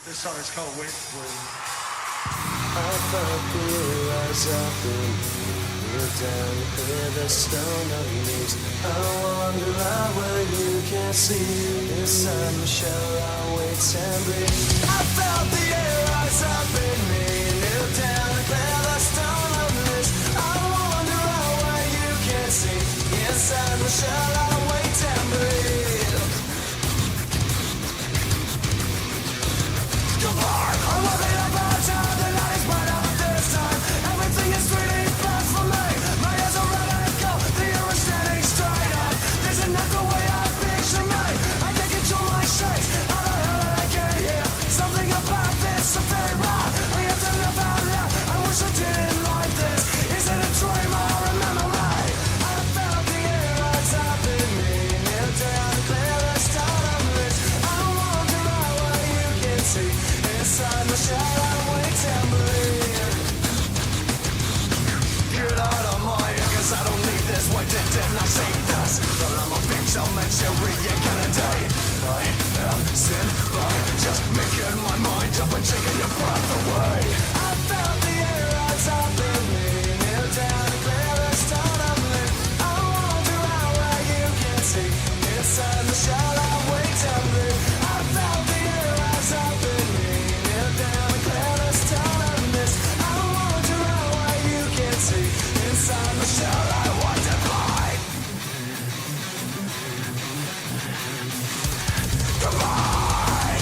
This song is called Wait For You. I thought the eyes up in you down to clear the stone of leaves. I wander out where you can't see. Inside my shell I wait and breathe. I felt the air rise up in me. Kneel down to clear the stone of leaves. I wander out where you can't see. Inside my shell I wait and breathe. Goodbye. I'm walking up our town. The night is bright out this time. Everything is 3D plus for me. My eyes are red and cold. The air is standing straight up. There's enough the way I picture me. I can't control my shakes. How the hell did I get here? Something about this is very wrong. I have to live out loud. I wish I didn't like this. Is it a dream or a memory? I felt the air rise up in me. Kneel down and clear the stone of this. I wander out where you can see. Inside my shell I wait and breathe. Get out of my ear, cause I don't need this. Why did I say this? But I'm a bitch, I'll mention reincarnate. I am sin by just making my mind up and taking your breath away. I felt the air rise up in me. Kneel down and clear the stone of me. I wander out where you can see. Inside the shell I wait and breathe. I felt the air rise up in me. Kneel down and clear the stone of this. I wander out where you can see. Inside the shell I want to hide. Goodbye.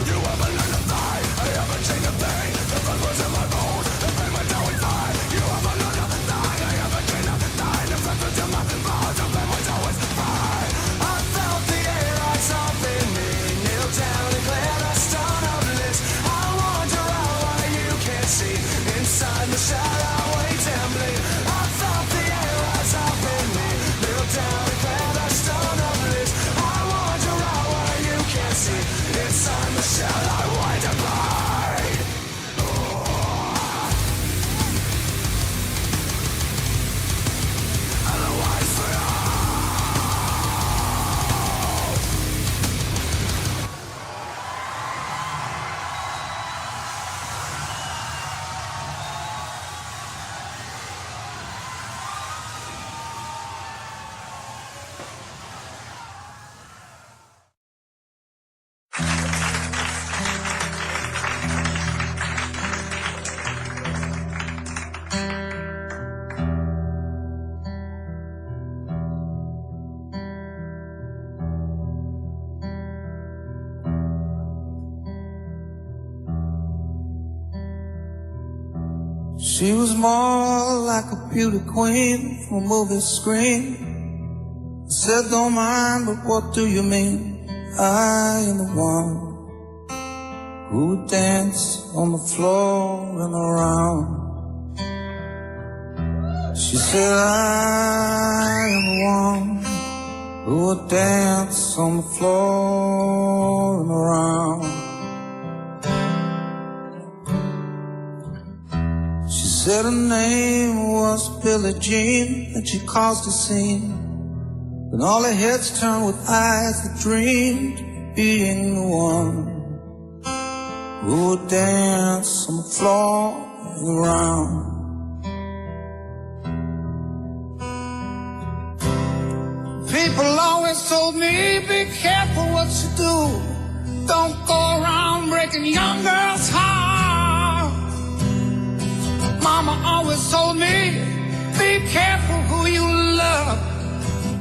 You haven't learned a thing. I haven't seen a thing. The blood was in my bones. The pain went down with fire. You haven't learned a thing. I haven't seen a thing. The blood was in my bones. The pain went down with fire. I felt the air rise up in me. Kneel down and clear the stone of bliss. I wander out where you can't see. Inside the shadow I wait and bleed. I felt the air rise up in me. Kneel down and clear the stone of bliss. I wander out where you can't see. Inside the shadow I wait and bleed. Otherwise for you. She was more like a beauty queen from a movie screen. I said, don't mind, but what do you mean? I am the one who would dance on the floor and around. She said, I am the one who would dance on the floor and around. She said her name was Billie Jean, and she caused a scene. Then all her heads turned with eyes that dreamed of being the one who would dance on the floor and around. People always told me, be careful what you do. Don't go around breaking young girls' hearts. Mama always told me, be careful who you love.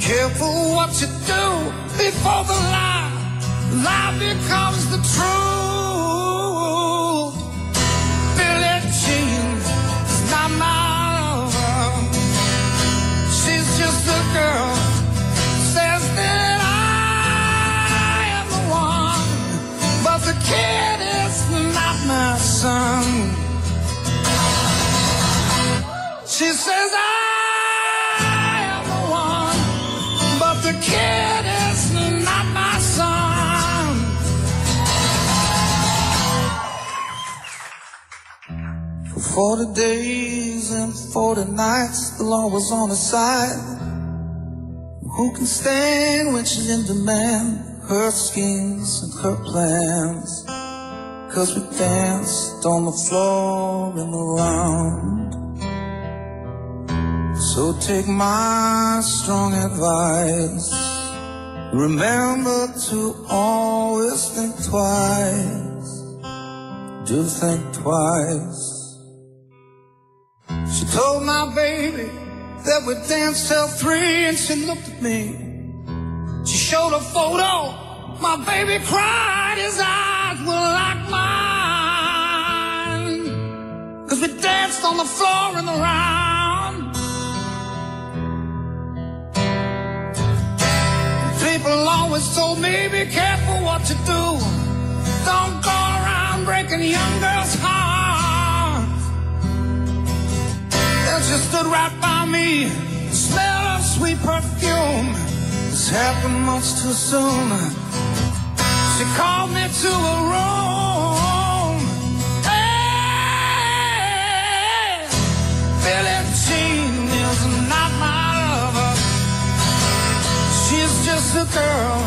Careful what you do before the lie becomes the truth. Billie Jean is not my lover. She's just a girl who says that I am the one, but the kid is not my son. She says I am the one, but the kid is not my son. For 40 days and 40 nights, the Lord was on his side. Who can stand when she's in demand? Her schemes and her plans. 'Cause we danced on the floor in the round. So take my strong advice. Remember to always think twice. Do think twice. She told my baby that we danced till 3 and she looked at me. She showed a photo, my baby cried, his eyes were like mine. 'Cause we danced on the floor in the round. People always told me, be careful what you do. Don't go around breaking young girls' hearts. Then she stood right by me, the smell of sweet perfume. This happened much too soon. She called me to a room. Hey, Billie Jean is not my lover. She's just a girl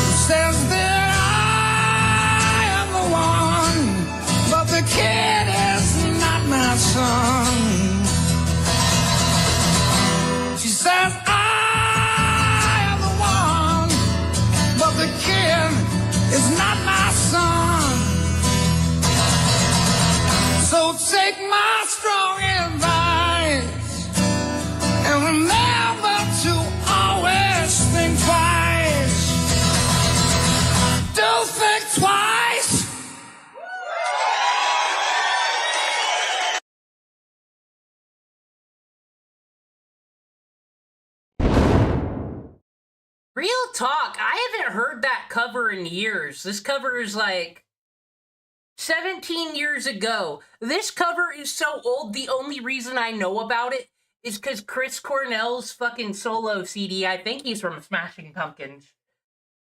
who says that I am the one, but the kid is not my son. She says I am the one, but the kid is not my son. So take my strong advice and remember to always think twice. Do think twice. Real talk, I haven't heard that cover in years. This cover is like 17 years ago. This cover is so old, the only reason I know about it is because Chris Cornell's fucking solo CD, I think he's from Smashing Pumpkins,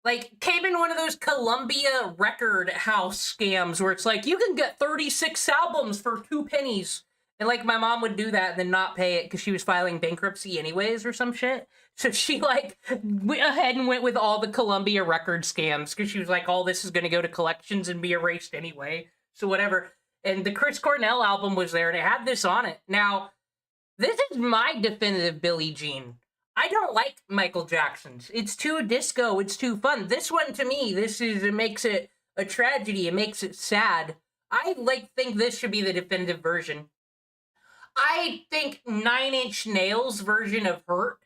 like, came in one of those Columbia record house scams where it's like, you can get 36 albums for 2 pennies. And, like, my mom would do that and then not pay it because she was filing bankruptcy anyways or some shit. So she, like, went ahead and went with all the Columbia record scams because she was like, all this is going to go to collections and be erased anyway. So whatever. And the Chris Cornell album was there and it had this on it. Now, this is my definitive Billie Jean. I don't like Michael Jackson's. It's too disco. It's too fun. This one, to me, it makes it a tragedy. It makes it sad. I, think this should be the definitive version. I think 9 Inch Nails' version of Hurt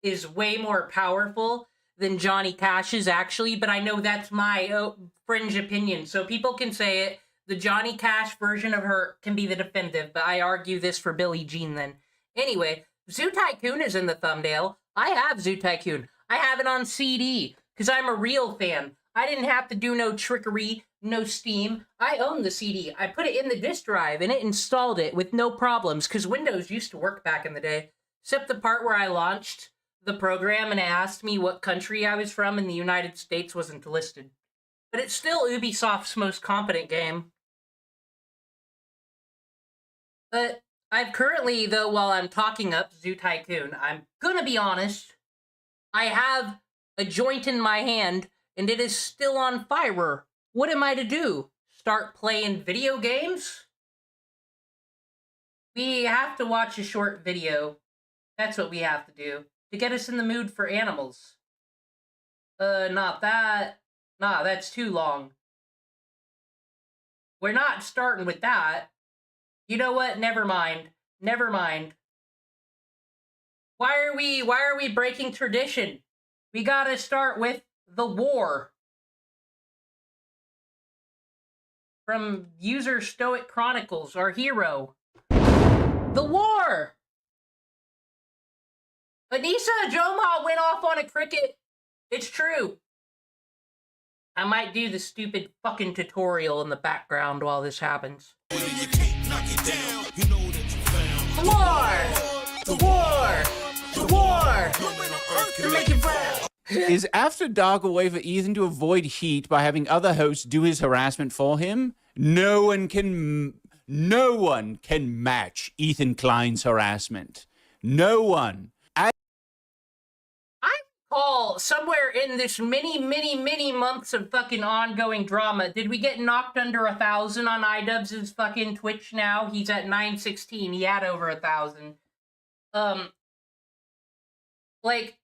is way more powerful than Johnny Cash's, actually, but I know that's my fringe opinion, so people can say it. The Johnny Cash version of Hurt can be the definitive, but I argue this for Billie Jean then. Anyway, Zoo Tycoon is in the thumbnail. I have Zoo Tycoon. I have it on CD, because I'm a real fan. I didn't have to do no trickery, no Steam. I own the CD. I put it in the disk drive, and it installed it with no problems, because Windows used to work back in the day, except the part where I launched the program and it asked me what country I was from, and the United States wasn't listed. But it's still Ubisoft's most competent game. But I've currently, though, while I'm talking up Zoo Tycoon, I'm gonna be honest, I have a joint in my hand, and it is still on fire. What am I to do? Start playing video games? We have to watch a short video. That's what we have to do. To get us in the mood for animals. Not that. Nah, that's too long. We're not starting with that. You know what? Never mind. Never mind. Why are we breaking tradition? We gotta start with the war. From user Stoic Chronicles, our hero. The war! Anissa Joma went off on a cricket. It's true. I might do the stupid fucking tutorial in the background while this happens. The war! The war! The war! To make it proud. Is After Dark a way for Ethan to avoid heat by having other hosts do his harassment for him? No one can match Ethan Klein's harassment. No one. I all, somewhere in this many months of fucking ongoing drama, did we get knocked under 1,000 on iDubbbz's fucking Twitch now? He's at 916. He had over 1,000. Like,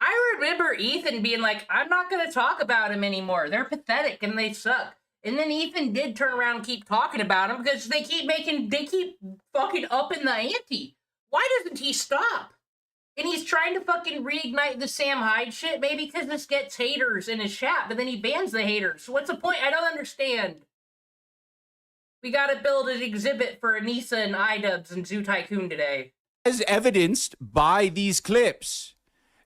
I remember Ethan being like, I'm not gonna talk about him anymore. They're pathetic and they suck. And then Ethan did turn around and keep talking about him because they keep fucking upping the ante. Why doesn't he stop? And he's trying to fucking reignite the Sam Hyde shit, maybe because this gets haters in his chat, but then he bans the haters. So what's the point? I don't understand. We gotta build an exhibit for Anissa and iDubbbz and Zoo Tycoon today. As evidenced by these clips.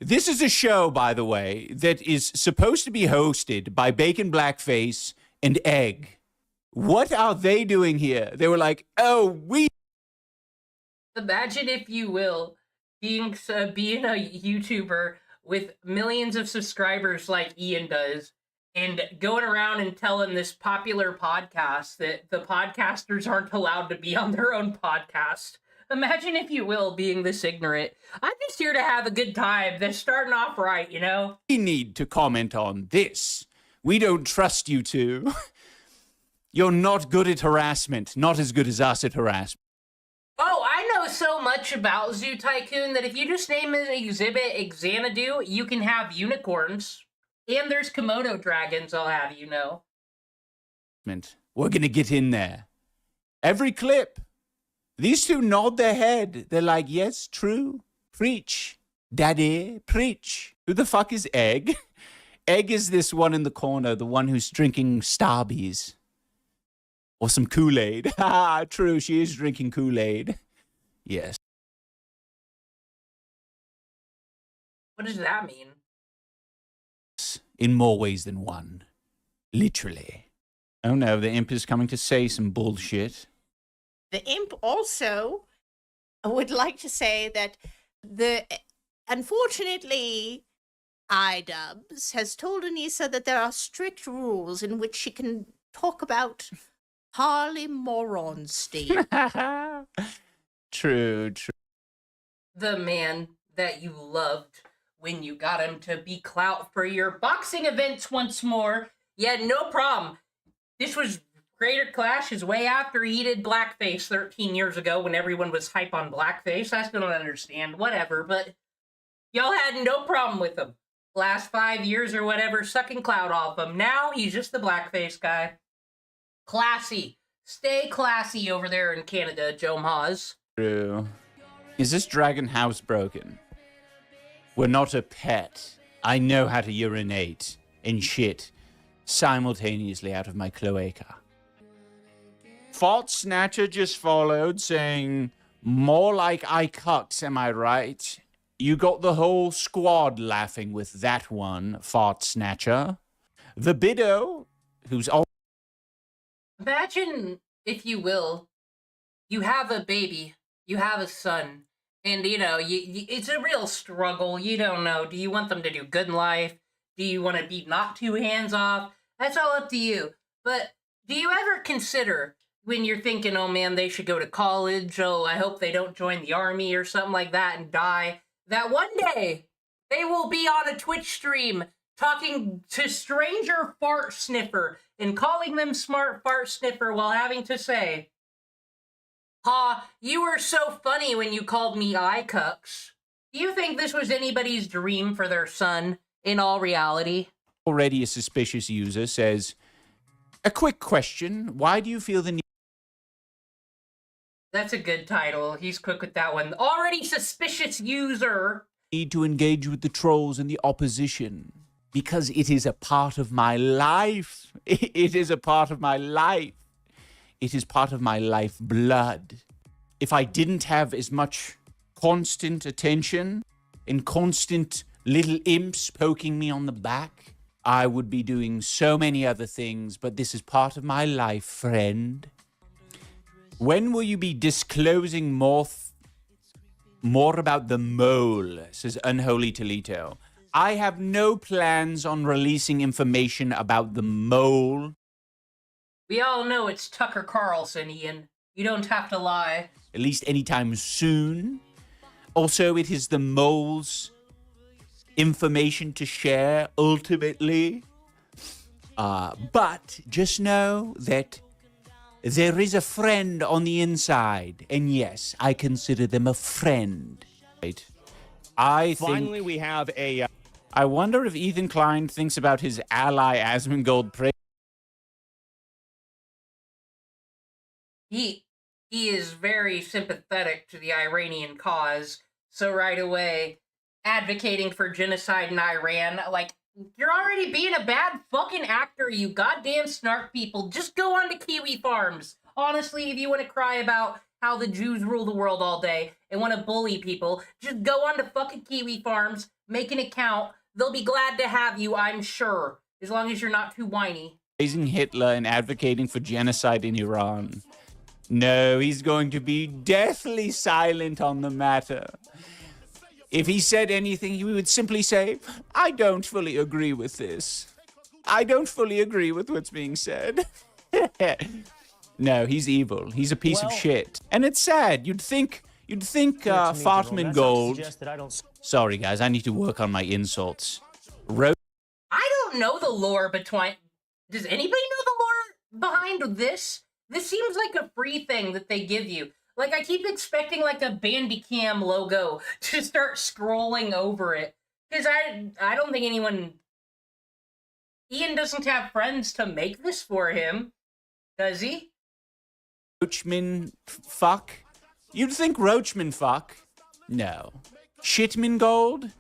This is a show, by the way, that is supposed to be hosted by Bacon Blackface and Egg. What are they doing here? They were like, oh, we... Imagine, if you will, being a YouTuber with millions of subscribers like Ian does, and going around and telling this popular podcast that the podcasters aren't allowed to be on their own podcast. Imagine, if you will, being this ignorant. I'm just here to have a good time. They're starting off right, you know? We need to comment on this. We don't trust you two. You're not good at harassment. Not as good as us at harassment. Oh, I know so much about Zoo Tycoon that if you just name an exhibit Xanadu, you can have unicorns. And there's Komodo dragons, I'll have you know. We're gonna get in there. Every clip. These two nod their head. They're like, yes, true. Preach. Daddy, preach. Who the fuck is Egg? Egg is this one in the corner, the one who's drinking Starbies. Or some Kool-Aid. Ah, true, she is drinking Kool-Aid. Yes. What does that mean? In more ways than one. Literally. Oh no, the imp is coming to say some bullshit. The imp also would like to say that unfortunately, iDubbbz has told Anissa that there are strict rules in which she can talk about Harley Moronstein. True. The man that you loved when you got him to be clout for your boxing events once more. Yeah, no problem. This was Greater Clash is way after he did blackface 13 years ago when everyone was hype on blackface. I still don't understand. Whatever, but y'all had no problem with him. Last 5 years or whatever, sucking clout off him. Now he's just the blackface guy. Classy. Stay classy over there in Canada, Joe Maz. True. Is this dragon house broken? We're not a pet. I know how to urinate and shit simultaneously out of my cloaca. Fart Snatcher just followed, saying, more like I cucks, am I right? You got the whole squad laughing with that one, Fart Snatcher. The Biddo, who's all... Imagine, if you will, you have a baby, you have a son, and, you know, it's a real struggle. You don't know. Do you want them to do good in life? Do you want to be not too hands-off? That's all up to you. But do you ever consider, when you're thinking, oh man, they should go to college, oh, I hope they don't join the army or something like that and die, that one day they will be on a Twitch stream talking to stranger fart sniffer and calling them smart fart sniffer while having to say, ha, you were so funny when you called me iCucks. Do you think this was anybody's dream for their son in all reality? already a suspicious user, says, a quick question. Why do you feel the need... That's a good title. He's quick with that one. Already suspicious user. Need to engage with the trolls and the opposition? Because it is a part of my life. It is a part of my life. It is part of my life blood. If I didn't have as much constant attention and constant little imps poking me on the back, I would be doing so many other things, but this is part of my life, friend. When will you be disclosing more about the mole, says Unholy Toledo. I have no plans on releasing information about the mole. We all know it's Tucker Carlson, Ian. You don't have to lie. At least anytime soon. Also, it is the mole's information to share ultimately. But just know that there is a friend on the inside, and yes, I consider them a friend. Right? Finally, we have a. I wonder if Ethan Klein thinks about his ally Asmongold. He is very sympathetic to the Iranian cause, so right away, advocating for genocide in Iran, like, you're already being a bad fucking actor, you goddamn snark people. Just go on to Kiwi Farms. Honestly, if you want to cry about how the Jews rule the world all day and want to bully people, just go on to fucking Kiwi Farms, make an account. They'll be glad to have you, I'm sure, as long as you're not too whiny. Praising Hitler and advocating for genocide in Iran. No, he's going to be deathly silent on the matter. If he said anything, he would simply say, I don't fully agree with this. I don't fully agree with what's being said. No, he's evil. He's a piece of shit. And it's sad. You'd think Fartman Gold... Sorry, guys, I need to work on my insults. I don't know the lore between... Does anybody know the lore behind this? This seems like a free thing that they give you. Like, I keep expecting, like, a Bandicam logo to start scrolling over it. Because I don't think anyone... Ian doesn't have friends to make this for him, does he? Roachman fuck? You'd think Roachman fuck? No. Shitman Gold?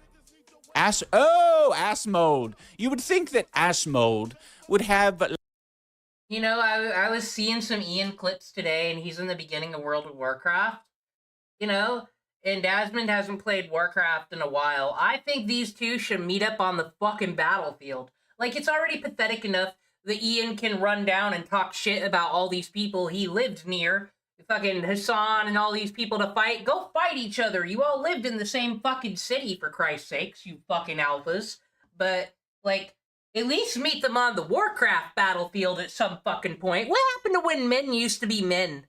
Ass mold. You would think that ass mold would have... You know, I was seeing some Ian clips today, and he's in the beginning of World of Warcraft. You know, and Asmund hasn't played Warcraft in a while. I think these two should meet up on the fucking battlefield. Like, it's already pathetic enough that Ian can run down and talk shit about all these people he lived near. Fucking Hassan and all these people to fight. Go fight each other. You all lived in the same fucking city, for Christ's sakes, you fucking alphas. But, like... at least meet them on the Warcraft battlefield at some fucking point. What happened to when men used to be men?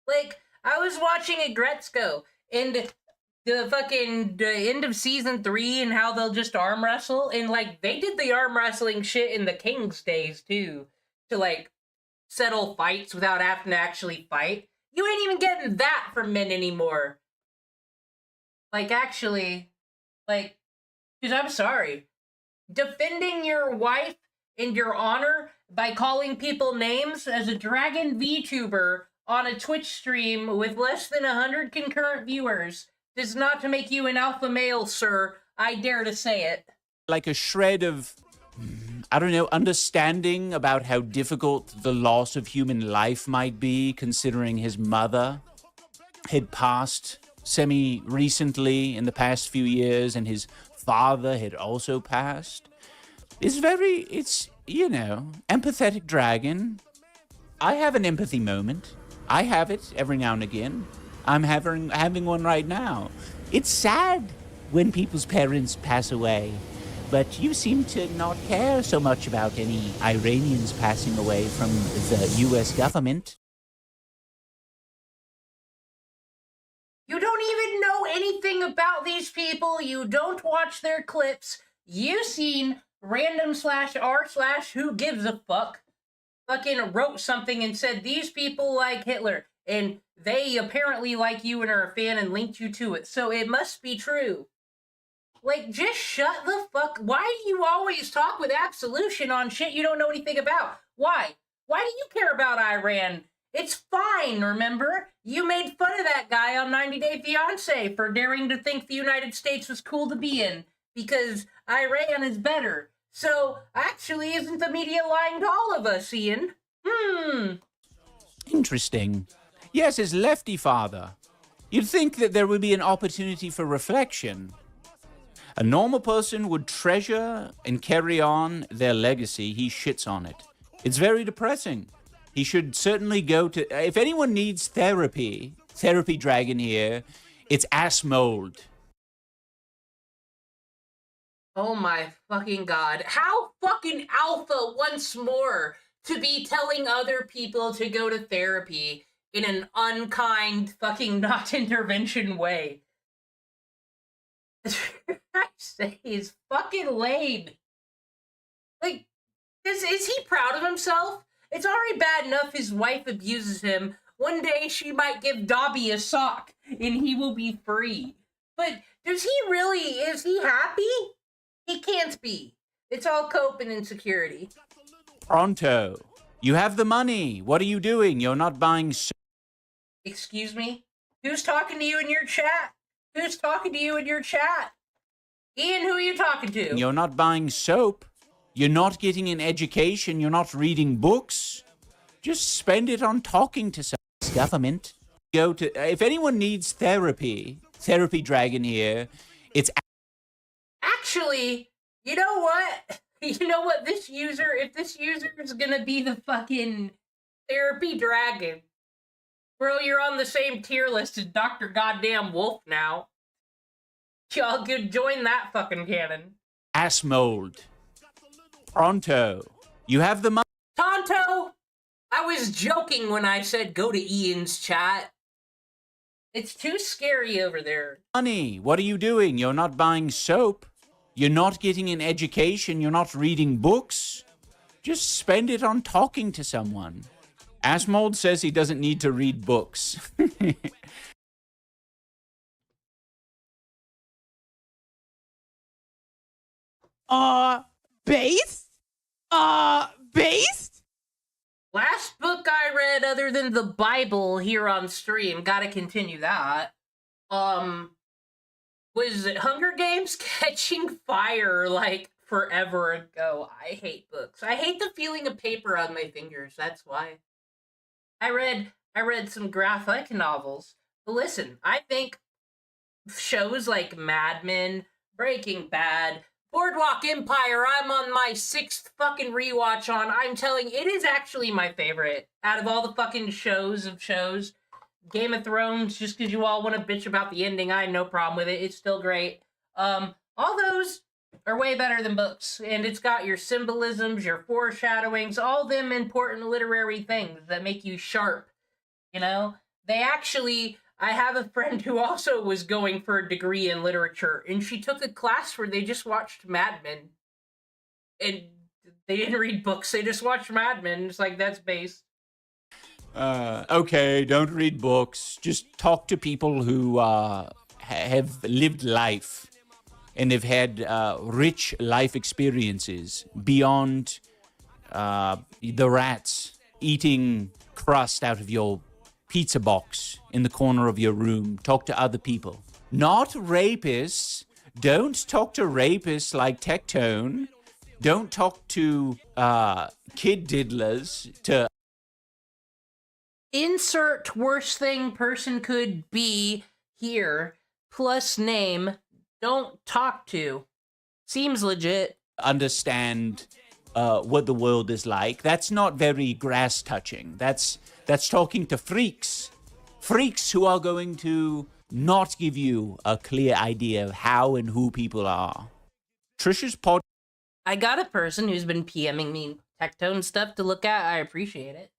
Like, I was watching a Gretzko, and the end of season 3 and how they'll just arm wrestle, and, like, they did the arm wrestling shit in the King's days, too, to, like, settle fights without having to actually fight. You ain't even getting that from men anymore. Like, actually, like, because I'm sorry. Defending your wife and your honor by calling people names as a Dragon VTuber on a Twitch stream with less than 100 concurrent viewers does not to make you an alpha male, sir. I dare to say it. Like a shred of, I don't know, understanding about how difficult the loss of human life might be, considering his mother had passed semi-recently in the past few years, and his father had also passed. It's, you know, empathetic dragon. I have an empathy moment. I have it every now and again. I'm having one right now. It's sad when people's parents pass away, but you seem to not care so much about any Iranians passing away from the U.S. government. You don't even know anything about these people. You don't watch their clips. You seen random/r/who gives a fuck fucking wrote something and said these people like Hitler, and they apparently like you and are a fan and linked you to it, so it must be true. Like, just shut the fuck. Why do you always talk with absolution on shit you don't know anything about? Why? Why do you care about Iran? It's fine, remember? You made fun of that guy on 90 Day Fiancé for daring to think the United States was cool to be in, because Iran is better. So, actually, isn't the media lying to all of us, Ian? Interesting. Yes, his lefty father. You'd think that there would be an opportunity for reflection. A normal person would treasure and carry on their legacy. He shits on it. It's very depressing. He should certainly go to... If anyone needs therapy dragon here, it's ass mold. Oh my fucking god. How fucking alpha once more to be telling other people to go to therapy in an unkind fucking not intervention way. I say is fucking lame. Like, is he proud of himself? It's already bad enough his wife abuses him. One day she might give Dobby a sock and he will be free. But is he happy? He can't be. It's all cope and insecurity. Pronto. You have the money. What are you doing? You're not buying Excuse me? Who's talking to you in your chat? Who's talking to you in your chat? Ian, who are you talking to? You're not buying soap. You're not getting an education. You're not reading books. Just spend it on talking to some government. Go to, if anyone needs therapy dragon here, it's Actually, you know what? You know what, if this user is gonna be the fucking therapy dragon, bro, you're on the same tier list as Dr. Goddamn Wolf now. Y'all could join that fucking canon. ass mold. Pronto. You have the money. Tonto! I was joking when I said go to Ian's chat. It's too scary over there. Money. What are you doing? You're not buying soap. You're not getting an education. You're not reading books. Just spend it on talking to someone. Asmold says he doesn't need to read books. Based? Based? Last book I read other than the Bible here on stream, gotta continue that, was Hunger Games Catching Fire, like, forever ago. I hate books. I hate the feeling of paper on my fingers, that's why. I read some graphic novels. But listen, I think shows like Mad Men, Breaking Bad, Boardwalk Empire, I'm on my 6th fucking rewatch on. I'm telling you, it is actually my favorite. Out of all the fucking shows. Game of Thrones, just because you all want to bitch about the ending, I have no problem with it. It's still great. All those are way better than books. And it's got your symbolisms, your foreshadowings, all them important literary things that make you sharp. You know? I have a friend who also was going for a degree in literature, and she took a class where they just watched Mad Men. And they didn't read books, they just watched Mad Men. It's like, that's based. Okay, don't read books. Just talk to people who have lived life and have had rich life experiences beyond the rats eating crust out of your pizza box in the corner of your room. Talk to other people. Not rapists. Don't talk to rapists like Tectone. Don't talk to kid diddlers. To insert worst thing person could be here, plus name, don't talk to. Seems legit. understand what the world is like. That's not very grass touching. That's talking to freaks. Freaks who are going to not give you a clear idea of how and who people are. Trisha's pod. I got a person who's been PMing me Tectone stuff to look at. I appreciate it.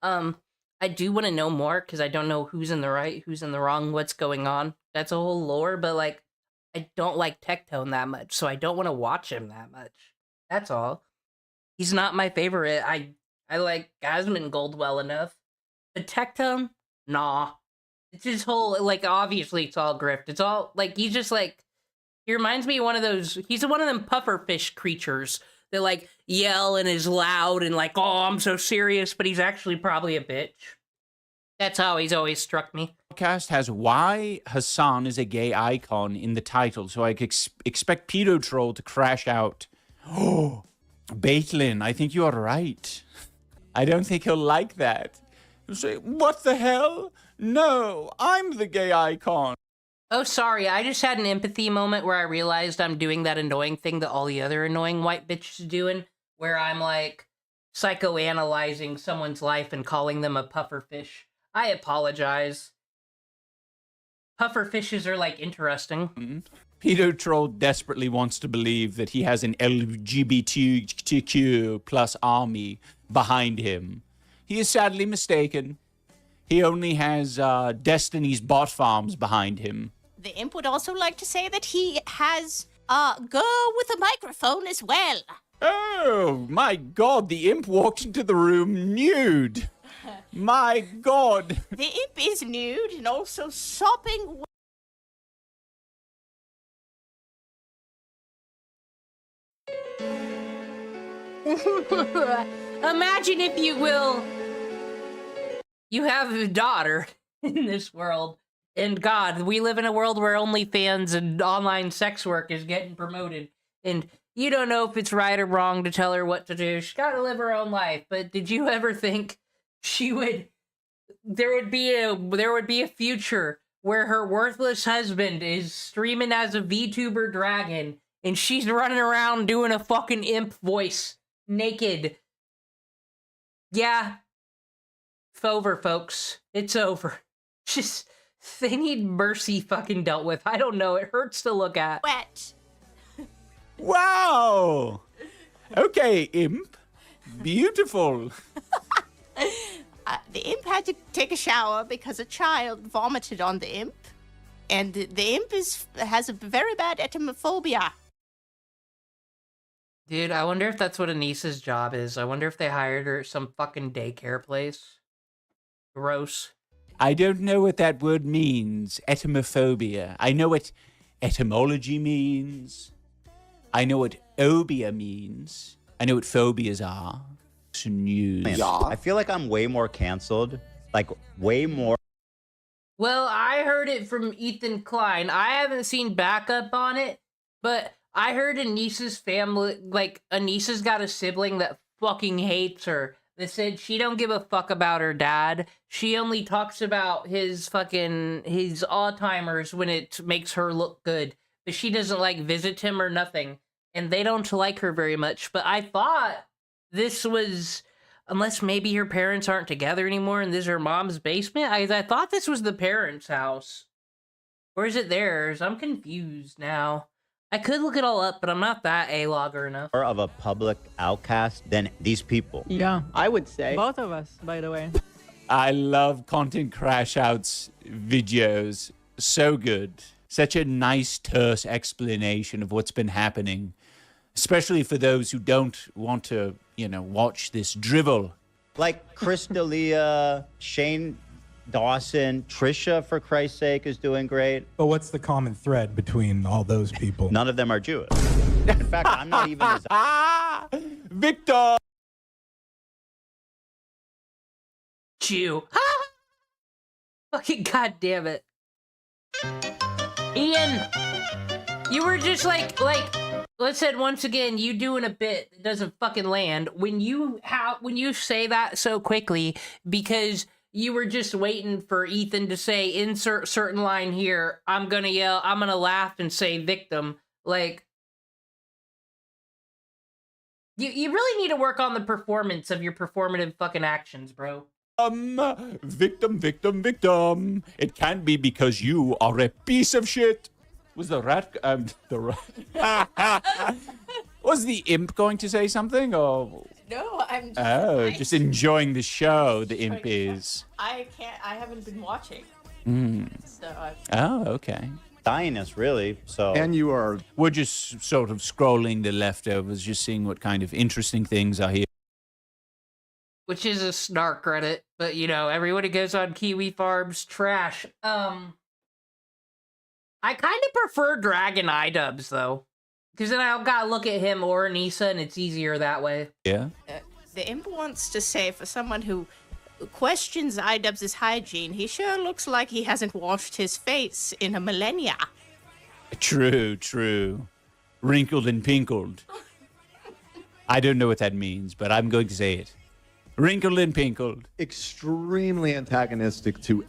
I do want to know more because I don't know who's in the right, who's in the wrong, what's going on. That's a whole lore, but like, I don't like Tectone that much, so I don't want to watch him that much. That's all. He's not my favorite. I like Asmongold well enough, but Tectone, nah. It's his whole, like, obviously it's all grift. It's all like, he's just like, he reminds me of one of those. He's one of them pufferfish creatures that like yell and is loud and like, oh, I'm so serious, but he's actually probably a bitch. That's how he's always struck me. Podcast has why Hassan is a gay icon in the title, so I expect Pedo Troll to crash out. Oh, Baitlin, I think you are right. I don't think he'll like that. He'll say, what the hell? No, I'm the gay icon. Oh, sorry, I just had an empathy moment where I realized I'm doing that annoying thing that all the other annoying white bitches are doing, where I'm like psychoanalyzing someone's life and calling them a pufferfish. I apologize. Pufferfishes are like interesting. Pedo Troll desperately wants to believe that he has an LGBTQ plus army behind him. He is sadly mistaken. He only has Destiny's bot farms behind him. The imp would also like to say that he has Girl with a microphone as well. Oh, my God, the imp walked into the room nude. My God. The imp is nude and also sopping. Imagine, if you will, you have a daughter in this world, and God, we live in a world where OnlyFans and online sex work is getting promoted, and you don't know if it's right or wrong to tell her what to do. She's got to live her own life. But did you ever think there would be a future where her worthless husband is streaming as a VTuber dragon, and she's running around doing a fucking imp voice naked? Yeah. It's over, folks. It's over. Just, they need Mercy fucking dealt with. I don't know. It hurts to look at. Wet. Wow. Okay, imp. Beautiful. The imp had to take a shower because a child vomited on the imp. And the imp has a very bad etymophobia. Dude, I wonder if that's what Anissa's job is. I wonder if they hired her at some fucking daycare place. Gross. I don't know what that word means, etymophobia. I know what etymology means. I know what obia means. I know what phobias are. News. I feel like I'm way more canceled. Like, way more. Well, I heard it from Ethan Klein. I haven't seen backup on it, but I heard Anissa's family, like, Anissa's got a sibling that fucking hates her. That said she don't give a fuck about her dad. She only talks about his Alzheimer's when it makes her look good. But she doesn't, like, visit him or nothing. And they don't like her very much. But I thought this was, unless maybe her parents aren't together anymore and this is her mom's basement, I thought this was the parents' house. Or is it theirs? I'm confused now. I could look it all up, but I'm not that A-logger enough. More of a public outcast than these people. Yeah, I would say. Both of us, by the way. I love Content Crash Out's videos. So good. Such a nice, terse explanation of what's been happening. Especially for those who don't want to, watch this drivel. Like Chris D'Elia, Shane Dawson, Trisha, for Christ's sake, is doing great. But what's the common thread between all those people? None of them are Jewish. In fact, I'm not even as... Victor! Jew. Fucking goddamn it. Ian, you were just like, let's say once again, you doing a bit that doesn't fucking land when you say that so quickly because you were just waiting for Ethan to say insert certain line here. I'm gonna yell, I'm gonna laugh and say victim. Like, you really need to work on the performance of your performative fucking actions, bro. Victim, victim, victim. It can't be because you are a piece of shit. Was the rat, was the imp going to say something, or? No, I'm just... just enjoying the show, the imp is. I haven't been watching. So Okay. Zionist, really, so... And you are... We're just sort of scrolling the leftovers, just seeing what kind of interesting things are here. Which is a snark Reddit, but everyone who goes on Kiwi Farms, trash. I kind of prefer Dragon iDubbbz, though. Because then I gotta look at him or Anissa, and it's easier that way. Yeah? the imp wants to say, for someone who questions iDubbbz's hygiene, he sure looks like he hasn't washed his face in a millennia. True, true. Wrinkled and pinkled. I don't know what that means, but I'm going to say it. Wrinkled and pinkled. extremely antagonistic to...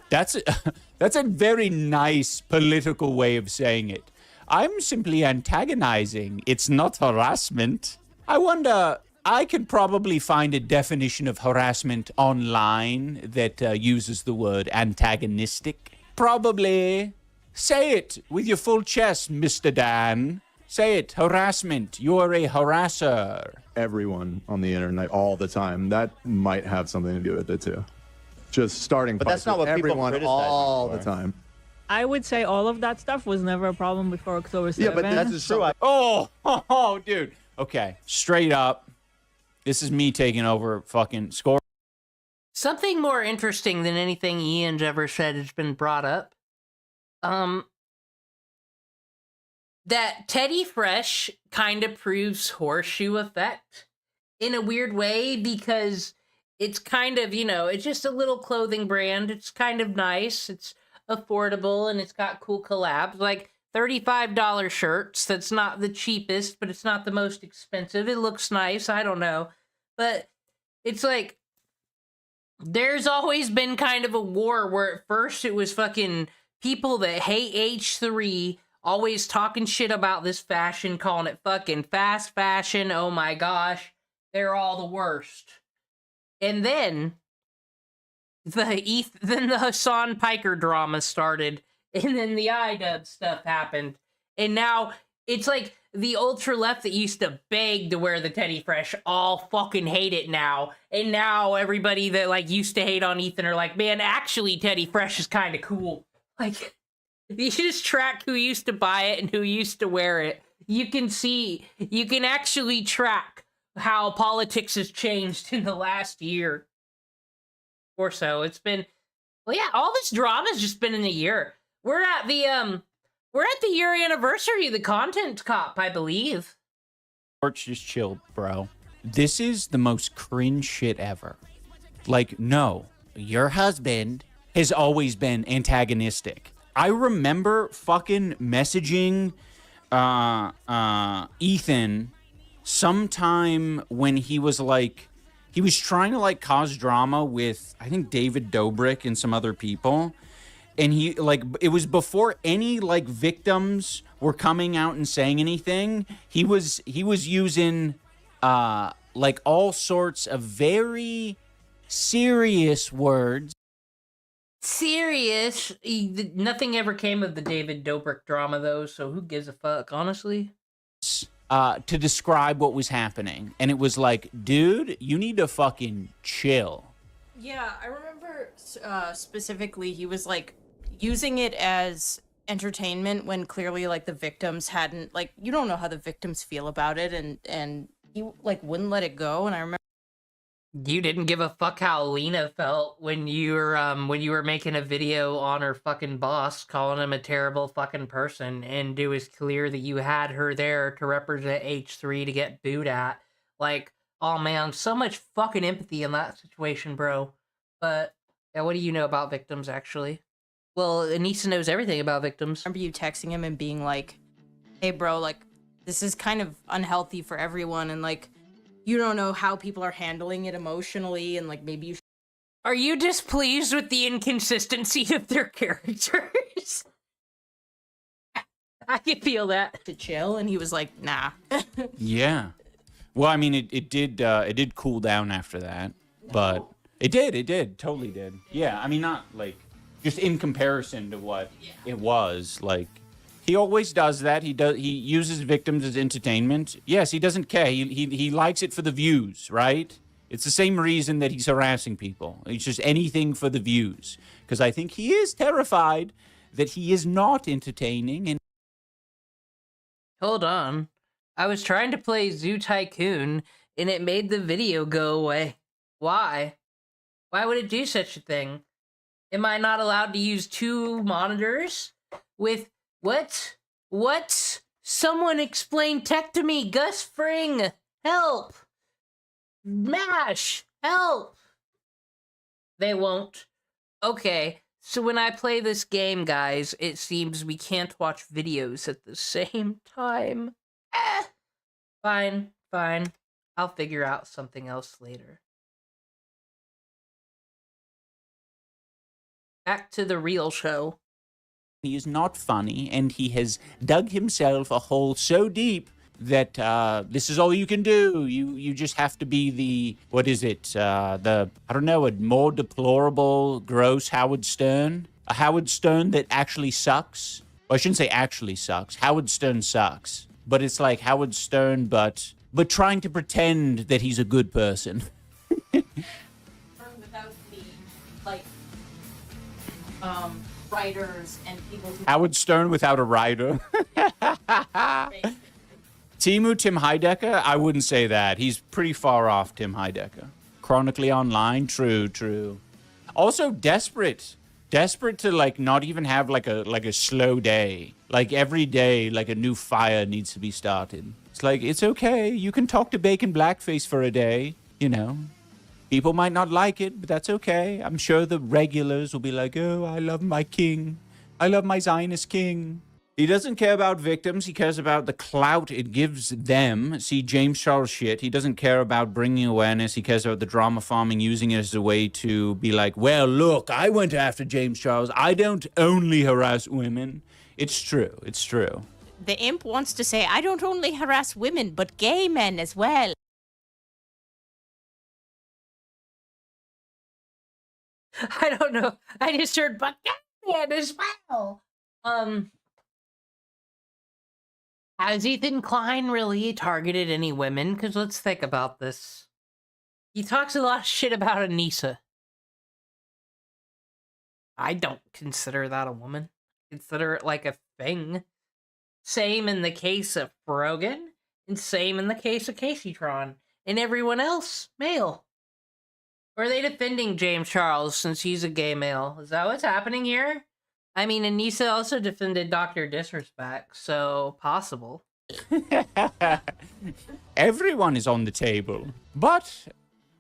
That's a very nice political way of saying it. I'm simply antagonizing. It's not harassment. I wonder, I could probably find a definition of harassment online that uses the word antagonistic. Probably. Say it with your full chest, Mr. Dan. Say it, harassment. You're a harasser. everyone on the internet all the time. That might have something to do with it too. Just starting But fights that's not with what people everyone criticize all you the for. time. I would say all of that stuff was never a problem before October 7th. Yeah, but that's True. Oh, dude. Okay, straight up. This is me taking over fucking score. Something more interesting than anything Ian's ever said has been brought up. That Teddy Fresh kind of proves horseshoe effect in a weird way, because it's kind of, it's just a little clothing brand. It's kind of nice. It's affordable, and it's got cool collabs. Like $35 shirts. That's not the cheapest, but it's not the most expensive. It looks nice. I don't know. But it's like, there's always been kind of a war where at first it was fucking people that hate H3 always talking shit about this fashion, calling it fucking fast fashion. Oh my gosh, they're all the worst. And then the Hassan Piker drama started, and then the iDub stuff happened, and now it's like the ultra left that used to beg to wear the Teddy Fresh all fucking hate it now, and now everybody that like used to hate on Ethan are like, man, actually Teddy Fresh is kind of cool. Like, you just track who used to buy it and who used to wear it. You can actually track how politics has changed in the last year or so. It's been, well, yeah, all this drama's just been in a year. We're at the year anniversary of the Content Cop, I believe. Just chill, bro. This is the most cringe shit ever. Like, no, your husband has always been antagonistic. I remember fucking messaging Ethan sometime when he was trying to like cause drama with, I think, David Dobrik and some other people. And he, like, it was before any like victims were coming out and saying anything. He was using like all sorts of very serious words. Serious? Nothing ever came of the David Dobrik drama, though, so who gives a fuck, honestly? To describe what was happening. And it was like, dude, you need to fucking chill. Yeah, I remember specifically he was like using it as entertainment when clearly like the victims hadn't, like, you don't know how the victims feel about it, and he like wouldn't let it go. And I remember You didn't give a fuck how Lena felt when you were making a video on her fucking boss, calling him a terrible fucking person, and it was clear that you had her there to represent H3 to get booed at. Like, oh man, so much fucking empathy in that situation, bro. But yeah, what do you know about victims, actually? Well, Anissa knows everything about victims. I remember you texting him and being like, hey bro, like, this is kind of unhealthy for everyone, and like, you don't know how people are handling it emotionally, and like maybe you should. Are you displeased with the inconsistency of their characters? I can feel that. To chill, and he was like, nah. Yeah. Well, I mean, it did cool down after that, but it totally did. Yeah, I mean, not like just in comparison to what it was like. He always does that. He uses victims as entertainment. Yes, he doesn't care. He likes it for the views, right? It's the same reason that he's harassing people. It's just anything for the views. Because I think he is terrified that he is not entertaining. And Hold on. I was trying to play Zoo Tycoon, and it made the video go away. Why? Why would it do such a thing? Am I not allowed to use two monitors? With what? Someone explain tech to me. Gus Fring, help. MASH, help. They won't. Okay, so when I play this game, guys, it seems we can't watch videos at the same time. Fine. I'll figure out something else later. Back to the real show. he is not funny, and he has dug himself a hole so deep that this is all you can do. You just have to be the, what is it, I don't know, a more deplorable, gross Howard Stern? A Howard Stern that actually sucks? Well, I shouldn't say actually sucks. Howard Stern sucks. But it's like Howard Stern, but trying to pretend that he's a good person. Without the, like, writers and people who Howard Stern without a writer. Tim Heidecker? I wouldn't say that. He's pretty far off Tim Heidecker. Chronically Online? True. Also desperate. Desperate to like not even have like a slow day. Like every day, like a new fire needs to be started. It's like, it's okay. You can talk to Bacon Blackface for a day, you know. People might not like it, but that's okay. I'm sure the regulars will be like, oh, I love my king. I love my Zionist king. He doesn't care about victims. He cares about the clout it gives them. See, James Charles shit. He doesn't care about bringing awareness. He cares about the drama farming, using it as a way to be like, well, look, I went after James Charles. I don't only harass women. It's true. It's true. the imp wants to say, I don't only harass women, but gay men as well. I don't know. I just heard but gay men as well. Has Ethan Klein really targeted any women? Because let's think about this. He talks a lot of shit about Anissa. I don't consider that a woman. Consider it like a thing. Same in the case of Brogan, and same in the case of Caseytron, and everyone else, male. Or are they defending James Charles since he's a gay male? Is that what's happening here? I mean, Anissa also defended Dr. Disrespect, so possible. Everyone is on the table, but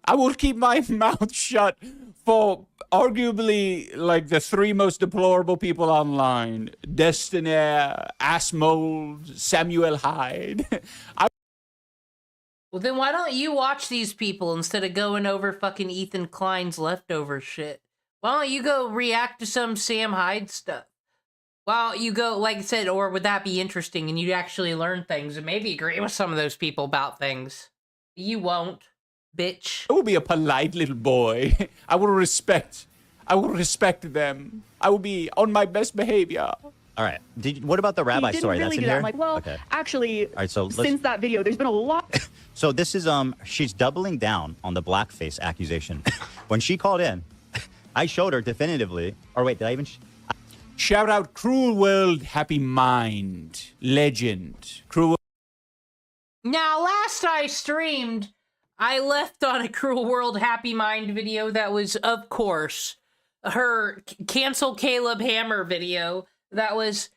I will keep my mouth shut for arguably like the three most deplorable people online: Destinaire, Assmold, Samuel Hyde. Well, then why don't you watch these people instead of going over fucking Ethan Klein's leftover shit? Why don't you go react to some Sam Hyde stuff? Why don't you go, like I said, or would that be interesting and you'd actually learn things and maybe agree with some of those people about things? You won't, bitch. I will be a polite little boy. I will respect them. I will be on my best behavior. All right. What about the rabbi story? That's in here? I'm like, well, Okay. actually, All right, so since that video, there's been a lot. So this is she's doubling down on the blackface accusation. When she called in, I showed her definitively. Or wait, did I even? Shout out Cruel World Happy Mind legend. Cruel. Now, last I streamed, I left on a Cruel World Happy Mind video that was, of course, her Cancel Caleb Hammer video that was,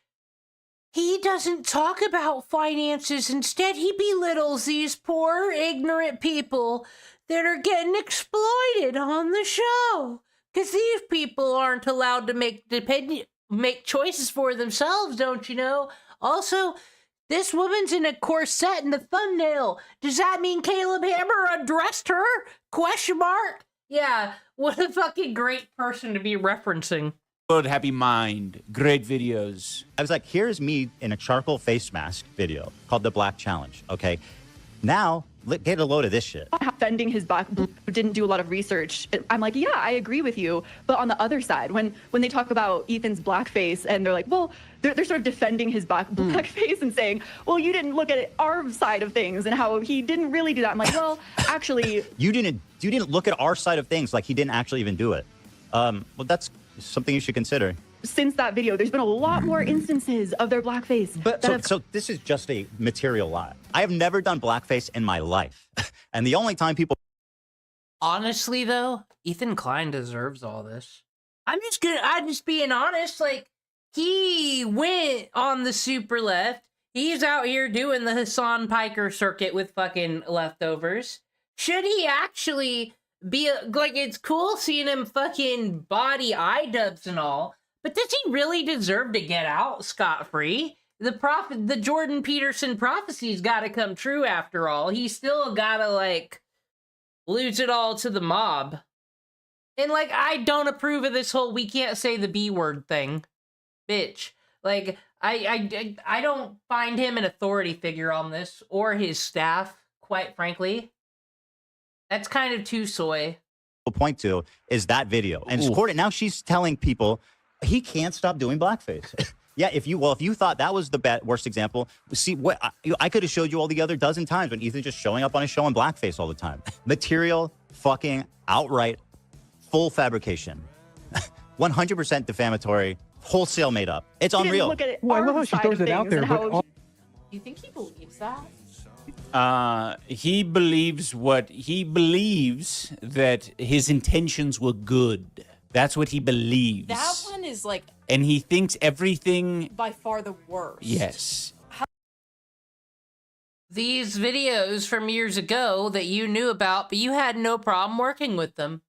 he doesn't talk about finances. Instead, he belittles these poor, ignorant people that are getting exploited on the show. Because these people aren't allowed to make choices for themselves, don't you know? Also, this woman's in a corset in the thumbnail. Does that mean Caleb Hammer undressed her? Question mark? Yeah, what a fucking great person to be referencing. World Happy Mind. Great videos. I was like, here's me in a charcoal face mask video called the Black Challenge. Okay. Now, get a load of this shit. Defending his back, didn't do a lot of research. I'm like, yeah, I agree with you. But on the other side, when they talk about Ethan's blackface and they're like, well, they're sort of defending his blackface and saying, well, you didn't look at our side of things and how he didn't really do that. I'm like, well, actually, you didn't look at our side of things, like he didn't actually even do it. Well, that's something you should consider. Since that video, there's been a lot more instances of their blackface. But so this is just a material lie. I have never done blackface in my life. And the only time people... Honestly, though, Ethan Klein deserves all this. I'm just being honest. Like, he went on the super left. He's out here doing the Hassan Piker circuit with fucking leftovers. Should he actually be, like, it's cool seeing him fucking body iDubbbz and all, but does he really deserve to get out scot-free? The Jordan Peterson prophecy's gotta come true after all. He's still gotta, like, lose it all to the mob. And, like, I don't approve of this whole we can't say the B word thing. Bitch. Like, I don't find him an authority figure on this, or his staff, quite frankly. That's kind of too soy. Point to is that video. And now she's telling people he can't stop doing blackface. Yeah, if you thought that was the worst example, see what I could have showed you all the other dozen times when Ethan's just showing up on his show in blackface all the time. Material, fucking outright, full fabrication, 100% defamatory, wholesale made up. It's She didn't unreal. look at it. Well, I love our how she side throws of it out things there, and but how- all- Do you think he believes that? He believes that his intentions were good. That's what he believes. That one is like And he thinks everything. by far the worst. Yes. These videos from years ago that you knew about, but you had no problem working with them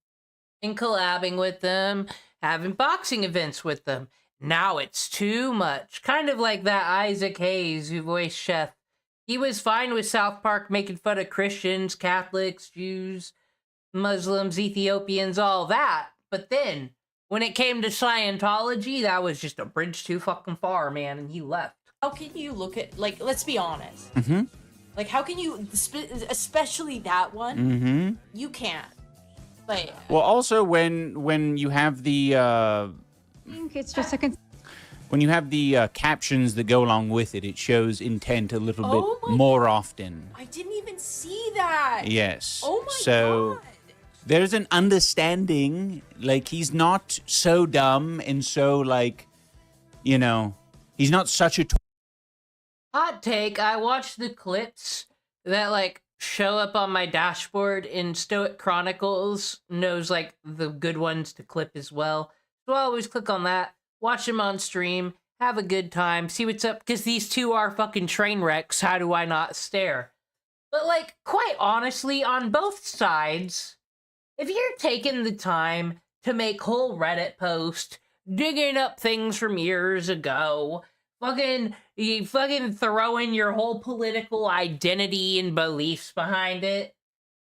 and collabing with them, having boxing events with them. Now it's too much. Kind of like that Isaac Hayes who voiced Chef. He was fine with South Park making fun of Christians, Catholics, Jews, Muslims, Ethiopians, all that. But then, when it came to Scientology, that was just a bridge too fucking far, man, and he left. How can you look at, like, let's be honest. Mm-hmm. Like, how can you, especially that one, Mm-hmm. you can't. Like, Well, also when you have the I think it's just a when you have the captions that go along with it, it shows intent a little Oh bit my more often. I didn't even see that. Yes. Oh my so God. there's an understanding, like he's not so dumb and so like, you know, he's not such a. Hot take, I watched the clips that like show up on my dashboard in Stoic Chronicles, knows like the good ones to clip as well. So I always click on that, watch them on stream, have a good time, see what's up, because these two are fucking train wrecks. How do I not stare? But like, quite honestly, on both sides, if you're taking the time to make whole Reddit post, digging up things from years ago, you fucking throwing your whole political identity and beliefs behind it,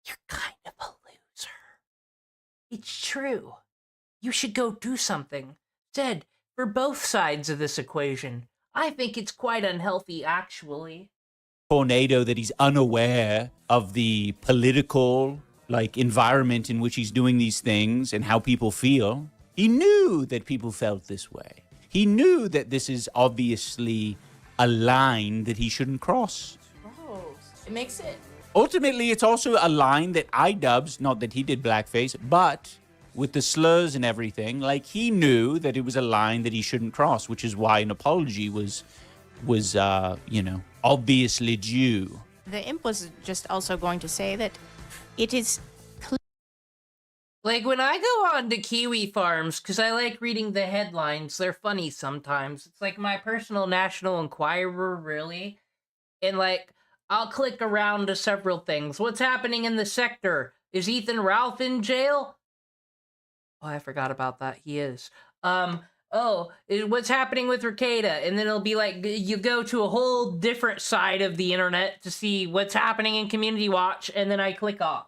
you're kind of a loser. It's true. You should go do something. Instead, for both sides of this equation, I think it's quite unhealthy, actually. Tornado that he's unaware of the political like environment in which he's doing these things and how people feel. He knew that people felt this way. He knew that this is obviously a line that he shouldn't cross. Gross. It makes it. Ultimately, it's also a line that iDubbbz, not that he did blackface, but with the slurs and everything, like he knew that it was a line that he shouldn't cross, which is why an apology was obviously due. The imp was just also going to say that it is Like, when I go on to Kiwi Farms, because I like reading the headlines, they're funny sometimes. It's like my personal National Enquirer, really. And, like, I'll click around to several things. What's happening in the sector? Is Ethan Ralph in jail? Oh, I forgot about that. He is. What's happening with Ricada? And then it'll be like, you go to a whole different side of the internet to see what's happening in Community Watch, and then I click off.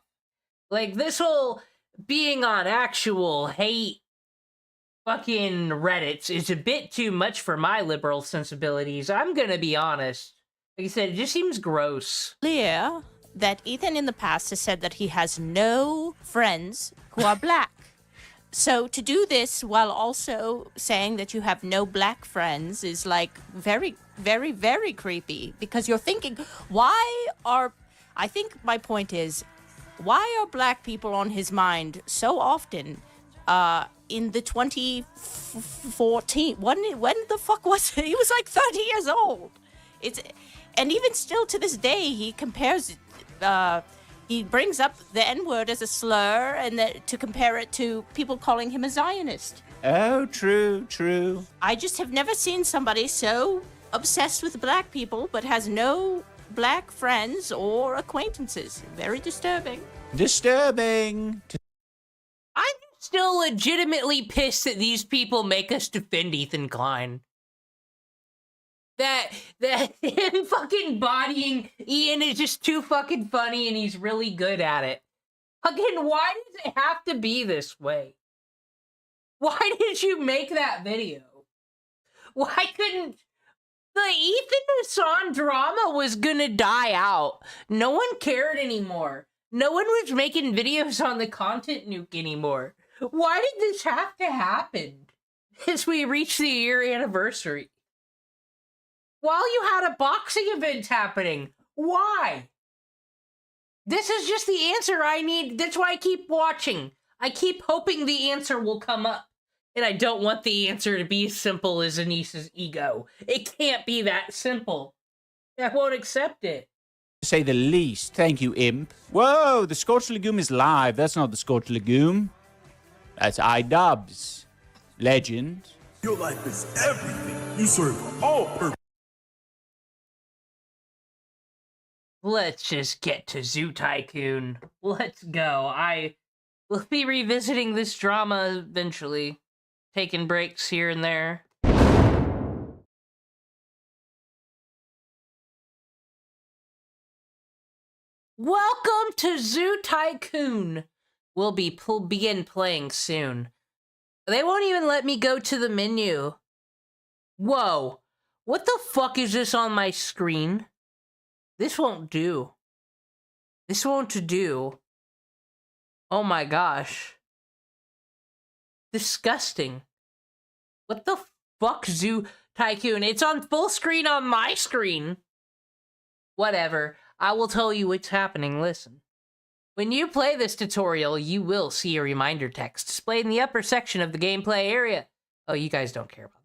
Like, this whole being on actual hate fucking Reddits is a bit too much for my liberal sensibilities. I'm gonna be honest. Like I said, it just seems gross. clear that Ethan in the past has said that he has no friends who are black. So to do this while also saying that you have no black friends is like very, very, very creepy, because you're thinking, I think my point is, why are black people on his mind so often in the 2014? When the fuck was it? He was like 30 years old. And even still to this day, he compares, he brings up the N-word as a slur and to compare it to people calling him a Zionist. Oh, true. I just have never seen somebody so obsessed with black people but has no black friends or acquaintances. Very disturbing. Disturbing. I'm still legitimately pissed that these people make us defend Ethan Klein. That him fucking bodying Ian is just too fucking funny, and he's really good at it. Again, why does it have to be this way? Why did you make that video? Why couldn't... The Ethan Hassan drama was gonna die out. No one cared anymore. No one was making videos on the content nuke anymore. Why did this have to happen as we reach the year anniversary? While you had a boxing event happening. Why? This is just the answer I need. That's why I keep watching. I keep hoping the answer will come up. And I don't want the answer to be as simple as Anissa's ego. It can't be that simple. I won't accept it. To say the least. Thank you, Imp. Whoa, the Scorched Legume is live. That's not the Scorched Legume. That's iDubbbz. Legend. Your life is everything. You serve all purposes. Let's just get to Zoo Tycoon. Let's go. I will be revisiting this drama eventually. Taking breaks here and there. Welcome to Zoo Tycoon. We'll begin playing soon. They won't even let me go to the menu. Whoa. What the fuck is this on my screen? This won't do. This won't do. Oh my gosh. Disgusting. What the fuck, Zoo Tycoon? It's on full screen on my screen. Whatever. I will tell you what's happening. Listen. When you play this tutorial, you will see a reminder text displayed in the upper section of the gameplay area. Oh, you guys don't care about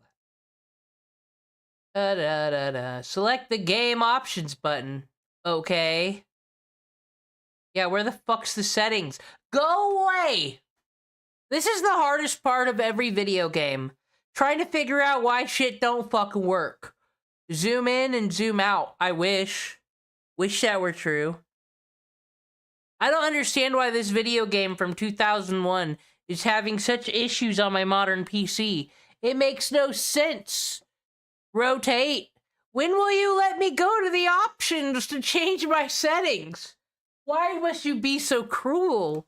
that. Select the game options button. Okay. Yeah, where the fuck's the settings? Go away! This is the hardest part of every video game. Trying to figure out why shit don't fucking work. Zoom in and zoom out. I wish. Wish that were true. I don't understand why this video game from 2001 is having such issues on my modern PC. It makes no sense. Rotate. When will you let me go to the options to change my settings? Why must you be so cruel?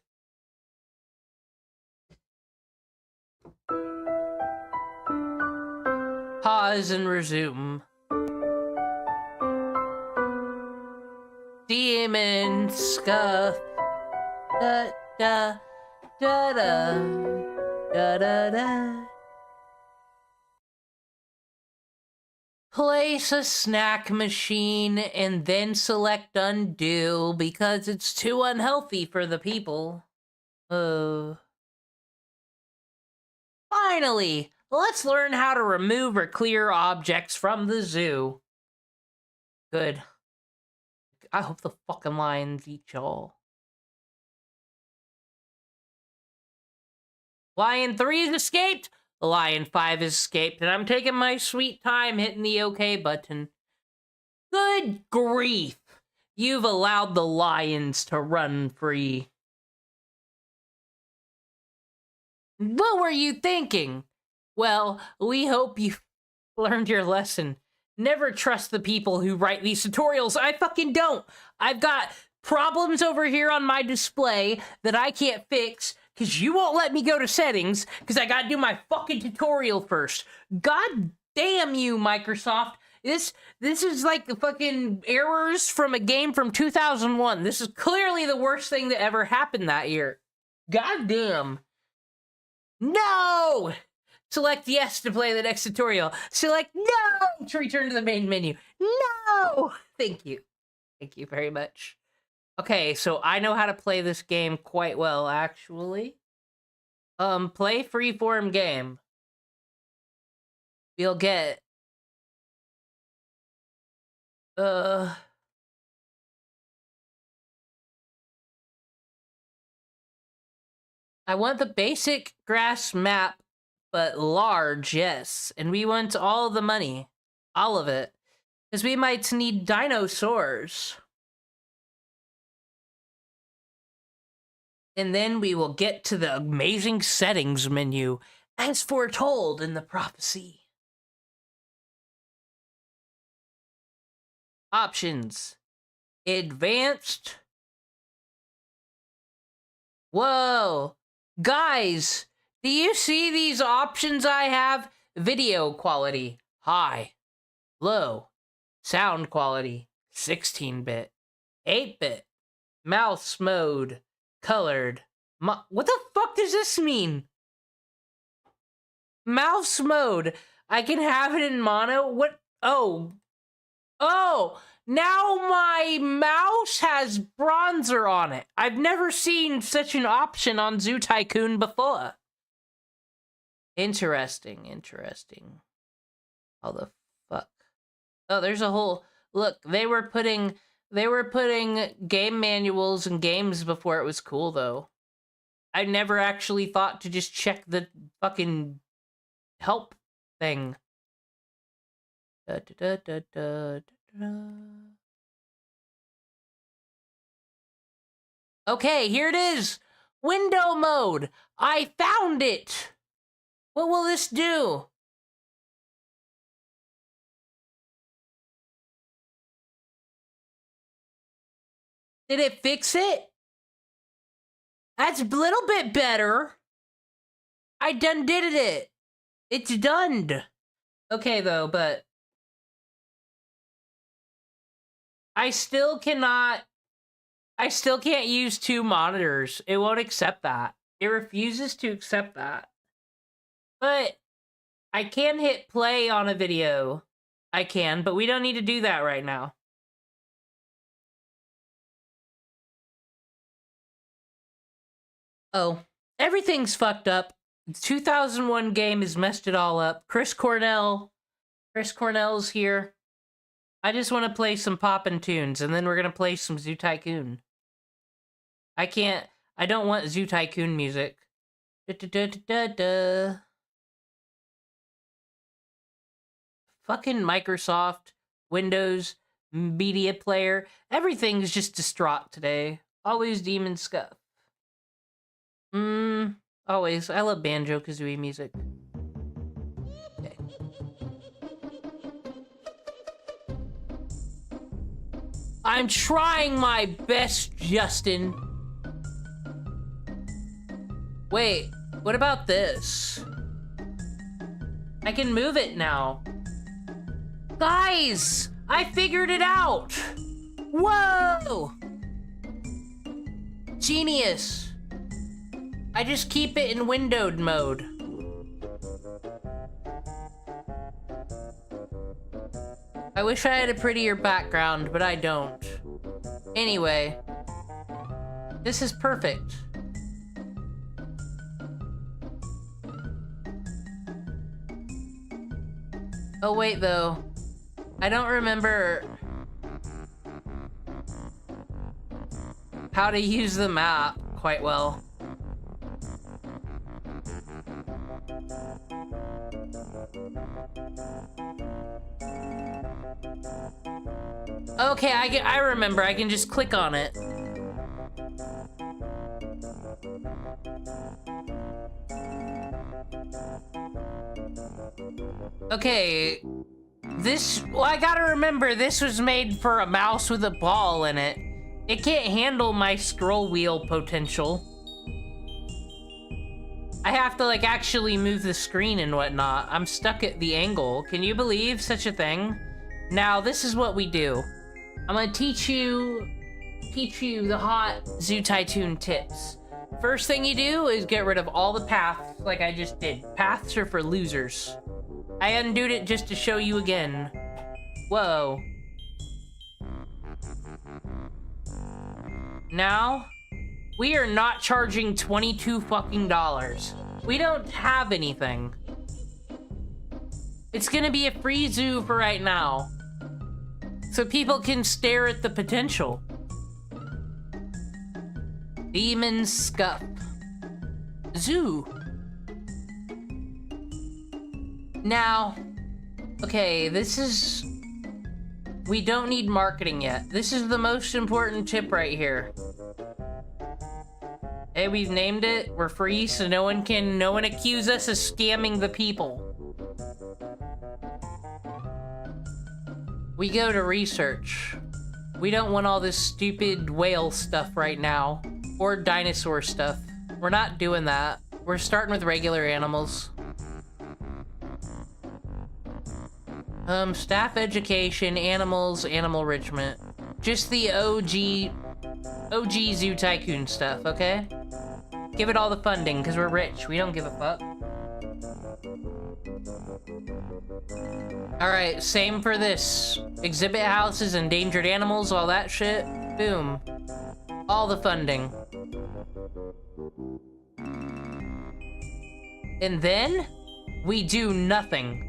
Pause and resume. Demon scuff. Da da da da da da da. Place a snack machine and then select undo because it's too unhealthy for the people. Finally, let's learn how to remove or clear objects from the zoo. Good. I hope the fucking lions eat y'all. Lion 3 has escaped. Lion 5 has escaped, and I'm taking my sweet time hitting the OK button. Good grief! You've allowed the lions to run free. What were you thinking? Well, we hope you learned your lesson. Never trust the people who write these tutorials. I fucking don't. I've got problems over here on my display that I can't fix because you won't let me go to settings because I gotta do my fucking tutorial first. God damn you, Microsoft. This is like the fucking errors from a game from 2001. This is clearly the worst thing that ever happened that year. God damn. No! Select yes to play the next tutorial. Select no to return to the main menu. No! Thank you. Thank you very much. Okay, so I know how to play this game quite well, actually. Play freeform game. You'll get... I want the basic grass map, but large, yes. And we want all the money. All of it. Because we might need dinosaurs. And then we will get to the amazing settings menu, as foretold in the prophecy. Options. Advanced. Whoa. Guys, do you see these options I have? Video quality, high. Low. Sound quality, 16-bit. 8-bit. Mouse mode, colored. What the fuck does this mean? Mouse mode. I can have it in mono? What? Oh. Oh, now my mouse has bronzer on it. I've never seen such an option on Zoo Tycoon before. Interesting, interesting. How the fuck? Oh, there's a whole look. They were putting game manuals in games before it was cool, though. I never actually thought to just check the fucking help thing. Da, da, da, da, da, da. Okay, here it is. Window mode. I found it. What will this do? Did it fix it? That's a little bit better. I done did it. It's done. Okay, though, but I still can't use 2 monitors. It won't accept that. It refuses to accept that. But I can hit play on a video. I can, but we don't need to do that right now. Oh, everything's fucked up. The 2001 game has messed it all up. Chris Cornell's here. I just want to play some poppin' tunes, and then we're gonna play some Zoo Tycoon. I don't want Zoo Tycoon music. Da-da-da-da-da-da. Fucking Microsoft, Windows, Media Player, everything's just distraught today. Always demon stuff. Always. I love Banjo-Kazooie music. Okay. I'm trying my best, Justin. Wait, what about this? I can move it now. Guys, I figured it out. Whoa! Genius. I just keep it in windowed mode. I wish I had a prettier background, but I don't. Anyway, this is perfect. Oh wait, though. I don't remember how to use the map quite well. Okay, I remember. I can just click on it. Okay, well, I gotta remember, this was made for a mouse with a ball in it. It can't handle my scroll wheel potential. I have to, like, actually move the screen and whatnot. I'm stuck at the angle. Can you believe such a thing? Now, this is what we do. I'm gonna teach you the hot Zoo Tycoon tips. First thing you do is get rid of all the paths, like I just did. Paths are for losers. I undid it just to show you again. Whoa. Now, we are not charging $22 fucking dollars. We don't have anything. It's gonna be a free zoo for right now, so people can stare at the potential. Demon Scuff. Zoo. Now, okay, we don't need marketing yet. This is the most important tip right here. Hey, we've named it. We're free, so no one accuse us of scamming the people. We go to research. We don't want all this stupid whale stuff right now. Or dinosaur stuff. We're not doing that. We're starting with regular animals. Staff education, animals, animal enrichment. Just the OG Zoo Tycoon stuff, okay? Give it all the funding, because we're rich. We don't give a fuck. Alright, same for this. Exhibit houses, endangered animals, all that shit. Boom. All the funding. And then, we do nothing.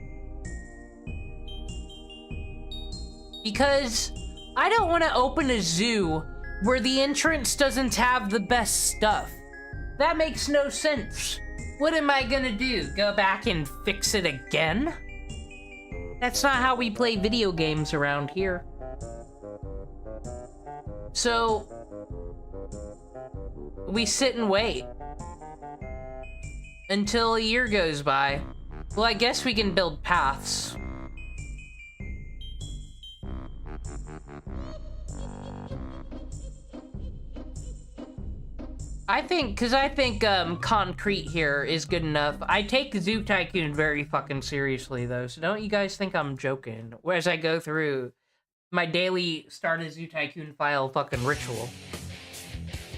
Because I don't want to open a zoo where the entrance doesn't have the best stuff. That makes no sense. What am I gonna do? Go back and fix it again? That's not how we play video games around here. So, we sit and wait until a year goes by. Well, I guess we can build paths. I think concrete here is good enough. I take Zoo Tycoon very fucking seriously, though, so don't you guys think I'm joking as I go through my daily start a Zoo Tycoon file fucking ritual.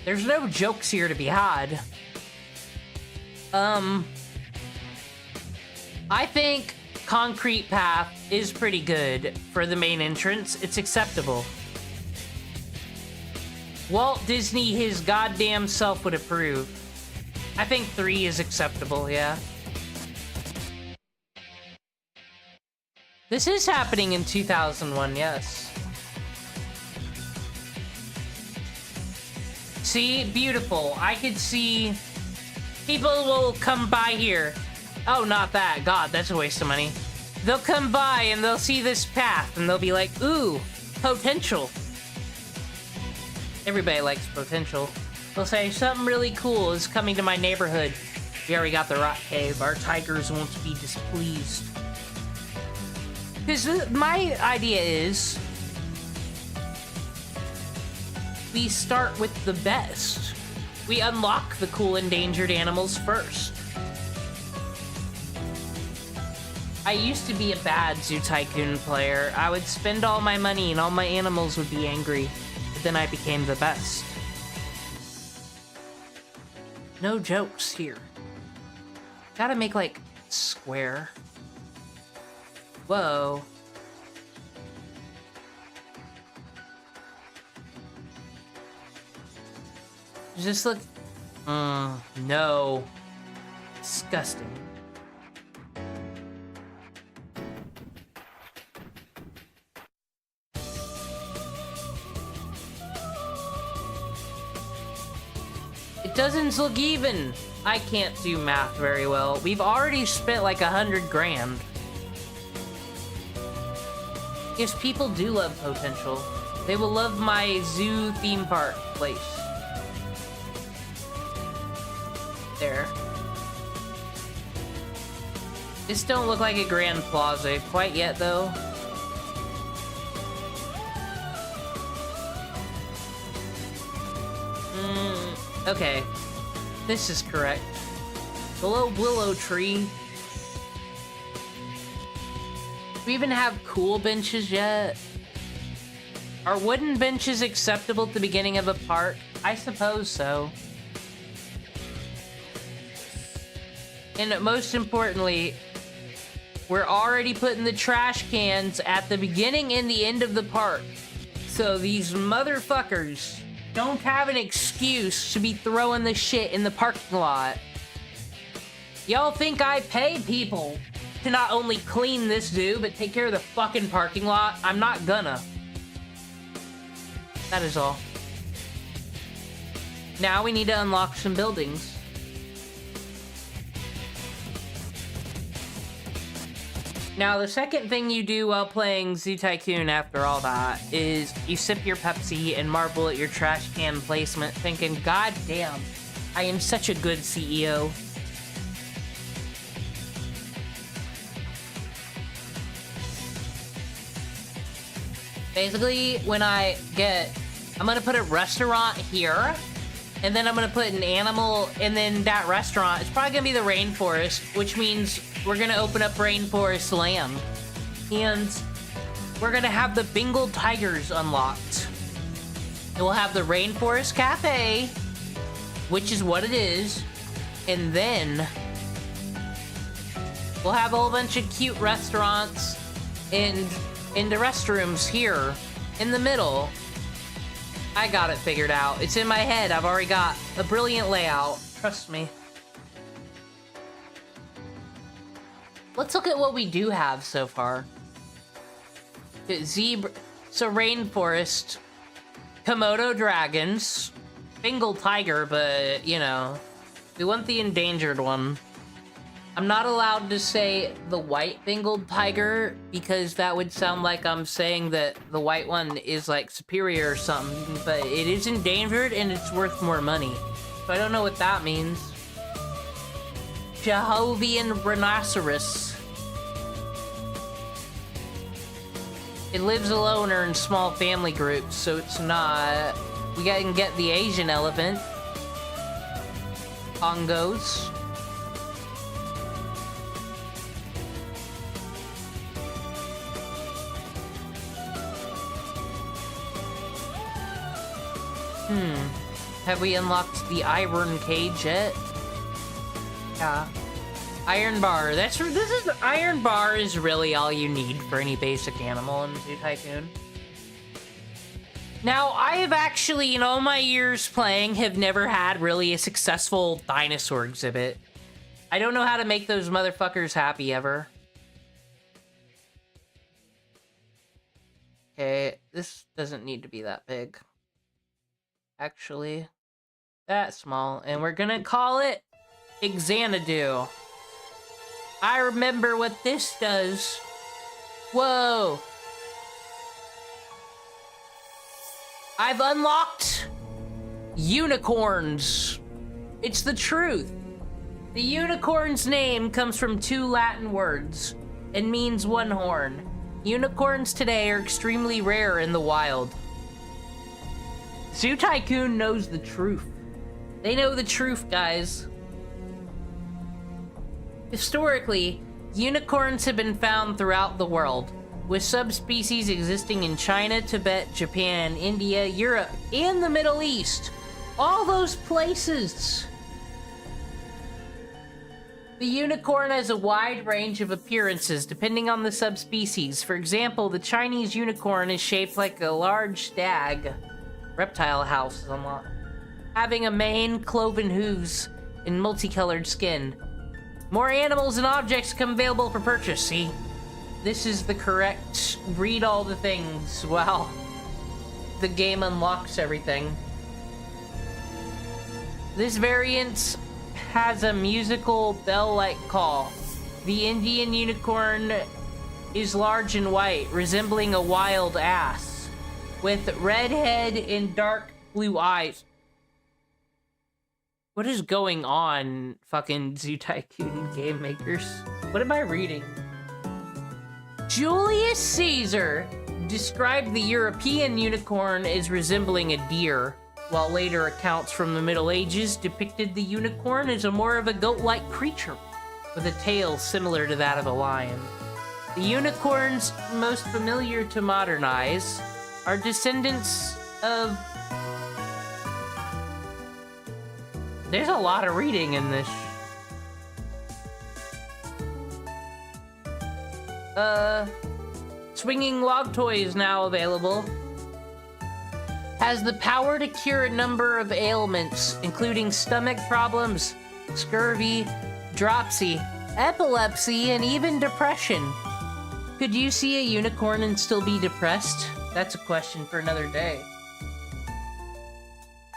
There's no jokes here to be had. I think concrete path is pretty good for the main entrance. It's acceptable. Walt Disney, his goddamn self, would approve. I think 3 is acceptable, yeah. This is happening in 2001, yes. See? Beautiful. I could see people will come by here. Oh, not that. God, that's a waste of money. They'll come by and they'll see this path and they'll be like, ooh, potential. Everybody likes potential. They'll say, something really cool is coming to my neighborhood. We already got the rock cave. Our tigers won't be displeased. Because my idea is, we start with the best. We unlock the cool endangered animals first. I used to be a bad Zoo Tycoon player. I would spend all my money and all my animals would be angry. But then I became the best. No jokes here. Gotta make, like, square. Whoa. Does this look... no. Disgusting. It doesn't look even. I can't do math very well. We've already spent like 100 grand. Yes, people do love potential. They will love my zoo theme park place. There. This don't look like a grand plaza quite yet, though. Okay. This is correct. Below willow tree. Do we even have cool benches yet? Are wooden benches acceptable at the beginning of a park? I suppose so. And most importantly, we're already putting the trash cans at the beginning and the end of the park. So these motherfuckers don't have an excuse to be throwing the shit in the parking lot. Y'all think I pay people to not only clean this zoo, but take care of the fucking parking lot? I'm not gonna. That is all. Now we need to unlock some buildings. Now, the second thing you do while playing Zoo Tycoon after all that is you sip your Pepsi and marvel at your trash can placement, thinking, God damn, I am such a good CEO. Basically, when I'm gonna put a restaurant here, and then I'm gonna put an animal, and then that restaurant, it's probably gonna be the rainforest, which means we're gonna open up rainforest land. And we're gonna have the Bengal tigers unlocked. And we'll have the Rainforest Cafe, which is what it is. And then we'll have a whole bunch of cute restaurants and the restrooms here in the middle. I got it figured out. It's in my head. I've already got a brilliant layout. Trust me. Let's look at what we do have so far. Zebra, so rainforest, Komodo dragons, Bengal tiger, but you know, we want the endangered one. I'm not allowed to say the white Bengal tiger because that would sound like I'm saying that the white one is like superior or something, but it is endangered and it's worth more money. So I don't know what that means. Jehovian rhinoceros. It lives alone or in small family groups, so it's not. We can get the Asian elephant. Congos. Have we unlocked the iron cage yet? Yeah. Iron bar. Iron bar is really all you need for any basic animal in Zoo Tycoon. Now, I have actually, in all my years playing, have never had really a successful dinosaur exhibit. I don't know how to make those motherfuckers happy ever. Okay, this doesn't need to be that big. Actually, that small. And we're gonna call it Xanadu. I remember what this does. Whoa. I've unlocked unicorns. It's the truth. The unicorn's name comes from 2 Latin words and means one horn. Unicorns today are extremely rare in the wild. Zoo Tycoon knows the truth. They know the truth, guys. Historically, unicorns have been found throughout the world, with subspecies existing in China, Tibet, Japan, India, Europe, and the Middle East. All those places. The unicorn has a wide range of appearances depending on the subspecies. For example, the Chinese unicorn is shaped like a large stag. Reptile house is unlocked. Having a mane, cloven hooves, and multicolored skin. More animals and objects come available for purchase, see? This is the correct read all the things. Wow. The game unlocks everything. This variant has a musical bell-like call. The Indian unicorn is large and white, resembling a wild ass, with red head and dark blue eyes. What is going on, fucking Zoo Tycoon game makers? What am I reading? Julius Caesar described the European unicorn as resembling a deer, while later accounts from the Middle Ages depicted the unicorn as a more of a goat-like creature, with a tail similar to that of a lion. The unicorns most familiar to modern eyes are descendants of... There's a lot of reading in this. Swinging log toy is now available. Has the power to cure a number of ailments, including stomach problems, scurvy, dropsy, epilepsy, and even depression. Could you see a unicorn and still be depressed? That's a question for another day.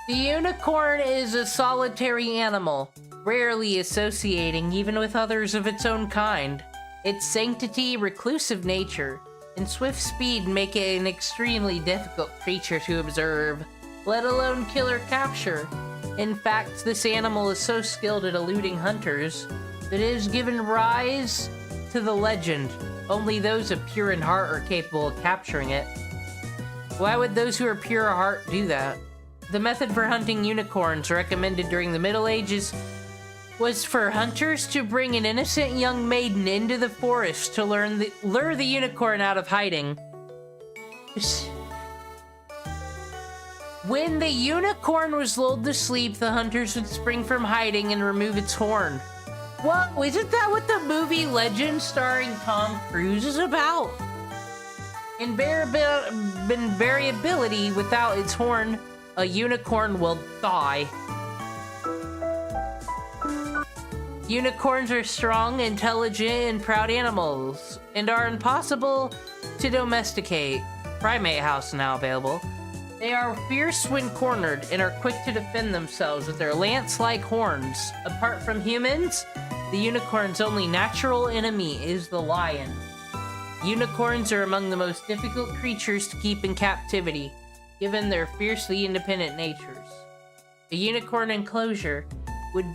The unicorn is a solitary animal, rarely associating even with others of its own kind. Its sanctity, reclusive nature, and swift speed make it an extremely difficult creature to observe, let alone kill or capture. In fact, this animal is so skilled at eluding hunters that it has given rise to the legend. Only those of pure in heart are capable of capturing it. Why would those who are pure of heart do that? The method for hunting unicorns recommended during the Middle Ages was for hunters to bring an innocent young maiden into the forest to lure the unicorn out of hiding. When the unicorn was lulled to sleep, the hunters would spring from hiding and remove its horn. Whoa, isn't that what the movie Legend starring Tom Cruise is about? In variability, without its horn, a unicorn will die. Unicorns are strong, intelligent, and proud animals, and are impossible to domesticate. Primate house now available. They are fierce when cornered and are quick to defend themselves with their lance-like horns. Apart from humans, the unicorn's only natural enemy is the lion. Unicorns are among the most difficult creatures to keep in captivity, given their fiercely independent natures. A unicorn enclosure would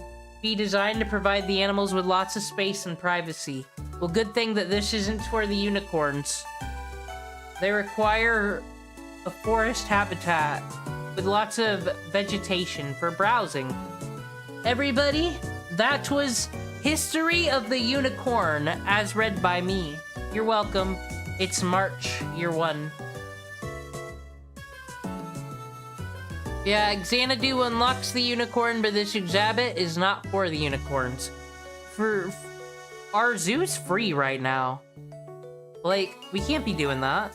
be designed to provide the animals with lots of space and privacy. Well, good thing that this isn't for the unicorns. They require a forest habitat with lots of vegetation for browsing. Everybody, that was History of the Unicorn as read by me. You're welcome. It's March, year 1. Yeah, Xanadu unlocks the unicorn, but this exhibit is not for the unicorns. Our zoo's free right now. Like, we can't be doing that.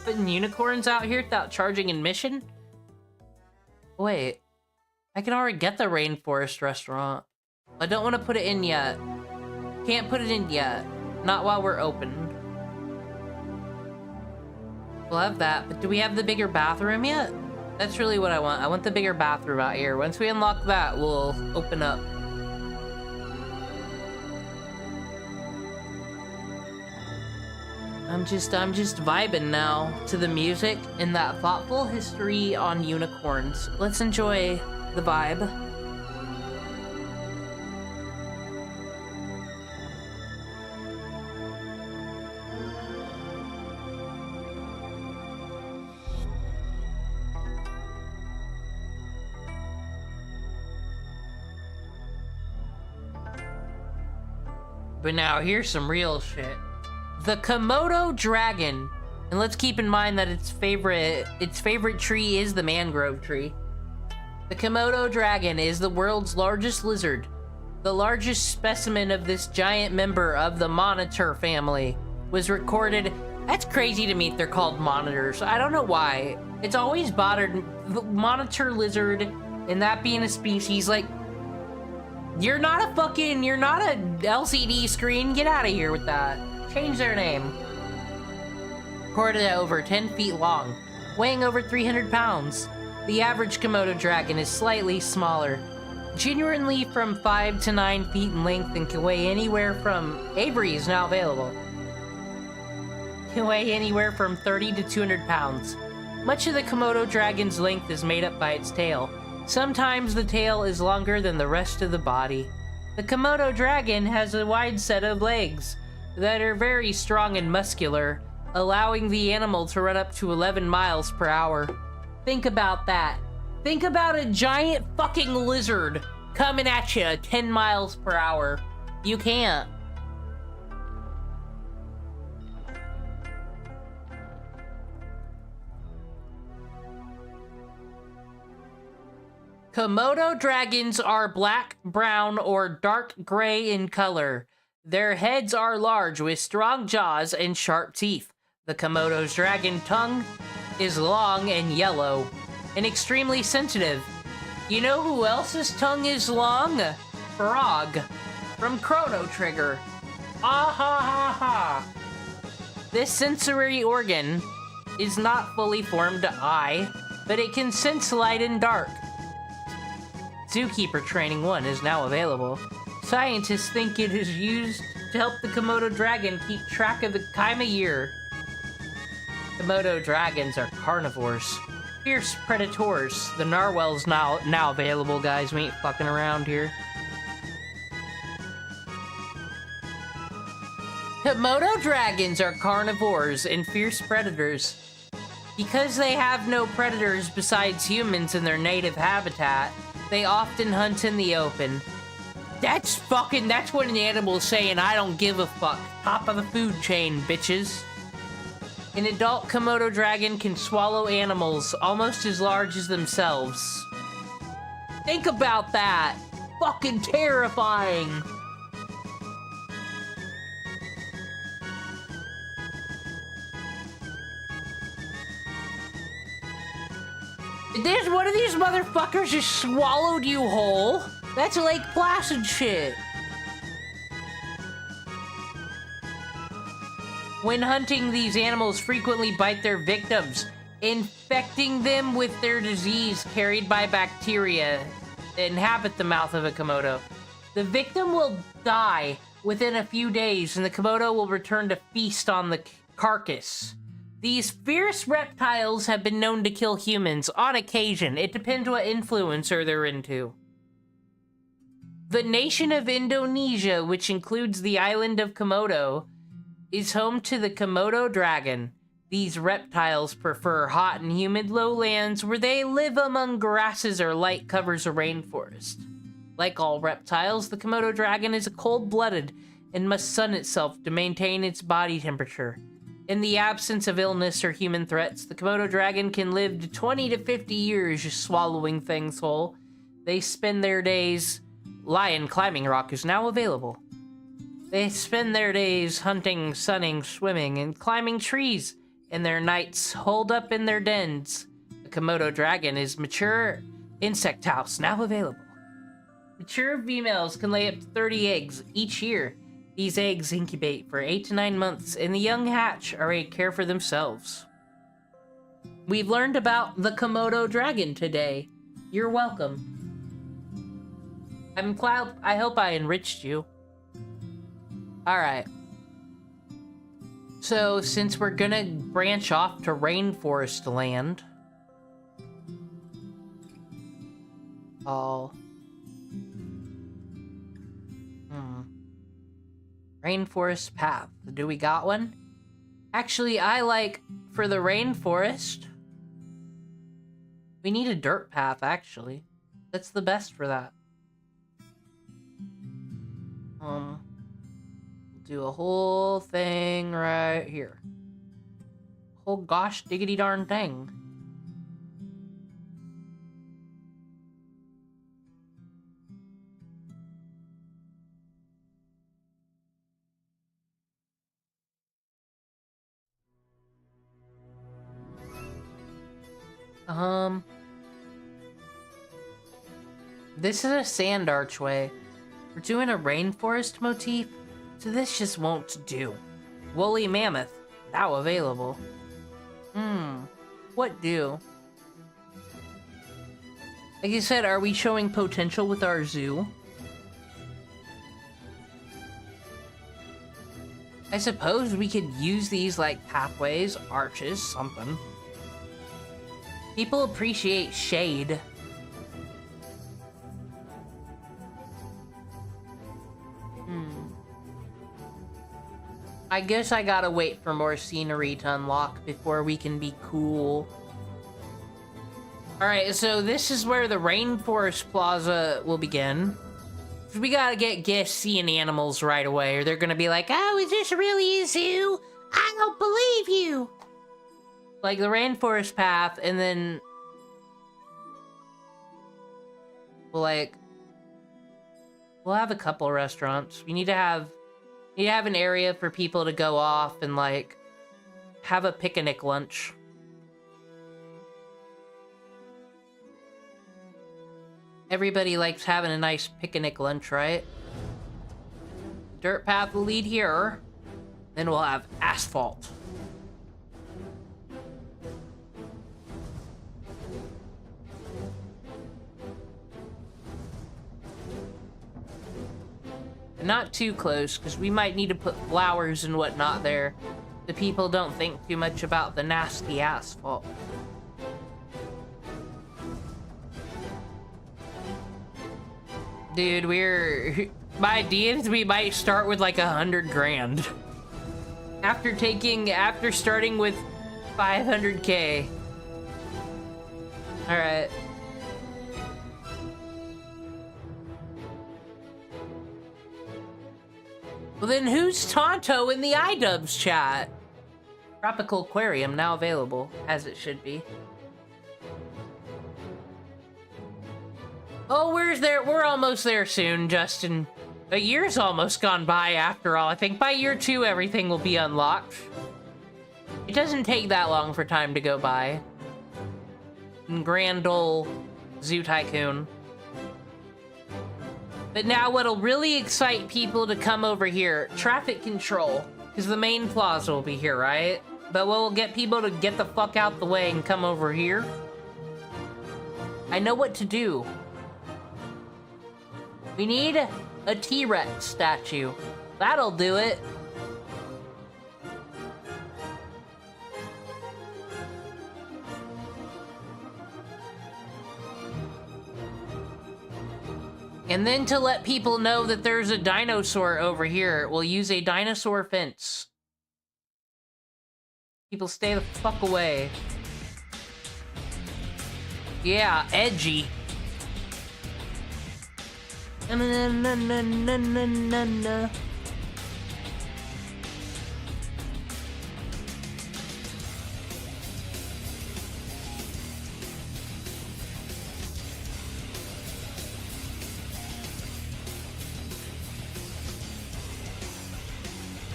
Putting unicorns out here without charging admission? Wait, I can already get the rainforest restaurant. I don't want to put it in yet. Can't put it in yet. Not while we're open. We'll have that, but do we have the bigger bathroom yet? That's really what I want. I want the bigger bathroom out here. Once we unlock that, we'll open up. I'm just vibing now to the music and that thoughtful history on unicorns. Let's enjoy the vibe. But now here's some real shit. The Komodo dragon. And let's keep in mind that its favorite tree is the mangrove tree. The Komodo dragon is the world's largest lizard. The largest specimen of this giant member of the monitor family was recorded. That's crazy to me if they're called monitors. I don't know why. It's always bothered the monitor lizard and that being a species like you're not a LCD screen. Get out of here with that. Change their name. Recorded at over 10 feet long, weighing over 300 pounds. The average Komodo dragon is slightly smaller, genuinely from 5 to 9 feet in length and can weigh anywhere from... Avery is now available. Can weigh anywhere from 30 to 200 pounds. Much of the Komodo dragon's length is made up by its tail. Sometimes the tail is longer than the rest of the body. The Komodo dragon has a wide set of legs that are very strong and muscular, allowing the animal to run up to 11 miles per hour. Think about that. Think about a giant fucking lizard coming at you at 10 miles per hour. You can't. Komodo dragons are black, brown, or dark gray in color. Their heads are large with strong jaws and sharp teeth. The Komodo's dragon tongue is long and yellow and extremely sensitive. You know who else's tongue is long? Frog from Chrono Trigger. Ah ha ha ha. This sensory organ is not fully formed eye, but it can sense light and dark. Zookeeper Training 1 is now available. Scientists think it is used to help the Komodo dragon keep track of the time of year. Komodo dragons are carnivores. Fierce predators. The narwhal's now available, guys. We ain't fucking around here. Komodo dragons are carnivores and fierce predators. Because they have no predators besides humans in their native habitat, they often hunt in the open. That's what an animal's saying, I don't give a fuck. Top of the food chain, bitches. An adult Komodo dragon can swallow animals almost as large as themselves. Think about that. Fucking terrifying. Did one of these motherfuckers just swallowed you whole? That's Lake Placid shit. When hunting, these animals frequently bite their victims, infecting them with their disease carried by bacteria that inhabit the mouth of a Komodo. The victim will die within a few days, and the Komodo will return to feast on the carcass. These fierce reptiles have been known to kill humans on occasion. It depends what influencer they're into. The nation of Indonesia, which includes the island of Komodo, is home to the Komodo dragon. These reptiles prefer hot and humid lowlands where they live among grasses or light covers of rainforest. Like all reptiles, the Komodo dragon is cold-blooded and must sun itself to maintain its body temperature. In the absence of illness or human threats, the Komodo dragon can live to 20 to 50 years just swallowing things whole. They spend their days... Lion climbing rock is now available. They spend their days hunting, sunning, swimming, and climbing trees, and their nights holed up in their dens. The Komodo dragon is mature insect house now available. Mature females can lay up to 30 eggs each year. These eggs incubate for 8 to 9 months, and the young hatch are ready to care for themselves. We've learned about the Komodo dragon today. You're welcome. I'm glad. I hope I enriched you. Alright. So, since we're gonna branch off to rainforest land, rainforest path. Do we got one? Actually, for the rainforest, we need a dirt path, actually. That's the best for that. We'll do a whole thing right here. Whole gosh diggity darn thing. This is a sand archway. We're doing a rainforest motif, so this just won't do. Woolly mammoth, now available. What do? Like you said, are we showing potential with our zoo? I suppose we could use these like pathways, arches, something. People appreciate shade. I guess I gotta wait for more scenery to unlock before we can be cool. Alright, so this is where the Rainforest Plaza will begin. We gotta get guests seeing animals right away, or they're gonna be like, oh, is this really a zoo? I don't believe you! Like the Rainforest Path, and then... we'll have a couple restaurants. We need to have an area for people to go off and, like, have a picnic lunch. Everybody likes having a nice picnic lunch, right? Dirt path will lead here. Then we'll have asphalt. Not too close, because we might need to put flowers and whatnot there. The people don't think too much about the nasty asphalt. Dude, my idea is we might start with like 100 grand. After starting with 500K. All right. Well then who's Tonto in the iDubbbz chat? Tropical Aquarium now available, as it should be. Oh, we're almost there soon, Justin. A year's almost gone by after all. I think by year 2 everything will be unlocked. It doesn't take that long for time to go by. In grand ol' Zoo Tycoon. But now what'll really excite people to come over here, traffic control. Because the main plaza will be here, right? But we'll get people to get the fuck out the way and come over here. I know what to do. We need a T-Rex statue. That'll do it. And then to let people know that there's a dinosaur over here, we'll use a dinosaur fence. People stay the fuck away. Yeah, edgy. Na na na na na na na.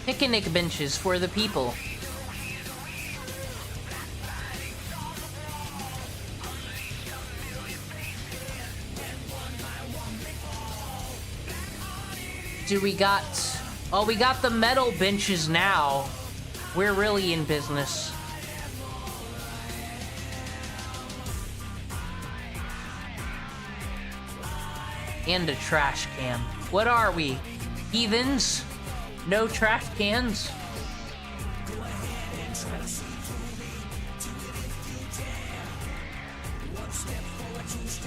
Picnic benches for the people. We got... Oh, we got the metal benches now. We're really in business. And a trash can. What are we? Heathens? No trash cans?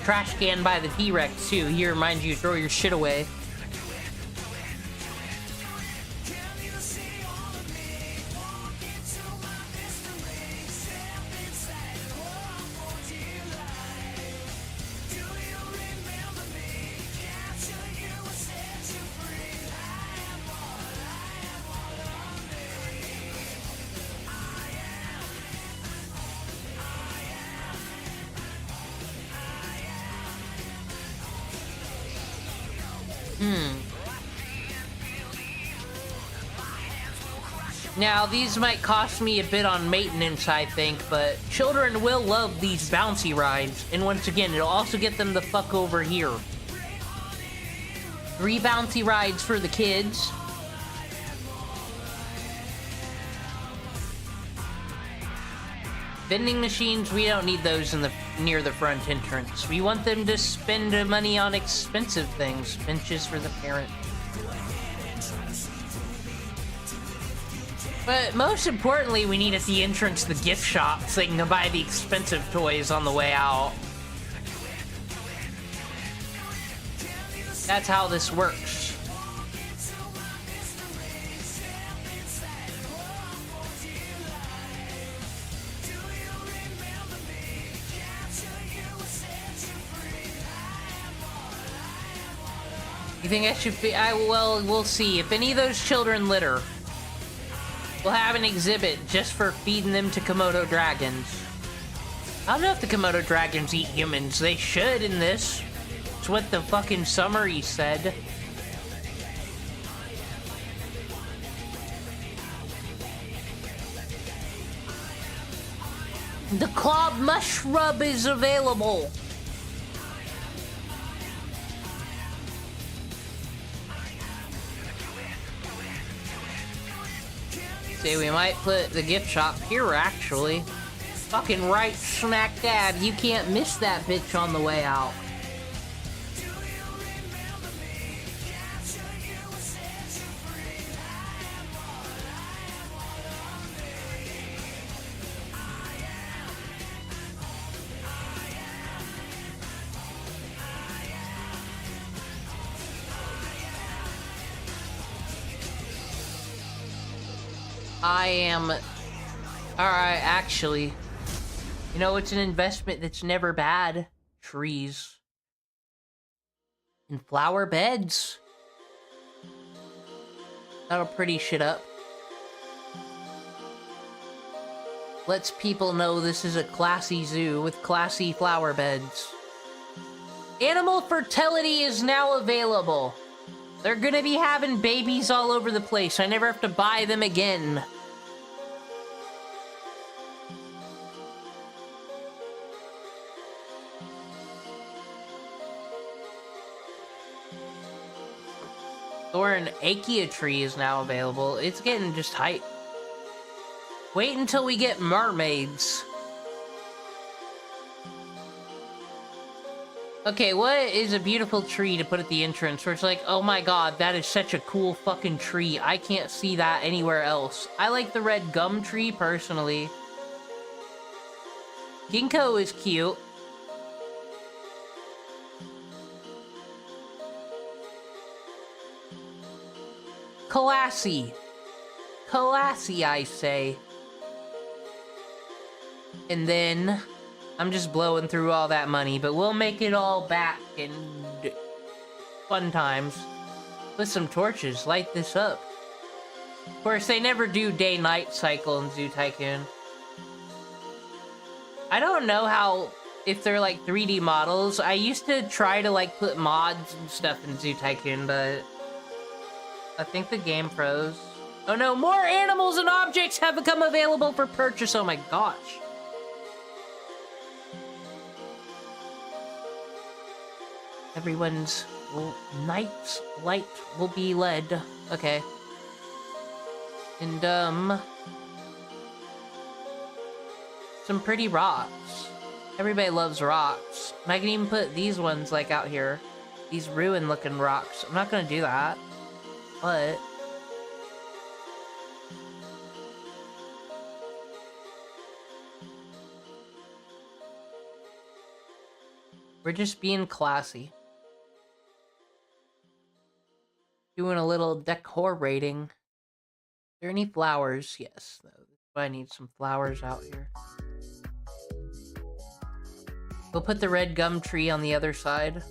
Trash can by the T-Rex, too. He reminds you to throw your shit away. Now, these might cost me a bit on maintenance, I think, but children will love these bouncy rides. And once again, it'll also get them the fuck over here. 3 bouncy rides for the kids. Vending machines, we don't need those in the near the front entrance. We want them to spend money on expensive things. Benches for the parent. But most importantly, we need at the entrance the gift shop so they can buy the expensive toys on the way out. That's how this works. You think I should be? Well, we'll see. If any of those children litter, we'll have an exhibit just for feeding them to Komodo dragons. I don't know if the Komodo dragons eat humans. They should in this. It's what the fucking summary said. The Club Mushroom is available. See, we might put the gift shop here, actually. Fucking right smack dab. You can't miss that bitch on the way out. I am... Alright, actually. You know, it's an investment that's never bad. Trees. And flower beds. That'll pretty shit up. Lets people know this is a classy zoo with classy flower beds. Animal fertility is now available. They're gonna be having babies all over the place. I never have to buy them again. Or an Akia tree is now available. It's getting just hype. Wait until we get mermaids. Okay, what is a beautiful tree to put at the entrance where it's like, oh my god, that is such a cool fucking tree. I can't see that anywhere else. I like the red gum tree, personally. Ginkgo is cute. Classy. Classy, I say. And then, I'm just blowing through all that money, but we'll make it all back in fun times. With some torches, light this up. Of course, they never do day-night cycle in Zoo Tycoon. I don't know how, if they're like 3D models. I used to try to like put mods and stuff in Zoo Tycoon, but I think the game froze. Oh no, more animals and objects have become available for purchase. Oh my gosh. Everyone's night's light will be led. Okay. And, some pretty rocks. Everybody loves rocks. And I can even put these ones, like, out here. These ruin-looking rocks. I'm not gonna do that. But... we're just being classy. Doing a little decor rating. Are there any flowers? Yes. I need some flowers out here. We'll put the red gum tree on the other side.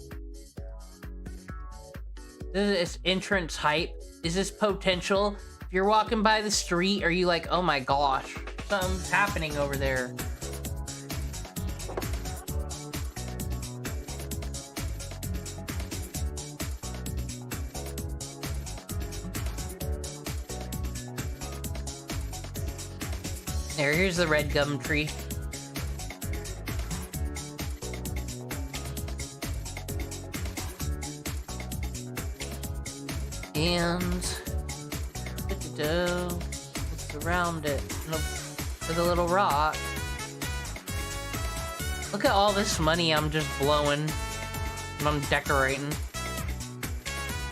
This is entrance hype. Is this potential? If you're walking by the street, are you like, oh my gosh, something's happening over there? Here's the red gum tree. And let's surround it with a little rock. Look at all this money I'm just blowing and I'm decorating.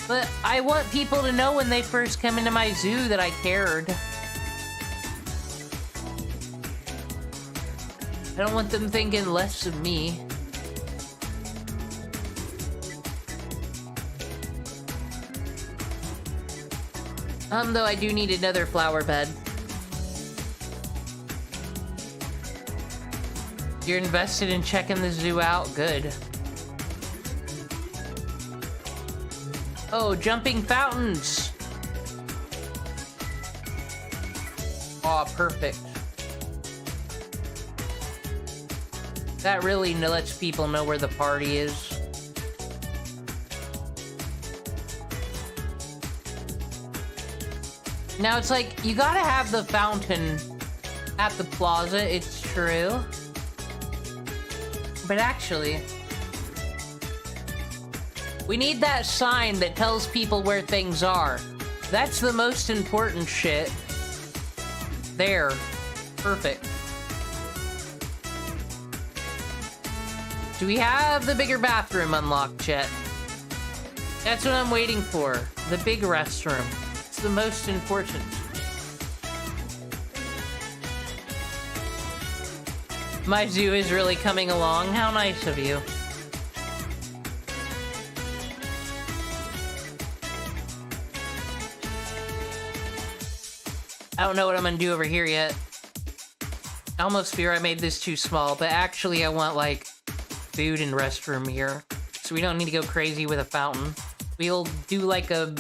But I want people to know when they first come into my zoo that I cared. I don't want them thinking less of me. Though I do need another flower bed. You're invested in checking the zoo out? Good. Oh, jumping fountains! Aw, perfect. That really lets people know where the party is. Now it's like, you gotta have the fountain at the plaza, it's true. But actually, we need that sign that tells people where things are. That's the most important shit. There. Perfect. Do we have the bigger bathroom unlocked yet? That's what I'm waiting for. The big restroom. It's the most important. My zoo is really coming along. How nice of you. I don't know what I'm gonna do over here yet. I almost fear I made this too small, but actually I want, like, food and restroom here. So we don't need to go crazy with a fountain. We'll do, like, a...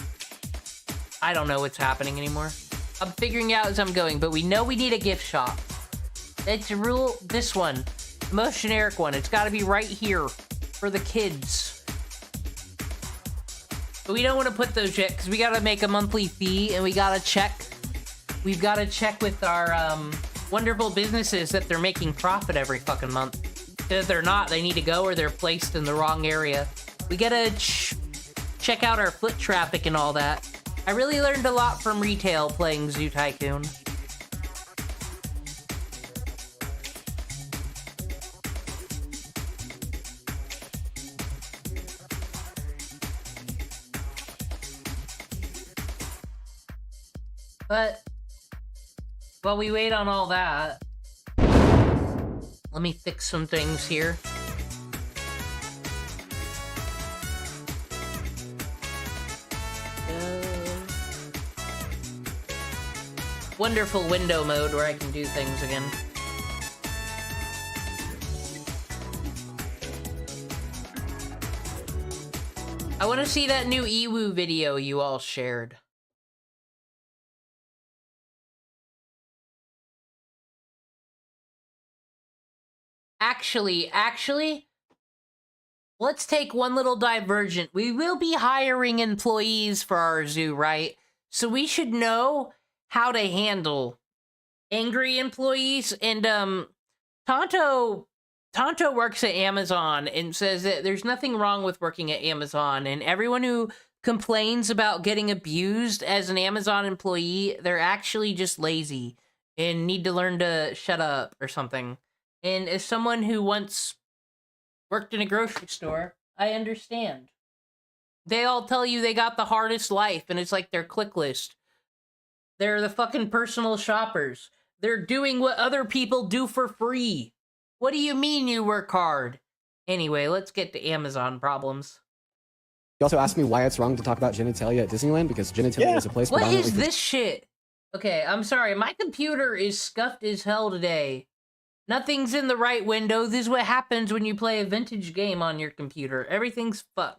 I don't know what's happening anymore. I'm figuring out as I'm going, but we know we need a gift shop. It's a rule, this one. The most generic one. It's gotta be right here for the kids. But we don't want to put those yet, because we gotta make a monthly fee, and we gotta check. We've gotta check with our, wonderful businesses that they're making profit every fucking month. If they're not, they need to go or they're placed in the wrong area. We gotta check out our foot traffic and all that. I really learned a lot from retail playing Zoo Tycoon. But while we wait on all that, let me fix some things here. Wonderful window mode where I can do things again. I want to see that new Ewu video you all shared. Actually, let's take one little divergent. We will be hiring employees for our zoo, right? So we should know how to handle angry employees. And Tonto works at Amazon and says that there's nothing wrong with working at Amazon, and everyone who complains about getting abused as an Amazon employee, they're actually just lazy and need to learn to shut up or something. And as someone who once worked in a grocery store, I understand. They all tell you they got the hardest life, and it's like their click list. They're the fucking personal shoppers. They're doing what other people do for free. What do you mean you work hard? Anyway, let's get to Amazon problems. You also asked me why it's wrong to talk about genitalia at Disneyland, because genitalia is a place What predominantly is for- this shit? Okay, I'm sorry. My computer is scuffed as hell today. Nothing's in the right window. This is what happens when you play a vintage game on your computer. Everything's fucked.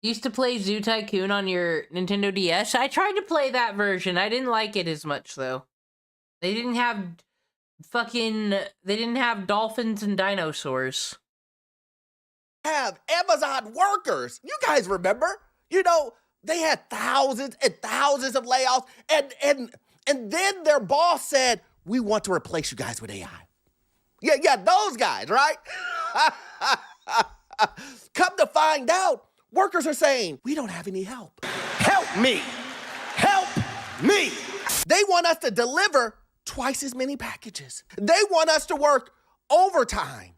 Used to play Zoo Tycoon on your Nintendo DS. I tried to play that version. I didn't like it as much, though. They didn't have dolphins and dinosaurs. Have Amazon workers. You guys remember? You know, they had thousands and thousands of layoffs, and then their boss said, "We want to replace you guys with AI." Yeah, those guys, right? Come to find out, workers are saying, "We don't have any help. Help me! Help me!" They want us to deliver twice as many packages. They want us to work overtime.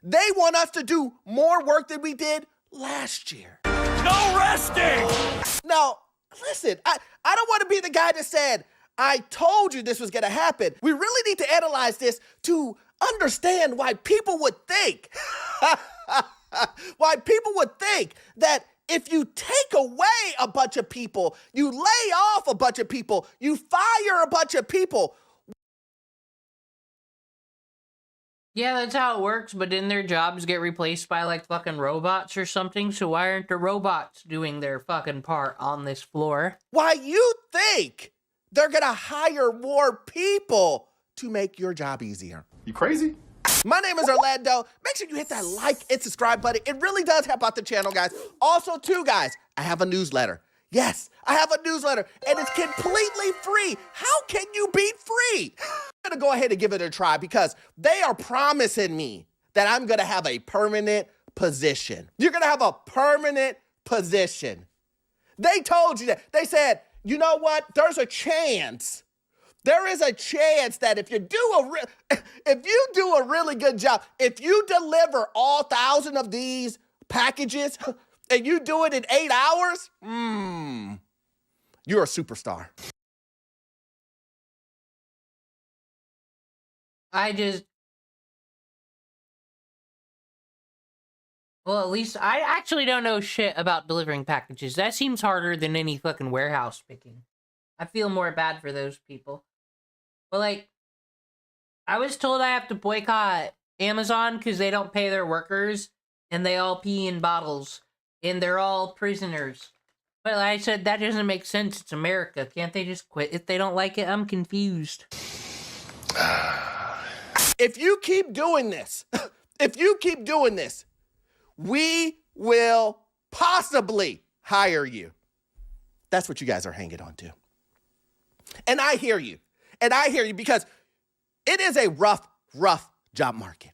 They want us to do more work than we did last year. No resting! Now, listen, I don't want to be the guy that said, "I told you this was going to happen." We really need to analyze this to understand why people would think, that if you take away a bunch of people, you lay off a bunch of people, you fire a bunch of people. Yeah, that's how it works, but didn't their jobs get replaced by, like, fucking robots or something? So why aren't the robots doing their fucking part on this floor? Why you think they're gonna hire more people to make your job easier? You crazy? My name is Orlando. Make sure you hit that like and subscribe button. It really does help out the channel, guys. Also, too, guys, I have a newsletter. Yes, I have a newsletter, and it's completely free. How can you beat free? I'm gonna go ahead and give it a try because they are promising me that I'm gonna have a permanent position. You're gonna have a permanent position. They told you that. They said, "You know what? There's a chance. There is a chance that if you do a really good job, if you deliver all 1,000 of these packages and you do it in 8 hours, you're a superstar." Well, at least I actually don't know shit about delivering packages. That seems harder than any fucking warehouse picking. I feel more bad for those people. But, like, I was told I have to boycott Amazon because they don't pay their workers and they all pee in bottles and they're all prisoners. But I said, that doesn't make sense. It's America. Can't they just quit if they don't like it? I'm confused. If you keep doing this, we will possibly hire you. That's what you guys are hanging on to. And I hear you. Because it is a rough rough job market.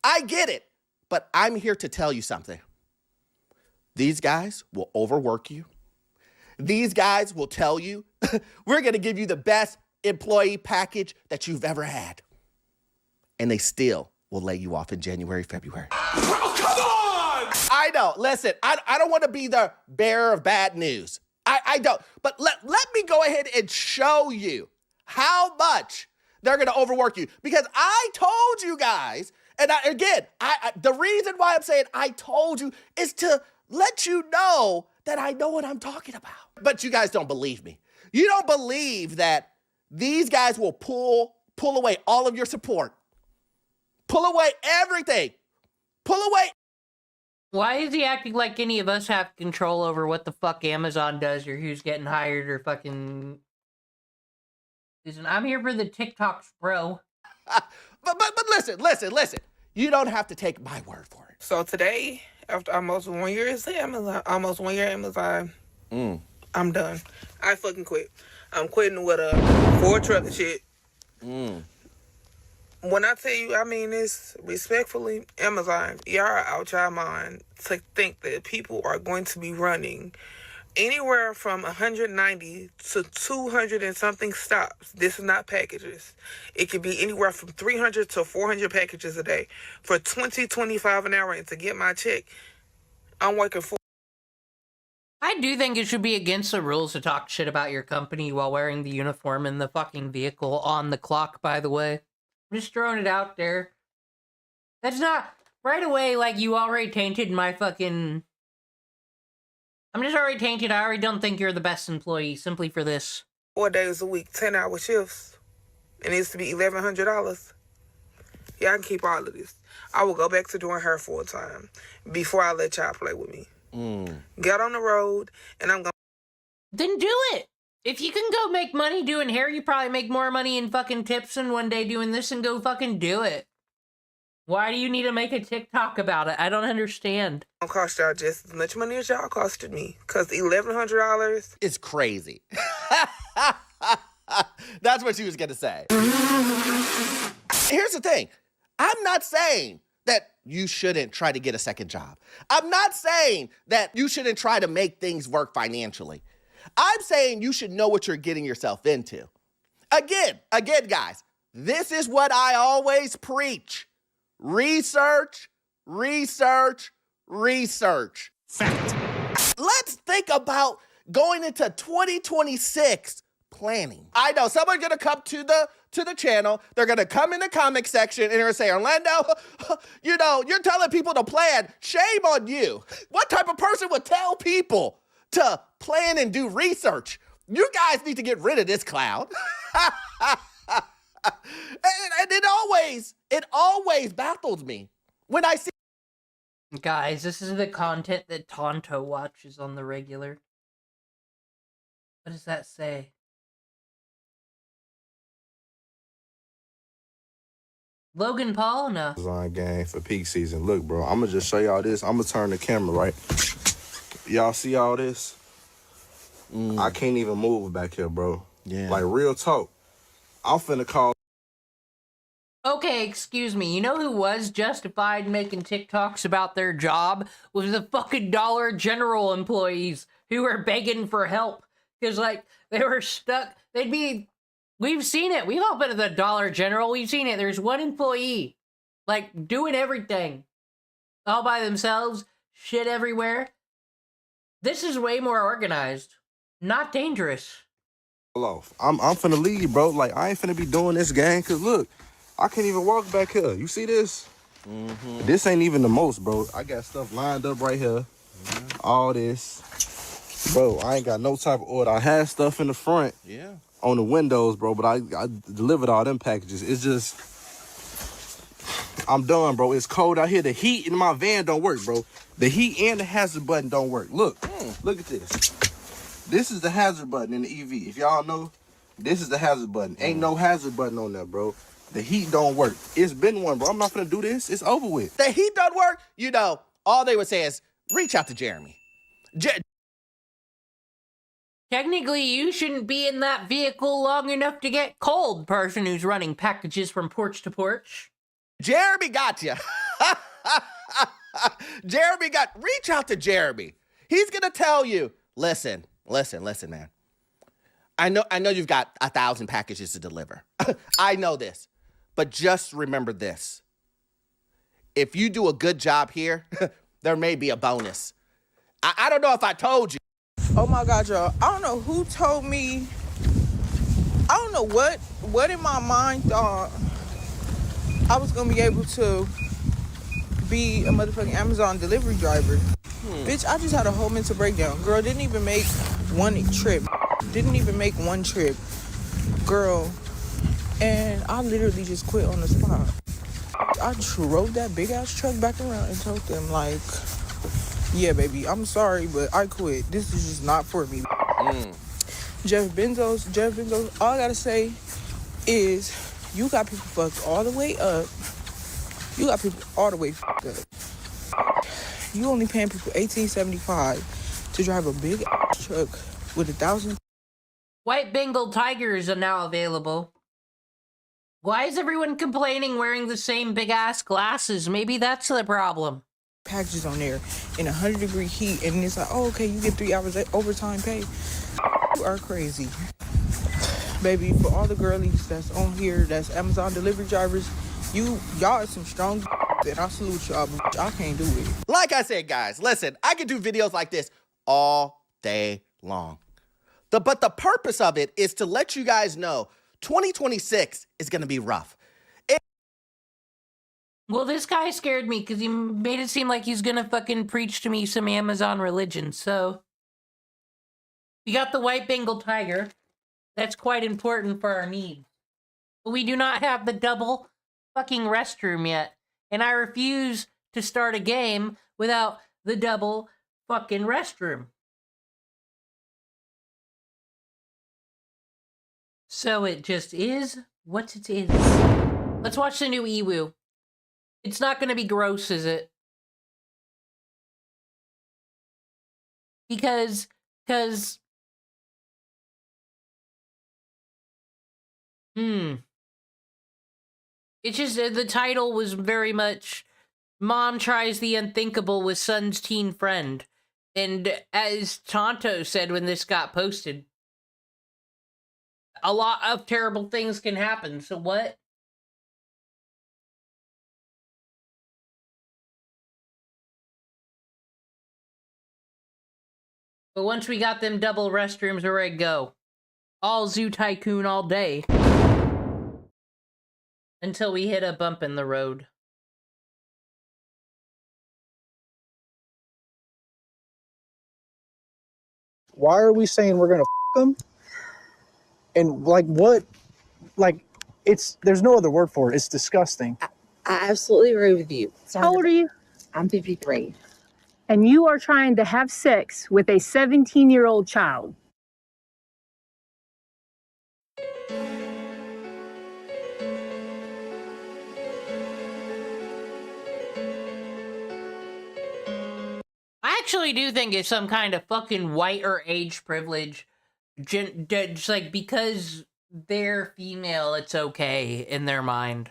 I get it, but I'm here to tell you something. These guys will overwork you. These guys will tell you, we're going to give you the best employee package that you've ever had. And they still will lay you off in January, February. Bro, come on! I know. Listen, I don't want to be the bearer of bad news. I don't. But let me go ahead and show you how much they're going to overwork you. Because I told you guys, and the reason why I'm saying I told you is to let you know that I know what I'm talking about. But you guys don't believe me. You don't believe that these guys will pull away all of your support. Pull away everything. Pull away. Why is he acting like any of us have control over what the fuck Amazon does or who's getting hired or fucking... Listen, I'm here for the TikToks, bro. But listen. You don't have to take my word for it. So today, after almost 1 year at Amazon, I'm done. I fucking quit. I'm quitting with a Ford truck and shit. When I tell you, I mean this respectfully, Amazon, y'all are out y'all mind to think that people are going to be running anywhere from 190 to 200 and something stops. This is not packages. It could be anywhere from 300 to 400 packages a day for $20-25 an hour. And to get my check, I'm working for. I do think it should be against the rules to talk shit about your company while wearing the uniform in the fucking vehicle on the clock, by the way. I'm just throwing it out there. That's not... Right away, like, you already tainted my fucking... I'm just already tainted. I already don't think you're the best employee, simply for this. 4 days a week, 10-hour shifts. It needs to be $1,100. Yeah, I can keep all of this. I will go back to doing hair full time before I let y'all play with me. Get on the road, and I'm going. Then do it! If you can go make money doing hair, you probably make more money in fucking tips than one day doing this, and go fucking do it. Why do you need to make a TikTok about it? I don't understand. I'll cost y'all just as much money as y'all costed me. Because $1,100 is crazy. That's what she was going to say. Here's the thing. I'm not saying that you shouldn't try to get a second job. I'm not saying that you shouldn't try to make things work financially. I'm saying you should know what you're getting yourself into. Again, guys, this is what I always preach. Research. Fact. Let's think about going into 2026 planning. I know someone's gonna come to the channel. They're gonna come in the comment section and they're gonna say, Orlando, you're telling people to plan. Shame on you. What type of person would tell people to plan and do research? You guys need to get rid of this cloud. And it always baffles me when I see. Guys, this is the content that Tonto watches on the regular. What does that say? Logan Paul? No. Amazon gang for peak season. Look, bro, I'm gonna just show y'all this. I'm gonna turn the camera, right? Y'all see all this? I can't even move back here, bro. Yeah. Like, real talk. I'm finna call. Okay, excuse me. You know who was justified making TikToks about their job? Was the fucking Dollar General employees who were begging for help. Because, like, they were stuck. We've seen it. We've all been at the Dollar General. We've seen it. There's one employee, like, doing everything. All by themselves. Shit everywhere. This is way more organized. Not dangerous. Off. I'm finna leave, bro. Like, I ain't finna be doing this, gang. Because, look, I can't even walk back here. You see this? This ain't even the most, bro. I got stuff lined up right here. All this. Bro, I ain't got no type of order. I had stuff in the front. Yeah. On the windows, bro, but I delivered all them packages. It's just, I'm done, bro. It's cold out here. The heat in my van don't work, bro. The heat and the hazard button don't work. Look at this. This is the hazard button in the EV. If y'all know, this is the hazard button. Ain't no hazard button on there, bro. The heat don't work. It's been one, bro. I'm not gonna do this. It's over with. The heat don't work? All they would say is, reach out to Jeremy. Technically, you shouldn't be in that vehicle long enough to get cold, person who's running packages from porch to porch. Jeremy got you. Reach out to Jeremy. He's going to tell you, listen, man. I know you've got 1,000 packages to deliver. I know this. But just remember this. If you do a good job here, there may be a bonus. I don't know if I told you. Oh my God, y'all. I don't know who told me. I don't know what in my mind thought I was going to be able to be a motherfucking Amazon delivery driver. Bitch, I just had a whole mental breakdown. Girl, didn't even make one trip. Girl. And I literally just quit on the spot. I drove that big ass truck back around and told them, like, yeah, baby, I'm sorry, but I quit. This is just not for me. Jeff Bezos, all I gotta say is you got people fucked all the way up. You got people all the way fucked up. You only paying people $18.75 to drive a big ass truck with 1,000. White Bengal tigers are now available. Why is everyone complaining wearing the same big-ass glasses? Maybe that's the problem. Packages on there in 100-degree heat, and it's like, oh, okay, you get 3 hours overtime pay. You are crazy. Baby, for all the girlies that's on here, that's Amazon delivery drivers, y'all are some strong and I salute y'all, but I can't do it. Like I said, guys, listen, I could do videos like this all day long. But the purpose of it is to let you guys know 2026 is going to be rough. Well, this guy scared me because he made it seem like he's gonna fucking preach to me some Amazon religion, so... We got the white Bengal tiger. That's quite important for our needs. But we do not have the double fucking restroom yet. And I refuse to start a game without the double fucking restroom. So it just is what it is. Let's watch the new Ewu. It's not going to be gross, is it? Because... It's just, the title was very much, Mom tries the unthinkable with son's teen friend. And as Tonto said when this got posted, a lot of terrible things can happen, so what? But once we got them double restrooms, we're ready to go. All Zoo Tycoon all day. Until we hit a bump in the road. Why are we saying we're gonna them? And like what? Like there's no other word for it. It's disgusting. I absolutely agree with you. How old are you? I'm 53. And you are trying to have sex with a 17-year-old child. I actually do think it's some kind of fucking white or age privilege. Just like, because they're female, it's okay in their mind.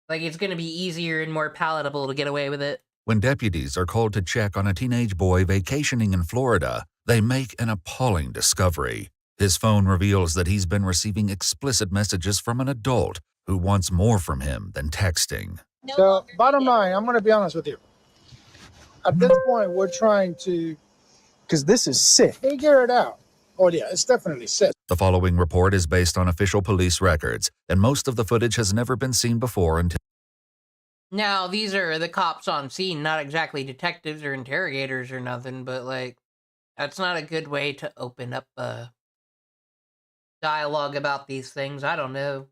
Like, it's gonna be easier and more palatable to get away with it. When deputies are called to check on a teenage boy vacationing in Florida, they make an appalling discovery. His phone reveals that he's been receiving explicit messages from an adult who wants more from him than texting. So, bottom line, I'm going to be honest with you. At this point, we're trying to, because this is sick, figure it out. Oh, yeah, it's definitely sick. The following report is based on official police records, and most of the footage has never been seen before until... Now, these are the cops on scene, not exactly detectives or interrogators or nothing, but, like, that's not a good way to open up a dialogue about these things. I don't know.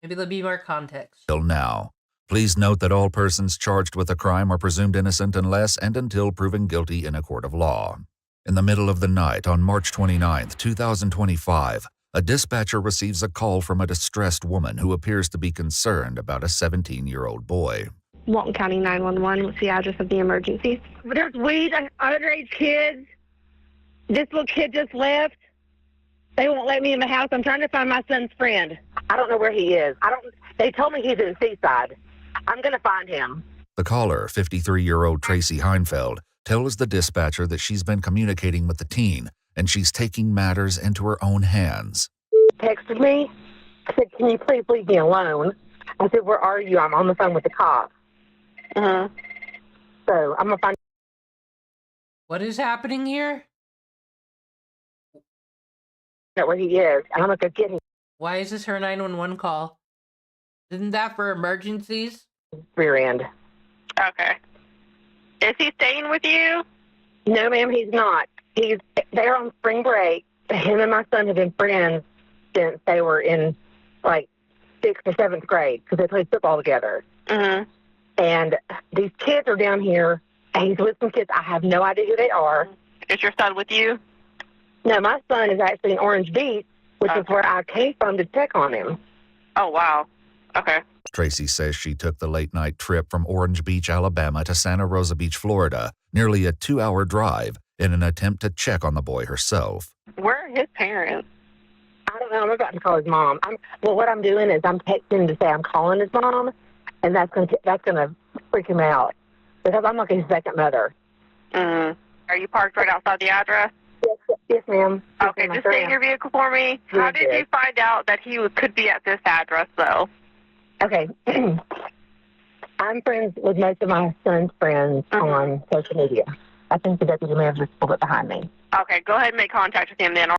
Maybe there'll be more context. Till now. Please note that all persons charged with a crime are presumed innocent unless and until proven guilty in a court of law. In the middle of the night on March 29, 2025, a dispatcher receives a call from a distressed woman who appears to be concerned about a 17-year-old boy. Walton County 911, what's the address of the emergency? There's weed, underage kids. This little kid just left. They won't let me in the house. I'm trying to find my son's friend. I don't know where he is. They told me he's in Seaside. I'm going to find him. The caller, 53-year-old Tracy Heinfeld, tells the dispatcher that she's been communicating with the teen and she's taking matters into her own hands. Texted me. I said, can you please leave me alone? I said, where are you? I'm on the phone with the cops. So I'm going to find. What is happening here? Out where he is, and I'm going to go get him. Why is this her 911 call? Isn't that for emergencies? Rear end. Okay. Is he staying with you? No, ma'am, he's not. They're on spring break. Him and my son have been friends since they were in, like, 6th or 7th grade, because they played football together. And these kids are down here, and he's with some kids. I have no idea who they are. Is your son with you? No, my son is actually in Orange Beach, which is where I came from to check on him. Oh, wow. Okay. Tracy says she took the late-night trip from Orange Beach, Alabama to Santa Rosa Beach, Florida, nearly a 2-hour drive, in an attempt to check on the boy herself. Where are his parents? I don't know. I'm about to call his mom. What I'm doing is I'm texting him to say I'm calling his mom, and that's gonna freak him out because I'm like his second mother. Are you parked right outside the address? Yes, ma'am. Okay, just stay in your vehicle for me. How did you find out that he could be at this address, though? Okay. I'm friends with most of my son's friends on social media. I think the deputy mayor just pulled it behind me. Okay, go ahead and make contact with him then.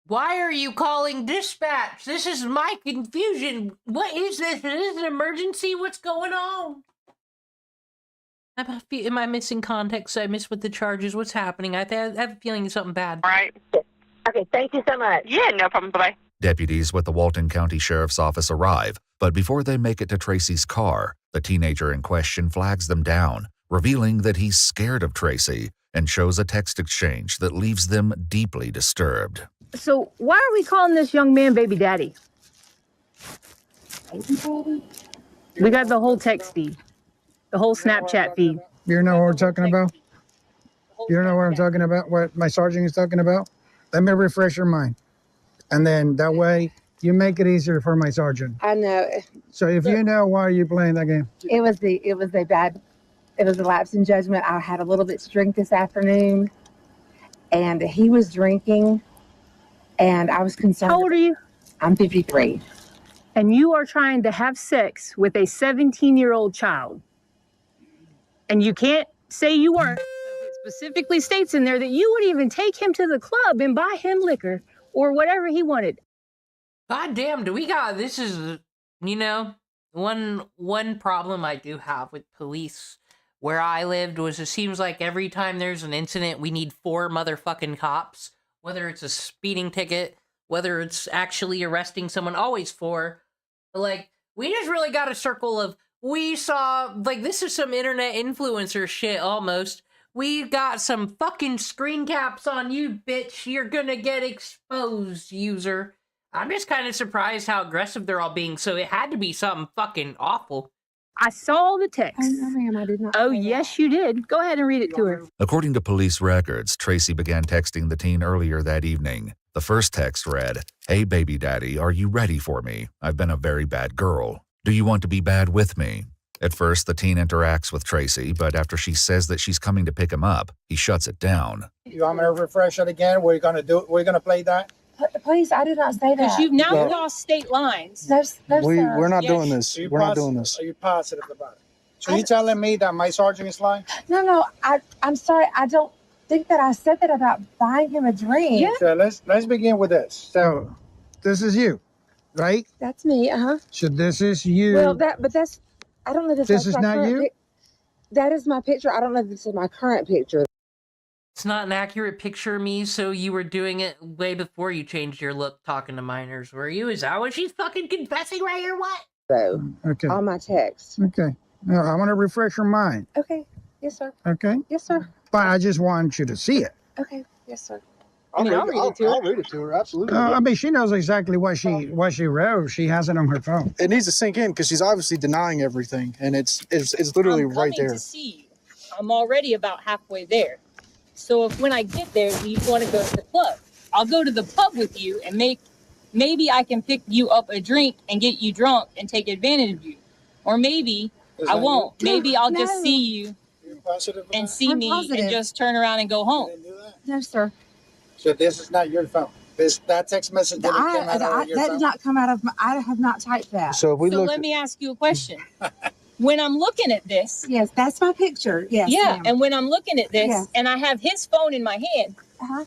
Why are you calling dispatch? This is my confusion. What is this? Is this an emergency? What's going on? Am I missing context? I missed what the charges. What's happening? I have a feeling it's something bad. Right. Okay, thank you so much. Yeah, no problem. Bye-bye. Deputies with the Walton County Sheriff's Office arrive, but before they make it to Tracy's car, the teenager in question flags them down, revealing that he's scared of Tracy and shows a text exchange that leaves them deeply disturbed. So why are we calling this young man baby daddy? Baby daddy? We got the whole text feed, the whole Snapchat feed. You know what we're talking about? You don't know what I'm talking about? What my sergeant is talking about? Let me refresh your mind. And then that way you make it easier for my sergeant. I know. So if you know, why are you playing that game? It was a lapse in judgment. I had a little bit to drink this afternoon, and he was drinking, and I was concerned. How old are you? I'm 53. And you are trying to have sex with a 17-year-old child. And you can't say you weren't. It specifically states in there that you would even take him to the club and buy him liquor or whatever he wanted. God damn, this is, one problem I do have with police where I lived was it seems like every time there's an incident, we need 4 motherfucking cops, whether it's a speeding ticket, whether it's actually arresting someone, always 4. But, like, we just really got a circle of, we saw, like, this is some internet influencer shit almost. We got some fucking screen caps on you, bitch. You're gonna get exposed, user. I'm just kind of surprised how aggressive they're all being, so it had to be something fucking awful. I saw the text. Oh, no, ma'am, I did not. Oh, yes, you did. Go ahead and read it to her. According to police records, Tracy began texting the teen earlier that evening. The first text read, "Hey, baby daddy, are you ready for me? I've been a very bad girl. Do you want to be bad with me?" At first, the teen interacts with Tracy, but after she says that she's coming to pick him up, he shuts it down. You want me to refresh it again? We're going to do it. We're going to play that? Please, I did not say that. Because you've now crossed state lines. We're not Yes. doing this. We're not doing this. Are you positive about it? So you telling me that my sergeant is lying? No, I'm sorry. I don't think that I said that about buying him a drink. Yeah. So let's begin with this. So this is you, right? That's me, So this is you. Well, that's, I don't know if This that's is my not current you? that is my picture. I don't know if this is my current picture. It's not an accurate picture of me, so you were doing it way before you changed your look talking to minors, were you? Is that what she's fucking confessing right here, what? So, Okay. on my text. Okay. No, I want to refresh your mind. Okay. Yes, sir. Okay. Yes, sir. But I just want you to see it. Okay. Yes, sir. I'll read it to her. I'll read it to her. Absolutely. I mean, she knows exactly what she wrote. She has it on her phone. It needs to sink in because she's obviously denying everything, and it's literally I'm right coming there. to see you. I'm already about halfway there. So if when I get there, you want to go to the club, I'll go to the pub with you and maybe I can pick you up a drink and get you drunk and take advantage of you. Or maybe I won't. Maybe I'll just see you and see me and just turn around and go home. No, sir. So this is not your phone. That text message didn't come out of your That phone? did not come out of my. I have not typed that. So if we look. Let me ask you a question. When I'm looking at this, Yes, that's my picture. Yes. yeah, ma'am. and when I'm looking at this, Yes. and I have his phone in my hand, Uh-huh.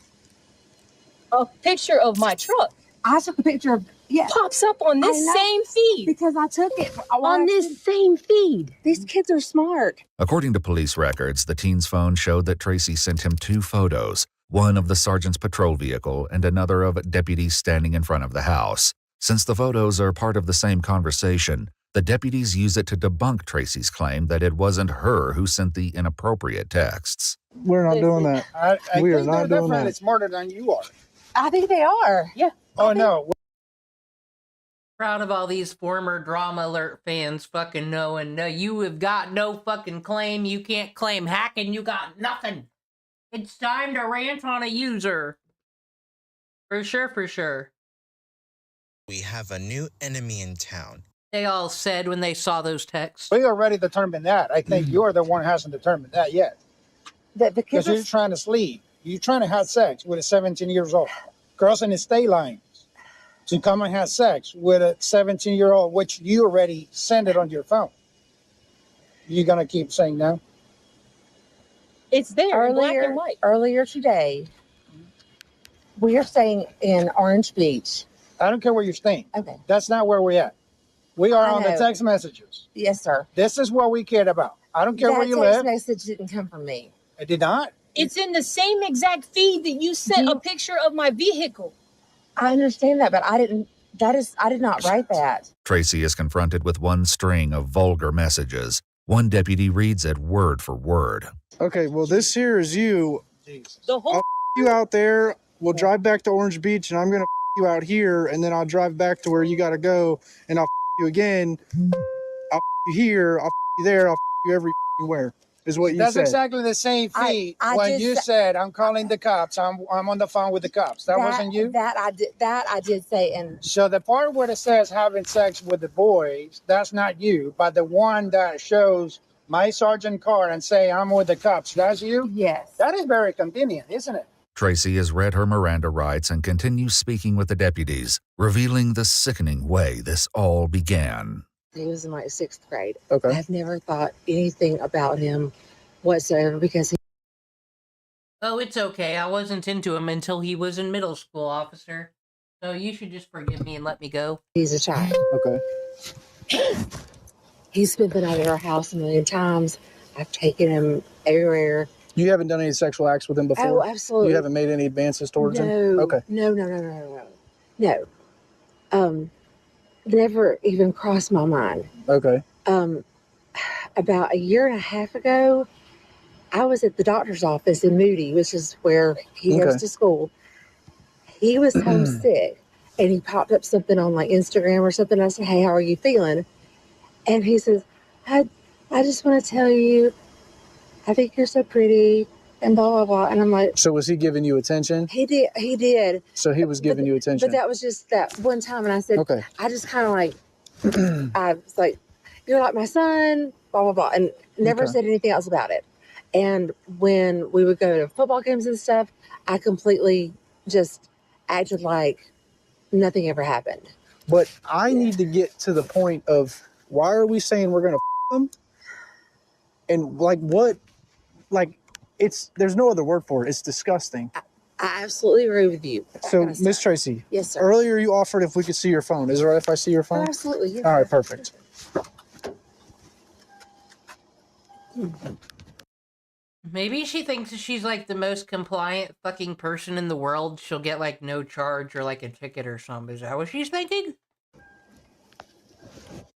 a picture of my truck I took a picture of. Yeah. pops up on this I know. same feed. Because I took it On this same feed. These kids are smart. According to police records, the teen's phone showed that Tracy sent him 2 photos, one of the sergeant's patrol vehicle and another of deputies standing in front of the house. Since the photos are part of the same conversation, the deputies use it to debunk Tracy's claim that it wasn't her who sent the inappropriate texts. We're not doing that. We are not doing that. Smarter than you are. I think they are. Yeah. Oh, no. Proud of all these former Drama Alert fans fucking knowing, no, you have got no fucking claim. You can't claim hacking. You got nothing. It's time to rant on a user. For sure, for sure. We have a new enemy in town. They all said when they saw those texts. We already determined that. I think you're the one who hasn't determined that yet. The Because kids you're trying to sleep. You're trying to have sex with a 17 years old. Crossing the state lines to come and have sex with a 17-year-old, which you already sent it on your phone. You going to keep saying no? It's there in black and white. Earlier today, we are staying in Orange Beach. I don't care where you're staying. Okay. That's not where we're at. We are I on the know. text messages. Yes, sir. This is what we cared about. I don't care where you That live. text message didn't come from me. It did not. It's in the same exact feed that you sent a picture of my vehicle. I understand that, but I didn't. I did not write that. Tracy is confronted with one string of vulgar messages. One deputy reads it word for word. Okay, well, this here is you. The whole I'll you out there. We'll drive back to Orange Beach, and I'm going to you out here, and then I'll drive back to where you got to go, and I'll you again. I'll you here. I'll you there. I'll you everywhere. Is what you That's said. exactly the same feed I when just you sa- said, I'm calling the cops. I'm on the phone with the cops. That wasn't you? That I did say, and So the part where it says having sex with the boys, that's not you. But the one that shows my sergeant car and say I'm with the cops, that's you? Yes. That is very convenient, isn't it? Tracy has read her Miranda rights and continues speaking with the deputies, revealing the sickening way this all began. he was in like 6th grade. Okay. I've never thought anything about him whatsoever because Oh, it's okay. I wasn't into him until he was in middle school, officer. So you should just forgive me and let me go. he's a child. Okay. He's been out of our house a million times. I've taken him everywhere. You haven't done any sexual acts with him before? Oh, absolutely. You haven't made any advances towards him? No. Okay. No. Never even crossed my mind. Okay. About a year and a half ago, I was at the doctor's office in Moody, which is where he goes Okay. to school. He was homesick, and he popped up something on like Instagram or something. I said, "Hey, how are you feeling?" And he says, "I just want to tell you, I think you're so pretty," and blah blah blah. And I'm like, So was he giving you attention? He did. So he was giving you attention. But that was just that one time, and I said, Okay. I just kind of like, I was like, "You're like my son," blah blah blah, and never Okay. said anything else about it. And when we would go to football games and stuff, I completely just acted like nothing ever happened. But I need to get to the point of why are we saying we're gonna them? And like what? Like there's no other word for it. It's disgusting. I absolutely agree with you. So, Miss Tracy. Yes, sir. Earlier you offered if we could see your phone. Is it all right if I see your Oh, phone? absolutely. Yes, All right, sir. perfect. Maybe she thinks that she's like the most compliant fucking person in the world. She'll get like no charge or like a ticket or something. Is that what she's thinking?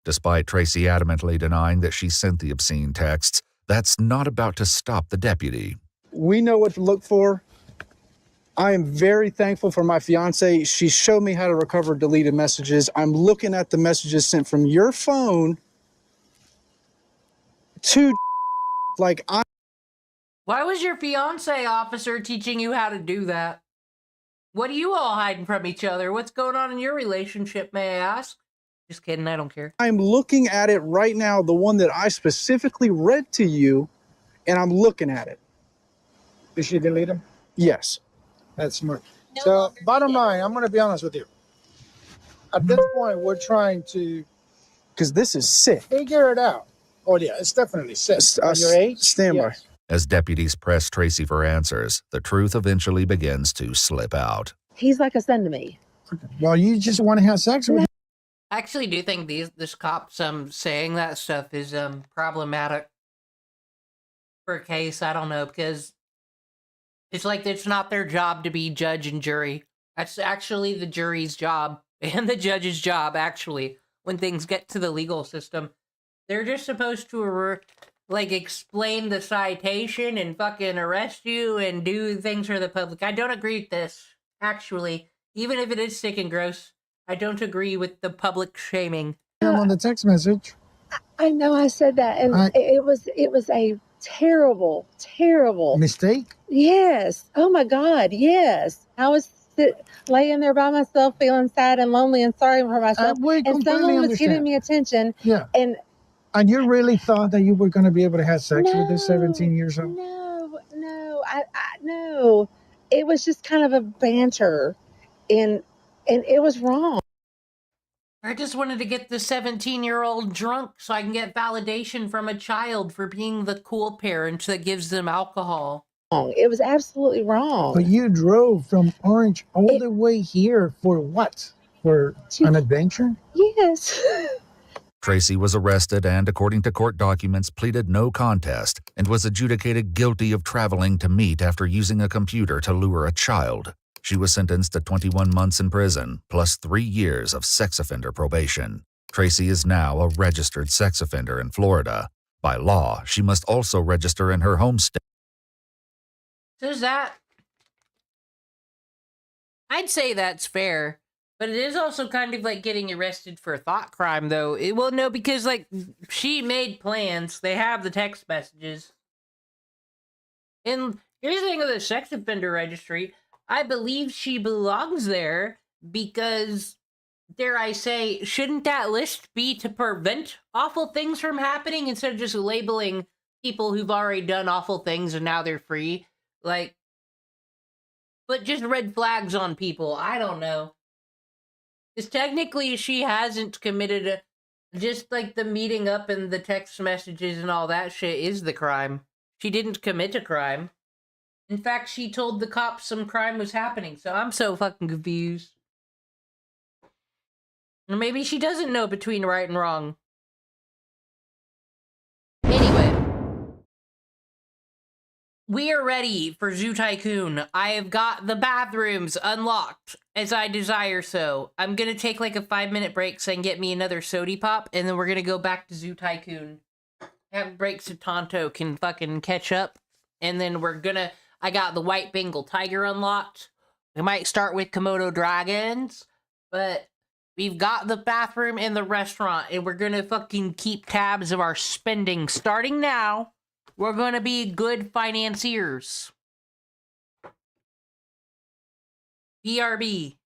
Despite Tracy adamantly denying that she sent the obscene texts, that's not about to stop the deputy. We know what to look for. I am very thankful for my fiance. She showed me how to recover deleted messages. I'm looking at the messages sent from your phone to like I Why was your fiance officer teaching you how to do that? What are you all hiding from each other? What's going on in your relationship, may I ask? Just kidding, I don't care. I'm looking at it right now, the one that I specifically read to you, and I'm looking at it. Did she delete them? Yes. That's smart. So, bottom line, I'm going to be honest with you. At this point, we're trying to... Because this is sick. Figure it out. Oh, yeah, it's definitely sick. At your age? Stand by. Yes. As deputies press Tracy for answers, the truth eventually begins to slip out. He's like a son to me. Well, you just want to have sex with him? I actually do think this cop saying that stuff is problematic for a case. I don't know, because it's like it's not their job to be judge and jury. That's actually the jury's job and the judge's job, actually, when things get to the legal system. They're just supposed to explain the citation and fucking arrest you and do things for the public. I don't agree with this, actually. Even if it is sick and gross, I don't agree with the public shaming. I'm on the text message. I know I said that, and it was a terrible mistake. Yes. Oh my God. Yes. I was laying there by myself, feeling sad and lonely and sorry for myself, and someone was giving me attention. Yeah. And you really thought that you were going to be able to have sex with this 17 years old? No. It was just kind of a banter, and it was wrong. I just wanted to get the 17-year-old drunk so I can get validation from a child for being the cool parent that gives them alcohol. It was absolutely wrong. But you drove from Orange all the way here for what? For an adventure? Yes. Tracy was arrested and, according to court documents, pleaded no contest and was adjudicated guilty of traveling to meet after using a computer to lure a child. She was sentenced to 21 months in prison, plus 3 years of sex offender probation. Tracy is now a registered sex offender in Florida. By law, she must also register in her home state. Does that... I'd say that's fair. But it is also kind of like getting arrested for a thought crime, though. Well, no, because, she made plans. They have the text messages. And here's the thing with the sex offender registry. I believe she belongs there because, dare I say, shouldn't that list be to prevent awful things from happening instead of just labeling people who've already done awful things and now they're free? But just red flags on people. I don't know. Because technically she hasn't committed just the meeting up and the text messages and all that shit is the crime. She didn't commit a crime. In fact, she told the cops some crime was happening, so I'm so fucking confused. Or maybe she doesn't know between right and wrong. Anyway. We are ready for Zoo Tycoon. I have got the bathrooms unlocked as I desire so. I'm gonna take a 5-minute break so I can get me another sody pop, and then we're gonna go back to Zoo Tycoon. Have a break so Tonto can fucking catch up. And then I got the White Bengal Tiger unlocked. We might start with Komodo dragons, but we've got the bathroom and the restaurant, and we're gonna fucking keep tabs of our spending starting now. We're going to be good financiers. BRB.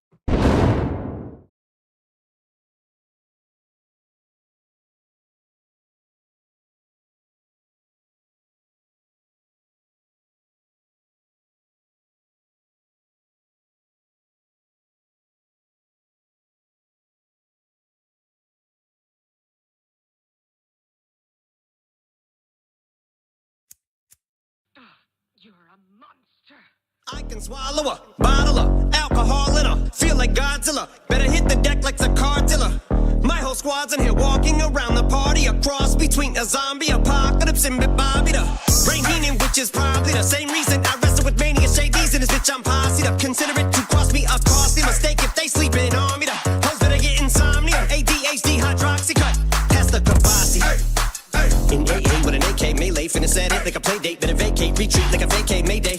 I can swallow a bottle of alcohol in her. Feel like Godzilla. Better hit the deck like the cartilla. My whole squad's in here walking around the party. A cross between a zombie apocalypse and Bobby the Brain Heenan, which is probably the same reason I wrestle with mania shadies in this bitch. I'm posse up. Consider it to cost me a costly mistake if they sleeping on me. The hoes better get insomnia. ADHD hydroxy cut. Pass the Kavasi. In AA with an AK melee, finna set it like a play date. Better vacate, retreat like a vacate Mayday.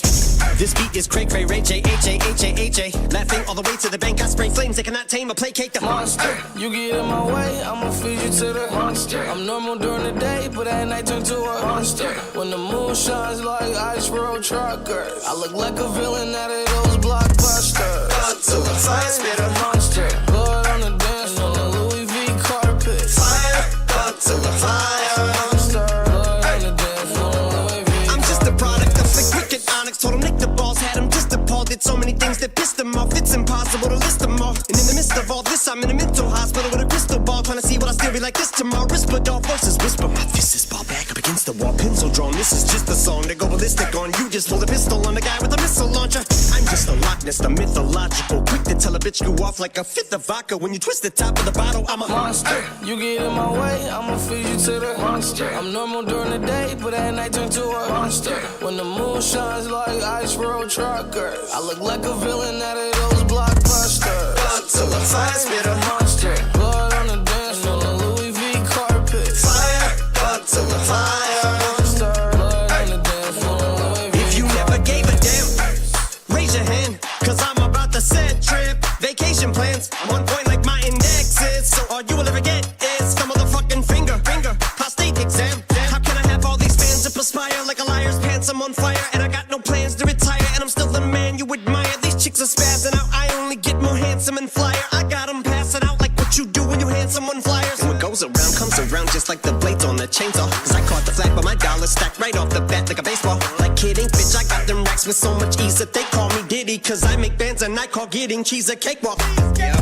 This beat is cray cray, Ray J, H-A-H-A-H-A. Laughing all the way to the bank, I spray flames. They cannot tame or placate the monster. You get in my way, I'ma feed you to the monster. I'm normal during the day, but at night turn to a monster. When the moon shines like ice road truckers, I look like a villain out of those blockbusters. to the fire, spit a monster. Blood on the dance floor, the Louis V carpet. Fire, up to the fire. Monster, blood on the dance floor, Louis V. I'm just a product of the cricket onyx. Told him Nick the balls had him just appalled. Did so many things that pissed him off. It's impossible to list them all. And in the midst of all this, I'm in a mental hospital with a crystal ball, trying to see what I still be like this tomorrow. Whisper dog voices whisper. My fist is ball back up against the wall. Pencil drawn. This is just a song to go ballistic on. You just pulled a pistol on the guy with a missile launcher. I'm just a Loch Ness, the mythological. Quick to tell a bitch you off like a fifth of vodka. When you twist the top of the bottle, I'm a monster. You get in my way, I'ma feed you to the monster. I'm normal during the day, but at night turn to a monster. When the moon shines like ice road truckers, I look like a villain out of those blockbusters. up to the fire, spit a Monster, blood on the dance floor, the Louis V carpet. fire, up to the fire. Monster, blood on the dance floor, Louis V. If you never gave a damn, raise your hand, cause I'm about to set trip. Vacation plans, I'm on point like my index is. So all you will ever get is my motherfucking finger. Prostate exam. How can I have all these fans that perspire like a liar's pants? I'm on fire and I got no plans to retire. And I'm still the man you admire. These chicks are spazzing out. I only get more handsome and flyer. I got them passing out like what you do when you hand someone flyers. And what goes around comes around just like the blades on the chainsaw. Cause I caught the flag, but my dollar stacked right off the bat like a baseball. Like kidding, bitch, I got them racks with so much ease that they call me Diddy. Cause I make bands and I call getting cheese a cakewalk. Yeah,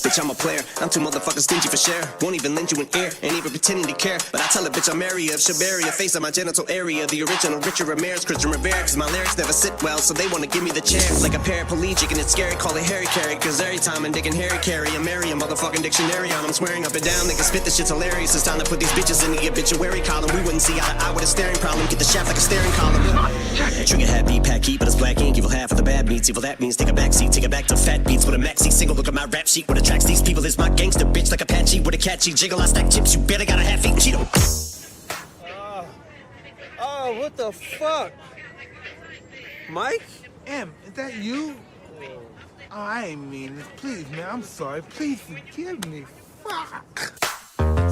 bitch, I'm a player. I'm too motherfucking stingy for share. Won't even lend you an ear, ain't even pretending to care. But I tell a bitch I'm area of Shabaria, face of my genital area. The original Richard Ramirez, Christian Rivera. Cause my lyrics never sit well, so they wanna give me the chair. Like a paraplegic and it's scary, call it Harry Carry. Cause every time I'm digging Harry Carry, I'm marry a motherfucking dictionary on. I'm swearing up and down, they can spit this shit's hilarious. It's time to put these bitches in the obituary column. We wouldn't see eye to eye with a staring problem. Get the shaft like a staring column. Trigger happy, pack heat, but it's black ink. Evil half of the bad meats. Evil that means take a backseat, take it back to fat beats with a maxi single. Look at my rap sheet. What attracts these people is my gangster bitch like Apache with a catchy jiggle. I stack chips, you better got a half-eaten Cheeto. Oh, what the fuck? Mike? Em, is that you? Oh, I ain't mean this. Please, man, I'm sorry. Please forgive me. Fuck.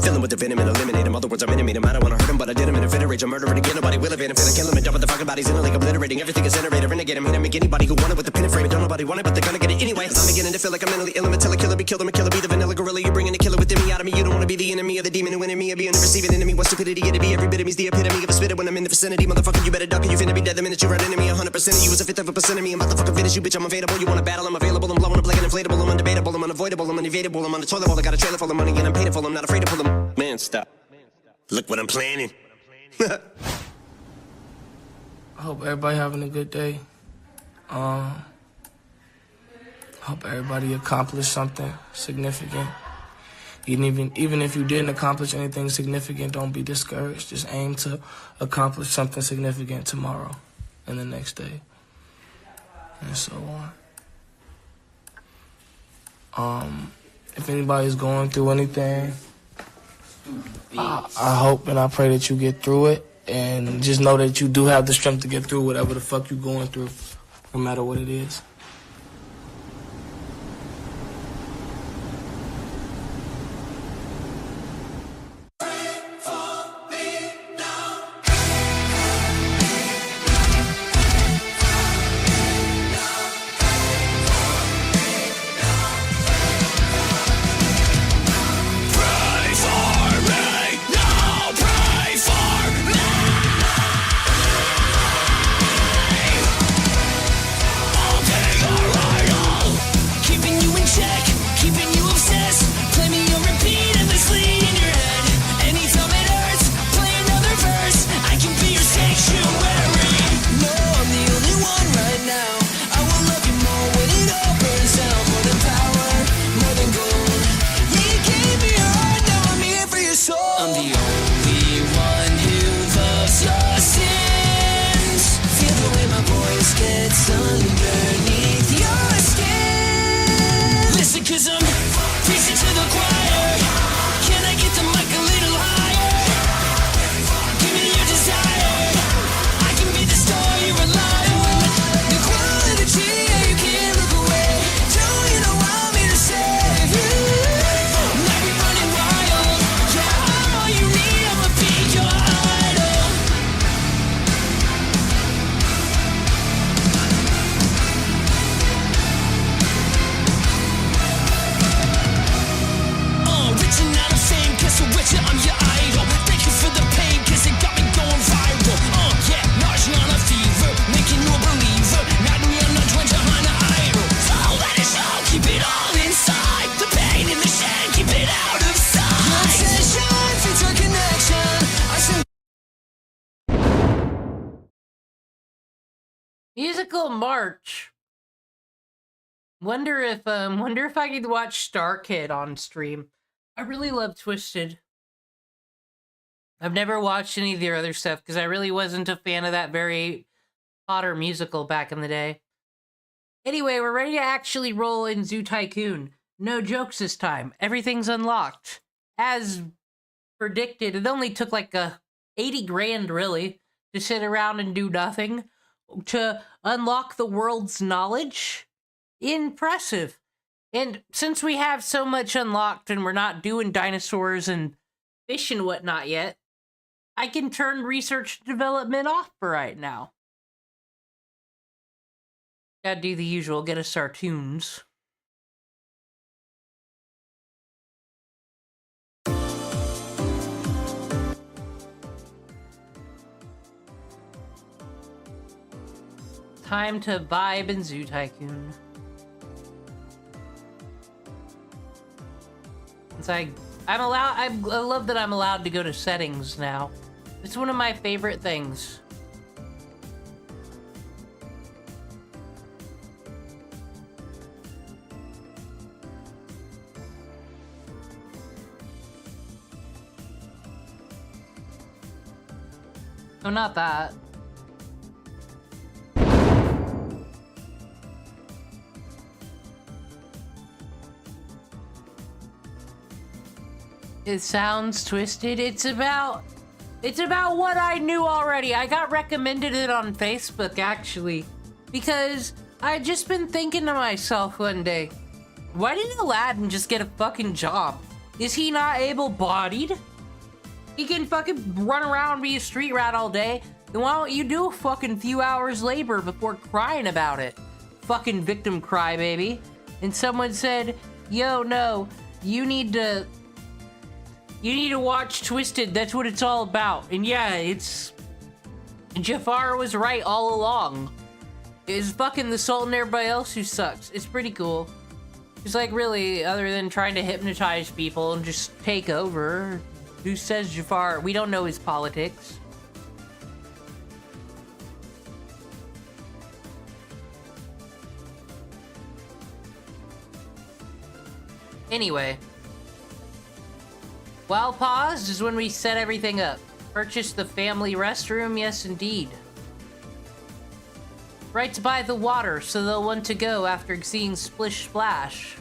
Filling with the venom and eliminate him. Other words, I'm intimate him. I don't wanna hurt him, but I did him in a fit of rage. I'm murdering again. Nobody will evade him. Finna kill him and dump the fucking bodies in a lake, obliterating. Everything is iterator. Renegade him. Hit him. Make anybody who want it with the pin and frame it. Don't nobody want it, but they're gonna get it anyway. I'm beginning to feel like I'm mentally ill. I'm a killer. Be killed. I'm a killer. Be the vanilla gorilla. You're bringing a killer within me out of me. You don't wanna be the enemy of the demon who in me. Or being the receiving enemy. What stupidity it'd be. Every bit of me's the epitome of a spitter when I'm in the vicinity. Motherfucker, you better duck or you finna be dead the minute you run into me. 100% of you is a fifth of a percent of me. I'm about to fucking finish you, bitch. I'm available. You wanna battle? I'm available. I'm blowing up like an inflatable. I'm undebatable. I'm unavoidable. I'm unevadable. I'm on the toilet bowl. I got a trailer full of money and I'm paid for. I'm not afraid to pull them. Man, stop. Look what I'm planning. I hope everybody having a good day. Hope everybody accomplished something significant. Even if you didn't accomplish anything significant, don't be discouraged. Just aim to accomplish something significant tomorrow and the next day, and so on. If anybody's going through anything, I hope and I pray that you get through it, and just know that you do have the strength to get through whatever the fuck you're going through, no matter what it is. All day. Musical March. Wonder if I could watch Star Kid on stream. I really love Twisted. I've never watched any of their other stuff because I really wasn't a fan of that very Potter musical back in the day. Anyway, we're ready to actually roll in Zoo Tycoon. No jokes this time. Everything's unlocked. As predicted, it only took like 80 grand really to sit around and do nothing to unlock the world's knowledge. Impressive. And since we have so much unlocked and we're not doing dinosaurs and fish and whatnot yet, I can turn research and development off for right now. Gotta do the usual, get us our tunes. Time to vibe in Zoo Tycoon. It's like, I love that I'm allowed to go to settings now. It's one of my favorite things. Oh, not that. It sounds twisted. It's about what I knew already. I got recommended it on Facebook, actually, because I'd just been thinking to myself one day, why didn't Aladdin just get a fucking job? Is he not able-bodied? He can fucking run around and be a street rat all day. Then why don't you do a fucking few hours labor before crying about it? Fucking victim crybaby. And someone said, yo, no, you need to watch Twisted. That's what it's all about. And yeah, Jafar was right all along. It's fucking the Sultan and everybody else who sucks. It's pretty cool. It's like, really, other than trying to hypnotize people and just take over, who says Jafar? We don't know his politics. Anyway. While paused is when we set everything up. Purchase the family restroom, yes indeed. Right to buy the water, so they'll want to go after seeing Splish Splash.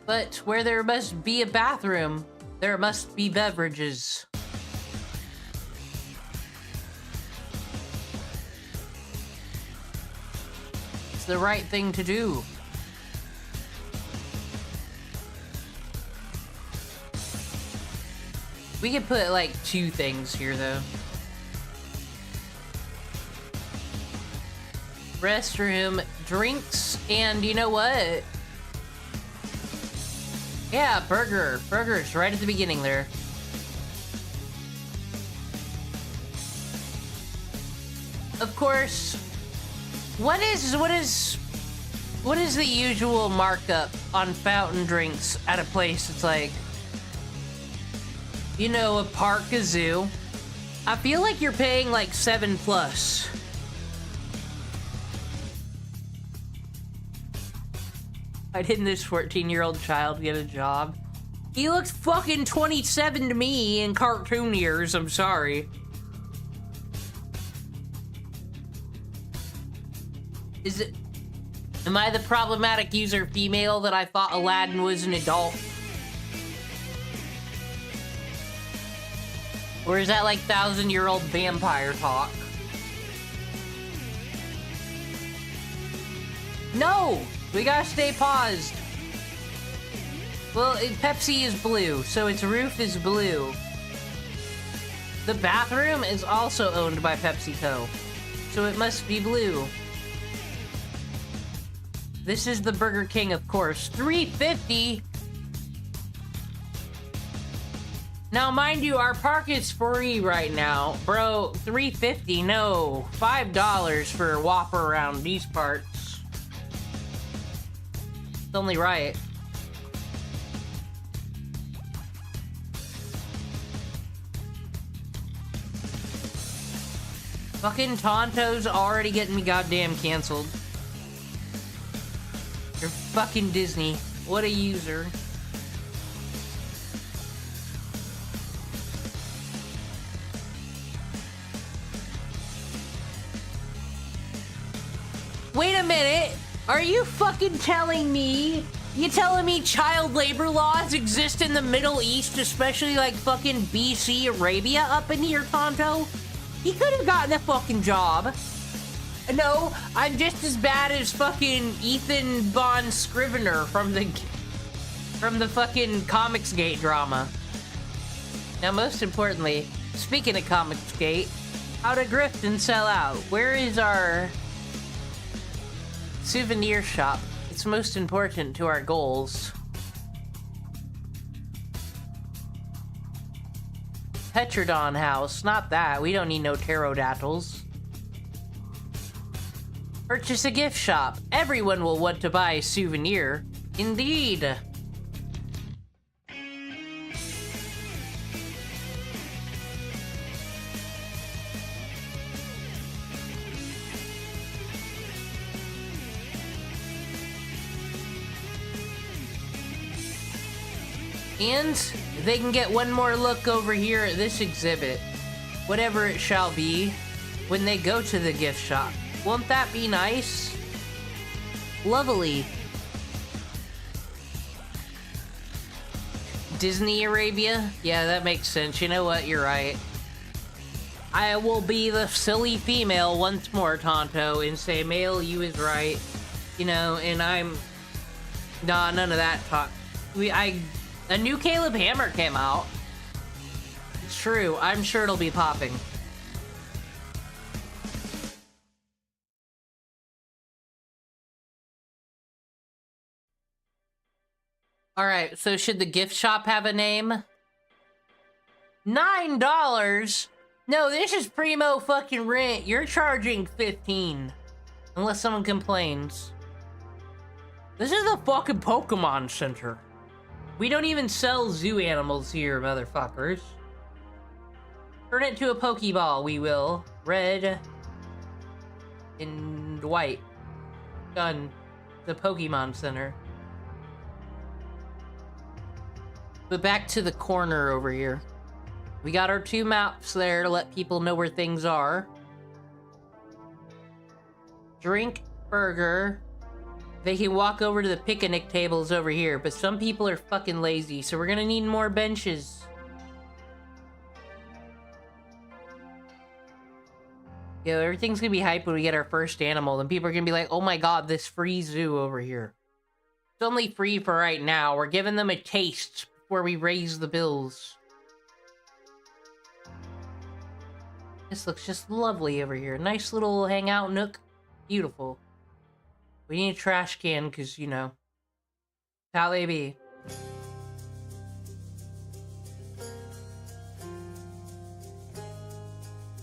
But where there must be a bathroom, there must be beverages. It's the right thing to do. We could put like 2 things here though. Restroom, drinks, and you know what? Yeah, burger. Burgers right at the beginning there. Of course, what is the usual markup on fountain drinks at a place? It's like, you know, a park, a zoo. I feel like you're paying like 7+. Why didn't this 14-year-old child get a job? He looks fucking 27 to me in cartoon years, I'm sorry. Am I the problematic user female that I thought Aladdin was an adult? Or is that like 1,000-year-old vampire talk? No! We gotta stay paused. Well, Pepsi is blue, so its roof is blue. The bathroom is also owned by PepsiCo, so it must be blue. This is the Burger King, of course. $3.50. Now, mind you, our park is free right now. Bro, $3.50, no. $5 for a Whopper around these parts. It's only right. Fucking Tonto's already getting me goddamn canceled. You're fucking Disney. What a user. Wait a minute! Are you fucking telling me? You telling me child labor laws exist in the Middle East, especially like fucking BC Arabia up in here, Tonto? He could have gotten a fucking job. No, I'm just as bad as fucking Ethan Von Scrivener from the fucking Comicsgate drama. Now, most importantly, speaking of Comicsgate, how to grift and sell out. Where is our souvenir shop? It's most important to our goals. Petrodon house, not that. We don't need no pterodactyls. Purchase a gift shop. Everyone will want to buy a souvenir. Indeed. And they can get one more look over here at this exhibit, whatever it shall be, when they go to the gift shop. Won't that be nice? Lovely. Disney Arabia? Yeah, that makes sense. You know what? You're right. I will be the silly female once more, Tonto, and say, male, you is right. You know, and I'm... Nah, none of that talk. A new Caleb Hammer came out. It's true. I'm sure it'll be popping. Alright, so should the gift shop have a name? $9? No, this is primo fucking rent. You're charging $15. Unless someone complains. This is the fucking Pokemon Center. We don't even sell zoo animals here, motherfuckers. Turn it to a Pokeball, we will. Red and white. Done. The Pokemon Center. But back to the corner over here. We got our 2 maps there to let people know where things are. Drink, burger. They can walk over to the picnic tables over here, but some people are fucking lazy, so we're gonna need more benches. Yo, everything's gonna be hype when we get our first animal, and people are gonna be like, oh my god, this free zoo over here. It's only free for right now. We're giving them a taste before we raise the bills. This looks just lovely over here. Nice little hangout nook. Beautiful. We need a trash can, because, you know, how they be.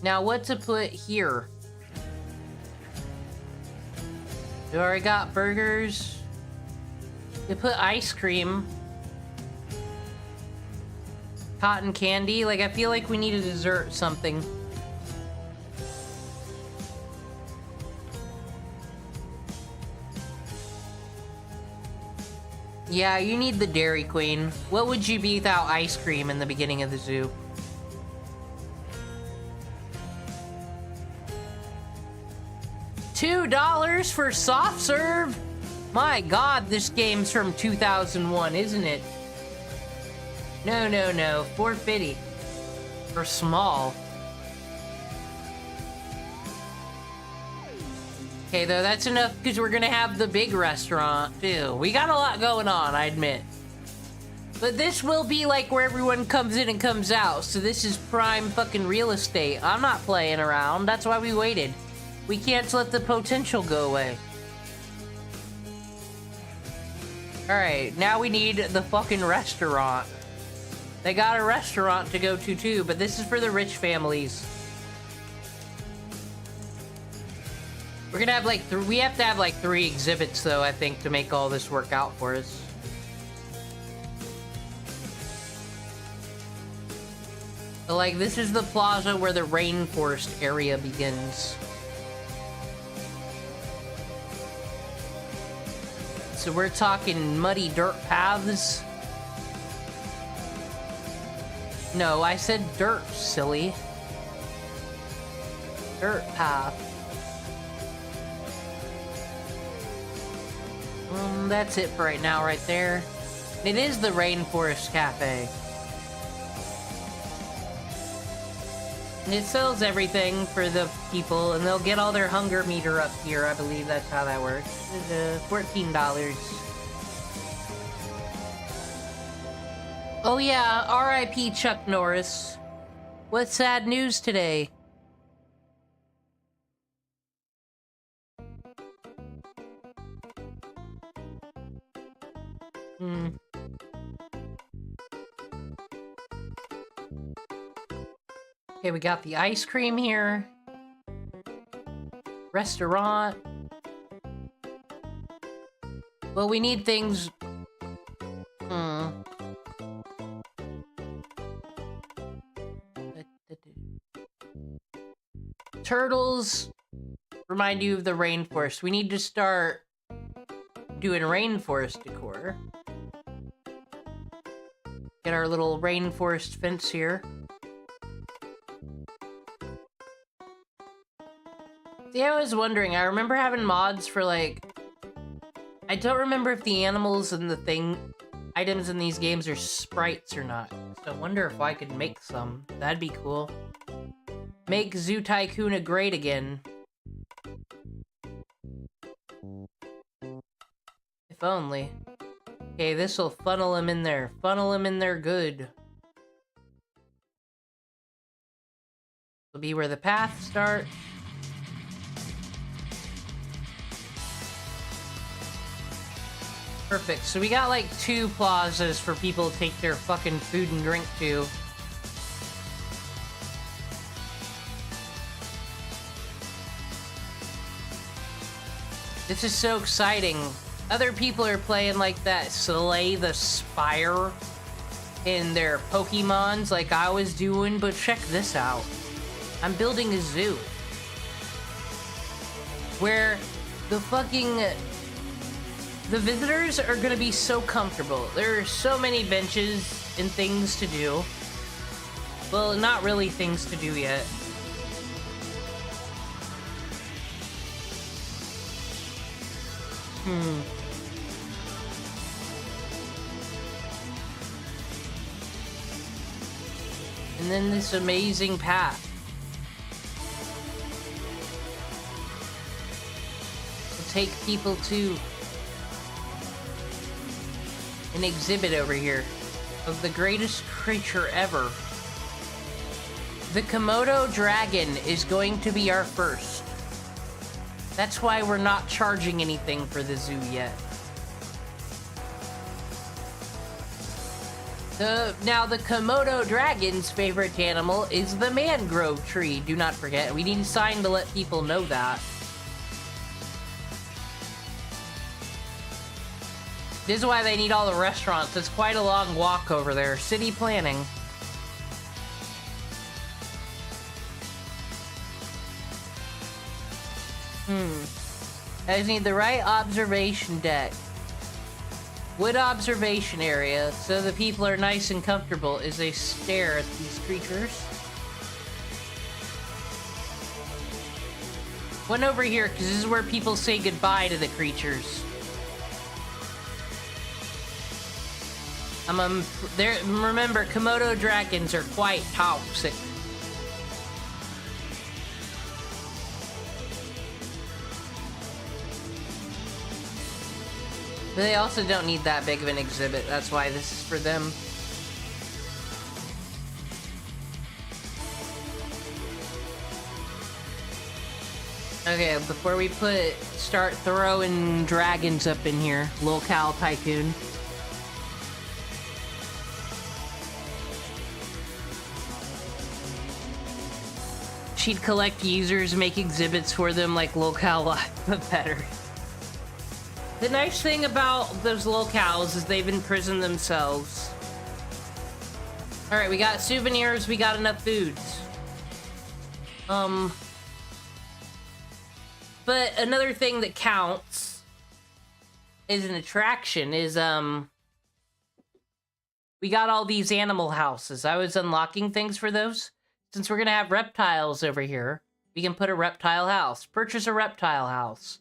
Now, what to put here? We already got burgers. We put ice cream. Cotton candy. Like, I feel like we need a dessert something. Yeah, you need the Dairy Queen. What would you be without ice cream in the beginning of the zoo? $2 for soft serve? My god, this game's from 2001, isn't it? No, no, no. $4.50. For small. Okay, though, that's enough because we're gonna have the big restaurant, too. We got a lot going on, I admit. But this will be like where everyone comes in and comes out, so this is prime fucking real estate. I'm not playing around. That's why we waited. We can't let the potential go away. Alright, now we need the fucking restaurant. They got a restaurant to go to, too, but this is for the rich families. We're gonna have like we have to have like 3 exhibits though, I think, to make all this work out for us. So, like, this is the plaza where the rainforest area begins. So we're talking muddy dirt paths. No, I said dirt, silly. Dirt path. That's it for right now, right there. It is the Rainforest Cafe. And it sells everything for the people, and they'll get all their hunger meter up here. I believe that's how that works. $14. Oh yeah, R.I.P. Chuck Norris. What sad news today? Okay, we got the ice cream here. Restaurant. Well, we need things... Turtles remind you of the rainforest. We need to start doing rainforest decor. Get our little rainforest fence here. Yeah, I was wondering, I remember having mods for, like... I don't remember if the animals and the items in these games are sprites or not. So I wonder if I could make some. That'd be cool. Make Zoo Tycoon great again. If only. Okay, this'll funnel him in there. Funnel him in there good. Will be where the paths start. Perfect. So we got like 2 plazas for people to take their fucking food and drink to. This is so exciting. Other people are playing like that Slay the Spire in their Pokemons like I was doing, but check this out. I'm building a zoo. Where the fucking... The visitors are gonna be so comfortable. There are so many benches and things to do. Well, not really things to do yet. And then this amazing path. We'll take people to an exhibit over here of the greatest creature ever. The Komodo dragon is going to be our first. That's why we're not charging anything for the zoo yet. Now the Komodo dragon's favorite animal is the mangrove tree. Do not forget, we need a sign to let people know that. This is why they need all the restaurants. It's quite a long walk over there. City planning. I just need the right observation deck. Wood observation area, so the people are nice and comfortable as they stare at these creatures. One over here, because this is where people say goodbye to the creatures. Remember, Komodo dragons are quite toxic. But they also don't need that big of an exhibit. That's why this is for them. Okay, before we start throwing dragons up in here, Locale Tycoon. She'd collect users, make exhibits for them like Locale Live, but better. The nice thing about those locales is they've imprisoned themselves. All right, we got souvenirs. We got enough foods. But another thing that counts is an attraction is, we got all these animal houses. I was unlocking things for those. Since we're gonna have reptiles over here, we can put a reptile house. Purchase a reptile house.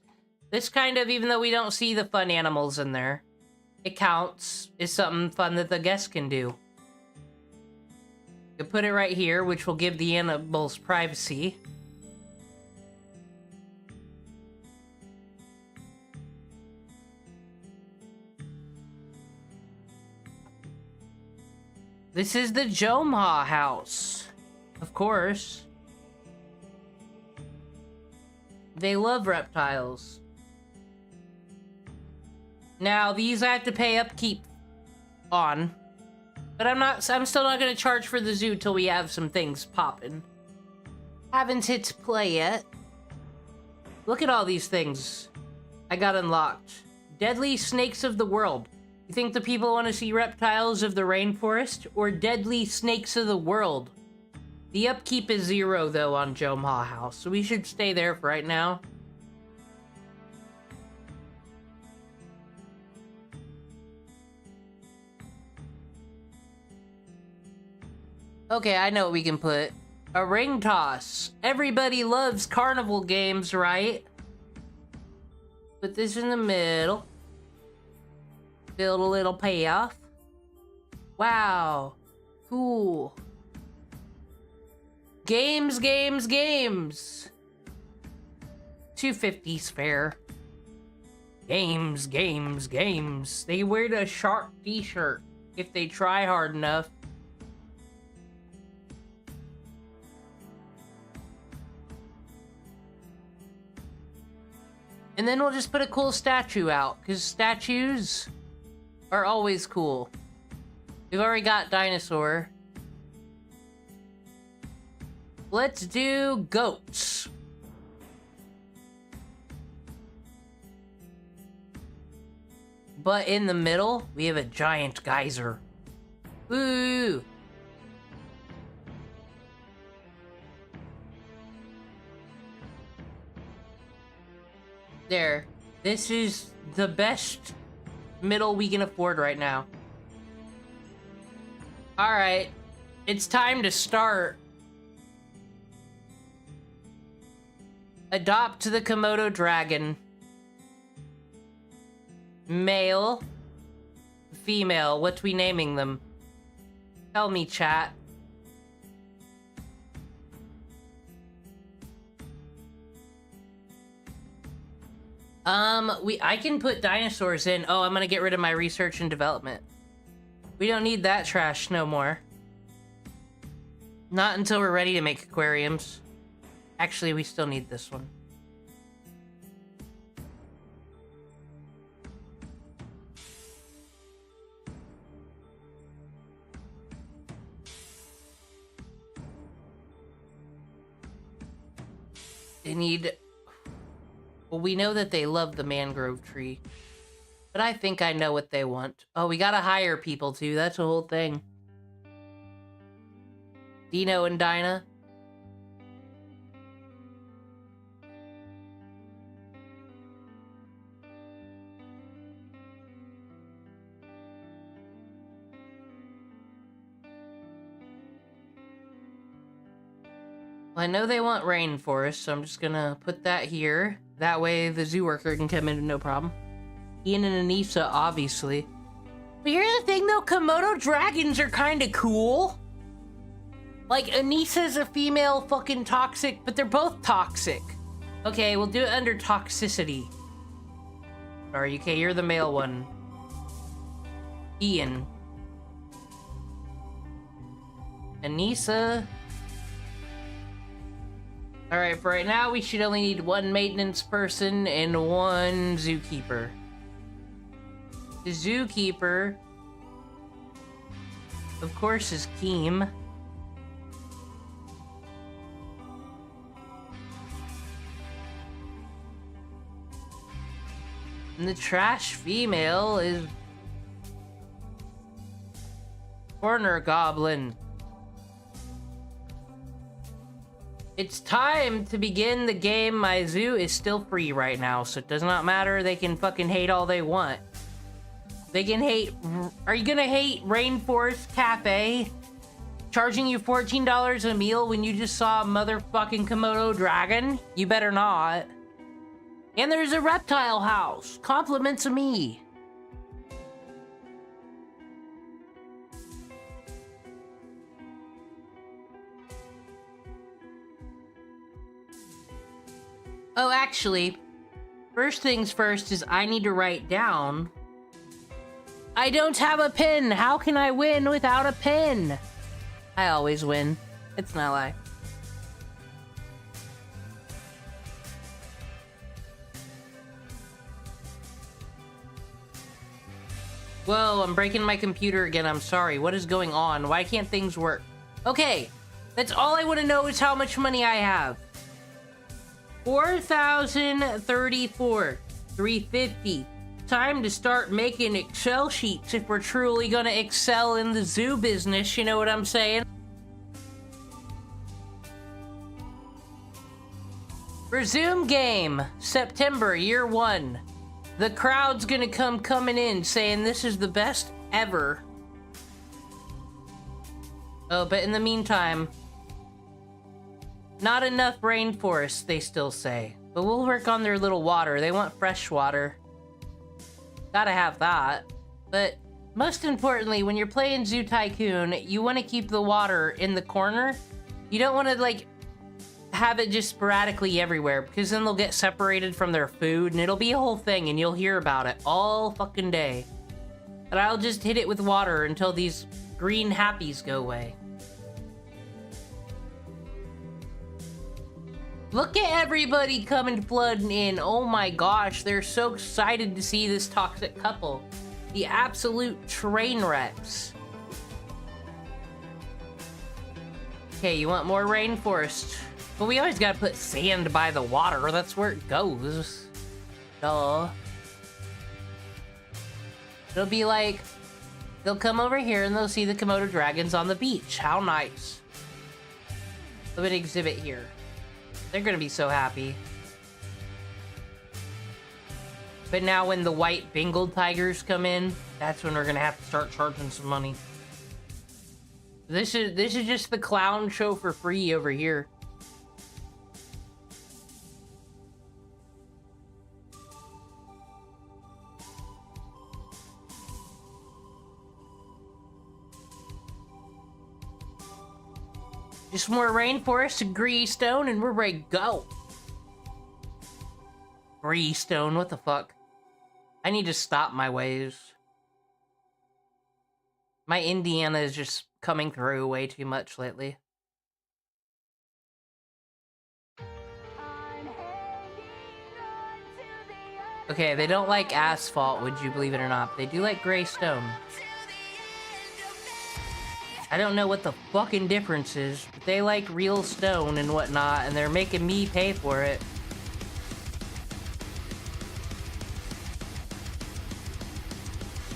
This kind of, even though we don't see the fun animals in there, it counts as something fun that the guests can do. You put it right here, which will give the animals privacy. This is the Jomha house. Of course. They love reptiles. Now, these I have to pay upkeep on. But I'm still not gonna charge for the zoo till we have some things popping. Haven't hit play yet. Look at all these things I got unlocked. Deadly snakes of the world. You think the people want to see reptiles of the rainforest or deadly snakes of the world? The upkeep is 0 though on Jomha House, so we should stay there for right now. Okay, I know what we can put. A ring toss. Everybody loves carnival games, right? Put this in the middle. Build a little payoff. Wow. Cool. Games, games, games. 250's fair. Games, games, games. They wear the shark t-shirt if they try hard enough. And then we'll just put a cool statue out, because statues are always cool. We've already got dinosaur. Let's do goats. But in the middle, we have a giant geyser. Ooh. There. This is the best middle we can afford right now. Alright. It's time to start. Adopt the Komodo dragon. Male. Female. What we naming them? Tell me, chat. I can put dinosaurs in. Oh, I'm gonna get rid of my research and development. We don't need that trash no more. Not until we're ready to make aquariums. Actually, we still need this one. They need... Well, we know that they love the mangrove tree. But I think I know what they want. Oh, we gotta hire people too. That's the whole thing. Dino and Dinah. Well, I know they want rainforest, so I'm just gonna put that here. That way the zoo worker can come in no problem. Ian and Anissa, obviously. But here's the thing though, Komodo dragons are kinda cool. Like, Anissa's a female fucking toxic, but they're both toxic. Okay, we'll do it under toxicity. Sorry, okay, you're the male one. Ian. Anissa. Alright, for right now, we should only need one maintenance person and one zookeeper. The zookeeper, of course, is Keem. And the trash female is... Of Corner goblin. It's time to begin the game. My zoo is still free right now, so it does not matter. They can fucking hate all they want. They can hate... Are you gonna hate Rainforest Cafe? Charging you $14 a meal when you just saw a motherfucking Komodo dragon? You better not. And there's a reptile house. Compliments of me. Oh, actually, first things first is I need to write down. I don't have a pen. How can I win without a pen? I always win. It's not a lie. Whoa, I'm breaking my computer again. I'm sorry. What is going on? Why can't things work? Okay, that's all I want to know is how much money I have. 4,034. 350. Time to start making Excel sheets if we're truly gonna excel in the zoo business, you know what I'm saying? Resume game. September, year 1. The crowd's gonna come coming in saying this is the best ever. Oh, but in the meantime, not enough rainforest, they still say. But we'll work on their little water. They want fresh water. Gotta have that. But most importantly, when you're playing Zoo Tycoon, you want to keep the water in the corner. You don't want to, like, have it just sporadically everywhere, because then they'll get separated from their food, and it'll be a whole thing, and you'll hear about it all fucking day. But I'll just hit it with water until these green happies go away. Look at everybody coming flooding in. Oh my gosh, they're so excited to see this toxic couple. The absolute train wrecks. Okay, you want more rainforest? But we always gotta put sand by the water. That's where it goes. Duh. It'll be like, they'll come over here and they'll see the Komodo dragons on the beach. How nice. Put an exhibit here. They're gonna be so happy. But now when the white Bengal tigers come in, that's when we're gonna have to start charging some money. This is just the clown show for free over here. Just more rainforest and greystone and we're ready to go. Greystone, what the fuck? I need to stop my ways. My Indiana is just coming through way too much lately. Okay, they don't like asphalt, would you believe it or not? They do like greystone. I don't know what the fucking difference is, but they like real stone and whatnot, and they're making me pay for it.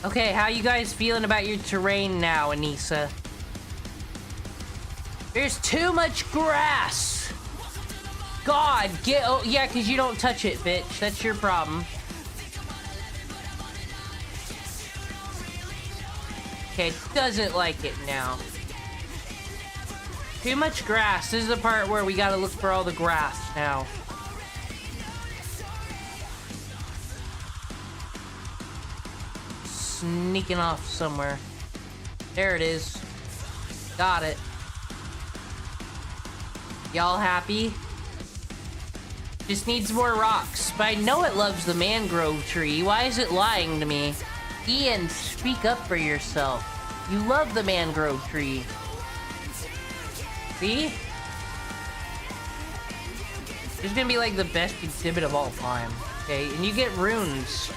Okay, how you guys feeling about your terrain now, Anissa? There's too much grass! God, get... Oh, yeah, because you don't touch it, bitch. That's your problem. Okay, doesn't like it now. Too much grass. This is the part where we gotta look for all the grass now. Sneaking off somewhere. There it is. Got it. Y'all happy? Just needs more rocks. But I know it loves the mangrove tree. Why is it lying to me? Ian, speak up for yourself. You love the mangrove tree. See? It's gonna be like the best exhibit of all time. Okay, and you get runes.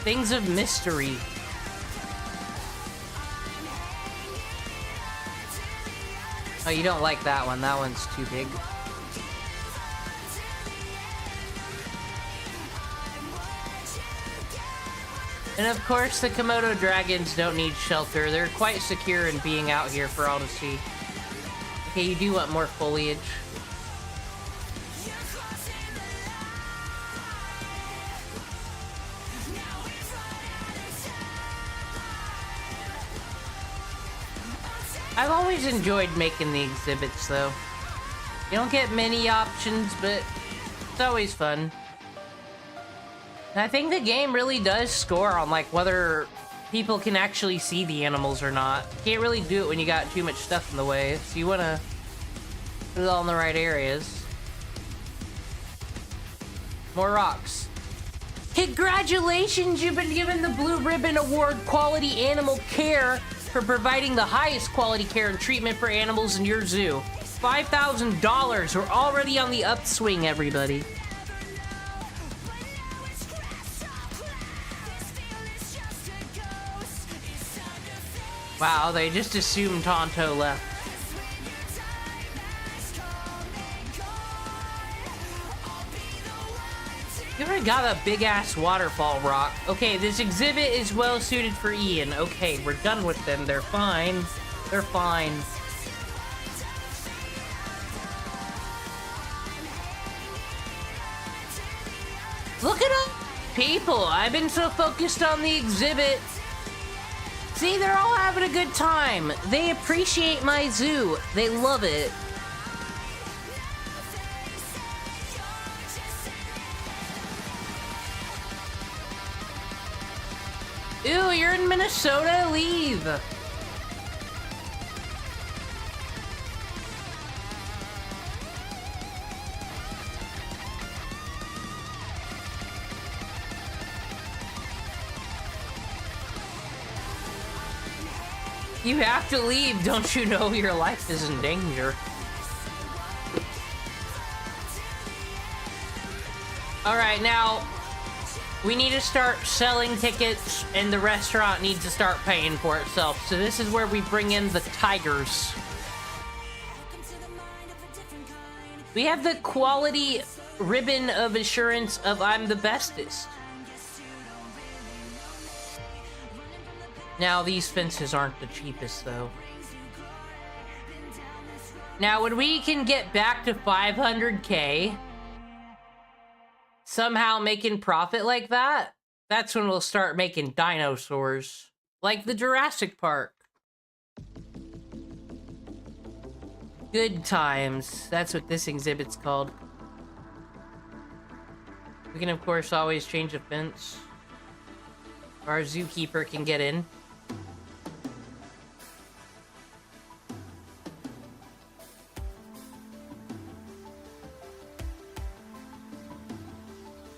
Things of mystery. Oh, you don't like that one. That one's too big. And of course, the Komodo dragons don't need shelter. They're quite secure in being out here for all to see. Okay, you do want more foliage. I've always enjoyed making the exhibits, though. You don't get many options, but it's always fun. And I think the game really does score on, like, whether people can actually see the animals or not. You can't really do it when you got too much stuff in the way, so you want to put it all in the right areas. More rocks. Congratulations, you've been given the Blue Ribbon Award Quality Animal Care for providing the highest quality care and treatment for animals in your zoo. $5,000. We're already on the upswing, everybody. Wow, they just assumed Tonto left. You already got a big-ass waterfall rock. Okay, this exhibit is well-suited for Ian. Okay, we're done with them. They're fine. They're fine. Look at all people. I've been so focused on the exhibit. See, they're all having a good time. They appreciate my zoo. They love it. Ew, you're in Minnesota? Leave. You have to leave. Don't you know your life is in danger? All right, now we need to start selling tickets, and the restaurant needs to start paying for itself. So this is where we bring in the tigers. We have the quality ribbon of assurance of I'm the bestest. Now, these fences aren't the cheapest, though. Now, when we can get back to 500K, somehow making profit like that, that's when we'll start making dinosaurs. Like the Jurassic Park. Good times. That's what this exhibit's called. We can, of course, always change the fence. Our zookeeper can get in.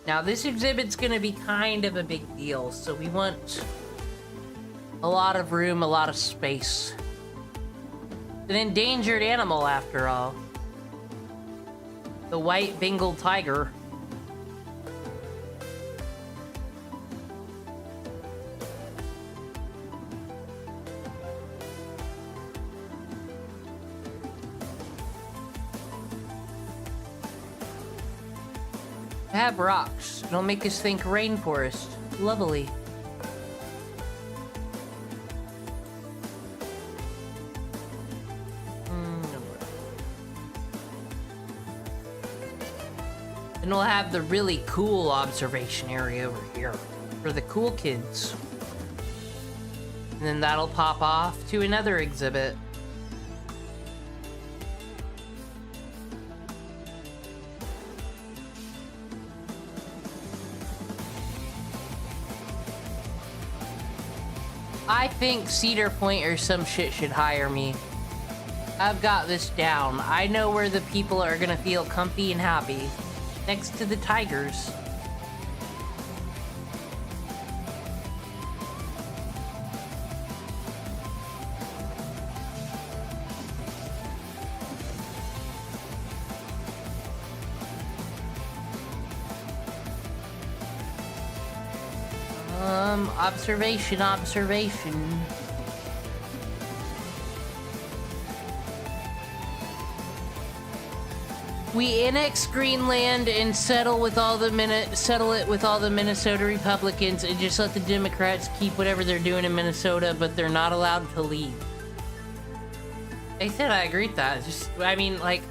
Now, this exhibit's gonna be kind of a big deal, so we want a lot of room, a lot of space. It's an endangered animal, after all. The white Bengal tiger. Have rocks. Don't make us think rainforest. Lovely. And we'll have the really cool observation area over here for the cool kids. And then that'll pop off to another exhibit. I think Cedar Point or some shit should hire me. I've got this down. I know where the people are gonna feel comfy and happy. Next to the tigers. Observation. We annex Greenland and settle it with all the Minnesota Republicans and just let the Democrats keep whatever they're doing in Minnesota, but they're not allowed to leave. I said I agree with that. I mean, like,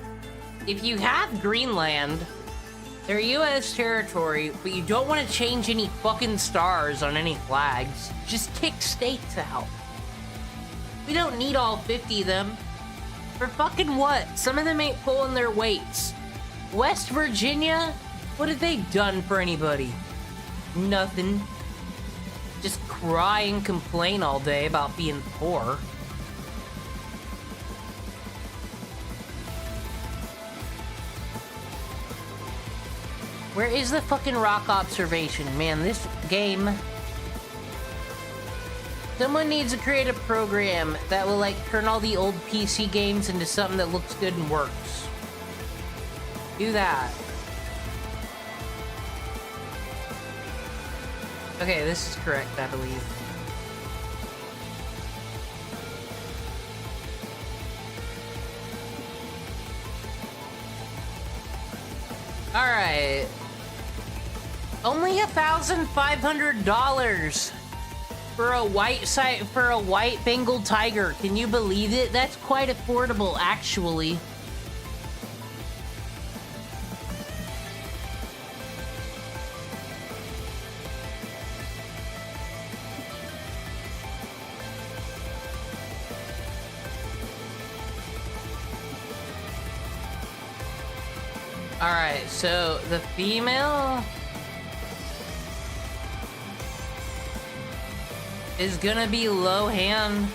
if you have Greenland, they're U.S. territory, but you don't want to change any fucking stars on any flags, just kick states out. We don't need all 50 of them. For fucking what? Some of them ain't pulling their weights. West Virginia? What have they done for anybody? Nothing. Just cry and complain all day about being poor. Where is the fucking rock observation? Man, this game... Someone needs to create a program that will, like, turn all the old PC games into something that looks good and works. Do that. Okay, this is correct, I believe. Alright. Only $1,500 for a white Bengal tiger. Can you believe it? That's quite affordable, actually. Alright, so the female is gonna be Lohan.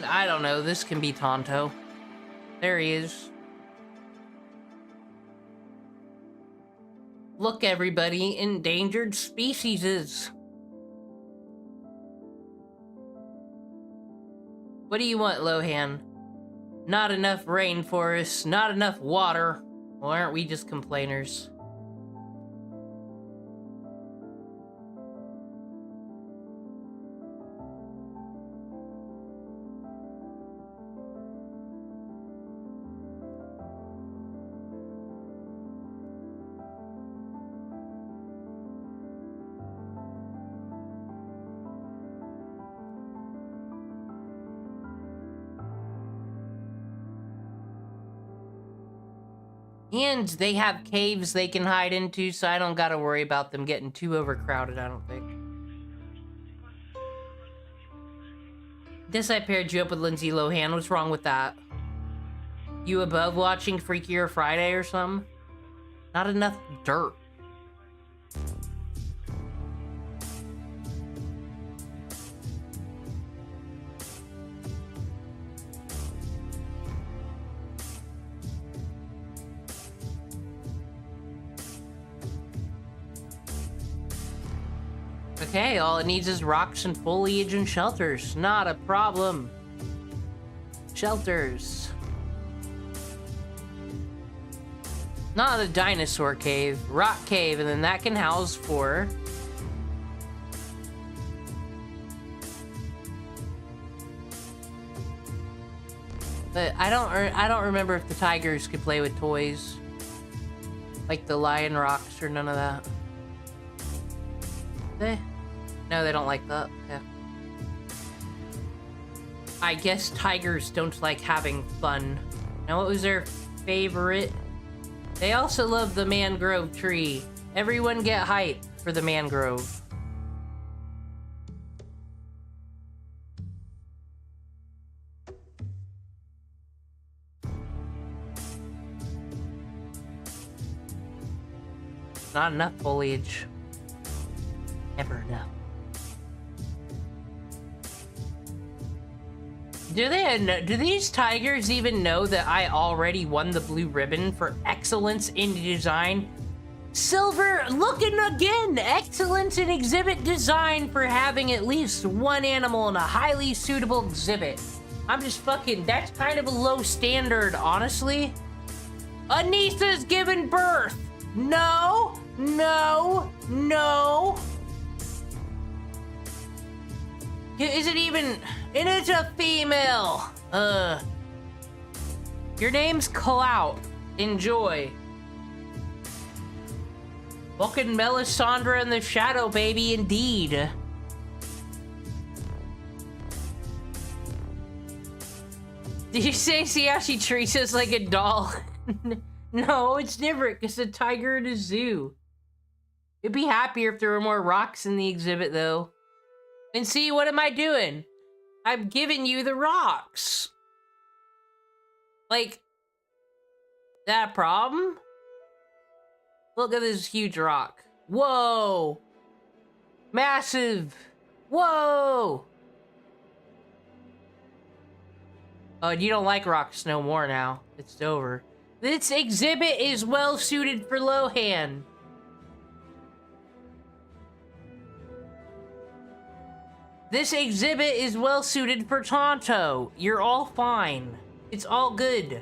I don't know, this can be Tonto. There he is. Look, everybody, endangered species. What do you want, Lohan? Not enough rainforest, not enough water. Well, aren't we just complainers? And they have caves they can hide into, so I don't gotta worry about them getting too overcrowded, I don't think. Guess I paired you up with Lindsay Lohan. What's wrong with that? You above watching Freakier Friday or something? Not enough dirt. Okay, all it needs is rocks and foliage and shelters. Not a problem. Shelters. Not a dinosaur cave. Rock cave, and then that can house 4. But I don't remember if the tigers could play with toys. Like the lion rocks or none of that. No, they don't like that. Yeah. I guess tigers don't like having fun. Now, what was their favorite? They also love the mangrove tree. Everyone get hype for the mangrove. Not enough foliage. Never enough. Do these tigers even know that I already won the blue ribbon for excellence in design? Silver, looking again! Excellence in exhibit design for having at least one animal in a highly suitable exhibit. I'm just fucking, that's kind of a low standard, honestly. Anissa's given birth. No, no, no. Is it even... And it's a female! Your name's Clout. Enjoy. Fucking Melisandre in the shadow, baby, indeed. Did you see how she treats us like a doll? No, it's different, because a tiger at a zoo. It'd be happier if there were more rocks in the exhibit, though. And see, what am I doing? I'm giving you the rocks. Like, that a problem? Look at this huge rock. Whoa! Massive! Whoa! Oh, you don't like rocks no more now. It's over. This exhibit is well suited for Lohan. This exhibit is well suited for Tonto. You're all fine. It's all good.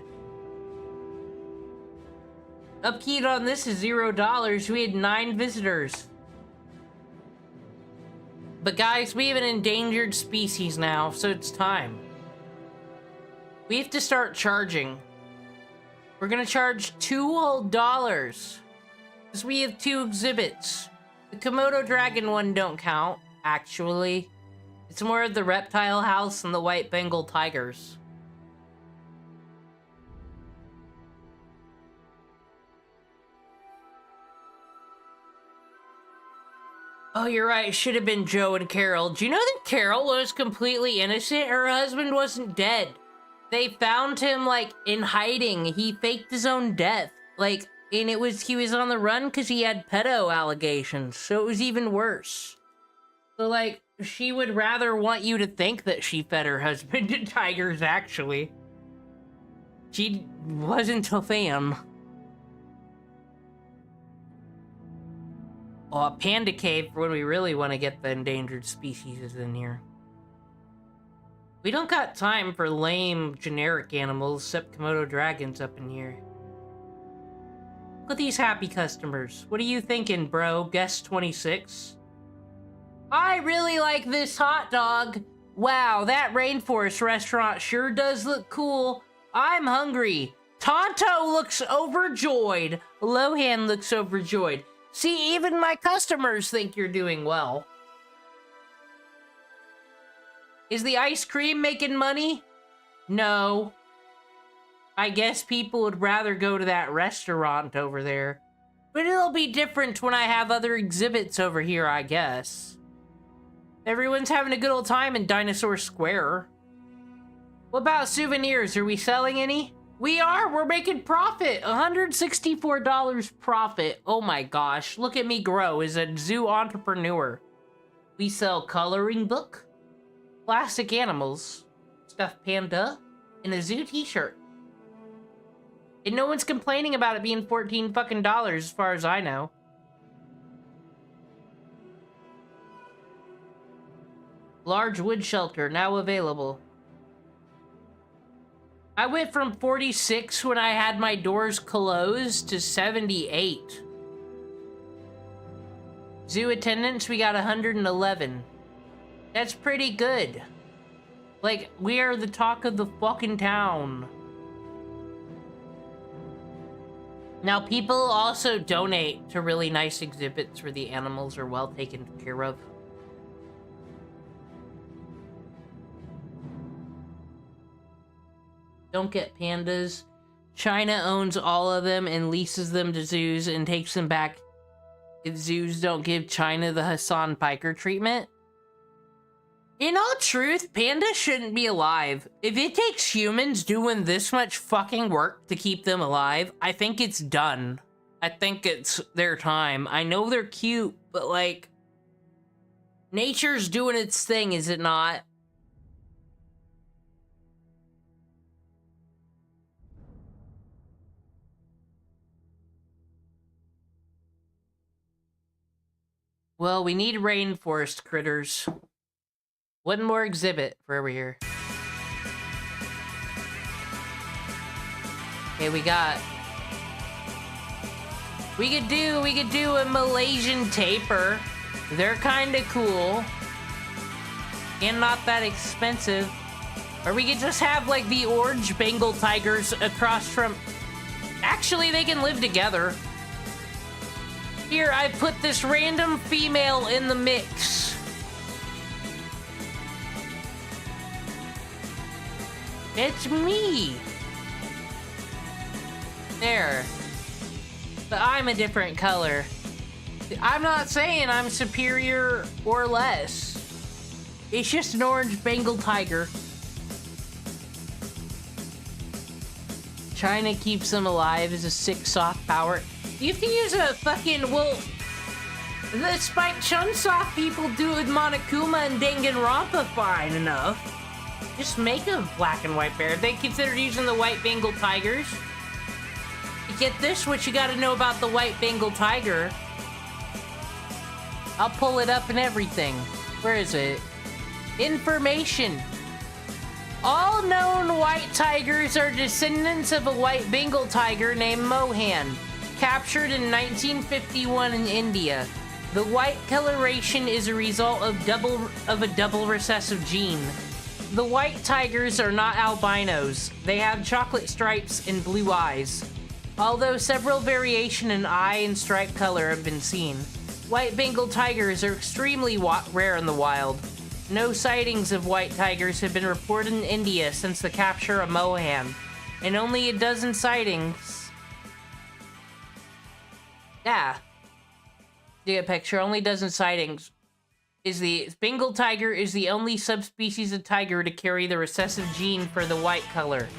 Upkeep on this is $0. We had 9 visitors. But guys, we have an endangered species now, so it's time. We have to start charging. We're gonna charge $2 whole dollars. Because we have 2 exhibits. The Komodo dragon one don't count, actually. It's more of the reptile house and the white Bengal tigers. Oh, you're right. It should have been Joe and Carol. Do you know that Carol was completely innocent? Her husband wasn't dead. They found him, like, in hiding. He faked his own death. Like, and he was on the run because he had pedo allegations. So it was even worse. So, like, she would rather want you to think that she fed her husband to tigers, actually. She wasn't a fan. Oh, a panda cave for when we really want to get the endangered species in here. We don't got time for lame, generic animals, except Komodo dragons up in here. Look at these happy customers. What are you thinking, bro? Guest 26? I really like this hot dog. Wow, that rainforest restaurant sure does look cool. I'm hungry. Tonto looks overjoyed. Lohan looks overjoyed. See, even my customers think you're doing well. Is the ice cream making money? No. I guess people would rather go to that restaurant over there. But it'll be different when I have other exhibits over here, I guess. Everyone's having a good old time in Dinosaur Square. What about souvenirs? Are we selling any? We are! We're making profit! $164 profit. Oh my gosh, look at me grow as a zoo entrepreneur. We sell coloring book, plastic animals, stuffed panda, and a zoo t-shirt. And no one's complaining about it being $14 fucking as far as I know. Large wood shelter now available. I went from 46 when I had my doors closed to 78. Zoo attendance, we got 111. That's pretty good. Like, we are the talk of the fucking town. Now, people also donate to really nice exhibits where the animals are well taken care of. Don't get pandas. China owns all of them and leases them to zoos and takes them back if zoos don't give China the Hassan Piker treatment. In all truth, pandas shouldn't be alive. If it takes humans doing this much fucking work to keep them alive, I think it's done. I think it's their time. I know they're cute, but like, nature's doing its thing, is it not? Well, we need rainforest critters. One more exhibit for over here. Okay, we could do a Malaysian tapir. They're kinda cool. And not that expensive. Or we could just have, like, the orange Bengal tigers across from... Actually, they can live together. Here, I put this random female in the mix. It's me. There. But I'm a different color. I'm not saying I'm superior or less. It's just an orange Bengal tiger. China keeps them alive as a sick soft power. You have to use a fucking, well, the Spike Chunsoft people do it with Monokuma and Danganronpa fine enough. Just make a black and white bear. They considered using the white Bengal tigers. To get this, what you gotta know about the white Bengal tiger. I'll pull it up and everything. Where is it? Information. All known white tigers are descendants of a white Bengal tiger named Mohan, captured in 1951 in India. The white coloration is a result of a double recessive gene. The white tigers are not albinos. They have chocolate stripes and blue eyes. Although several variations in eye and stripe color have been seen, white Bengal tigers are extremely rare in the wild. No sightings of white tigers have been reported in India since the capture of Mohan, and only a dozen sightings. Yeah. You get a picture, only a dozen sightings. Bengal tiger is the only subspecies of tiger to carry the recessive gene for the white color.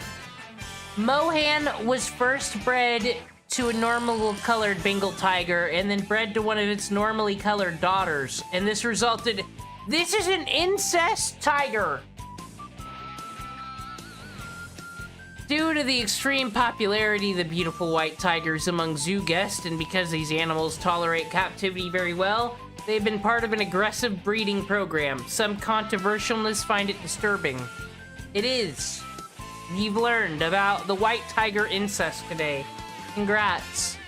Mohan was first bred to a normal colored Bengal tiger and then bred to one of its normally colored daughters, and this resulted... This is an incest tiger! Due to the extreme popularity of the beautiful white tigers among zoo guests, and because these animals tolerate captivity very well, they've been part of an aggressive breeding program. Some controversialists find it disturbing. It is. You've learned about the white tiger incest today. Congrats.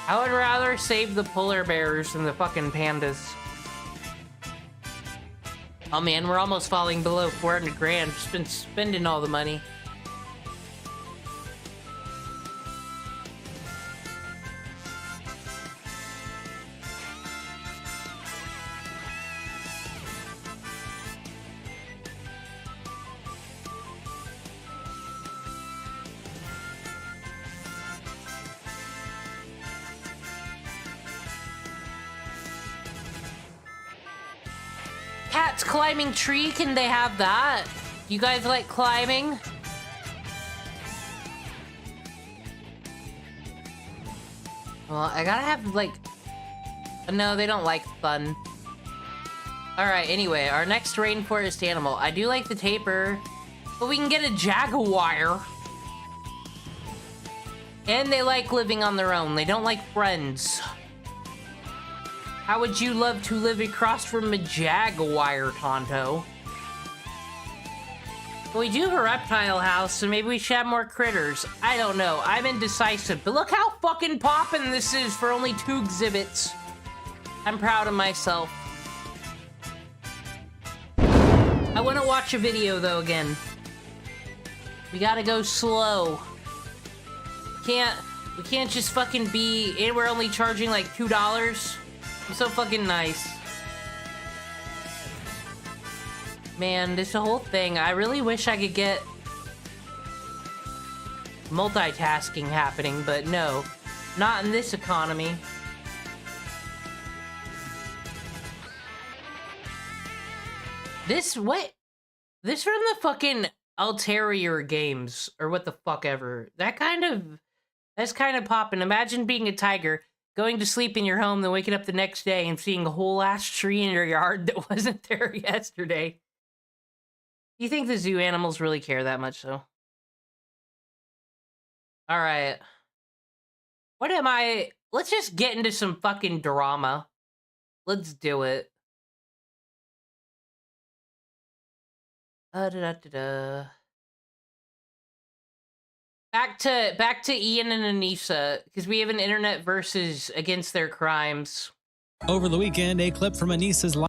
I would rather save the polar bears than the fucking pandas. Oh man, we're almost falling below 400 grand. Just been spending all the money. Cats climbing tree, can they have that? You guys like climbing? Well, I gotta have, like... No, they don't like fun. Alright, anyway, our next rainforest animal. I do like the tapir, but we can get a jaguar. And they like living on their own. They don't like friends. How would you love to live across from a jaguar, Tonto? Well, we do have a reptile house, so maybe we should have more critters. I don't know. I'm indecisive. But look how fucking poppin' this is for only 2 exhibits. I'm proud of myself. I want to watch a video, though, again. We gotta go slow. We can't just fucking be... And we're only charging, like, $2. I'm so fucking nice. Man, this whole thing, I really wish I could get multitasking happening, but no. Not in this economy. This, what? This from the fucking Altair games, or what the fuck ever. That's kind of poppin'. Imagine being a tiger, going to sleep in your home, then waking up the next day and seeing a whole ass tree in your yard that wasn't there yesterday. Do you think the zoo animals really care that much, though? Alright. Let's just get into some fucking drama. Let's do it. Back to Ian and Anissa, because we have an internet versus against their crimes. Over the weekend, a clip from Anissa's live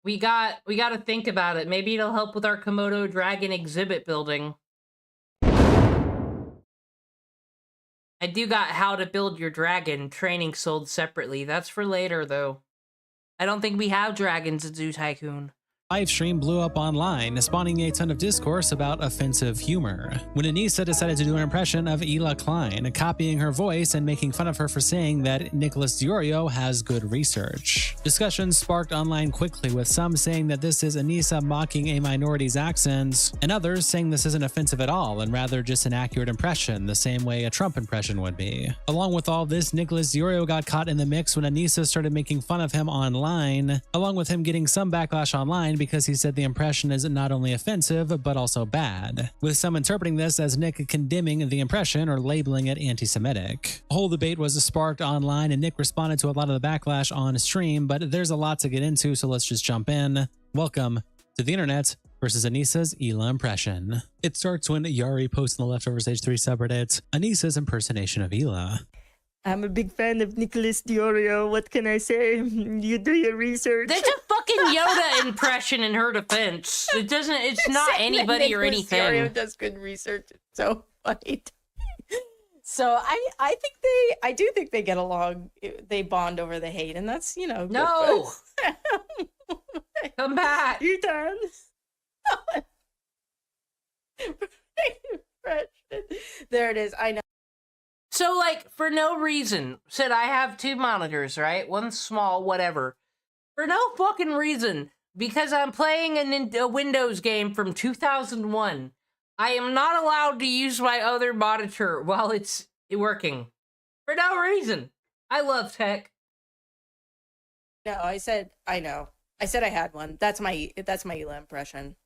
We got to think about it. Maybe it'll help with our Komodo dragon exhibit building. I do got how to build your dragon training sold separately. That's for later, though. I don't think we have dragons at Zoo Tycoon. Live stream blew up online, spawning a ton of discourse about offensive humor. When Anissa decided to do an impression of Ela Klein, copying her voice and making fun of her for saying that Nicholas Diorio has good research. Discussions sparked online quickly, with some saying that this is Anissa mocking a minority's accents, and others saying this isn't offensive at all and rather just an accurate impression, the same way a Trump impression would be. Along with all this, Nicholas Diorio got caught in the mix when Anissa started making fun of him online, along with him getting some backlash online because he said the impression is not only offensive, but also bad, with some interpreting this as Nick condemning the impression or labeling it anti-Semitic. The whole debate was sparked online, and Nick responded to a lot of the backlash on stream, but there's a lot to get into, so let's just jump in. Welcome to the internet versus Anissa's Ela impression. It starts when Yari posts in the Leftovers Stage 3 subreddit Anissa's impersonation of Ela. I'm a big fan of Nicholas Diorio. What can I say? You do your research. There's a fucking Yoda impression in her defense. It's not anybody or anything. Diorio does good research. It's so funny. So I do think they get along. They bond over the hate, and that's, you know. No. Come back. You're done. There it is. I know. So, like, for no reason, said I have two monitors, right? One small, whatever. For no fucking reason, because I'm playing a Windows game from 2001, I am not allowed to use my other monitor while it's working. For no reason. I love tech. No, I said, I know. I said I had one. That's my Ela impression.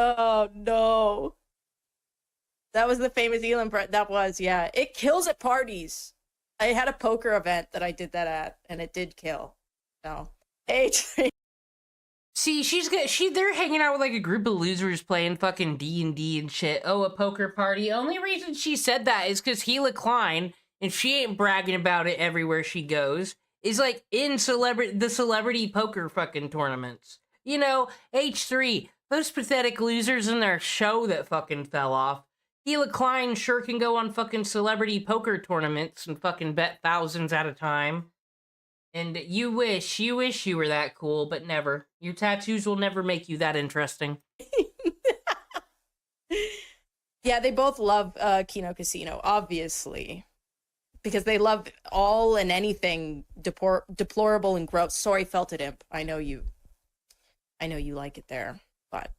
Oh no. That was the famous Ela impression. That was, yeah. It kills at parties. I had a poker event that I did that at, and it did kill. So, hey. See, they're hanging out with like a group of losers playing fucking D&D and shit. Oh, a poker party. Only reason she said that is because Ela Klein, and she ain't bragging about it everywhere she goes, is like in the celebrity poker fucking tournaments. You know, H3, those pathetic losers in their show that fucking fell off. Ela Klein sure can go on fucking celebrity poker tournaments and fucking bet thousands at a time. And you wish you were that cool, but never. Your tattoos will never make you that interesting. Yeah, they both love Kino Casino, obviously. Because they love all and anything deplorable and gross. Sorry, Felted Imp. I know you like it there, but.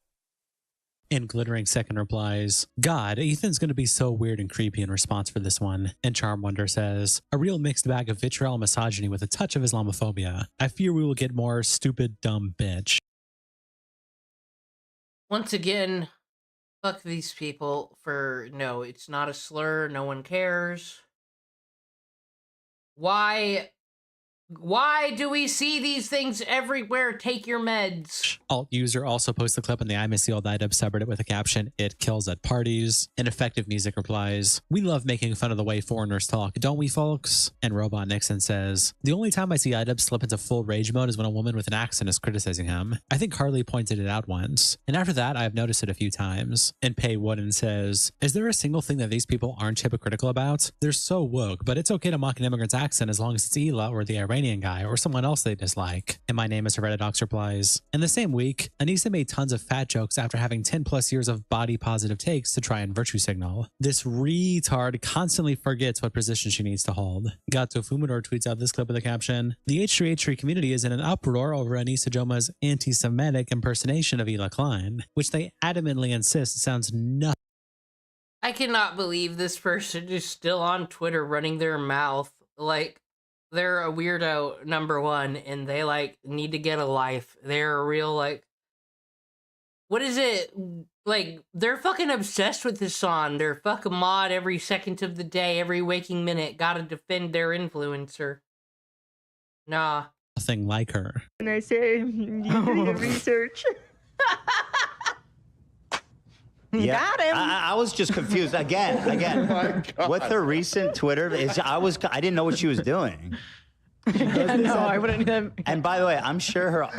And Glittering Second replies, God, Ethan's going to be so weird and creepy in response for this one. And Charm Wonder says, a real mixed bag of vitriol and misogyny with a touch of Islamophobia. I fear we will get more stupid, dumb bitch. Once again, fuck these people for, no, it's not a slur, no one cares. Why do we see these things everywhere? Take your meds. Alt user also posts the clip in the I Miss the Old IDub subreddit with a caption, it kills at parties. And Effective Music replies, we love making fun of the way foreigners talk, don't we folks? And Robot Nixon says, the only time I see IDub slip into full rage mode is when a woman with an accent is criticizing him. I think Harley pointed it out once. And after that, I've noticed it a few times. And Pay Wooden says, is there a single thing that these people aren't hypocritical about? They're so woke, but it's okay to mock an immigrant's accent as long as it's Ela or the Iranian guy or someone else they dislike. And My Name is Heredox replies, in the same week, Anissa made tons of fat jokes after having 10 plus years of body positive takes to try and virtue signal. This retard constantly forgets what position she needs to hold. Gato Fumador tweets out this clip with a caption, the H3H3 community is in an uproar over Anissa Joma's anti-Semitic impersonation of Ela Klein, which they adamantly insist sounds nothing. I cannot believe this person is still on Twitter running their mouth like they're a weirdo, number one, and they, like, need to get a life. They're a real, like... What is it? Like, they're fucking obsessed with this song. They're fucking mod every second of the day, every waking minute. Gotta defend their influencer. Nah. Nothing like her. And I say, you do your research. Yeah, Got him. I was just confused again. With her recent Twitter, I didn't know what she was doing. No, I wouldn't have. And by the way, I'm sure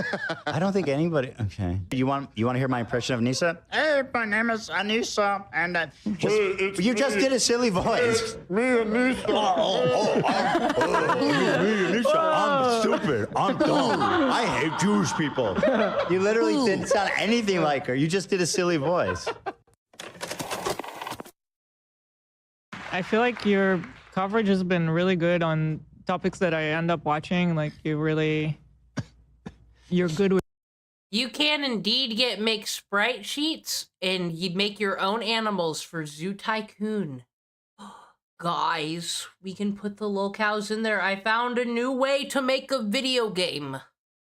I don't think anybody. Okay, you want to hear my impression of Nisa? Hey, my name is Anissa, and you just did a silly voice. Me, Anissa. Me, Anissa. I'm stupid. I'm dumb. I hate Jewish people. You literally didn't sound anything like her. You just did a silly voice. I feel like your coverage has been really good on topics that I end up watching. Like you're good with. You can indeed make sprite sheets, and you make your own animals for Zoo Tycoon. Guys, we can put the locales in there. I found a new way to make a video game.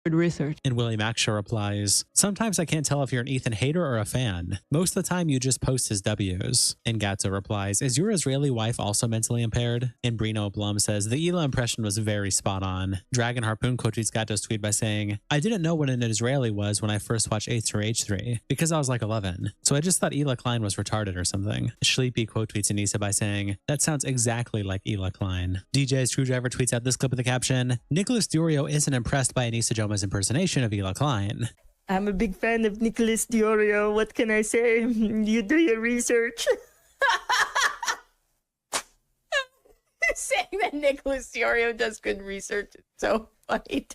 Research. And Willie Mackshaw replies, sometimes I can't tell if you're an Ethan hater or a fan. Most of the time you just post his W's. And Gatto replies, is your Israeli wife also mentally impaired? And Brino Blum says, the Ela impression was very spot on. Dragon Harpoon quote tweets Gatto's tweet by saying, I didn't know what an Israeli was when I first watched H3H3 because I was like 11. So I just thought Ela Klein was retarded or something. Sleepy quote tweets Anissa by saying, that sounds exactly like Ela Klein. DJ Screwdriver tweets out this clip with the caption, Nicholas Diorio isn't impressed by Anissa Joma's impersonation of Ela Klein. I'm a big fan of Nicholas Diorio. What can I say? You do your research. Saying that Nicholas Diorio does good research is so funny.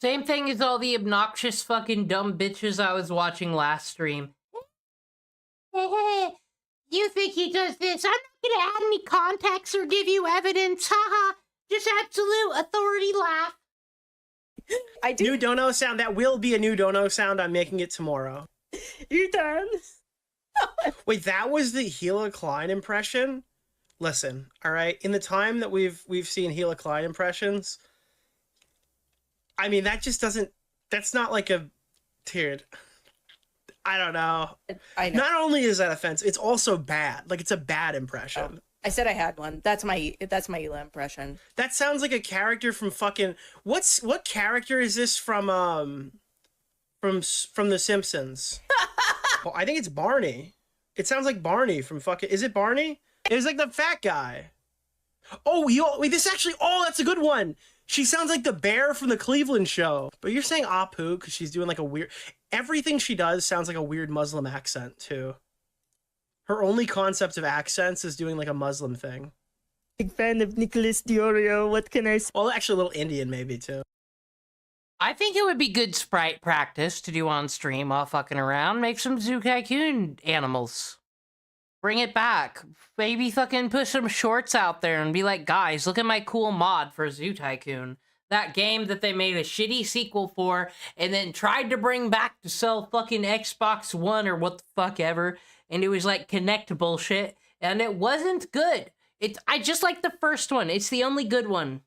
Same thing as all the obnoxious fucking dumb bitches I was watching last stream. You think he does this? I'm not gonna add any context or give you evidence. Haha. Just absolute authority laugh. I do. New dono sound. That will be a new dono sound. I'm making it tomorrow. You're done. Wait, that was the Gila Klein impression? Listen, all right. In the time that we've seen Gila Klein impressions, I mean, that just doesn't. That's not like a tiered. I don't know. I know. Not only is that offensive, it's also bad. Like, it's a bad impression. Oh, I said I had one. That's my Ela impression. That sounds like a character from fucking what character is this from The Simpsons? Well, I think it's Barney. It sounds like Barney from fucking. Is it Barney? It was like the fat guy. Oh, wait, this actually. Oh, that's a good one. She sounds like the bear from the Cleveland Show. But you're saying Apu because she's doing like a weird. Everything she does sounds like a weird Muslim accent too. Her only concept of accents is doing like a Muslim thing. Big fan of Nicholas Diorio. What can I say? Well, actually a little Indian maybe too. I think it would be good sprite practice to do on stream while fucking around. Make some Zoo Tycoon animals. Bring it back. Maybe fucking put some shorts out there and be like, guys, look at my cool mod for Zoo Tycoon. That game that they made a shitty sequel for and then tried to bring back to sell fucking Xbox One or what the fuck ever. And it was like Connect bullshit. And it wasn't good. I just like the first one. It's the only good one.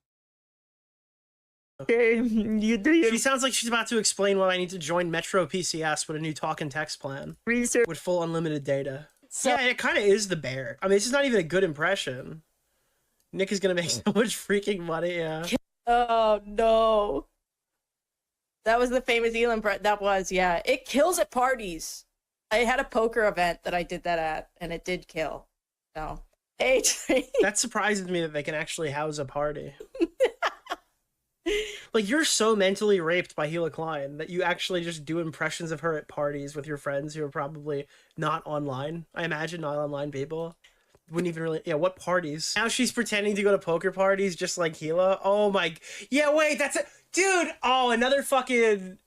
Okay, you do your... She sounds like she's about to explain why I need to join Metro PCS with a new talk and text plan. Research. With full unlimited data. So, yeah, it kind of is the bear. I mean, this is not even a good impression. Nick is going to make so much freaking money, yeah. Oh, no. That was the famous Ela impression. That was, yeah. It kills at parties. I had a poker event that I did that at, and it did kill. So, that surprises me that they can actually house a party. Like, you're so mentally raped by Gila Klein that you actually just do impressions of her at parties with your friends who are probably not online. I imagine not online people. Wouldn't even really... Yeah, what parties? Now she's pretending to go to poker parties just like Gila. Oh my... Yeah, wait, that's it. Dude! Oh, another fucking...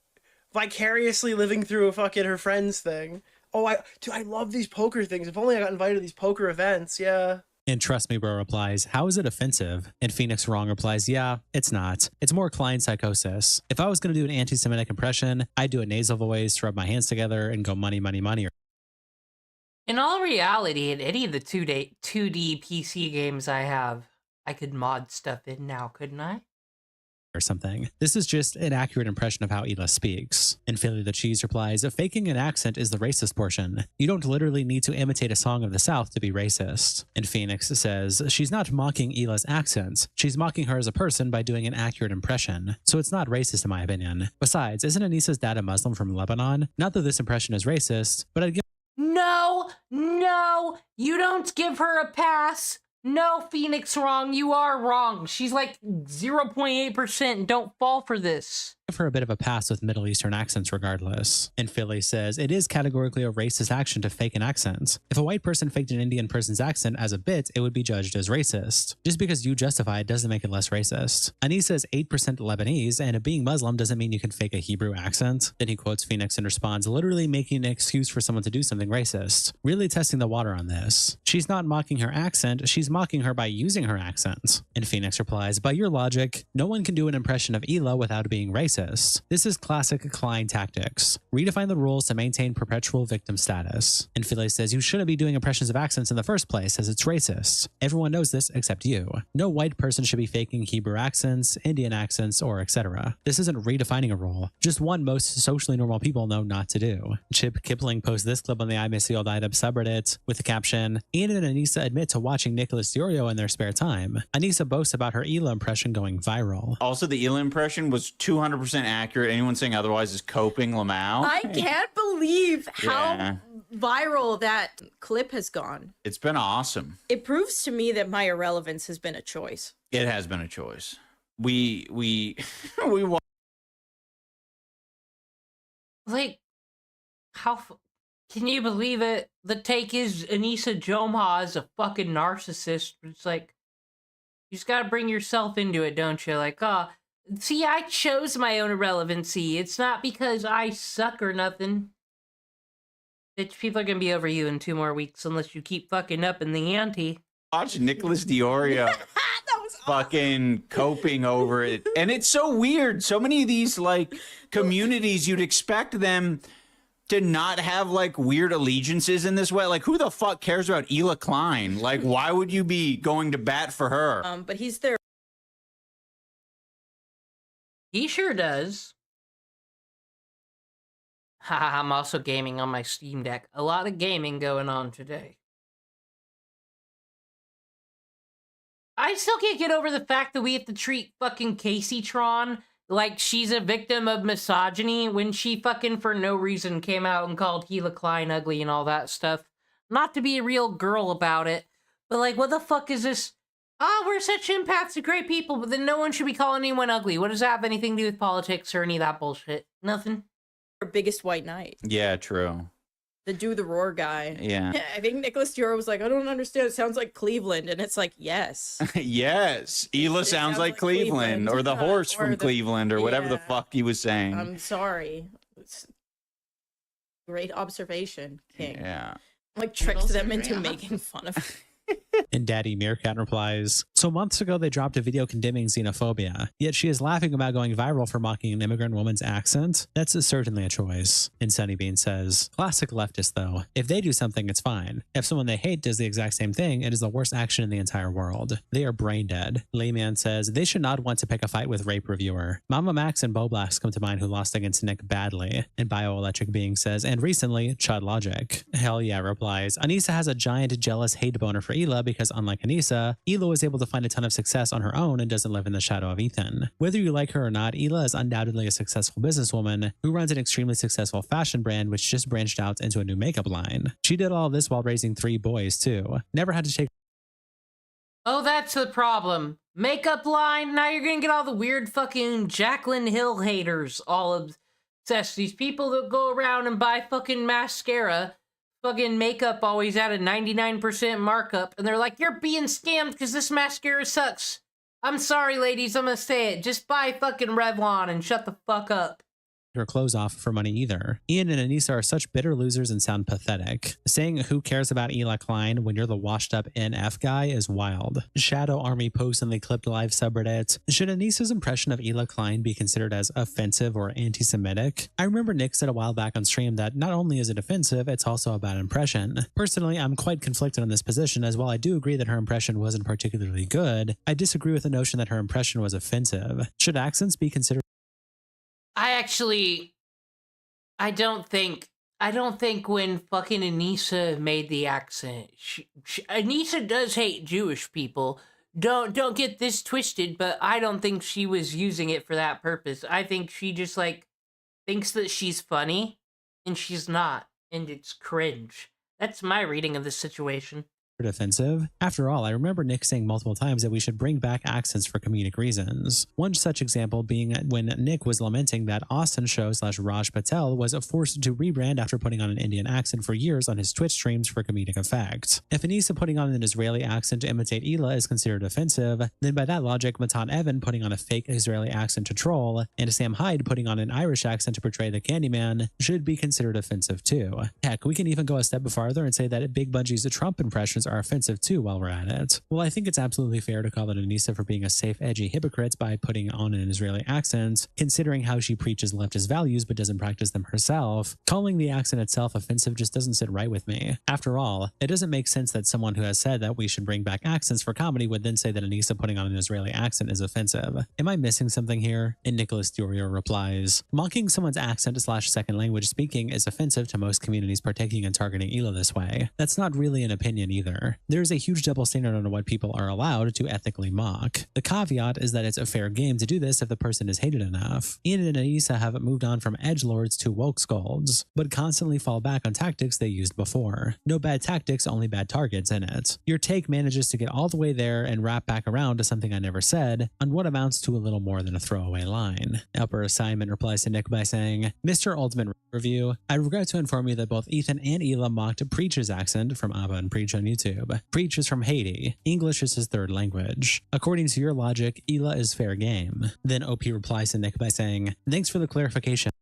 vicariously living through a fucking her friends thing. Oh, dude, I love these poker things. If only I got invited to these poker events, yeah. And Trust Me Bro replies, how is it offensive? And Phoenix Wrong replies, yeah, it's not. It's more Klein psychosis. If I was going to do an anti-Semitic impression, I'd do a nasal voice, rub my hands together, and go money, money, money. In all reality, in any of the 2D PC games I have, I could mod stuff in now, couldn't I? or something. This is just an accurate impression of how Hila speaks. And Philly the Cheese replies, faking an accent is the racist portion. You don't literally need to imitate a song of the South to be racist. And Phoenix says, she's not mocking Hila's accent. She's mocking her as a person by doing an accurate impression. So it's not racist in my opinion. Besides, isn't Anissa's dad a Muslim from Lebanon? Not that this impression is racist, but I'd give No, you don't give her a pass. No, Phoenix wrong. You are wrong. She's like 0.8%. Don't fall for this. her a bit of a pass with Middle Eastern accents regardless. And Philly says, it is categorically a racist action to fake an accent. If a white person faked an Indian person's accent as a bit, it would be judged as racist. Just because you justify it doesn't make it less racist. Anissa is 8% Lebanese, and being Muslim doesn't mean you can fake a Hebrew accent. Then he quotes Phoenix and responds, literally making an excuse for someone to do something racist. Really testing the water on this. She's not mocking her accent, she's mocking her by using her accent. And Phoenix replies, by your logic, no one can do an impression of Hila without being racist. This is classic Klein tactics. Redefine the rules to maintain perpetual victim status. And Philly says you shouldn't be doing impressions of accents in the first place as it's racist. Everyone knows this except you. No white person should be faking Hebrew accents, Indian accents, or etc. This isn't redefining a rule, just one most socially normal people know not to do. Chip Kipling posts this clip on the I Miss the Old Item subreddit with the caption, Ian and Anissa admit to watching Nicholas Diorio in their spare time. Anissa boasts about her Hila impression going viral. Also, the Hila impression was 200% accurate. Anyone saying otherwise is coping Lamau. I can't believe how viral that clip has gone. It's been awesome. It proves to me that my irrelevance has been a choice. It has been a choice. We want. Like, can you believe it? The take is Anissa Joma is a fucking narcissist. It's like, you just gotta bring yourself into it, don't you? Like, see, I chose my own irrelevancy. It's not because I suck or nothing. Bitch, people are gonna be over you in 2 more weeks unless you keep fucking up in the ante. Watch Nicholas Diorio fucking coping over it. And it's so weird. So many of these, like, communities, you'd expect them to not have, like, weird allegiances in this way. Like, who the fuck cares about Hila Klein? Like, why would you be going to bat for her? But he's there. He sure does. Haha, I'm also gaming on my Steam Deck. A lot of gaming going on today. I still can't get over the fact that we have to treat fucking Casey Tron like she's a victim of misogyny when she fucking for no reason came out and called Hila Klein ugly and all that stuff. Not to be a real girl about it, but like, what the fuck is this? Oh, we're such empaths and great people, but then no one should be calling anyone ugly. What does that have anything to do with politics or any of that bullshit? Nothing. Our biggest white knight. Yeah, true. The do the roar guy. Yeah. I think Nicholas Diorio was like, I don't understand. It sounds like Cleveland. And it's like, yes. Yes. Hila sounds like Cleveland. Or the horse from Cleveland or whatever the fuck he was saying. I'm sorry. It's great observation, King. Yeah. Like tricks them into making fun of And Daddy Meerkat replies, so months ago they dropped a video condemning xenophobia, yet she is laughing about going viral for mocking an immigrant woman's accent? That's certainly a choice. And Sunny Bean says, classic leftist though. If they do something, it's fine. If someone they hate does the exact same thing, it is the worst action in the entire world. They are brain dead. Layman says, they should not want to pick a fight with Rape Reviewer. Mama Max and Boblax come to mind who lost against Nick badly. And Bioelectric Being says, and recently, Chud Logic. Hell yeah replies, Anissa has a giant jealous hate boner for Hila because unlike Anissa, Hila was able to find a ton of success on her own and doesn't live in the shadow of Ethan. Whether you like her or not, Hila is undoubtedly a successful businesswoman who runs an extremely successful fashion brand which just branched out into a new makeup line. She did all this while raising 3 boys too. Never had to take. Oh, that's the problem. Makeup line, now you're gonna get all the weird fucking Jaclyn Hill haters all obsessed. These people that go around and buy fucking mascara, fucking makeup always at a 99% markup, and they're like, you're being scammed because this mascara sucks. I'm sorry, ladies, I'm gonna say it. Just buy fucking Revlon and shut the fuck up. her clothes off for money either. Ian and Anissa are such bitter losers and sound pathetic. Saying who cares about Eli Klein when you're the washed up NF guy is wild. Shadow Army posts on the Clipped Live subreddit. Should Anissa's impression of Eli Klein be considered as offensive or anti-Semitic? I remember Nick said a while back on stream that not only is it offensive, it's also a bad impression. Personally, I'm quite conflicted on this position, as while I do agree that her impression wasn't particularly good, I disagree with the notion that her impression was offensive. Should accents be considered? I don't think when fucking Anissa made the accent, Anissa does hate Jewish people. Don't get this twisted, but I don't think she was using it for that purpose. I think she just like thinks that she's funny, and she's not, and it's cringe. That's my reading of the situation. Offensive. After all, I remember Nick saying multiple times that we should bring back accents for comedic reasons. One such example being when Nick was lamenting that Austin Show / Raj Patel was forced to rebrand after putting on an Indian accent for years on his Twitch streams for comedic effect. If Anissa putting on an Israeli accent to imitate Ela is considered offensive, then by that logic, Matan Evan putting on a fake Israeli accent to troll, and Sam Hyde putting on an Irish accent to portray the Candyman should be considered offensive too. Heck, we can even go a step farther and say that Big Bungie's Trump impressions are offensive too while we're at it. Well, I think it's absolutely fair to call out Anissa for being a safe, edgy hypocrite by putting on an Israeli accent, considering how she preaches leftist values but doesn't practice them herself. Calling the accent itself offensive just doesn't sit right with me. After all, it doesn't make sense that someone who has said that we should bring back accents for comedy would then say that Anissa putting on an Israeli accent is offensive. Am I missing something here? And Nicholas Diorio replies, mocking someone's accent / second language speaking is offensive to most communities partaking in targeting Ela this way. That's not really an opinion either. There is a huge double standard on what people are allowed to ethically mock. The caveat is that it's a fair game to do this if the person is hated enough. Ian and Anissa have moved on from edgelords to woke scolds, but constantly fall back on tactics they used before. No bad tactics, only bad targets in it. Your take manages to get all the way there and wrap back around to something I never said, on what amounts to a little more than a throwaway line. Upper Assignment replies to Nick by saying, Mr. Ultimate Review, I regret to inform you that both Ethan and Ela mocked Preach's accent from Abba and Preach on YouTube. Preach is from Haiti. English is his third language. According to your logic, Ela is fair game. Then OP replies to Nick by saying, thanks for the clarification.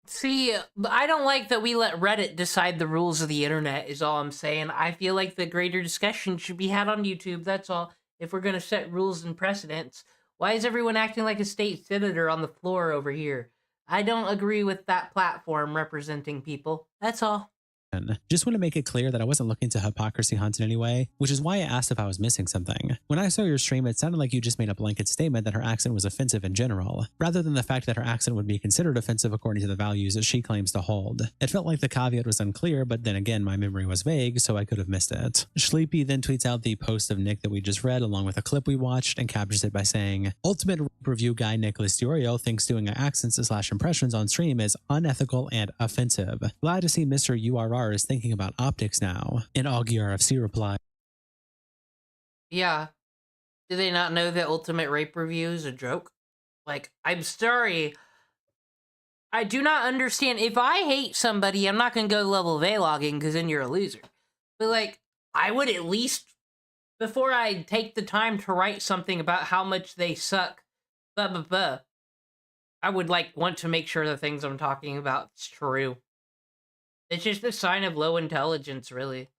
See, I don't like that we let Reddit decide the rules of the internet, is all I'm saying. I feel like the greater discussion should be had on YouTube, that's all. If we're gonna set rules and precedents, why is everyone acting like a state senator on the floor over here? I don't agree with that platform representing people, that's all. Just want to make it clear that I wasn't looking to hypocrisy hunt in any way, which is why I asked if I was missing something. When I saw your stream, it sounded like you just made a blanket statement that her accent was offensive in general, rather than the fact that her accent would be considered offensive according to the values that she claims to hold. It felt like the caveat was unclear, but then again, my memory was vague, so I could have missed it. Sleepy then tweets out the post of Nick that we just read along with a clip we watched and captures it by saying, Ultimate Review guy Nicholas Diorio thinks doing accents / impressions on stream is unethical and offensive. Glad to see Mr. URR is thinking about optics now. And Augie RFC replied, yeah. Do they not know that Ultimate Rape Review is a joke? Like, I'm sorry. I do not understand. If I hate somebody, I'm not going to go level vlogging because then you're a loser. But, like, I would at least, before I take the time to write something about how much they suck, blah, blah, blah, I would, like, want to make sure the things I'm talking about is true. It's just a sign of low intelligence, really.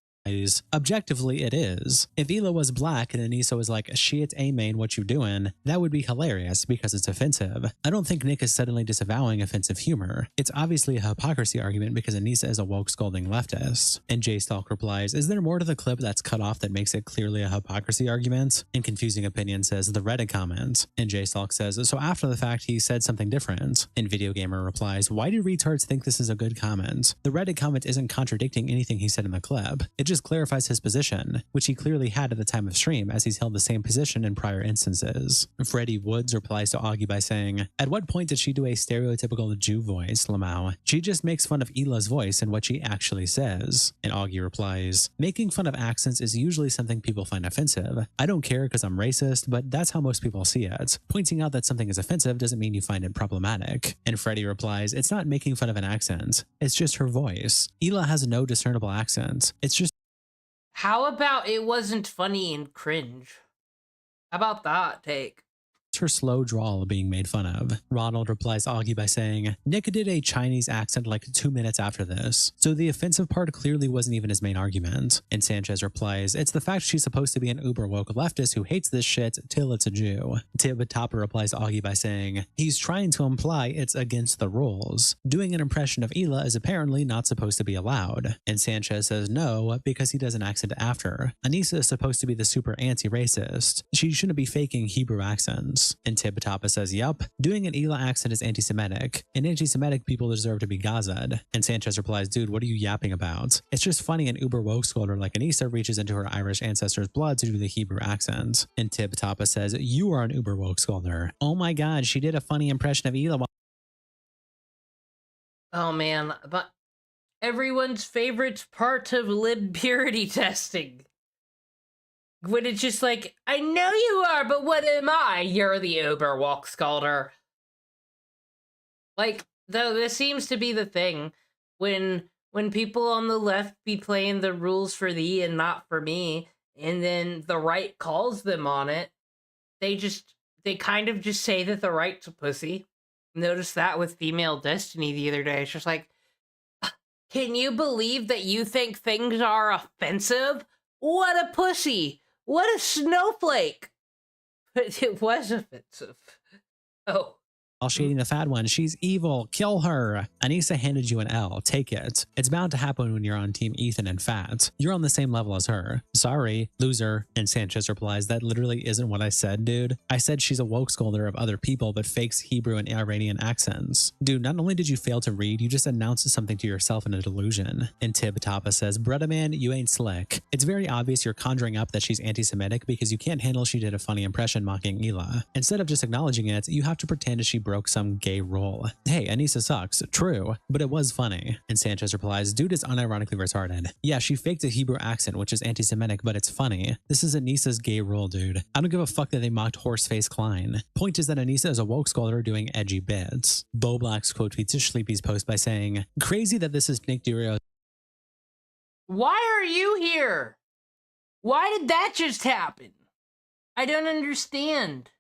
Objectively, it is. If Ela was black and Anissa was like, shit, A-main, what you doing? That would be hilarious because it's offensive. I don't think Nick is suddenly disavowing offensive humor. It's obviously a hypocrisy argument because Anissa is a woke scolding leftist. And Jay Stalk replies, is there more to the clip that's cut off that makes it clearly a hypocrisy argument? And Confusing Opinion says, the Reddit comment. And Jay Stalk says, so after the fact, he said something different. And Video Gamer replies, why do retards think this is a good comment? The Reddit comment isn't contradicting anything he said in the clip. It just clarifies his position, which he clearly had at the time of stream as he's held the same position in prior instances. Freddie Woods replies to Augie by saying, at what point did she do a stereotypical Jew voice, Lamau? She just makes fun of Ela's voice and what she actually says. And Augie replies, making fun of accents is usually something people find offensive. I don't care because I'm racist, but that's how most people see it. Pointing out that something is offensive doesn't mean you find it problematic. And Freddie replies, it's not making fun of an accent. It's just her voice. Ela has no discernible accent. It's just how about it wasn't funny and cringe? How about that take? her slow drawl being made fun of. Ronald replies Augie by saying, Nick did a Chinese accent like 2 minutes after this, so the offensive part clearly wasn't even his main argument. And Sanchez replies, it's the fact she's supposed to be an uber woke leftist who hates this shit till it's a Jew. Tib Topper replies Augie by saying, he's trying to imply it's against the rules. Doing an impression of Hila is apparently not supposed to be allowed. And Sanchez says no, because he does an accent after. Anissa is supposed to be the super anti-racist. She shouldn't be faking Hebrew accents. And Tib Topper says, yup, doing an Hila accent is anti-Semitic, and anti-Semitic people deserve to be gazaed. And Sanchez replies, dude, what are you yapping about? It's just funny an uber woke scholar like Anissa reaches into her Irish ancestors' blood to do the Hebrew accent. And Tib Topper says, you are an uber woke scholar. Oh my god, she did a funny impression of Hila. Oh man, but everyone's favorite part of lib purity testing. When it's just like, I know you are, but what am I? You're the uber woke scholar. Like, though this seems to be the thing. When people on the left be playing the rules for thee and not for me, and then the right calls them on it, they kind of just say that the right's a pussy. Noticed that with Female Destiny the other day. It's just like, can you believe that you think things are offensive? What a pussy! What a snowflake! But it was offensive. Oh. While shading the fat one, she's evil, kill her. Anissa handed you an L, take it. It's bound to happen when you're on team Ethan and fat. You're on the same level as her. Sorry, loser. And Sanchez replies, that literally isn't what I said, dude. I said she's a woke scholar of other people but fakes Hebrew and Iranian accents. Dude, not only did you fail to read, you just announced something to yourself in a delusion. And Tib Toppa says, brudda man, you ain't slick. It's very obvious you're conjuring up that she's anti-Semitic because you can't handle she did a funny impression mocking Hila. Instead of just acknowledging it, you have to pretend she broke some gay rule. Hey, Anissa sucks. True, but it was funny. And Sanchez replies, dude is unironically retarded. Yeah, she faked a Hebrew accent, which is anti-Semitic, but it's funny. This is Anissa's gay rule, dude. I don't give a fuck that they mocked Horseface Klein. Point is that Anissa is a woke scholar doing edgy bits. Bo Black's quote tweets his Sleepy's post by saying, crazy that this is Nick Durio. Why are you here? Why did that just happen? I don't understand.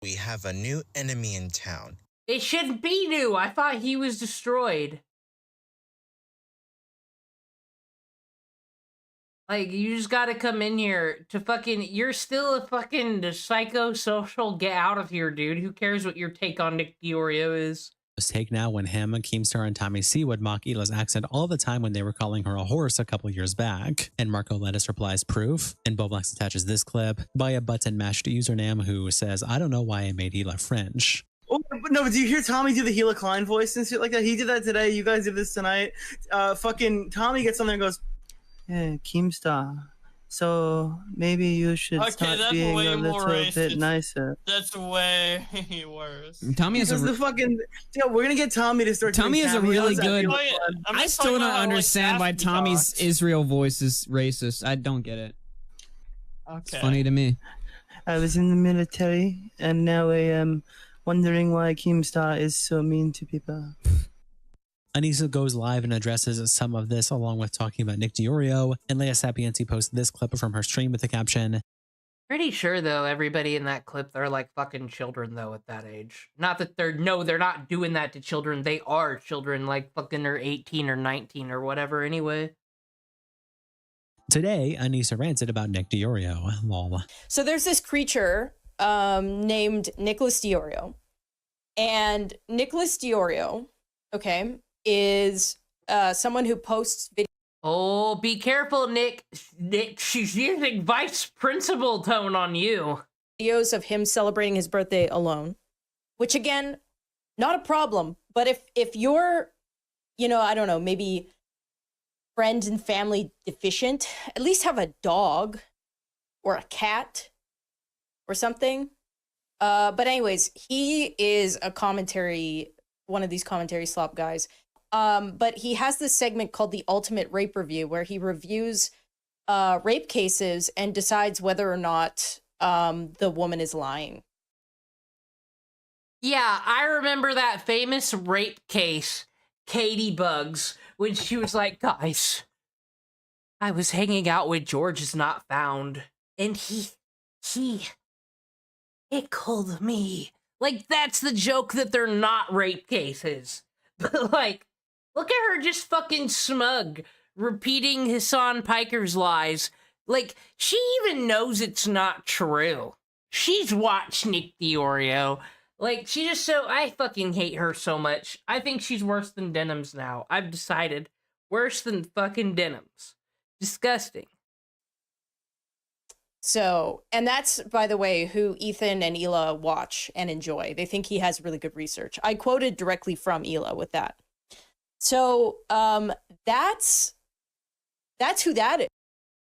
We have a new enemy in town. It shouldn't be new. I thought he was destroyed. Like, you just gotta come in here to fucking... You're still a fucking psychosocial... Get out of here, dude. Who cares what your take on Nick Diorio is? Take now when him, Keemstar, and Tommy C would mock Hila's accent all the time when they were calling her a horse a couple years back. And Marco Lettuce replies, proof? And Boblax attaches this clip by a button-mashed username who says, I don't know why I made Hila French. Oh, no, but do you hear Tommy do the Hila Klein voice and shit like that? He did that today. You guys did this tonight. Fucking Tommy gets on there and goes, hey, Keemstar, so maybe you should start being a little bit nicer. That's way worse. Tommy is the fucking... Yeah, we're gonna get Tommy to start Tommy doing is a Tommy. really How's that good... feel? I still don't understand why Tommy's Israel voice is racist. I don't get it. Okay. It's funny to me. I was in the military, and now I am wondering why Keemstar is so mean to people. Anissa goes live and addresses some of this along with talking about Nick Diorio, and Leia Sapienzi posts this clip from her stream with the caption, Pretty sure, though, everybody in that clip, they're like fucking children, though, at that age. Not that they're not doing that to children. They are children, like fucking they're 18 or 19 or whatever anyway. Today, Anissa ranted about Nick Diorio. Lol. So there's this creature named Nicholas Diorio. And Nicholas Diorio, okay, is someone who posts videos. Oh, be careful, Nick. Nick, she's using vice principal tone on you. Videos of him celebrating his birthday alone, which again, not a problem. But if you're, you know, I don't know, maybe friend and family deficient, at least have a dog or a cat or something. But anyways, he is a one of these commentary slop guys. But he has this segment called the Ultimate Rape Review, where he reviews rape cases and decides whether or not the woman is lying. Yeah, I remember that famous rape case, Katie Bugs, when she was like, guys, I was hanging out with George is not found. And he tickled me. Like, that's the joke that they're not rape cases. But, like, look at her just fucking smug, repeating Hassan Piker's lies. Like, she even knows it's not true. She's watched Nick Diorio. Like, she just so... I fucking hate her so much. I think she's worse than Denims now. I've decided. Worse than fucking Denims. Disgusting. So, and that's, by the way, who Ethan and Hila watch and enjoy. They think he has really good research. I quoted directly from Hila with that. So, that's who that is.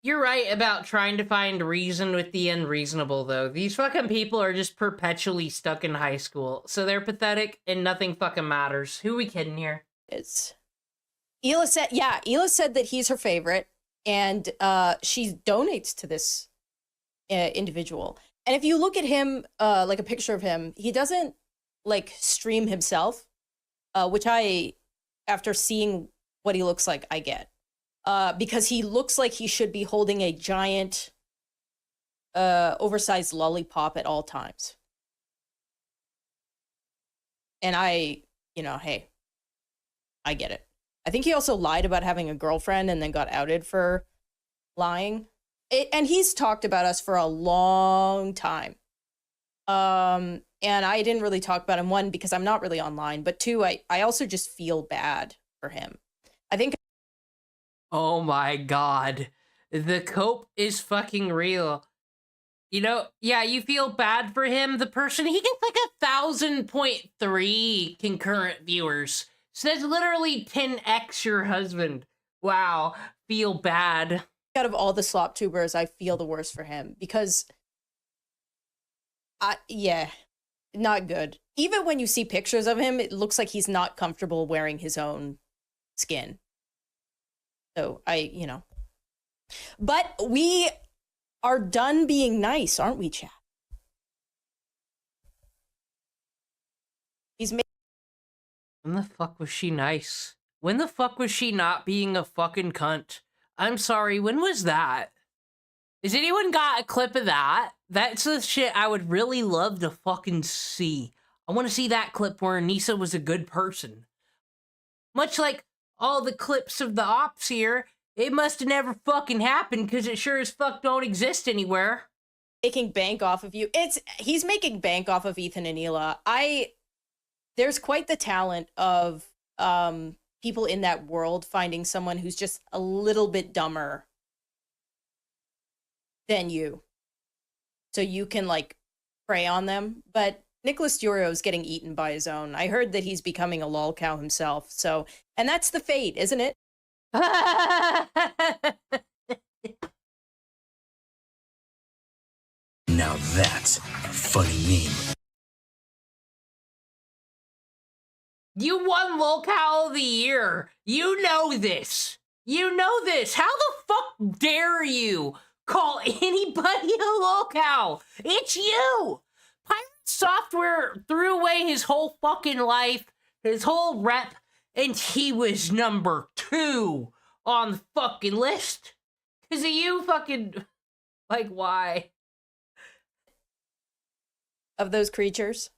You're right about trying to find reason with the unreasonable, though. These fucking people are just perpetually stuck in high school. So they're pathetic and nothing fucking matters. Who we kidding here? Hila said that he's her favorite, and she donates to this individual. And if you look at him, like a picture of him, he doesn't like stream himself, which I, after seeing what he looks like, I get. Because he looks like he should be holding a giant, oversized lollipop at all times. And hey, I get it. I think he also lied about having a girlfriend and then got outed for lying. And he's talked about us for a long time. And I didn't really talk about him, one, because I'm not really online, but two, I also just feel bad for him. I think... Oh my god. The cope is fucking real. You know, yeah, you feel bad for him. The person, he gets like 1,000.3 concurrent viewers. So that's literally 10x your husband. Wow, feel bad. Out of all the slop tubers, I feel the worst for him because, not good. Even when you see pictures of him, it looks like he's not comfortable wearing his own skin. So but we are done being nice, aren't we, chat? When the fuck was she nice? When the fuck was she not being a fucking cunt? I'm sorry, when was that? Has anyone got a clip of that? That's the shit I would really love to fucking see. I want to see that clip where Anissa was a good person. Much like all the clips of the ops here, it must have never fucking happened because it sure as fuck don't exist anywhere. Making bank off of you. He's making bank off of Ethan and Hila. There's quite the talent of people in that world finding someone who's just a little bit dumber than you. So you can like prey on them. But Nicholas Diorio is getting eaten by his own. I heard that he's becoming a lol cow himself. So, and that's the fate, isn't it? Now that's a funny meme. You won Lolcow of the Year. You know this. You know this. How the fuck dare you call anybody a lolcow? It's you. Pirate Software threw away his whole fucking life, his whole rep, and he was number 2 on the fucking list. Cause of you fucking, like, why? Of those creatures.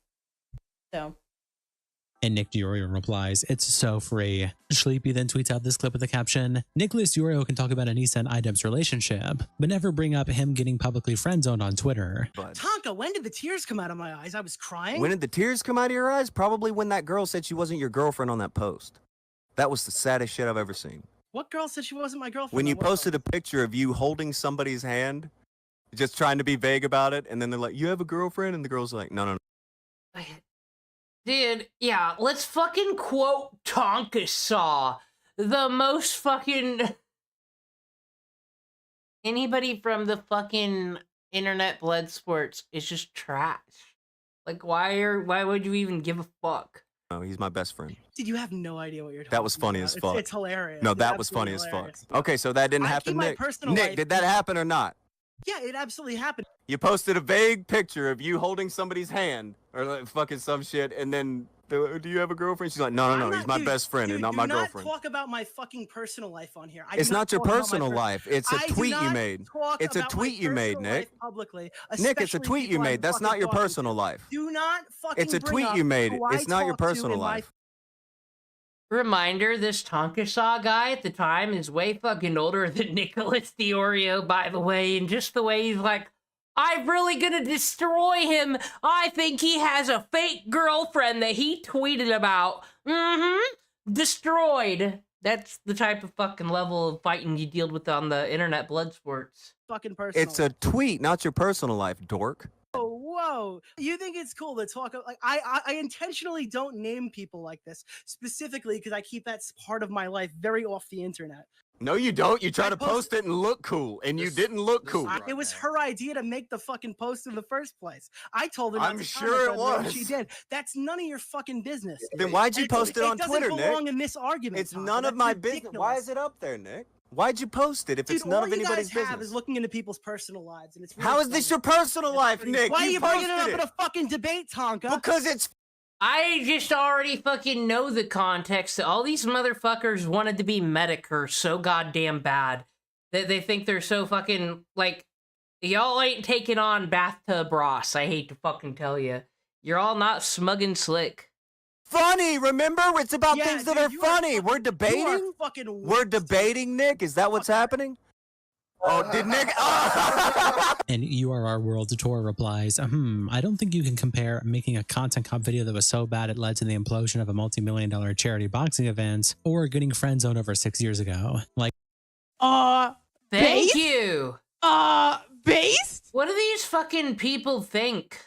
So. And Nick Diorio replies, "It's so free." Sleepy then tweets out this clip with the caption, "Nicholas Diorio can talk about Anissa and Idem's relationship, but never bring up him getting publicly friend-zoned on Twitter." Tonka, when did the tears come out of my eyes? I was crying. When did the tears come out of your eyes? Probably when that girl said she wasn't your girlfriend on that post. That was the saddest shit I've ever seen. What girl said she wasn't my girlfriend? When you posted a picture of you holding somebody's hand, just trying to be vague about it, and then they're like, "You have a girlfriend?" And the girl's like, "No, no, no." Dude, yeah, let's fucking quote Tonka Saw. The most fucking... Anybody from the fucking internet blood sports is just trash. Like, why would you even give a fuck? Oh, he's my best friend. Dude, you have no idea what you're talking about. That was funny as fuck. It's hilarious. No, It's that was funny absolutely as fuck. Okay, so that didn't happen, keep my Nick. personal Nick, life- did that happen or not? Yeah, it absolutely happened. You posted a vague picture of you holding somebody's hand, or like fucking some shit, and then Do you have a girlfriend? She's like, no, he's my best friend and not my girlfriend. Do not talk about my fucking personal life on here. It's not your personal life. It's a tweet you made. It's a tweet you made, Nick. Publicly, Nick, it's a tweet you made. That's not your personal life. Do not fucking. It's a tweet you made. It's not your personal life. Reminder, this Tonka Saw guy at the time is way fucking older than Nicholas Diorio, by the way, and just the way he's like, I'm really gonna destroy him. I think he has a fake girlfriend that he tweeted about. Destroyed. That's the type of fucking level of fighting you deal with on the internet blood sports. Fucking personal. It's a tweet, not your personal life, dork. Oh, whoa. You think it's cool to talk like I intentionally don't name people like this specifically because I keep that part of my life very off the internet. No, you don't. You try to post it and look cool, and you didn't look cool. It was her idea to make the fucking post in the first place. I told her. I'm sure it was. She did. That's none of your fucking business. Then why'd you post it on Twitter, Nick? It doesn't belong in this argument. It's none of my business. Why is it up there, Nick? Why'd you post it if it's none of anybody's business? All you guys have is looking into people's personal lives, and it's really how is this your personal life, Nick? Why are you bringing it up in a fucking debate, Tonka? Because it's. I just already fucking know the context that all these motherfuckers wanted to be Medicare so goddamn bad that they think they're so fucking, like, y'all ain't taking on Bathtub Ross, I hate to fucking tell you. You're all not smug and slick. Funny, remember? It's about things that are funny. We're debating? We're debating, Nick? Is that what's happening? Oh, did Nick? And URR World Tour replies, I don't think you can compare making a content cop video that was so bad it led to the implosion of a multi-million-dollar charity boxing event or getting friend zoned over 6 years ago. Like, thank you. Based? What do these fucking people think?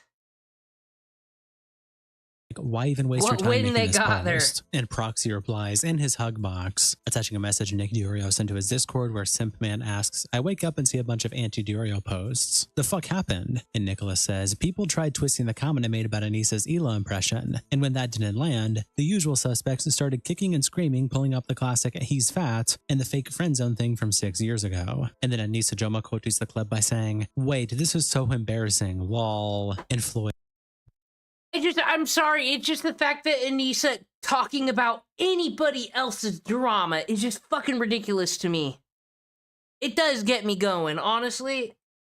why even waste your time making they this got post? And Proxy replies in his hug box, attaching a message Nick Diorio sent to his Discord where Simpman asks, I wake up and see a bunch of anti-Diorio posts. The fuck happened? And Nicholas says, people tried twisting the comment I made about Anissa's Hila impression, and when that didn't land, the usual suspects started kicking and screaming, pulling up the classic he's fat and the fake friend zone thing from 6 years ago. And then Anissa Joma quotes the clip by saying, wait, this is so embarrassing, lol, and Floyd. I'm sorry, it's just the fact that Anissa talking about anybody else's drama is just fucking ridiculous to me. It does get me going, honestly.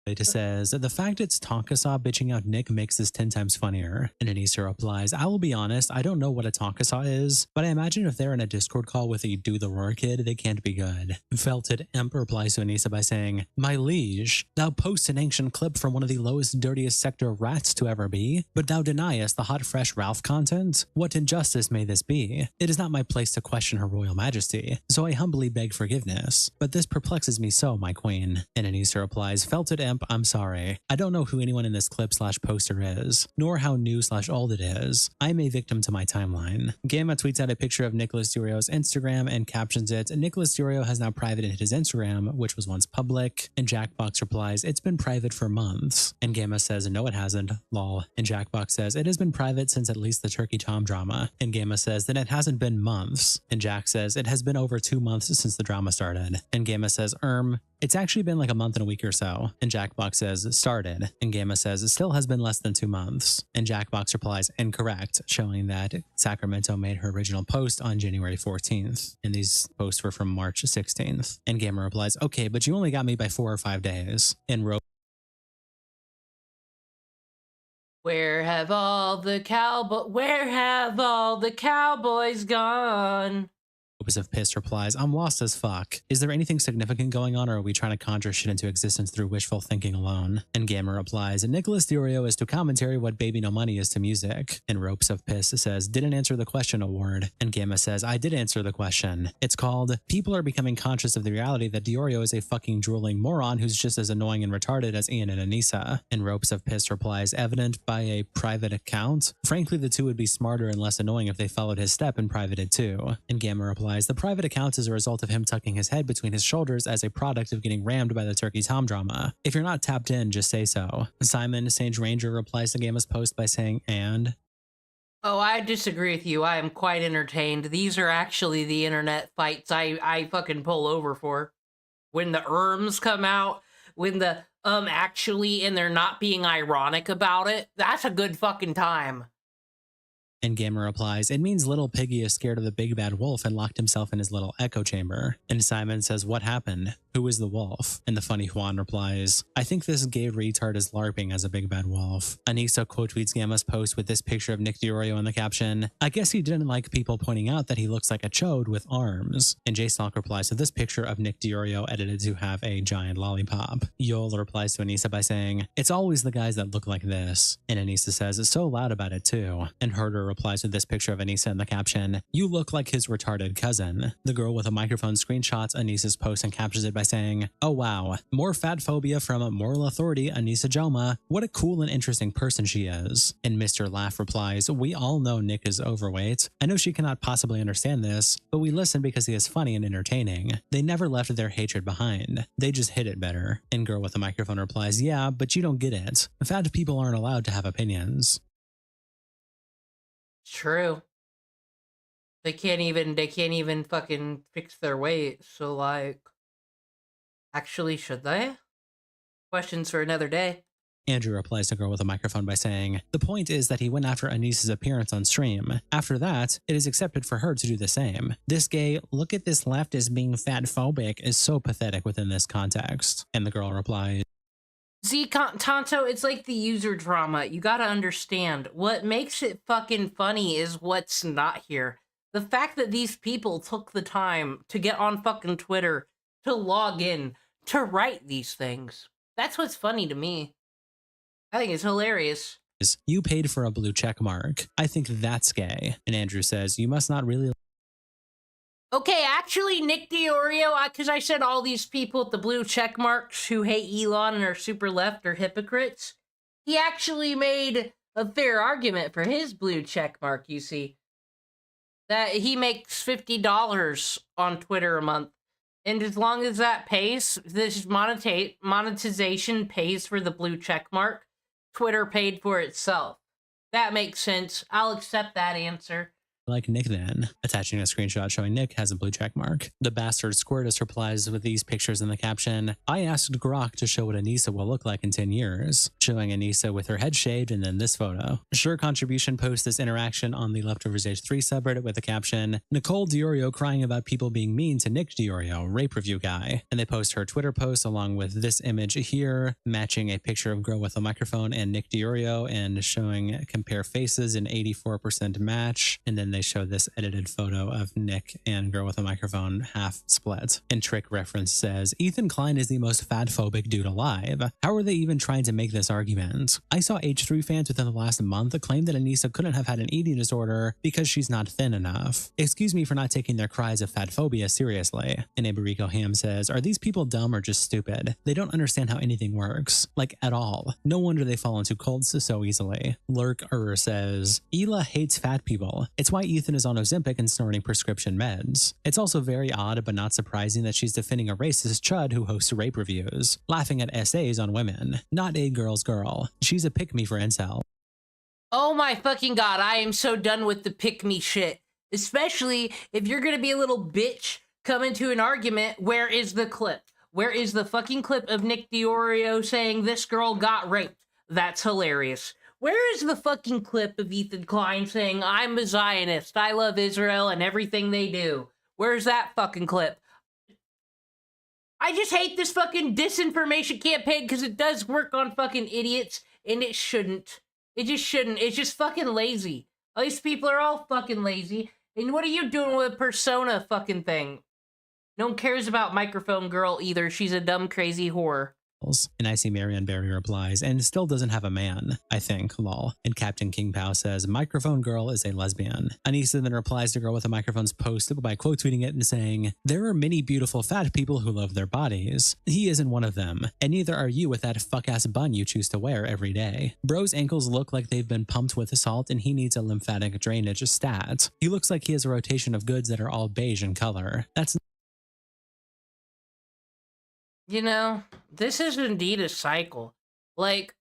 It says, the fact it's Tonkasaw bitching out Nick makes this 10 times funnier. And Anissa replies, I will be honest, I don't know what a Tonkasaw is, but I imagine if they're in a Discord call with a Do the Roar kid, they can't be good. Felted Emp replies to Anissa by saying, my liege, thou post an ancient clip from one of the lowest, dirtiest sector rats to ever be, but thou deniest the hot, fresh Ralph content? What injustice may this be? It is not my place to question her royal majesty, so I humbly beg forgiveness. But this perplexes me so, my queen. And Anissa replies, Felted Emp, I'm sorry. I don't know who anyone in this clip / poster is, nor how new / old it is. I'm a victim to my timeline. Gamma tweets out a picture of Nicholas Diorio's Instagram and captions it, Nicholas Diorio has now privated his Instagram, which was once public, and Jackbox replies, it's been private for months. And Gamma says, no it hasn't, lol. And Jackbox says, it has been private since at least the Turkey Tom drama. And Gamma says, then it hasn't been months. And Jack says, it has been over 2 months since the drama started. And Gamma says, it's actually been like a month and a week or so. And Jackbox says, started. And Gamma says, it still has been less than 2 months. And Jackbox replies, incorrect, showing that Sacramento made her original post on January 14th. And these posts were from March 16th. And Gamma replies, okay, but you only got me by 4 or 5 days. And Where have all the cowboys gone? of Piss replies, I'm lost as fuck. Is there anything significant going on, or are we trying to conjure shit into existence through wishful thinking alone? And Gamma replies, Nicholas Diorio is to commentary what Baby No Money is to music. And Ropes of Piss says, didn't answer the question award. And Gamma says, I did answer the question. It's called, people are becoming conscious of the reality that Diorio is a fucking drooling moron who's just as annoying and retarded as Ian and Anissa. And Ropes of Piss replies, evident by a private account? Frankly, the two would be smarter and less annoying if they followed his step and privated too. And Gamma replies, the private account is a result of him tucking his head between his shoulders as a product of getting rammed by the Turkey Tom drama. If you're not tapped in, just say so. Simon Sage Ranger replies to Gamma's post by saying, and? Oh, I disagree with you. I am quite entertained. These are actually the internet fights I fucking pull over for. When the come out, when the actually, and they're not being ironic about it, that's a good fucking time. And Gamer replies, it means little Piggy is scared of the big bad wolf and locked himself in his little echo chamber. And Simon says, what happened? Who is the wolf? And the funny Juan replies, I think this gay retard is LARPing as a big bad wolf. Anissa quote tweets Gamma's post with this picture of Nick DiOrio in the caption, I guess he didn't like people pointing out that he looks like a chode with arms. And JStalk replies to this picture of Nick DiOrio edited to have a giant lollipop. Yol replies to Anissa by saying, it's always the guys that look like this. And Anissa says, it's so loud about it too. And Herder replies with this picture of Anissa in the caption, you look like his retarded cousin. The girl with a microphone screenshots Anissa's post and captures it by saying, oh wow, more fat phobia from moral authority Anissa Joma. What a cool and interesting person she is. And Mr. Laugh replies, we all know Nick is overweight. I know she cannot possibly understand this, but we listen because he is funny and entertaining. They never left their hatred behind. They just hid it better. And girl with a microphone replies, yeah, but you don't get it. Fat people aren't allowed to have opinions. True. They can't even fucking fix their weight, so like, actually, should they? Questions for another day. Andrew replies to girl with a microphone by saying, the point is that he went after Anissa's appearance on stream. After that, it is accepted for her to do the same. This gay, look at this leftist being fat phobic is so pathetic within this context. And the girl replies, Z Tonto, it's like the user drama. You gotta understand, what makes it fucking funny is what's not here. The fact that these people took the time to get on fucking Twitter, to log in, to write these things. That's what's funny to me. I think it's hilarious. you paid for a blue check mark. I think that's gay. And Andrew says, you must not really. Okay, actually, Nick DiOrio, because I said all these people with the blue check marks who hate Elon and are super left are hypocrites. He actually made a fair argument for his blue check mark, you see. That he makes $50 on Twitter a month. And as long as that pays, this monetization pays for the blue check mark, Twitter paid for itself. That makes sense. I'll accept that answer. Like Nick then, attaching a screenshot showing Nick has a blue check mark. The bastard Squirtus replies with these pictures in the caption, I asked Grok to show what Anissa will look like in 10 years, showing Anissa with her head shaved and then this photo. Sure Contribution posts this interaction on the Leftovers Age 3 subreddit with the caption, Nicole DiOrio crying about people being mean to Nick DiOrio, rape review guy. And they post her Twitter post along with this image here, matching a picture of girl with a microphone and Nick DiOrio and showing compare faces an 84% match. And then they show this edited photo of Nick and girl with a microphone half split. And Trick reference says, Ethan Klein is the most fat-phobic dude alive. How are they even trying to make this argument? I saw H3 fans within the last month claim that Anissa couldn't have had an eating disorder because she's not thin enough. Excuse me for not taking their cries of fat phobia seriously. And Abarico Ham says, are these people dumb or just stupid? They don't understand how anything works. Like, at all. No wonder they fall into cults so easily. Lurk says, Ela hates fat people. It's why Ethan is on Ozempic and snorting prescription meds. It's also very odd but not surprising that she's defending a racist chud who hosts rape reviews, laughing at essays on women. Not a girl's girl. She's a pick-me for incel. Oh my fucking god, I am so done with the pick-me shit. Especially if you're gonna be a little bitch, come into an argument, where is the clip? Where is the fucking clip of Nick DiOrio saying this girl got raped? That's hilarious. Where is the fucking clip of Ethan Klein saying, I'm a Zionist, I love Israel and everything they do? Where's that fucking clip? I just hate this fucking disinformation campaign because it does work on fucking idiots, and it shouldn't. It just shouldn't. It's just fucking lazy. All these people are all fucking lazy. And what are you doing with a persona fucking thing? No one cares about Microphone Girl either. She's a dumb, crazy whore. And I see Marianne Barry replies, and still doesn't have a man, I think, lol. And Captain King Pao says, Microphone Girl is a lesbian. Anissa then replies to Girl with a Microphone's post by quote tweeting it and saying, there are many beautiful fat people who love their bodies. He isn't one of them, and neither are you with that fuck-ass bun you choose to wear every day. Bro's ankles look like they've been pumped with salt and he needs a lymphatic drainage stat. He looks like he has a rotation of goods that are all beige in color. That's You know, this is indeed a cycle. Like,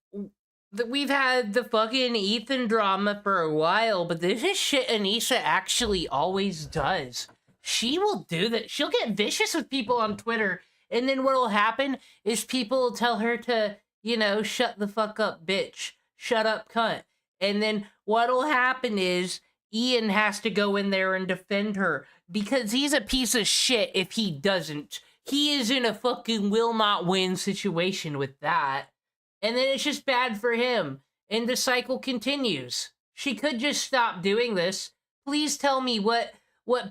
we've had the fucking Ethan drama for a while, but this is shit Anissa actually always does. She will do that. She'll get vicious with people on Twitter, and then what'll happen is people will tell her to, you know, shut the fuck up, bitch. Shut up, cunt. And then what'll happen is Ian has to go in there and defend her because he's a piece of shit if he doesn't. He is in a fucking will not win situation with that. And then it's just bad for him. And the cycle continues. She could just stop doing this. Please tell me what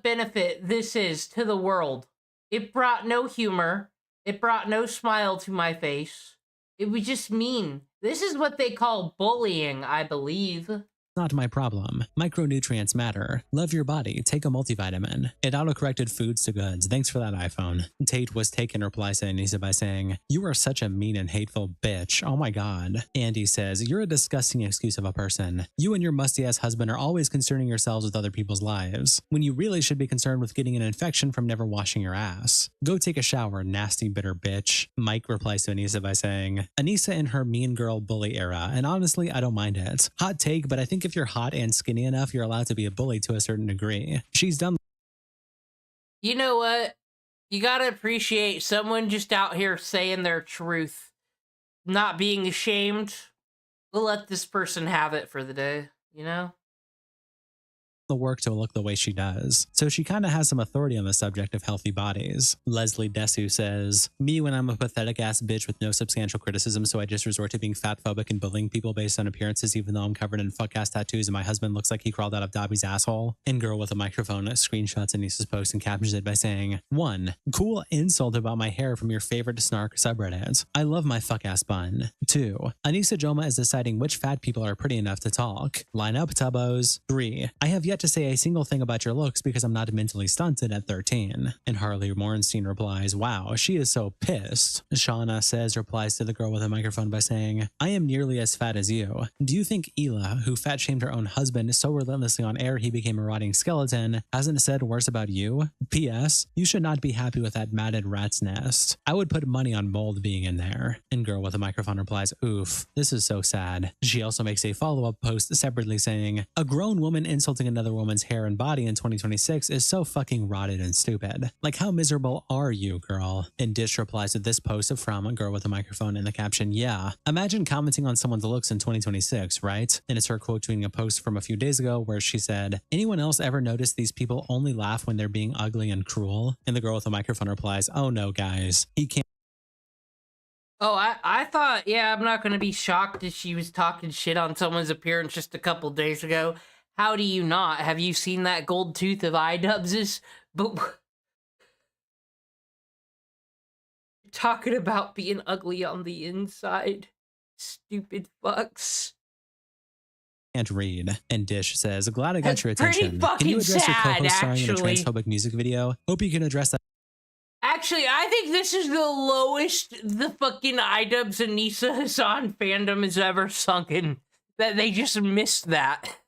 benefit this is to the world. It brought no humor. It brought no smile to my face. It was just mean. This is what they call bullying, I believe. Not my problem. Micronutrients matter. Love your body. Take a multivitamin. It autocorrected foods to goods. Thanks for that, iPhone. Tate was taken replies to Anissa by saying, "You are such a mean and hateful bitch. Oh my god." Andy says, "You're a disgusting excuse of a person. You and your musty-ass husband are always concerning yourselves with other people's lives, when you really should be concerned with getting an infection from never washing your ass. Go take a shower, nasty bitter bitch." Mike replies to Anissa by saying, "Anissa in her mean girl bully era, and honestly, I don't mind it. Hot take, but I think if you're hot and skinny enough, you're allowed to be a bully to a certain degree. She's done." You know what? You gotta appreciate someone just out here saying their truth, not being ashamed. We'll let this person have it for the day, you know? The work to look the way she does, so she kind of has some authority on the subject of healthy bodies. Leslie Desu says, "Me when I'm a pathetic ass bitch with no substantial criticism, so I just resort to being fat phobic and bullying people based on appearances, even though I'm covered in fuck ass tattoos and my husband looks like he crawled out of Dobby's asshole." And girl with a microphone screenshots Anissa's post and captions it by saying, "1. Cool insult about my hair from your favorite snark subreddit. I love my fuck ass bun. 2. Anissa Joma is deciding which fat people are pretty enough to talk. Line up, tubbos. 3. I have yet to say a single thing about your looks because I'm not mentally stunted at 13. And Harley Morenstein replies, "Wow, she is so pissed." Shauna says, replies to the girl with a microphone by saying, "I am nearly as fat as you. Do you think Ela, who fat shamed her own husband so relentlessly on air he became a rotting skeleton, hasn't said worse about you? P.S. You should not be happy with that matted rat's nest. I would put money on mold being in there." And girl with a microphone replies, "Oof, this is so sad." She also makes a follow-up post separately saying, "A grown woman insulting another woman's hair and body in 2026 is so fucking rotted and stupid. Like, how miserable are you, girl?" And Dish replies to this post from a girl with a microphone in the caption, "Yeah, imagine commenting on someone's looks in 2026, right?" And it's her quote tweeting a post from a few days ago where she said, "Anyone else ever notice these people only laugh when they're being ugly and cruel?" And the girl with a microphone replies, "Oh no, guys, he can't." Oh, I thought, yeah, I'm not gonna be shocked if she was talking shit on someone's appearance just a couple days ago. How do you not? Have you seen that gold tooth of iDubbbz's? But talking about being ugly on the inside. Stupid fucks. Can't read. And Dish says, "Glad I got That's your pretty attention. Can you fucking address your sad, co-host starring in a actually. transphobic music video? Hope you can address that." Actually, I think this is the lowest the fucking iDubbbz and Nisa Hassan fandom has ever sunken. That they just missed that.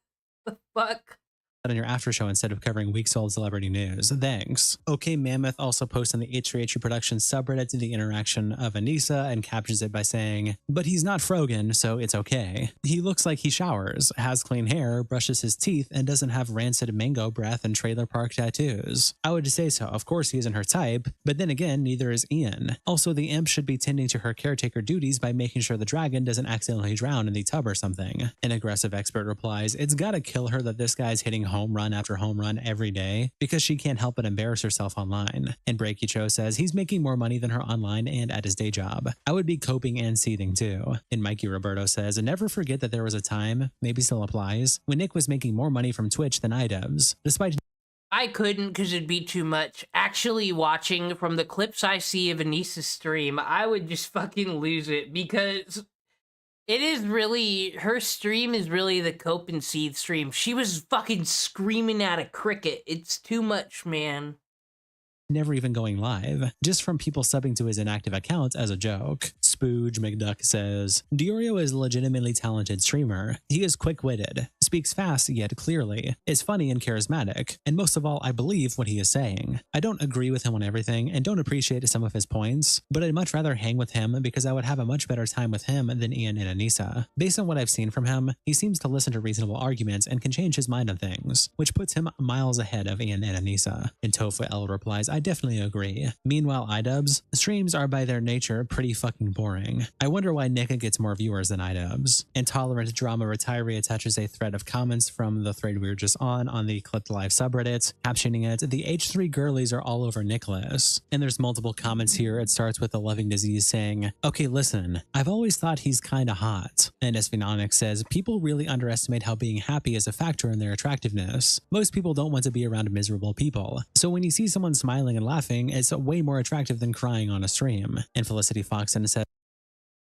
The fuck? On your after show instead of covering weeks-old celebrity news. Thanks. OK Mammoth also posts on the H3H Productions subreddit the interaction of Anissa and captions it by saying, "But he's not Frogan, so it's okay. He looks like he showers, has clean hair, brushes his teeth, and doesn't have rancid mango breath and trailer park tattoos. I would say so. Of course he isn't her type, but then again, neither is Ian. Also, the imp should be tending to her caretaker duties by making sure the dragon doesn't accidentally drown in the tub or something." An aggressive expert replies, "It's gotta kill her that this guy's hitting home run after home run every day because she can't help but embarrass herself online." And Breaky Cho says he's making more money than her online and at his day job. I would be coping and seething too. And Mikey Roberto says, "Never forget that there was a time, maybe still applies, when Nick was making more money from Twitch than iDubbbz. Despite..." I couldn't because it'd be too much. Actually watching from the clips I see of Anissa's stream, I would just fucking lose it because it is really, her stream is really the Cope and Seed stream. She was fucking screaming at a cricket. It's too much, man. Never even going live, just from people subbing to his inactive account as a joke. Spooge McDuck says, "Diorio is a legitimately talented streamer. He is quick-witted, speaks fast yet clearly, is funny and charismatic, and most of all, I believe what he is saying. I don't agree with him on everything and don't appreciate some of his points, but I'd much rather hang with him because I would have a much better time with him than Ian and Anissa. Based on what I've seen from him, he seems to listen to reasonable arguments and can change his mind on things, which puts him miles ahead of Ian and Anissa." And Tofu L replies, "I definitely agree. Meanwhile, iDubbbz, streams are by their nature pretty fucking boring. I wonder why Nika gets more viewers than iDubbbz." Intolerant Drama Retiree attaches a thread of of comments from the thread we were just on the Clipped Live subreddit, captioning it, "The H3 girlies are all over Nicholas." And there's multiple comments here. It starts with a Loving Disease saying, "Okay, listen, I've always thought he's kinda hot." And Espinonic says, "People really underestimate how being happy is a factor in their attractiveness. Most people don't want to be around miserable people. So when you see someone smiling and laughing, it's way more attractive than crying on a stream." And Felicity Foxen says,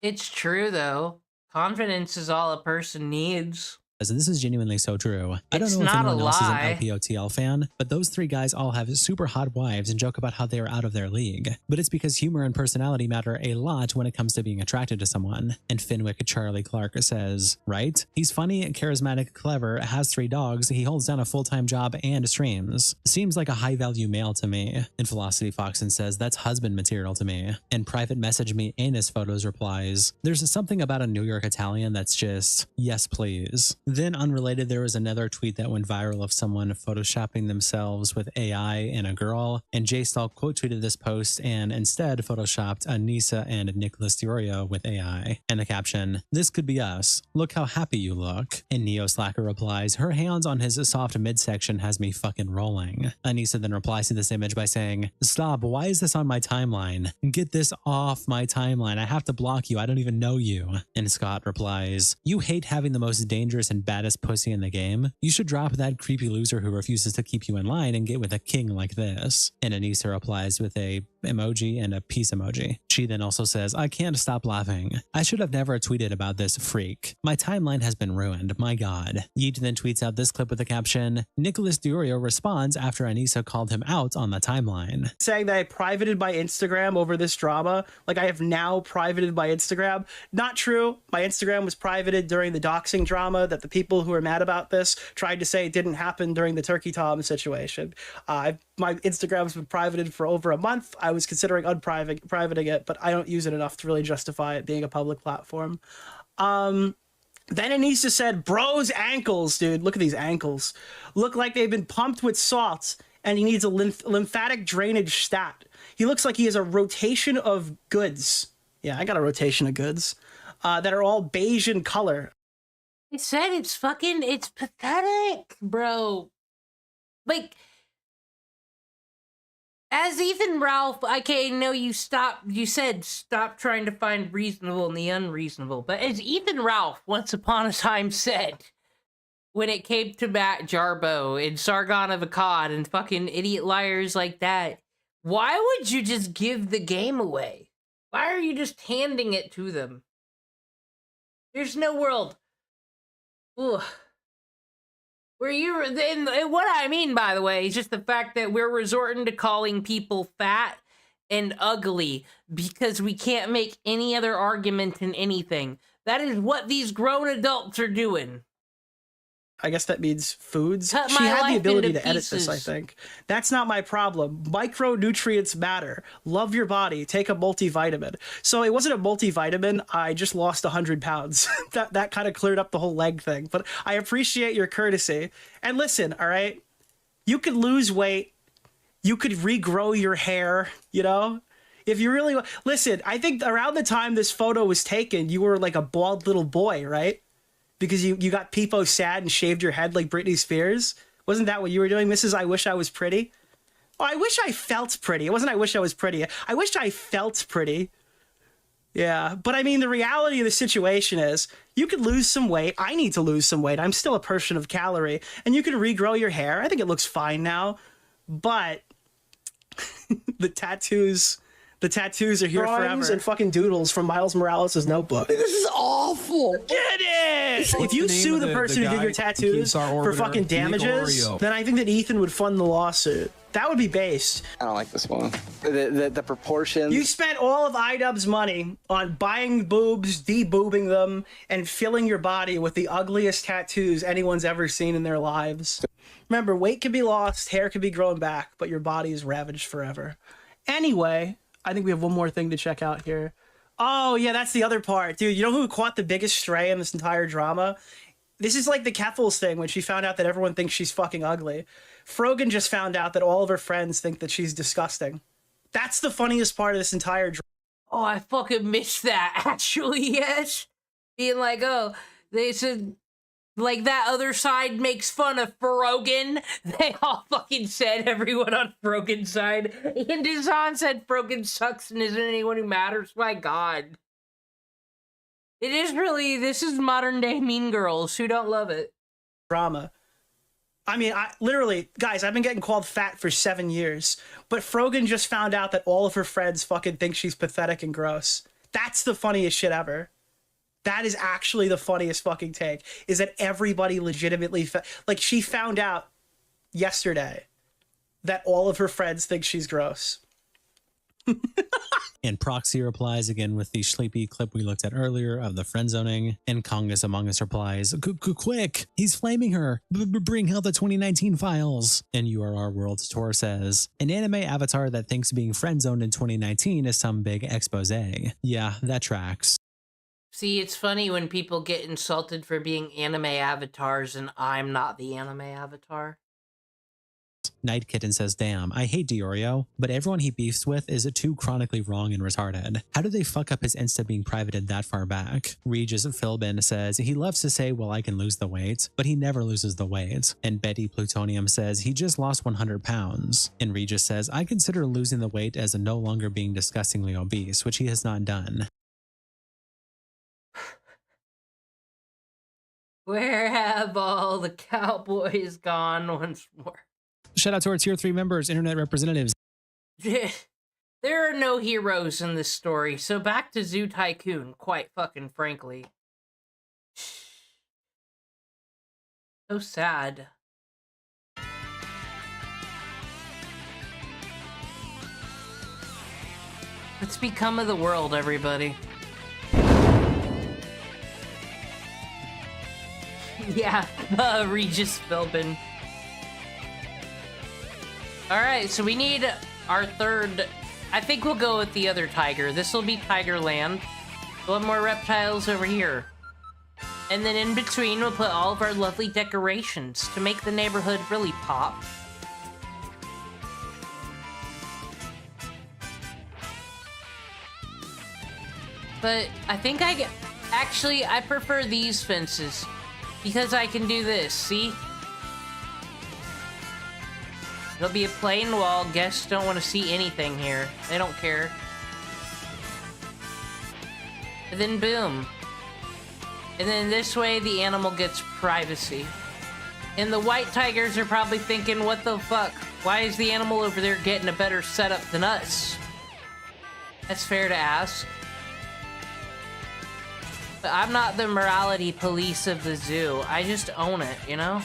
It's true, though. Confidence is all a person needs. This is genuinely so true. I don't It's know if not a anyone else is an lie. LPOTL fan, but those three guys all have super hot wives and joke about how they are out of their league. But it's because humor and personality matter a lot when it comes to being attracted to someone. And Finwick Charlie Clark says, "Right? He's funny, charismatic, clever, has 3 dogs, he holds down a full-time job and streams. Seems like a high-value male to me." And Velocity Foxen says, "That's husband material to me." And Private Message Me Anus Photos replies, "There's something about a New York Italian that's just, yes please." Then unrelated, there was another tweet that went viral of someone photoshopping themselves with AI and a girl, and J-Stalk quote tweeted this post and instead photoshopped Anissa and Nicholas Diorio with AI. And the caption, "This could be us. Look how happy you look." And Neo Slacker replies, "Her hands on his soft midsection has me fucking rolling." Anissa then replies to this image by saying, "Stop, why is this on my timeline? Get this off my timeline. I have to block you. I don't even know you." And Scott replies, "You hate having the most dangerous and baddest pussy in the game? You should drop that creepy loser who refuses to keep you in line and get with a king like this." And Anissa replies with a emoji and a peace emoji. She then also says, "I can't stop laughing. I should have never tweeted about this freak. My timeline has been ruined. My god." Yeet then tweets out this clip with the caption, "Nicholas Diorio responds after Anissa called him out on the timeline." Saying that I privated my Instagram over this drama, like I have now privated my Instagram. Not true. My Instagram was privated during the doxing drama that the people who are mad about this tried to say it didn't happen during the Turkey Tom situation. My Instagram's been privated for over a month. I was considering unprivating it, but I don't use it enough to really justify it being a public platform. Then Anissa said, "Bro's ankles, dude. Look at these ankles. Look like they've been pumped with salt, and he needs a lymphatic drainage stat. He looks like he has a rotation of goods." Yeah, I got a rotation of goods that are all beige in color. I said it's pathetic, bro. Like, as Ethan Ralph, okay, no, you said stop trying to find reasonable in the unreasonable, but as Ethan Ralph once upon a time said, when it came to Matt Jarbo and Sargon of Akkad and fucking idiot liars like that, why would you just give the game away? Why are you just handing it to them? There's no world. Ugh. Where you, and what I mean, by the way, is just the fact that we're resorting to calling people fat and ugly because we can't make any other argument in anything. That is what these grown adults are doing. I guess that means foods. Cut She my had the life ability into to edit this, I pieces. think. That's not my problem. Micronutrients matter. Love your body. Take a multivitamin. So it wasn't a multivitamin. I just lost 100 pounds. that kind of cleared up the whole leg thing. But I appreciate your courtesy. And listen, all right? You could lose weight. You could regrow your hair, you know? If you really... Listen, I think around the time this photo was taken, you were like a bald little boy, right? Because you got peepo sad and shaved your head like Britney Spears? Wasn't that what you were doing, Mrs. I Wish I Was Pretty? Oh, I wish I felt pretty. It wasn't I wish I was pretty. I wish I felt pretty. Yeah, but I mean, the reality of the situation is you could lose some weight. I need to lose some weight. I'm still a person of calorie. And you can regrow your hair. I think it looks fine now. But the tattoos are here forever. And fucking doodles from Miles Morales' notebook. This is awful. Get it! If you sue the person who did your tattoos for fucking damages, then I think that Ethan would fund the lawsuit. That would be based. I don't like this one. The proportions. You spent all of iDubbbz's money on buying boobs, de-boobing them, and filling your body with the ugliest tattoos anyone's ever seen in their lives. Remember, weight can be lost, hair can be grown back, but your body is ravaged forever. Anyway, I think we have one more thing to check out here. Oh, yeah, that's the other part. Dude, you know who caught the biggest stray in this entire drama? This is like the Keffels thing when she found out that everyone thinks she's fucking ugly. Frogan just found out that all of her friends think that she's disgusting. That's the funniest part of this entire drama. Oh, I fucking missed that, actually, yes. Being like, oh, they said Like, that other side makes fun of Frogan. They all fucking said everyone on Frogan's side. And Dazan said Frogan sucks and isn't anyone who matters. My god. It is really, this is modern day Mean Girls. Who don't love it? Drama. I mean, literally, guys, I've been getting called fat for 7 years, but Frogan just found out that all of her friends fucking think she's pathetic and gross. That's the funniest shit ever. That is actually the funniest fucking take, is that everybody legitimately, like, she found out yesterday that all of her friends think she's gross. And Proxy replies again with the sleepy clip we looked at earlier of the friend zoning. And Congus Among Us replies, quick, he's flaming her. Bring hell the 2019 files. And URR World Tour says, an anime avatar that thinks being friend zoned in 2019 is some big expose. Yeah, that tracks. See, it's funny when people get insulted for being anime avatars and I'm not the anime avatar. Night Kitten says, damn, I hate Diorio, but everyone he beefs with is too chronically wrong and retarded. How do they fuck up his Insta being privated that far back? Regis Philbin says, he loves to say, well, I can lose the weight, but he never loses the weight. And Betty Plutonium says, he just lost 100 pounds. And Regis says, I consider losing the weight as a no longer being disgustingly obese, which he has not done. Where have all the cowboys gone once more? Shout out to our tier 3 members, internet representatives. There are no heroes in this story, so back to Zoo Tycoon, quite fucking frankly. So sad. What's become of the world, everybody? Yeah, Regis Philbin. Alright, so we need our third... I think we'll go with the other tiger. This will be Tigerland. We'll have more reptiles over here. And then in between, we'll put all of our lovely decorations to make the neighborhood really pop. But I think actually, I prefer these fences. Because I can do this, see? It'll be a plain wall. Guests don't want to see anything here. They don't care. And then boom. And then this way the animal gets privacy. And the white tigers are probably thinking, what the fuck? Why is the animal over there getting a better setup than us? That's fair to ask. But I'm not the morality police of the zoo. I just own it, you know?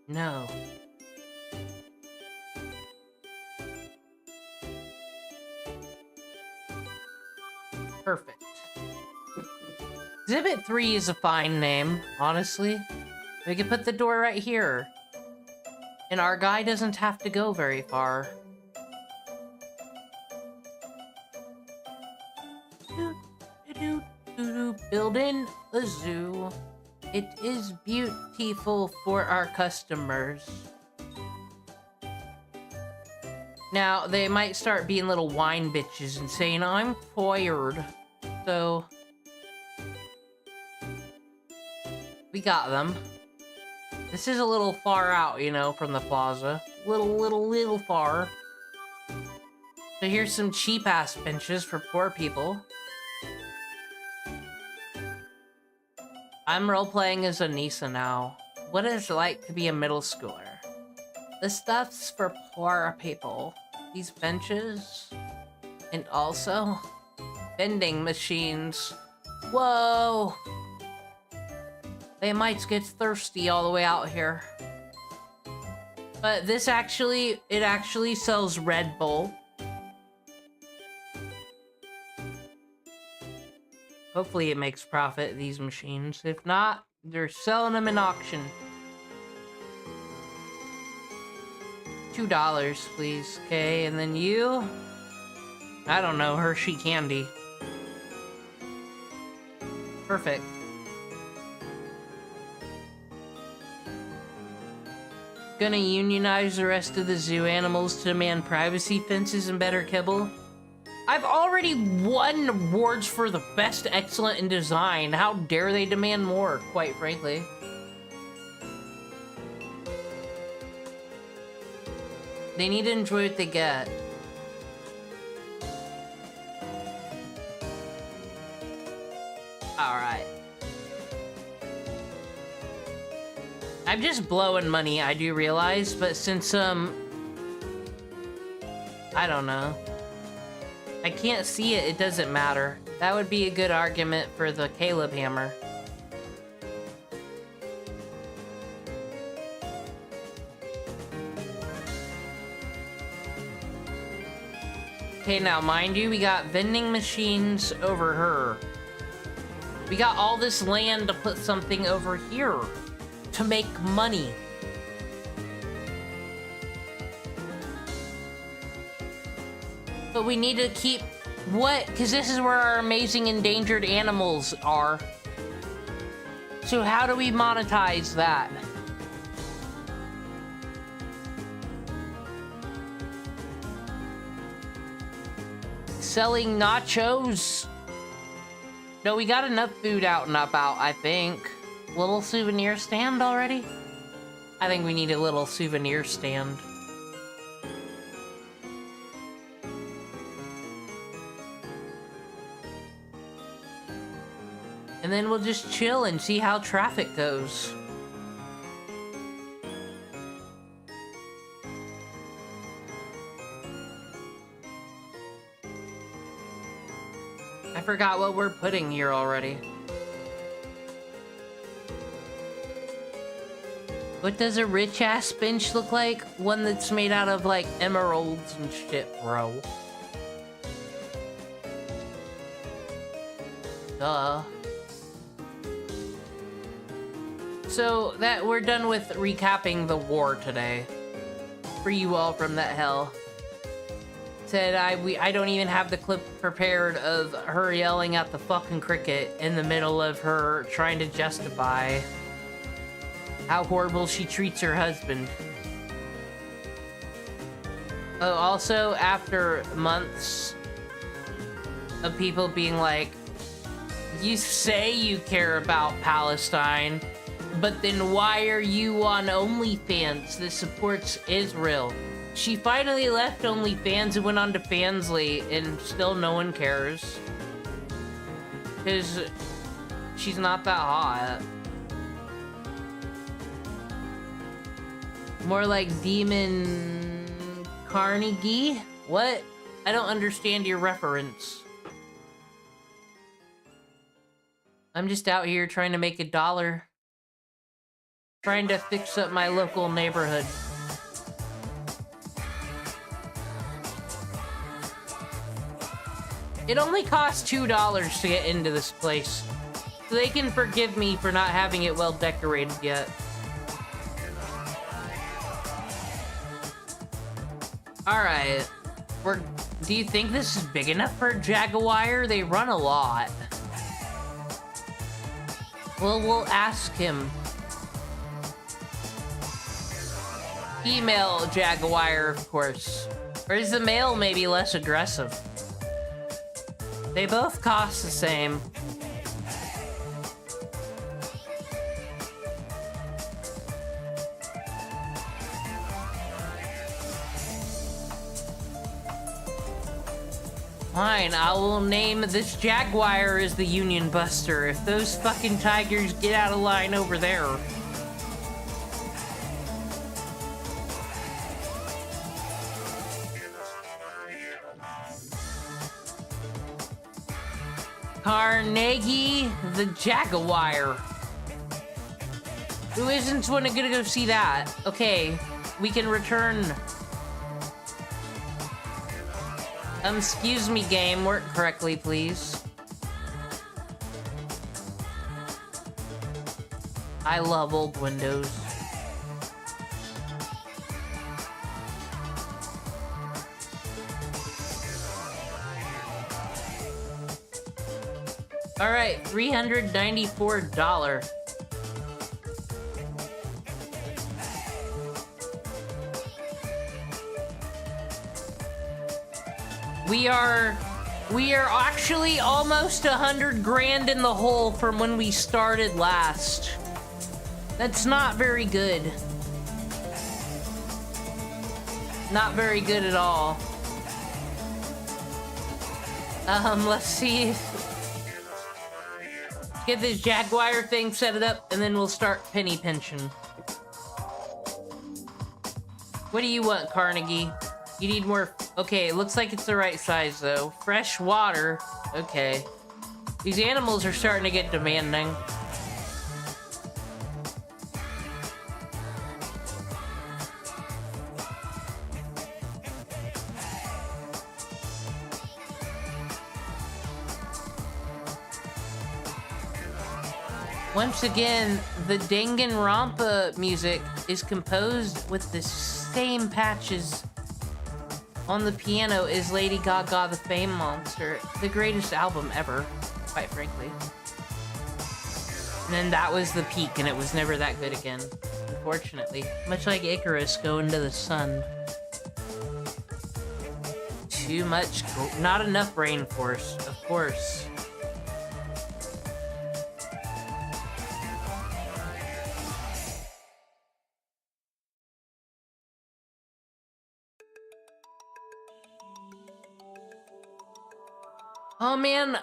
No. Perfect. Exhibit 3 is a fine name, honestly. We could put the door right here. And our guy doesn't have to go very far. Building a zoo. It is beautiful for our customers. Now, they might start being little wine bitches and saying, I'm tired. So, we got them. This is a little far out, you know, from the plaza. Little far. So here's some cheap-ass benches for poor people. I'm role-playing as Anissa now. What is it like to be a middle schooler? This stuff's for poor people. These benches. And also, vending machines. Whoa! They might get thirsty all the way out here. But this actually, it actually sells Red Bull. Hopefully it makes profit, these machines. If not, they're selling them in auction. $2, please. Okay, and then you... I don't know, Hershey candy. Perfect. Gonna unionize the rest of the zoo animals to demand privacy fences and better kibble. I've already won awards for the best excellent in design. How dare they demand more, quite frankly. They need to enjoy what they get. Alright. I'm just blowing money, I do realize, but since, I don't know. I can't see it, it doesn't matter. That would be a good argument for the Caleb hammer. Okay, now mind you, we got vending machines over here. We got all this land to put something over here to make money. But we need to keep what? Because this is where our amazing endangered animals are. So how do we monetize that? Selling nachos? No, we got enough food out and about, I think. Little souvenir stand already? I think we need a little souvenir stand. And then we'll just chill and see how traffic goes. I forgot what we're putting here already. What does a rich-ass bench look like? One that's made out of, like, emeralds and shit, bro. Duh. So, that we're done with recapping the war today. For you all from that hell. Said I don't even have the clip prepared of her yelling at the fucking cricket in the middle of her trying to justify how horrible she treats her husband. Oh, also, after months of people being like, you say you care about Palestine, but then why are you on OnlyFans that supports Israel? She finally left OnlyFans and went on to Fansly, and still no one cares. Because she's not that hot. More like Demon Carnegie? What? I don't understand your reference. I'm just out here trying to make $1. Trying to fix up my local neighborhood. It only costs $2 to get into this place. So they can forgive me for not having it well decorated yet. Alright. Do you think this is big enough for a Jaguar? They run a lot. Well, we'll ask him. Female Jaguar, of course. Or is the male maybe less aggressive? They both cost the same. Fine, I will name this Jaguar as the Union Buster if those fucking tigers get out of line over there. Carnegie the Jaguar. Who isn't gonna go see that? Okay, we can return. Excuse me, game. Work correctly, please. I love old Windows. All right, $394. We are actually almost 100 grand in the hole from when we started last. That's not very good. Not very good at all. Let's see. Get this Jaguar thing set it up, and then we'll start penny pinching. What do you want, Carnegie? You need more. Okay, it looks like it's the right size though. Fresh water. Okay. These animals are starting to get demanding. Once again, the Danganronpa music is composed with the same patches on the piano as Lady Gaga the Fame Monster, the greatest album ever, quite frankly. And then that was the peak, and it was never that good again, unfortunately. Much like Icarus going to the sun. Too much, not enough rainforest, of course. Oh man,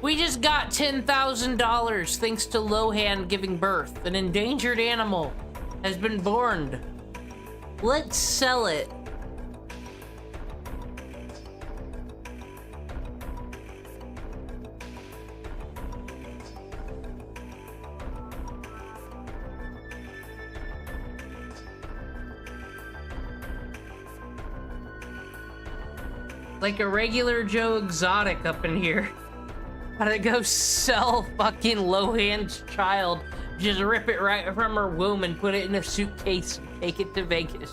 we just got $10,000 thanks to Lohan giving birth. An endangered animal has been born. Let's sell it. Like a regular Joe Exotic up in here. Gotta go sell fucking Lohan's child. Just rip it right from her womb and put it in a suitcase and take it to Vegas.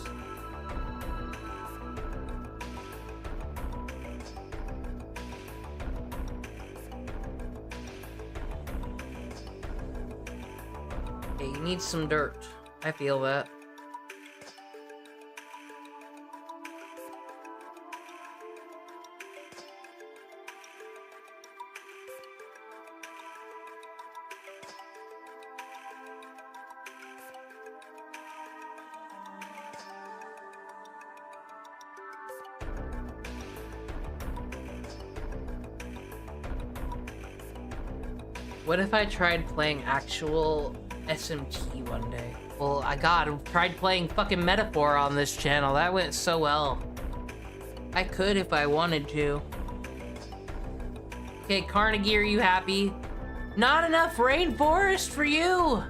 Okay, you need some dirt. I feel that. What if I tried playing actual SMT one day? Well, I tried playing fucking Metaphor on this channel. That went so well. I could if I wanted to. Okay, Carnegie, are you happy? Not enough rainforest for you!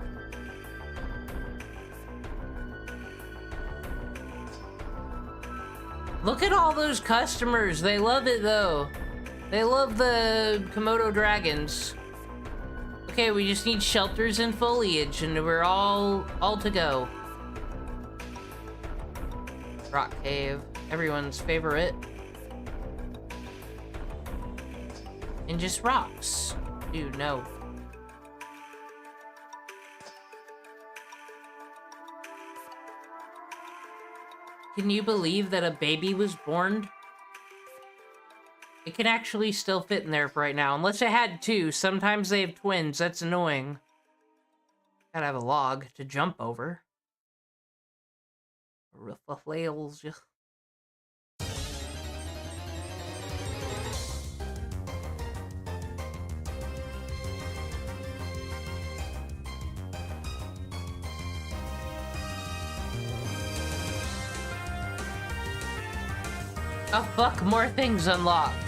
Look at all those customers. They love it though. They love the Komodo dragons. Okay, we just need shelters and foliage, and we're all to go. Rock cave, everyone's favorite. And just rocks. Dude, no. Can you believe that a baby was born? It can actually still fit in there for right now, unless it had two. Sometimes they have twins. That's annoying. Gotta have a log to jump over. Flails. Oh fuck, more things unlocked.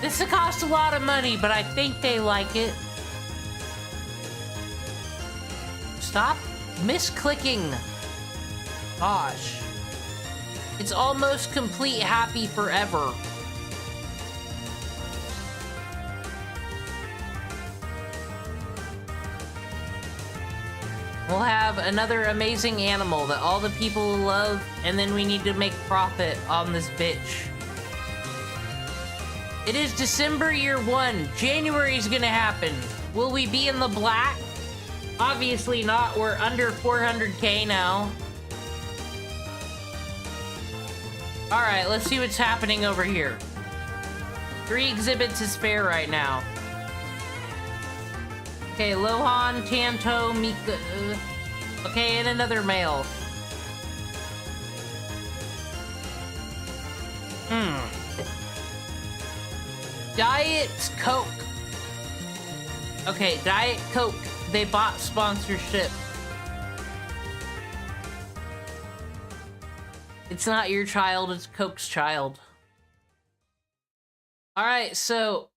This costs a lot of money, but I think they like it. Stop misclicking. Gosh. It's almost complete happy forever. We'll have another amazing animal that all the people will love, and then we need to make profit on this bitch. It is December year 1. January is gonna happen. Will we be in the black? Obviously not. We're under 400k now. Alright, let's see what's happening over here. 3 exhibits is fair right now. Okay, Lohan, Tanto, Mika... okay, and another male. Diet Coke. Okay, Diet Coke. They bought sponsorship. It's not your child, it's Coke's child. Alright, so...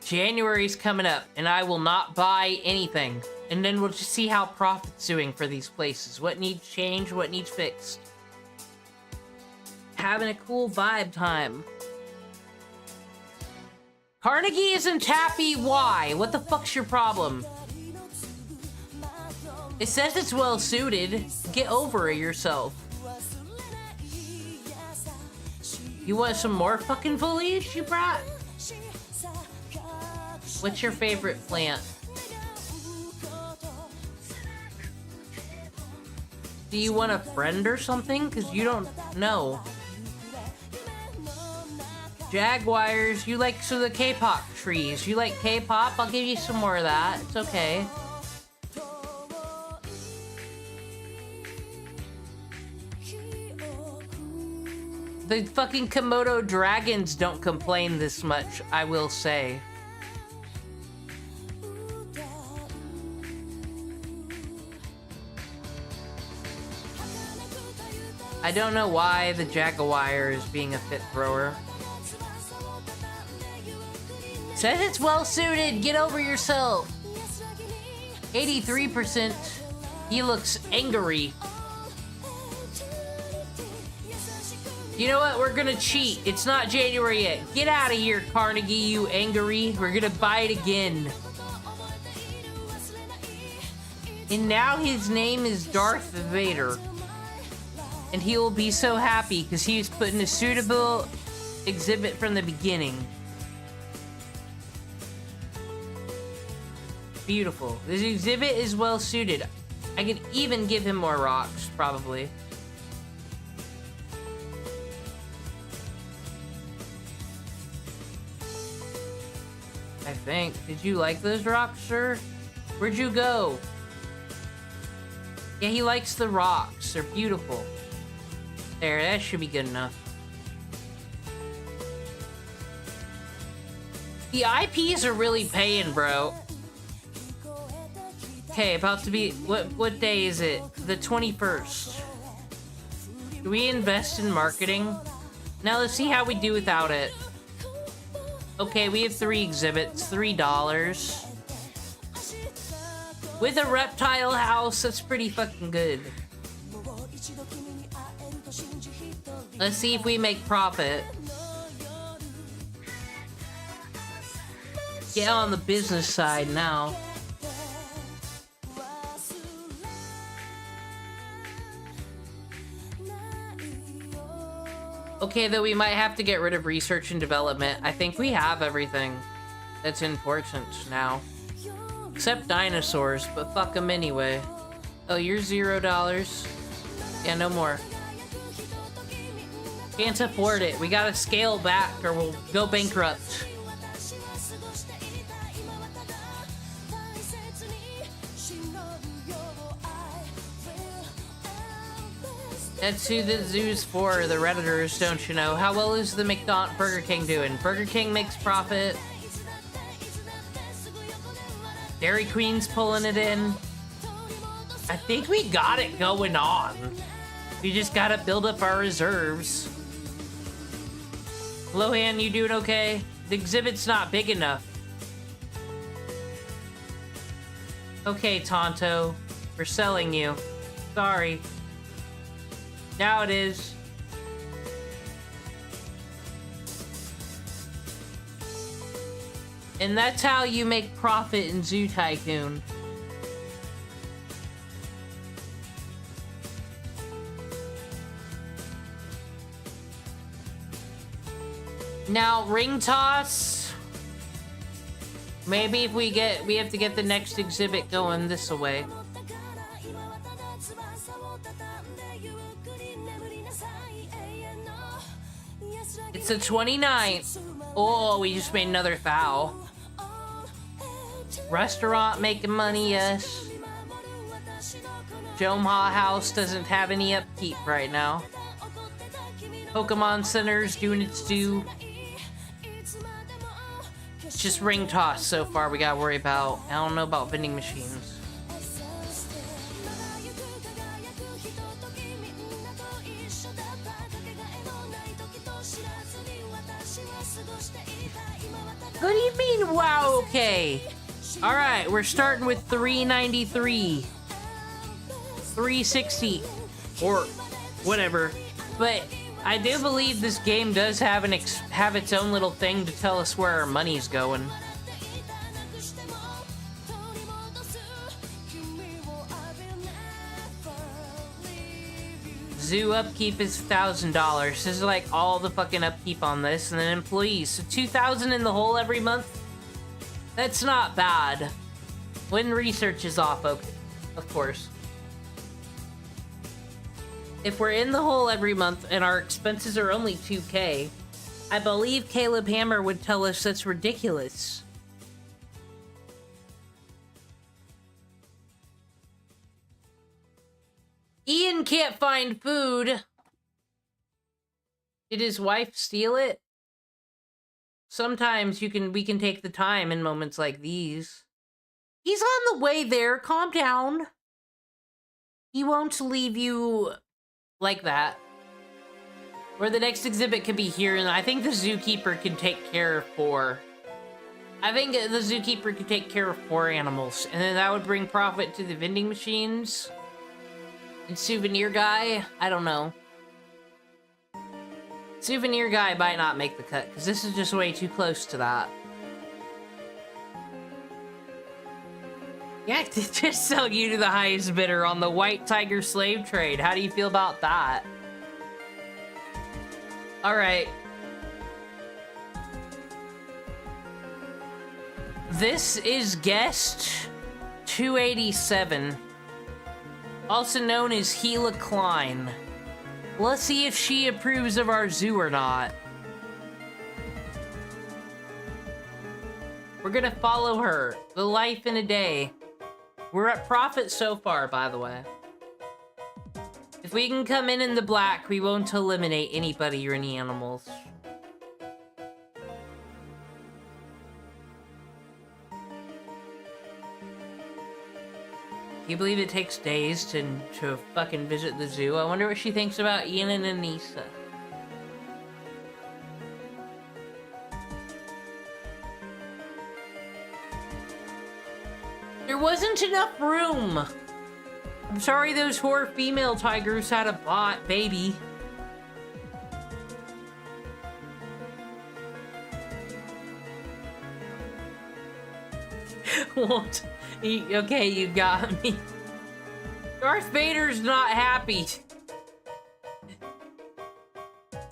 January's coming up, and I will not buy anything. And then we'll just see how profit's doing for these places. What needs changed, what needs fixed. Having a cool vibe time. Carnegie isn't happy, why? What the fuck's your problem? It says it's well suited. Get over it yourself. You want some more fucking foliage, you brat? What's your favorite plant? Do you want a friend or something? Because you don't know. Jaguars, you like some of the K-pop trees. You like K-pop? I'll give you some more of that. It's okay. The fucking Komodo dragons don't complain this much, I will say. I don't know why the Jaguar is being a fit thrower. Says it's well suited. Get over yourself. 83%. He looks angry. You know what? We're gonna cheat. It's not January yet. Get out of here, Carnegie, you angry. We're gonna buy it again. And now his name is Darth Vader. And he will be so happy because he was put in a suitable exhibit from the beginning. Beautiful. This exhibit is well suited. I could even give him more rocks, probably. I think. Did you like those rocks, sir? Where'd you go? Yeah, he likes the rocks. They're beautiful. There, that should be good enough. The IPs are really paying, bro. Okay, about to be... What day is it? The 21st. Do we invest in marketing? Now let's see how we do without it. Okay, we have 3 exhibits. $3. With a reptile house, that's pretty fucking good. Let's see if we make profit. Get on the business side now. Okay, though we might have to get rid of research and development. I think we have everything that's important now. Except dinosaurs, but fuck them anyway. Oh, you're $0. Yeah, no more. Can't afford it. We gotta scale back or we'll go bankrupt. That's who the zoo's for, the Redditors, don't you know? How well is the Burger King doing? Burger King makes profit. Dairy Queen's pulling it in. I think we got it going on. We just gotta build up our reserves. Lohan, you doing okay? The exhibit's not big enough. Okay, Tonto. We're selling you. Sorry. Now it is. And that's how you make profit in Zoo Tycoon. Now, ring toss. Maybe if we have to get the next exhibit going this way. It's the 29th. Oh, we just made another foul. Restaurant making money, yes. Jomha House doesn't have any upkeep right now. Pokemon Center's doing its due. It's just ring toss so far we gotta worry about. I don't know about vending machines. What do you mean, wow, okay? Alright, we're starting with 393. 360. Or whatever. But I do believe this game does have its own little thing to tell us where our money's going. Zoo upkeep is $1,000. This is like all the fucking upkeep on this, and then employees. So $2,000 in the hole every month? That's not bad. When research is off, okay, of course. If we're in the hole every month and our expenses are only $2K, I believe Caleb Hammer would tell us that's ridiculous. Ian can't find food. Did his wife steal it? Sometimes we can take the time in moments like these. He's on the way there. Calm down. He won't leave you like that. Or the next exhibit could be here, and I think the zookeeper can take care of 4. I think the zookeeper could take care of 4 animals, and then that would bring profit to the vending machines. And souvenir guy, I don't know. Souvenir guy might not make the cut, because this is just way too close to that. Yeah, to just sell you to the highest bidder on the White Tiger slave trade. How do you feel about that? Alright. This is guest 287. Also known as Gila Klein. Let's see if she approves of our zoo or not. We're gonna follow her. The life in a day. We're at profit so far, by the way. If we can come in the black, we won't eliminate anybody or any animals. Can you believe it takes days to fucking visit the zoo? I wonder what she thinks about Ian and Anissa. There wasn't enough room. I'm sorry those poor female tigers had a baby. What? Okay, you got me. Darth Vader's not happy.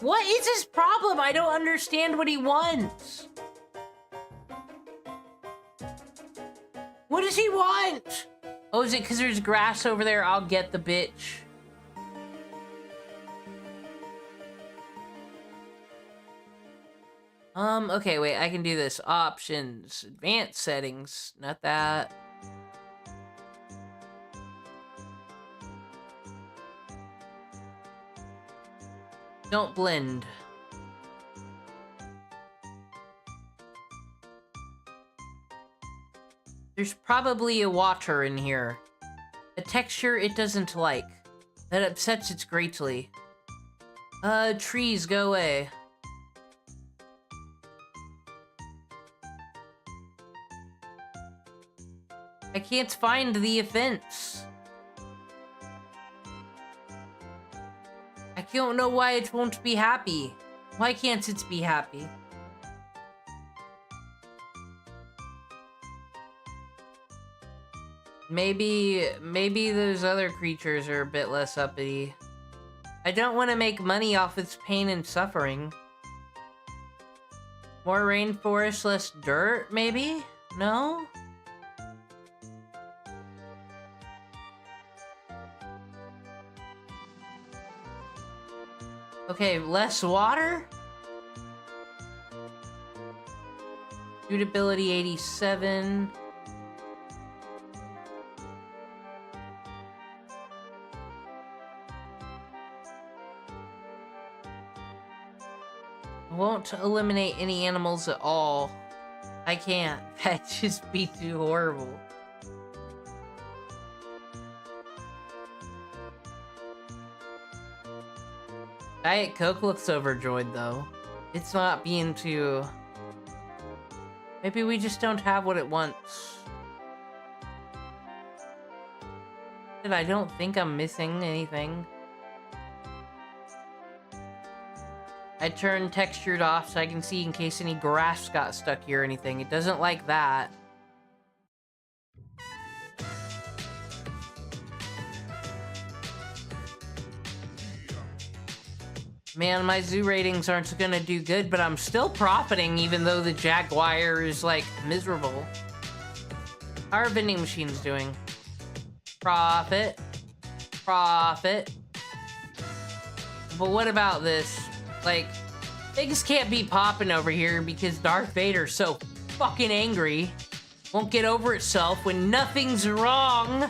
What is his problem? I don't understand what he wants. What does he want? Oh, is it because there's grass over there? I'll get the bitch. Okay, wait, I can do this. Options, advanced settings, not that. Don't blend. There's probably a water in here. A texture it doesn't like. That upsets it greatly. Trees, go away. I can't find the offense. I don't know why it won't be happy. Why can't it be happy? Maybe those other creatures are a bit less uppity. I don't want to make money off its pain and suffering. More rainforest, less dirt, maybe? No? Okay, less water? Suitability 87. Won't eliminate any animals at all. I can't. That'd just be too horrible. Diet Coke looks overjoyed though. It's not being too... Maybe we just don't have what it wants. And I don't think I'm missing anything. I turned textured off so I can see in case any grass got stuck here or anything. It doesn't like that. Man, my zoo ratings aren't gonna do good, but I'm still profiting even though the Jaguar is, like, miserable. How are vending machines doing? Profit. Profit. But what about this? Like, things can't be popping over here because Darth Vader's so fucking angry. Won't get over itself when nothing's wrong.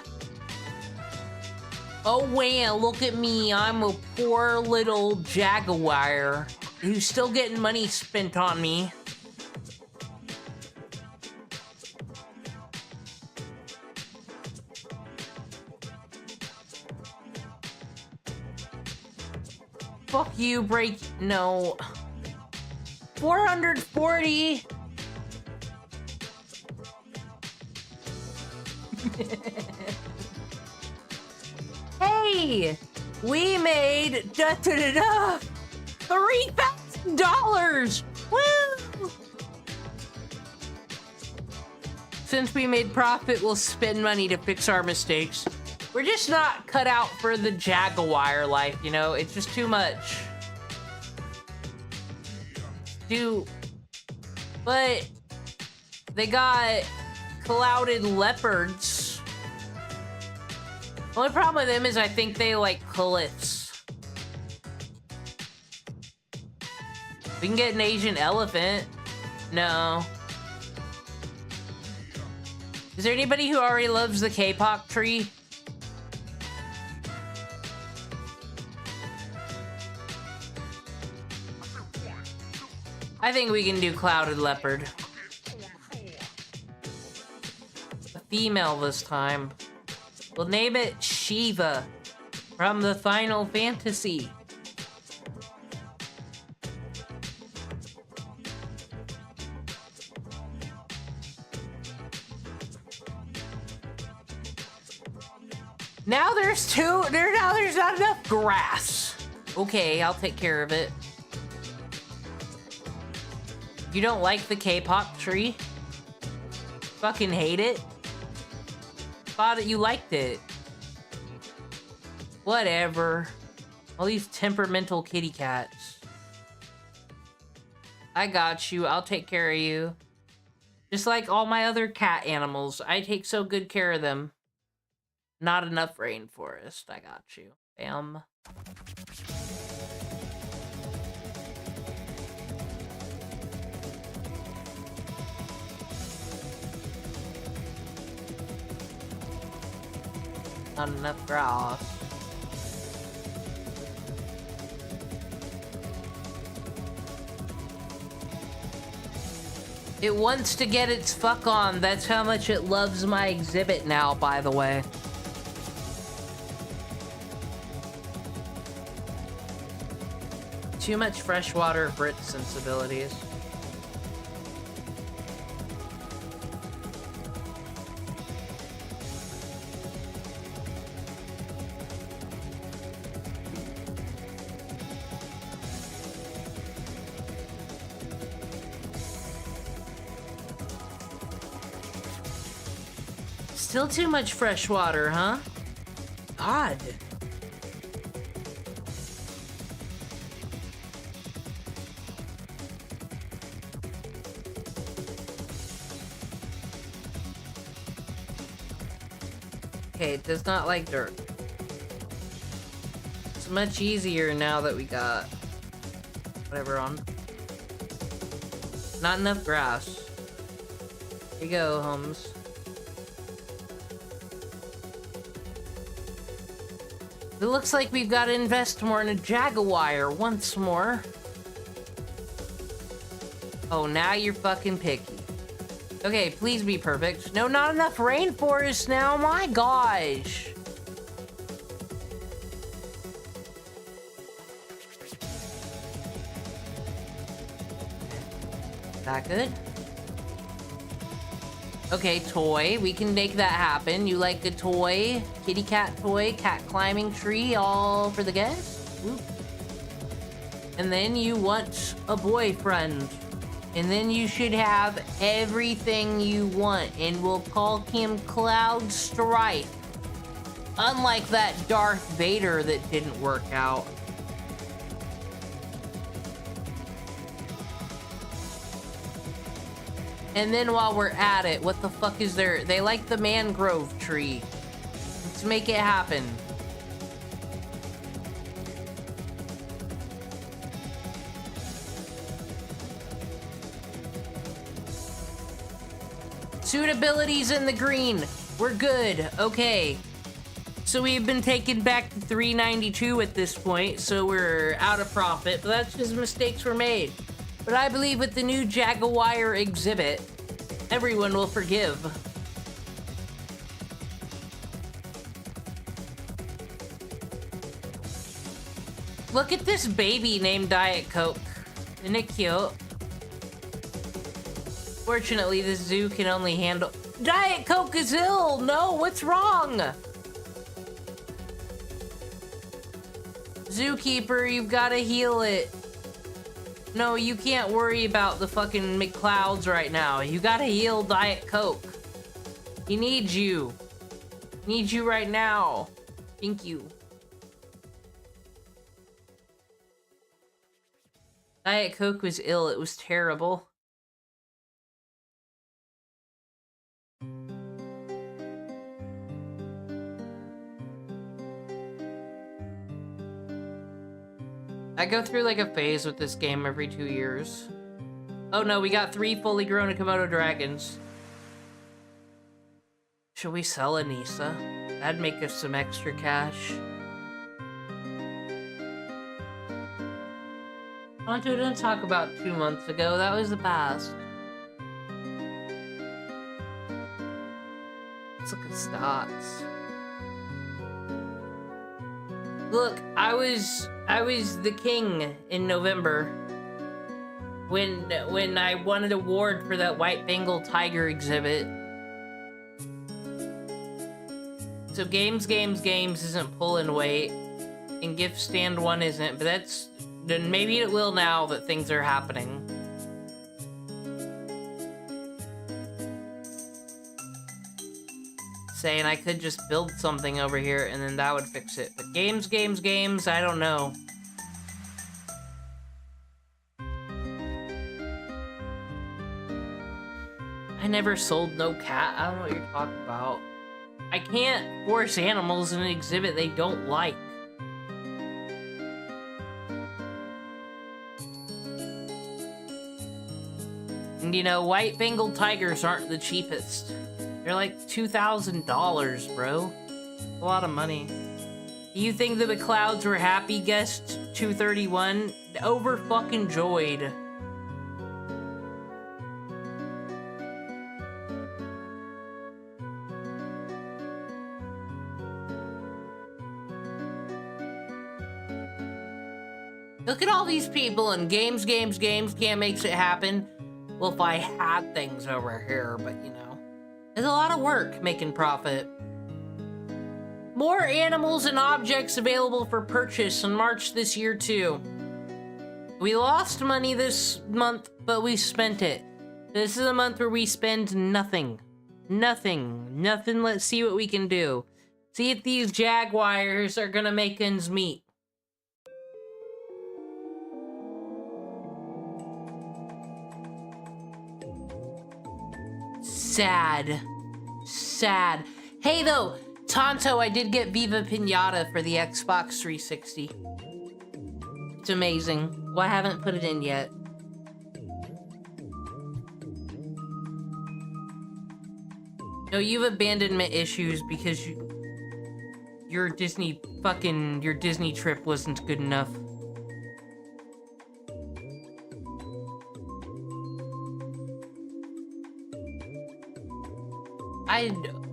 Oh wow, look at me, I'm a poor little Jaguar who's still getting money spent on me. Fuck you, break, no. 440. Hey, we made $3,000. Woo! Since we made profit, we'll spend money to fix our mistakes. We're just not cut out for the Jaguar life, you know? It's just too much. But they got clouded leopards. The only problem with them is I think they like cliffs. We can get an Asian elephant. No. Is there anybody who already loves the K-pop tree? I think we can do clouded leopard. A female this time. We'll name it Shiva from the Final Fantasy. Now there's now there's not enough grass. Okay, I'll take care of it. You don't like the K-pop tree? Fucking hate it? Thought that you liked it. Whatever. All these temperamental kitty cats. I got you. I'll take care of you. Just like all my other cat animals. I take so good care of them. Not enough rainforest. I got you. Bam. Not enough grass. It wants to get its fuck on. That's how much it loves my exhibit now, by the way. Too much fresh water for its sensibilities. Still too much fresh water, huh? God. Okay, it does not like dirt. It's much easier now that we got whatever on. Not enough grass. Here you go, Holmes. It looks like we've got to invest more in a Jaguar once more. Oh, now you're fucking picky. Okay, please be perfect. No, not enough rainforest now. My gosh. That good? Okay, toy. We can make that happen. You like a toy? Kitty cat toy, cat climbing tree, all for the guest? Ooh. And then you want a boyfriend. And then you should have everything you want. And we'll call him Cloud Strife. Unlike that Darth Vader that didn't work out. And then while we're at it, what the fuck is there? They like the mangrove tree. Let's make it happen. Suitability's in the green. We're good. Okay. So we've been taken back to 392 at this point, so we're out of profit. But that's because mistakes were made. But I believe with the new Jaguar exhibit, everyone will forgive. Look at this baby named Diet Coke. Isn't it cute? Fortunately, this zoo can only handle... Diet Coke is ill! No, what's wrong? Zookeeper, you've got to heal it. No, you can't worry about the fucking McClouds right now. You gotta heal Diet Coke. He needs you. Needs you right now. Thank you. Diet Coke was ill. It was terrible. I go through like a phase with this game every 2 years. Oh no, we got 3 fully grown Komodo dragons. Should we sell Anissa? That'd make us some extra cash. Tonto, don't talk about 2 months ago. That was the past. Let's look at stats. Look, I was the king in November when I won an award for that white Bengal tiger exhibit. So games isn't pulling weight, and gift stand 1 isn't, but that's... Then maybe it will now that things are happening. Saying I could just build something over here and then that would fix it. But games, I don't know. I never sold no cat. I don't know what you're talking about. I can't force animals in an exhibit they don't like. And you know, white Bengal tigers aren't the cheapest. They're like $2,000, bro. A lot of money. You think the McClouds were happy, guest 231? Over fucking joyed. Look at all these people and games can't make it happen. Well, if I had things over here, but you know. There's a lot of work making profit. More animals and objects available for purchase in March this year, too. We lost money this month, but we spent it. This is a month where we spend nothing. Nothing. Let's see what we can do. See if these Jaguars are gonna make ends meet. Sad. Hey, though, Tonto, I did get Viva Pinata for the Xbox 360. It's amazing. Well, I haven't put it in yet. No, you've abandonment issues because your Disney trip wasn't good enough.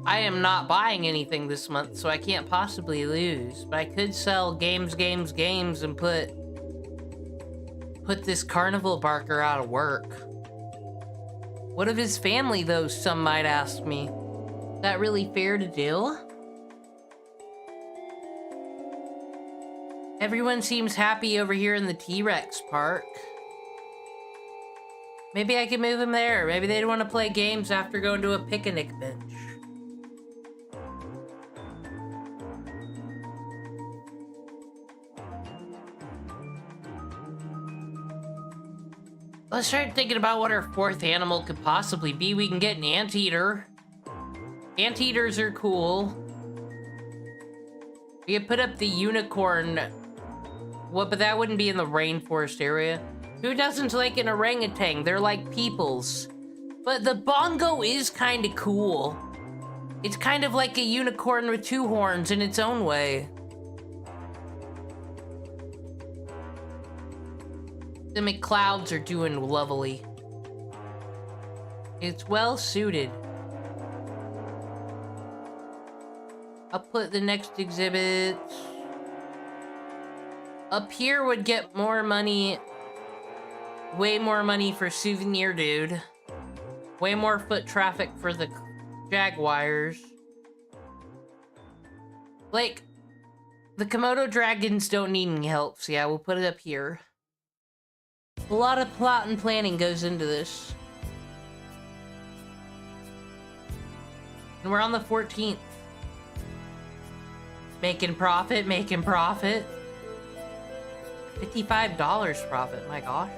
I am not buying anything this month, so I can't possibly lose. But I could sell games, and put this carnival barker out of work. What of his family, though, some might ask me? Is that really fair to do? Everyone seems happy over here in the T-Rex park. Maybe I can move them there. Maybe they want to play games after going to a picnic bench. Let's start thinking about what our fourth animal could possibly be. We can get an anteater. Anteaters are cool. We could put up the unicorn. What? But that wouldn't be in the rainforest area. Who doesn't like an orangutan? They're like peoples. But the bongo is kind of cool. It's kind of like a unicorn with two horns in its own way. The McClouds are doing lovely. It's well suited. I'll put the next exhibit. Up here would get more money. Way more money for Souvenir Dude. Way more foot traffic for the Jaguars. Like, the Komodo dragons don't need any help, so yeah, we'll put it up here. A lot of plot and planning goes into this. And we're on the 14th. Making profit, making profit. $55 profit, my gosh.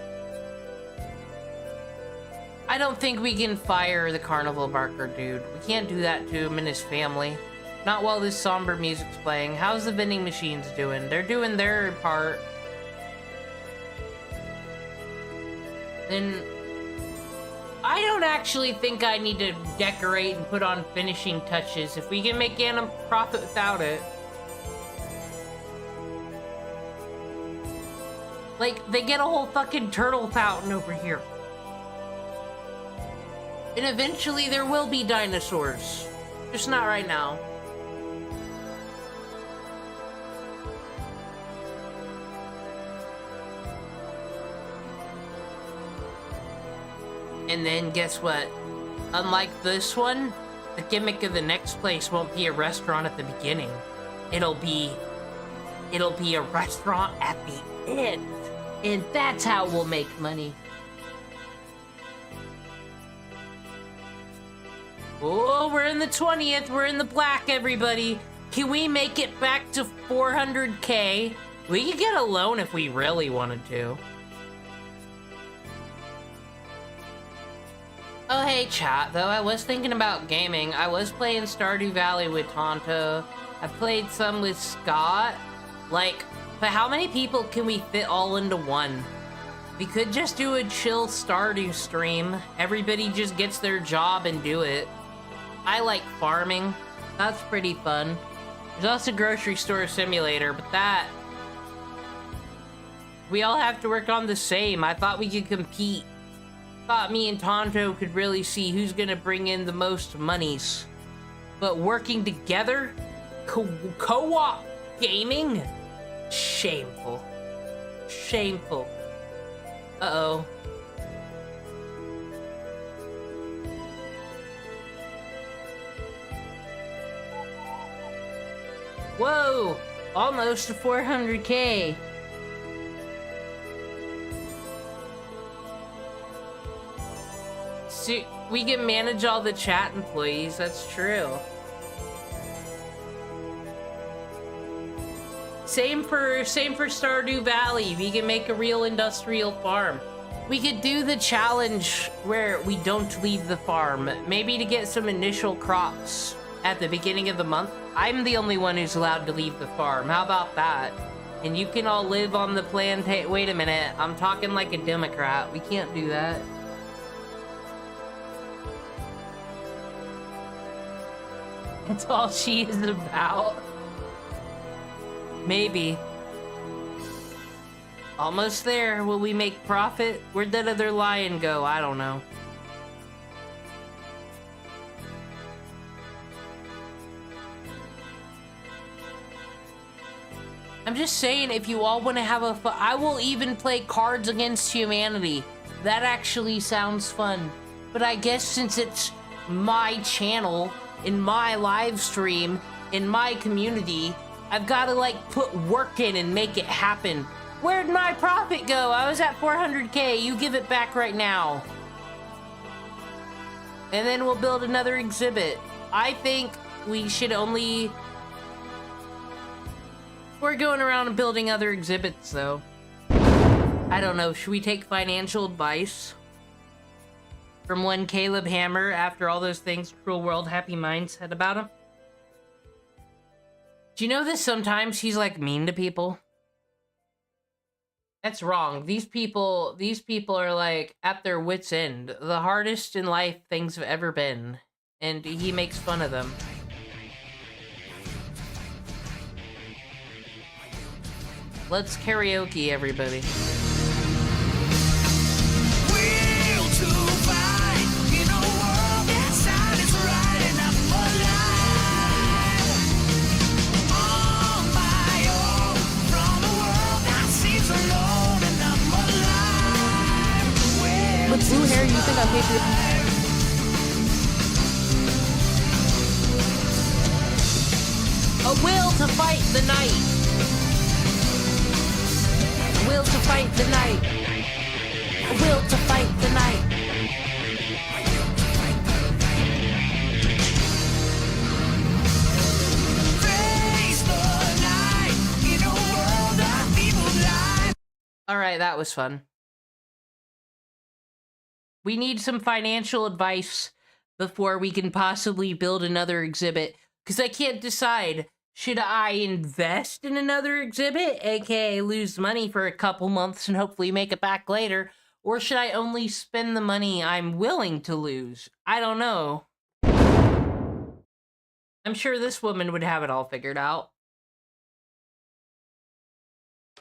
I don't think we can fire the carnival barker dude. We can't do that to him and his family. Not while this somber music's playing. How's the vending machines doing? They're doing their part. Then I don't actually think I need to decorate and put on finishing touches if we can make a profit without it. Like, they get a whole fucking turtle fountain over here. And eventually there will be dinosaurs. Just not right now. And then guess what? Unlike this one, the gimmick of the next place won't be a restaurant at the beginning. It'll be a restaurant at the end. And that's how we'll make money. Oh, we're in the 20th. We're in the black, everybody. Can we make it back to 400K? We could get a loan if we really wanted to. Oh, hey, chat, though. I was thinking about gaming. I was playing Stardew Valley with Tonto. I played some with Scott. Like, but how many people can we fit all into one? We could just do a chill Stardew stream. Everybody just gets their job and do it. I like farming. That's pretty fun. There's also Grocery Store Simulator, but that... we all have to work on the same. I thought we could compete. Thought me and Tonto could really see who's gonna bring in the most monies. But working together? Co-op gaming? Shameful. Shameful. Uh-oh. Whoa! Almost to 400K. So we can manage all the chat employees, that's true. Same for Stardew Valley. We can make a real industrial farm. We could do the challenge where we don't leave the farm, maybe to get some initial crops. at the beginning of the month, I'm the only one who's allowed to leave the farm. How about that? And you can all live on the plantation. Wait a minute, I'm talking like a Democrat. We can't do that. That's all she is about. Maybe. Almost there. Will we make profit? Where'd that other lion go? I don't know. I'm just saying, if you all want to have a fun, I will even play Cards Against Humanity. That actually sounds fun. But I guess since it's my channel, in my live stream, in my community, I've got to like put work in and make it happen. Where'd my profit go? I was at 400K. You give it back right now. And then we'll build another exhibit. I think we should only... We're going around and building other exhibits, though. I don't know. Should we take financial advice from one Caleb Hammer after all those things Cruel World Happy Mind said about him? Do you know that sometimes he's like mean to people? That's wrong. These people are like at their wits' end. The hardest in life things have ever been. And he makes fun of them. Let's karaoke, everybody. Will to fight in a world that sounds right, and I'm alive on my own from a world that seems alone, and I'm alive. With blue hair, you think I'm patriotic? A will to fight the night. Will to fight the night. A will to fight the night. Face the night in a world of evil lies. Alright, that was fun. We need some financial advice before we can possibly build another exhibit. Because I can't decide. Should I invest in another exhibit, aka lose money for a couple months and hopefully make it back later? Or should I only spend the money I'm willing to lose? I don't know. I'm sure this woman would have it all figured out.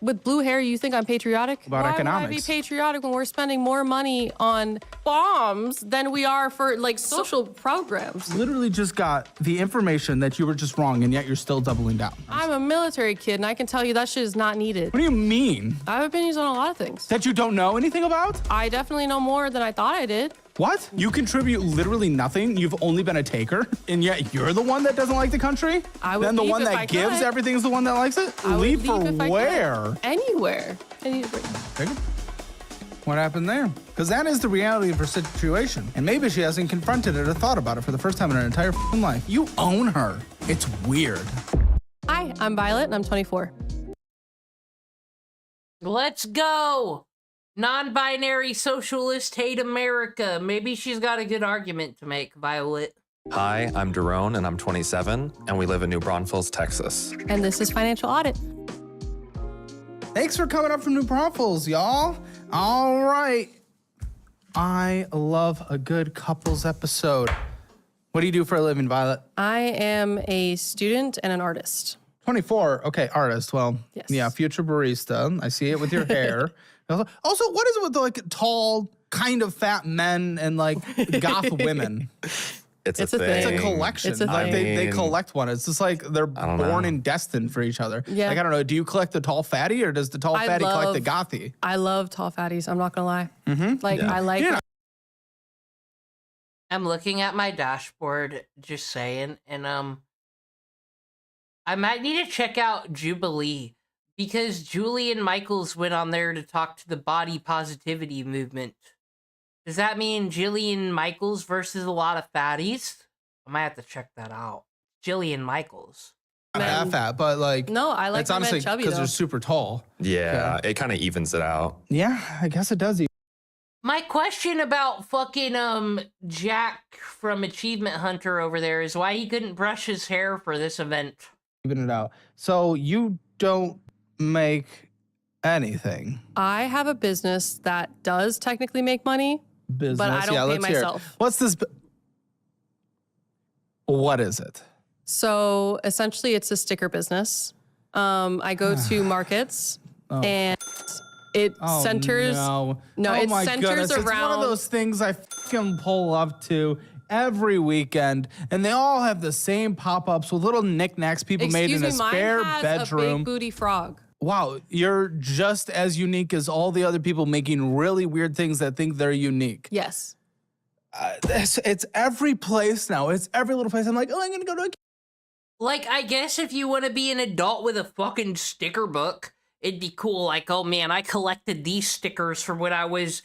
With blue hair, you think I'm patriotic? About Why would I economics. be patriotic when we're spending more money on bombs than we are for like social programs? Literally just got the information that you were just wrong, and yet you're still doubling down. I'm a military kid, and I can tell you that shit is not needed. What do you mean? I have opinions on a lot of things. That you don't know anything about? I definitely know more than I thought I did. What? You contribute literally nothing. You've only been a taker, and yet you're the one that doesn't like the country? I would Then the leave one if that I gives could. everything is the one that likes it? I would Leave for leave if I could. where? Anywhere. Taker? What happened there? Because that is the reality of her situation. And maybe she hasn't confronted it or thought about it for the first time in her entire f***ing life. You own her. It's weird. Hi, I'm Violet, and I'm 24. Let's go! Non-binary socialist hate America. Maybe she's got a good argument to make, Violet. Hi, I'm Daron, and I'm 27, and we live in New Braunfels, Texas. And this is Financial Audit. Thanks for coming up from New Braunfels, y'all. All right. I love a good couples episode. What do you do for a living, Violet? I am a student and an artist. 24. Okay, artist. Well, Yes. yeah, future barista. I see it with your hair. Also, what is it with like tall, kind of fat men and like goth women? It's a thing. It's a collection. It's a Like thing. they collect one. It's just like they're don't born know. and destined for each other. Yeah. Like I don't know. Do you collect the tall fatty or does the tall I fatty collect the love- gothy? I love tall fatties. I'm not gonna lie. Mm-hmm. Like I like. Yeah. I'm looking at my dashboard, just saying, and I might need to check out Jubilee because Julian Michaels went on there to talk to the body positivity movement. Does that mean Jillian Michaels versus a lot of fatties? I might have to check that out. Jillian Michaels. Not that fat, but like No, I like it's my men honestly chubby, because though. they're super tall. Yeah, it kind of evens it out. Yeah, I guess it does. My question about fucking Jack from Achievement Hunter over there is why he couldn't brush his hair for this event. Even it out. So you don't make anything. I have a business that does technically make money, Business. but I don't pay let's hear it. myself. What's this? What is it? So essentially, it's a sticker business. I go to markets and it centers. No, it my centers goodness. around. It's one of those things I fucking pull up to every weekend, and they all have the same pop-ups with little knickknacks people made in a spare mine has bedroom. a big booty frog. Wow, you're just as unique as all the other people making really weird things that think they're unique. Yes. It's every place now. It's every little place. I'm like, oh, I'm gonna go to a. Like, I guess if you want to be an adult with a fucking sticker book, it'd be cool. Like, oh man, I collected these stickers from when I was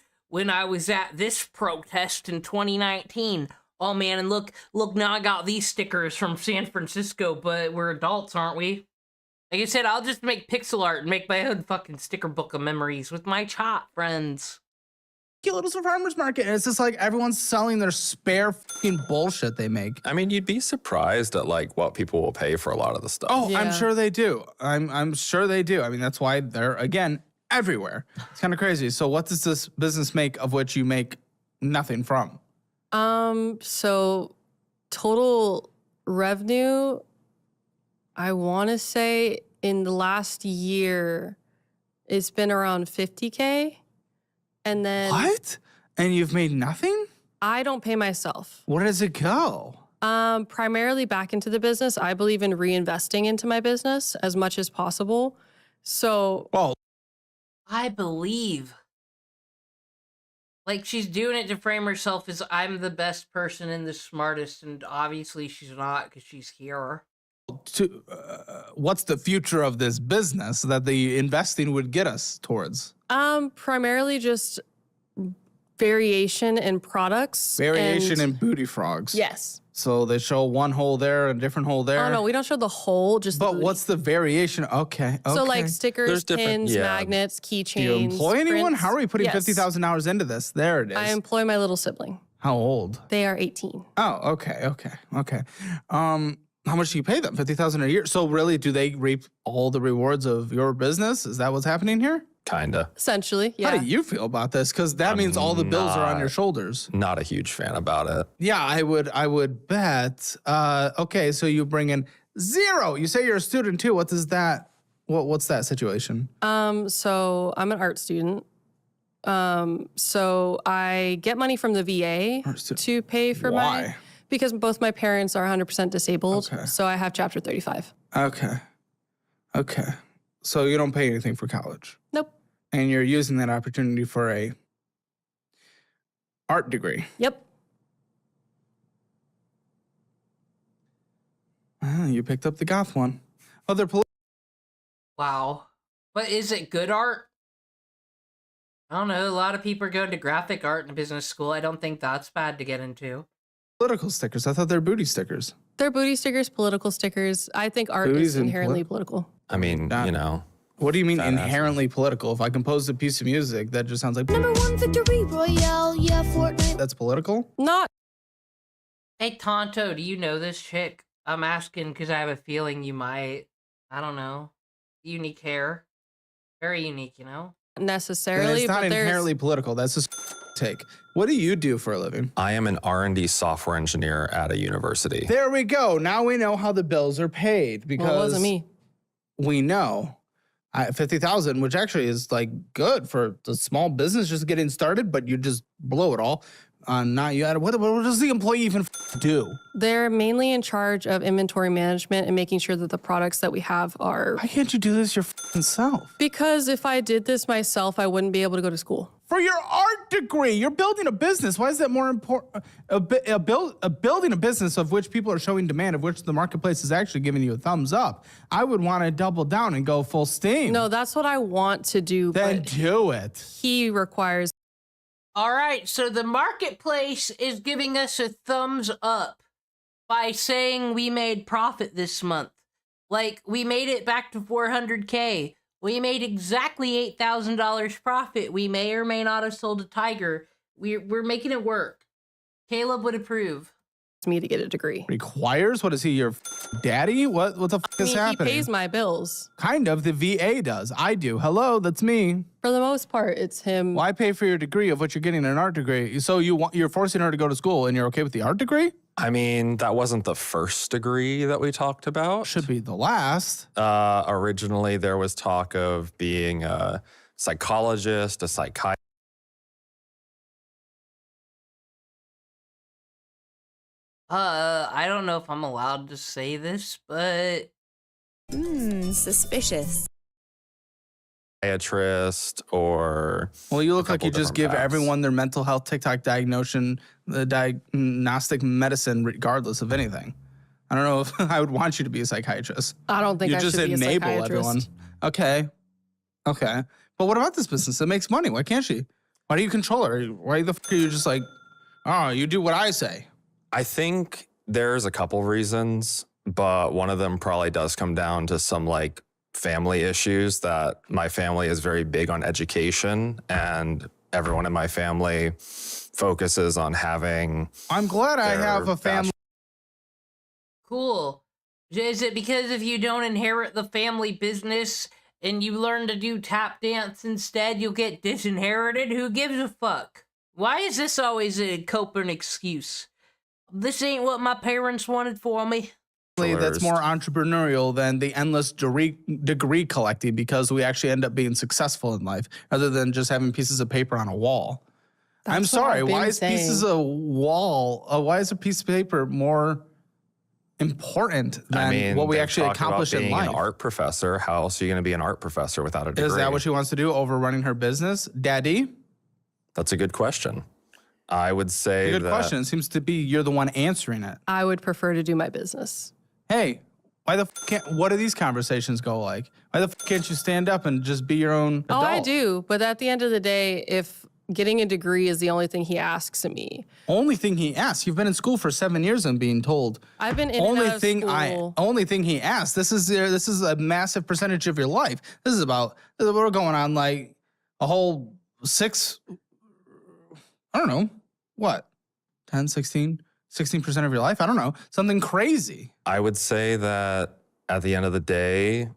at this protest in 2019. Oh man, and look, now I got these stickers from San Francisco, but we're adults, aren't we? Like I said, I'll just make pixel art and make my own fucking sticker book of memories with my chat friends. Cute little farmer's market, and it's just like everyone's selling their spare fucking bullshit they make. I mean, you'd be surprised at like what people will pay for a lot of the stuff. Oh, yeah. I'm sure they do. I'm sure they do. I mean, that's why they're, again, everywhere. It's kind of crazy. So what does this business make of which you make nothing from? So total revenue, I want to say in the last year, it's been around 50K. And then What? And you've made nothing? I don't pay myself. Where does it go? Primarily back into the business. I believe in reinvesting into my business as much as possible. So, well, I believe. Like, she's doing it to frame herself as I'm the best person and the smartest, and obviously she's not because she's here. What's the future of this business that the investing would get us towards? Primarily just variation in products. Variation in booty frogs. Yes. So they show one hole there, a different hole there. Oh no, we don't show the whole, just But the booty. what's the variation? Okay. So like okay. stickers, pins, magnets, keychains. Do you employ anyone? prints. How are we putting Yes. 50,000 hours into this? There it is. I employ my little sibling. How old? They are 18. Oh, okay. How much do you pay them? 50,000 a year. So really, do they reap all the rewards of your business? Is that what's happening here? Kinda. Essentially, yeah. How do you feel about this? Because that means all the bills are on your shoulders. Not a huge fan about it. Yeah, I would bet. Okay, so you bring in zero. You say you're a student too. What does that? What's that situation? So I'm an art student. So I get money from the VA to pay for Why? because both my parents are 100% disabled. Okay. So I have Chapter 35. Okay. So you don't pay anything for college. Nope. And you're using that opportunity for a art degree. Yep. You picked up the goth one. Wow. But is it good art? I don't know. A lot of people are going to graphic art in business school. I don't think that's bad to get into. Political stickers. I thought they were booty stickers. They're booty stickers, political stickers. I think art Booties is and inherently political. I mean, you know. What do you mean that has inherently political? If I compose a piece of music, that just sounds like #1 victory royale, yeah, Fortnite. that's political? Not. Hey, Tonto, do you know this chick? I'm asking because I have a feeling you might. I don't know. Unique hair. Very unique, you know? Then Necessarily, it's not but there's inherently political. That's just take. What do you do for a living? I am an R&D software engineer at a university. There we go. Now we know how the bills are paid because well, it wasn't me. we know 50,000, which actually is like good for the small business just getting started, but you just blow it all. Not you. What does the employee even do? They're mainly in charge of inventory management and making sure that the products that we have are. Why can't you do this yourself? Because if I did this myself, I wouldn't be able to go to school. For your art degree, you're building a business. Why is that more important? Building a business of which people are showing demand, of which the marketplace is actually giving you a thumbs up. I would want to double down and go full steam. No, that's what I want to do. Then but do it. He requires. All right, so the marketplace is giving us a thumbs up by saying we made profit this month. Like, we made it back to 400K. We made exactly $8,000 profit. We may or may not have sold a tiger. We're making it work. Caleb would approve. Me to get a degree. Requires? What is he, your daddy? What the fuck is happening? He pays my bills. Kind of. The VA does. I do. Hello, that's me. For the most part, it's him. Well, I pay for your degree of what you're getting, an art degree. So you're forcing her to go to school, and you're okay with the art degree? I mean, that wasn't the first degree that we talked about. Should be the last. Originally, there was talk of being a psychologist, a psychiatrist. I don't know if I'm allowed to say this, but Suspicious. Or well, you look like you just give paths. everyone their mental health TikTok diagnostic medicine regardless of anything. I don't know if I would want you to be a psychiatrist. I don't think you I just should be a enable psychiatrist. everyone. Okay. But what about this business? It makes money. Why can't she? Why do you control her? Why the fuck are you just like, oh, you do what I say? I think there's a couple reasons, but one of them probably does come down to some like family issues that my family is very big on education, and everyone in my family focuses on having. I'm glad I have a family. cool. Is it because if you don't inherit the family business and you learn to do tap dance instead, you'll get disinherited? Who gives a fuck? Why is this always a coping excuse? This ain't what my parents wanted for me. That's more entrepreneurial than the endless degree collecting, because we actually end up being successful in life rather than just having pieces of paper on a wall. I'm sorry, why is pieces of wall, why is a piece of paper more important than what we actually accomplish in life? An art professor, how else are you going to be an art professor without a degree? Is that what she wants to do, over running her business? Daddy? That's a good question. I would say Good question. It seems to be you're the one answering it. I would prefer to do my business. Hey, why the what do these conversations go like? Why the can't you stand up and just be your own adult? Oh, I do. But at the end of the day, if getting a degree is the only thing he asks of me. Only thing he asks? You've been in school for 7 years, I'm being told. I've been in and out of school. Only thing he asks. This is a massive percentage of your life. We're going on like a whole 6, I don't know, what? 10, 16? 16% of your life? I don't know. Something crazy. I would say that at the end of the day,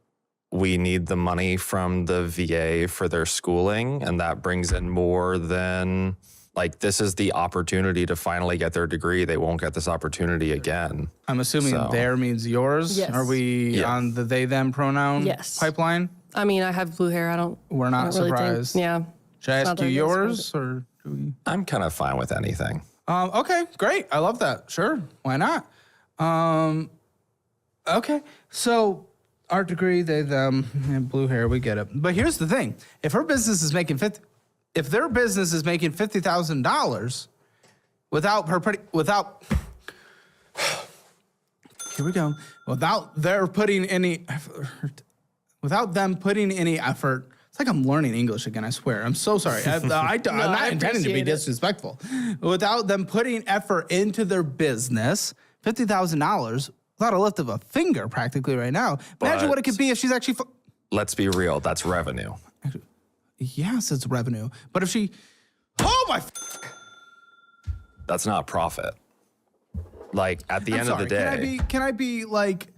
we need the money from the VA for their schooling, and that brings in more than, like, this is the opportunity to finally get their degree. They won't get this opportunity again. I'm assuming their means yours? Yes. Are we on the they, them pronoun pipeline? I mean, I have blue hair. We're not really surprised. Yeah. Should I ask you yours, or do we? I'm kind of fine with anything. Okay, great. I love that. Sure, why not? Okay, so art degree, they, them, and blue hair, we get it. But here's the thing: if their business is making $50,000 without here we go, without them putting any effort. It's like I'm learning English again, I swear. I'm so sorry. I'm not intending to be disrespectful. Without them putting effort into their business, $50,000 without a lift of a finger practically right now. Imagine what it could be if she's actually... Let's be real, that's revenue. Yes, it's revenue. But if she... Oh my... That's not profit. Like, at the end of the day... Can I be like...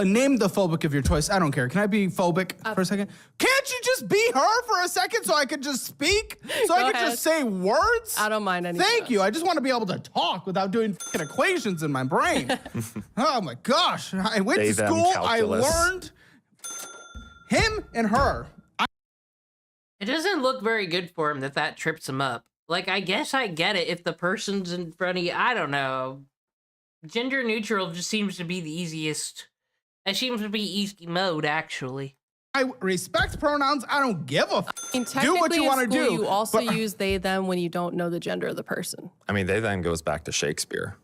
name the phobic of your choice. I don't care. Can I be phobic for a second? Can't you just be her for a second so I could just speak? So I could just say words? I don't mind any. Thank you. I just want to be able to talk without doing equations in my brain. Oh my gosh. I went to school. I learned him and her. It doesn't look very good for him that trips him up. Like, I guess I get it if the person's in front of you. I don't know. Gender neutral just seems to be the easiest. It seems to be easy mode, actually. I respect pronouns. I don't give a do what you want to do. You also use they, them when you don't know the gender of the person. I mean, they then goes back to Shakespeare.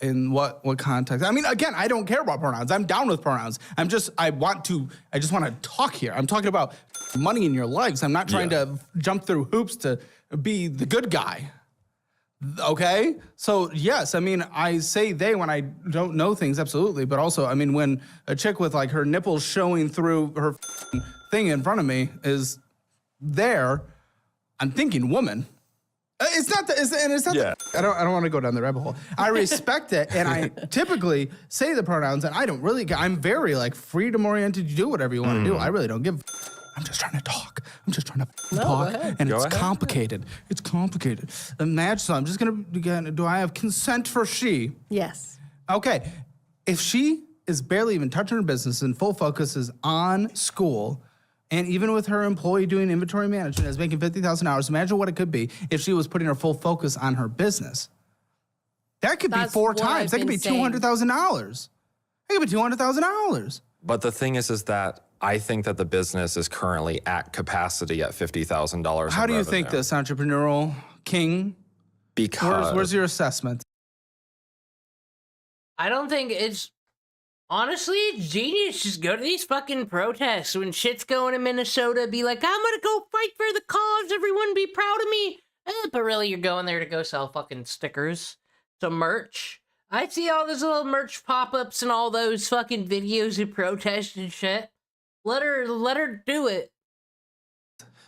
In what context? I mean, again, I don't care about pronouns. I'm down with pronouns. I just want to talk here. I'm talking about money in your lives. I'm not trying to jump through hoops to be the good guy. Okay? So, yes, I mean, I say they when I don't know things, absolutely. But also, I mean, when a chick with, like, her nipples showing through her thing in front of me is there, I'm thinking woman. It's not that. I don't want to go down the rabbit hole. I respect it, and I typically say the pronouns, and I don't really. I'm very like freedom oriented. You do whatever you want to do. I really don't give. I'm just trying to talk. I'm just trying to talk, and it's complicated. It's complicated. Imagine. So I'm just gonna. Do I have consent for she? Yes. Okay. If she is barely even touching her business and full focus is on school. And even with her employee doing inventory management is making $50,000, imagine what it could be if she was putting her full focus on her business. That could be 4 times. That could be $200,000. That could be $200,000. But the thing is that I think that the business is currently at capacity at $50,000. How do you think this, entrepreneurial king? Because where's your assessment? I don't think it's... Honestly, it's genius. Just go to these fucking protests when shit's going in Minnesota. Be like, I'm gonna go fight for the cause. Everyone be proud of me. But really, you're going there to go sell fucking stickers, some merch. I see all those little merch pop-ups and all those fucking videos of protest and shit. Let her do it.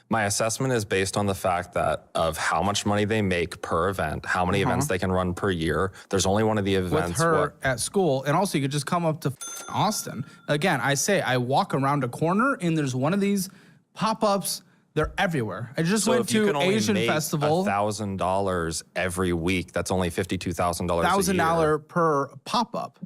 My assessment is based on the fact that of how much money they make per event, how many events they can run per year. There's only one of the events. With her at school, and also you could just come up to Austin. Again, I walk around a corner and there's one of these pop-ups. They're everywhere. I just went to Asian Festival. $1,000 every week. That's only $52,000 $1,000 per pop-up.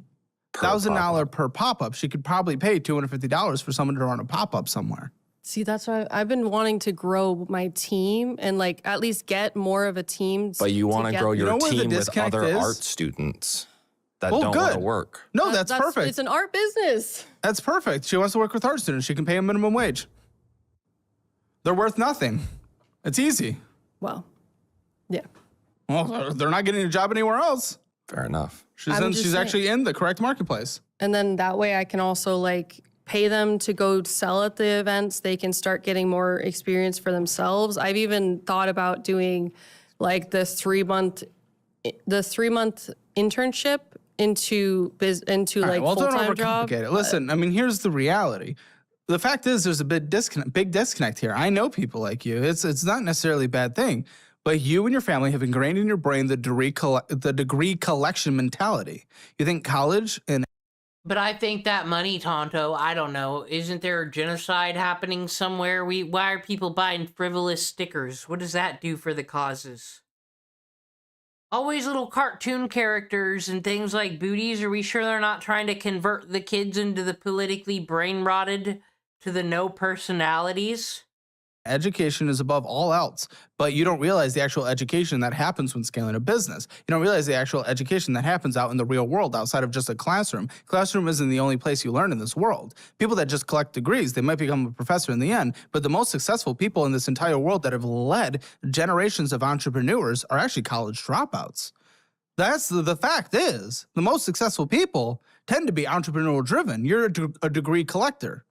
$1,000 per pop-up. She could probably pay $250 for someone to run a pop-up somewhere. See, that's why I've been wanting to grow my team and like at least get more of a team. But you want to grow your team with other art students that don't want to work. No, that's perfect. It's an art business. That's perfect. She wants to work with art students. She can pay a minimum wage. They're worth nothing. It's easy. Well, yeah. Well, they're not getting a job anywhere else. Fair enough. She's actually in the correct marketplace. And then that way I can also like pay them to go sell at the events. They can start getting more experience for themselves. I've even thought about doing like the 3-month internship into like full-time job. Listen, I mean, here's the reality. The fact is there's a big disconnect here. I know people like you. It's not necessarily a bad thing, but you and your family have ingrained in your brain the degree collection mentality. You think college and But I think that money, Tonto, I don't know. Isn't there a genocide happening somewhere? Why are people buying frivolous stickers? What does that do for the causes? Always little cartoon characters and things like booties. Are we sure they're not trying to convert the kids into the politically brain-rotted to the no personalities? education is above all else, but you don't realize the actual education that happens when scaling a business. You don't realize the actual education that happens out in the real world outside of just a classroom. Classroom isn't the only place you learn in this world. People that just collect degrees, they might become a professor in the end, but the most successful people in this entire world that have led generations of entrepreneurs are actually college dropouts. That's the fact is, the most successful people tend to be entrepreneurial driven. You're a degree collector.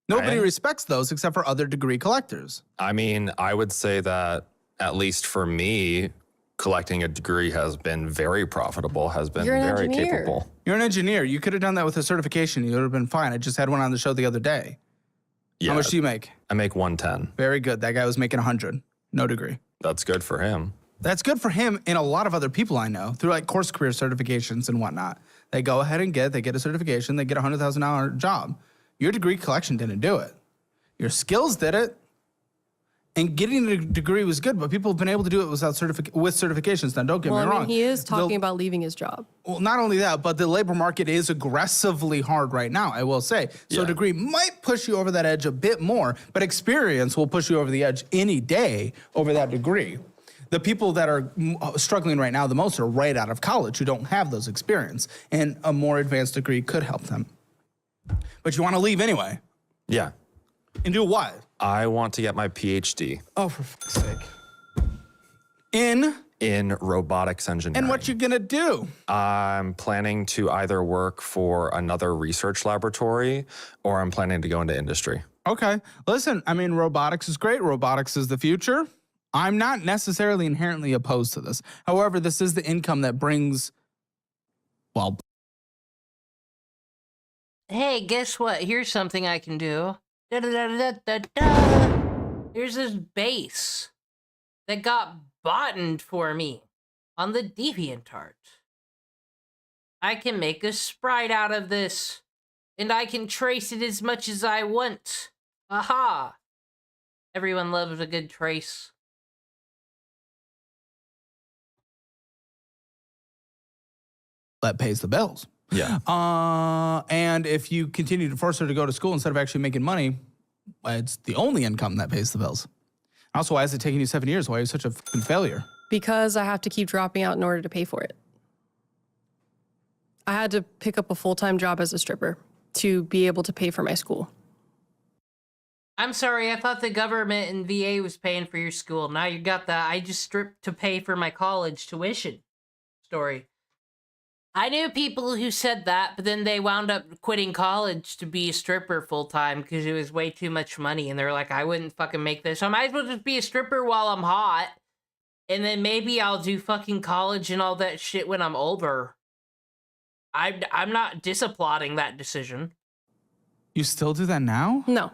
Nobody respects those except for other degree collectors. I mean, I would say that, at least for me, collecting a degree has been very profitable, has been very capable. You're an engineer. You could have done that with a certification. You would have been fine. I just had one on the show the other day. Yeah, how much do you make? I make 110. Very good. That guy was making 100. No degree. That's good for him. That's good for him and a lot of other people I know through like course career certifications and whatnot. They go ahead and they get a certification, they get a $100,000 job. Your degree collection didn't do it. Your skills did it. And getting a degree was good, but people have been able to do it without with certifications. Now, don't get me wrong. I mean, he is talking about leaving his job. Well, not only that, but the labor market is aggressively hard right now, I will say. So a degree might push you over that edge a bit more, but experience will push you over the edge any day over that degree. The people that are struggling right now the most are right out of college who don't have those experience, and a more advanced degree could help them. But you want to leave anyway. Yeah. And do what? I want to get my PhD. Oh, for fuck's sake. In robotics engineering. And what you gonna do? I'm planning to either work for another research laboratory or I'm planning to go into industry. Okay. Listen, I mean, robotics is great. Robotics is the future. I'm not necessarily inherently opposed to this. However, this is the income that brings, well... Hey, guess what? Here's something I can do. Da-da-da-da-da-da. Here's this base. that got bottened for me on the DeviantArt. I can make a sprite out of this, and I can trace it as much as I want. Aha! Everyone loves a good trace. That pays the bills. Yeah. And if you continue to force her to go to school instead of actually making money, it's the only income that pays the bills. Also, why is it taking you 7 years? Why are you such a fucking failure? Because I have to keep dropping out in order to pay for it. I had to pick up a full-time job as a stripper to be able to pay for my school. I'm sorry, I thought the government and VA was paying for your school. Now you got the I just stripped to pay for my college tuition story. I knew people who said that, but then they wound up quitting college to be a stripper full-time because it was way too much money. And they're like, I wouldn't fucking make this. I might as well just be a stripper while I'm hot. And then maybe I'll do fucking college and all that shit when I'm older. I'm not disapplauding that decision. You still do that now? No.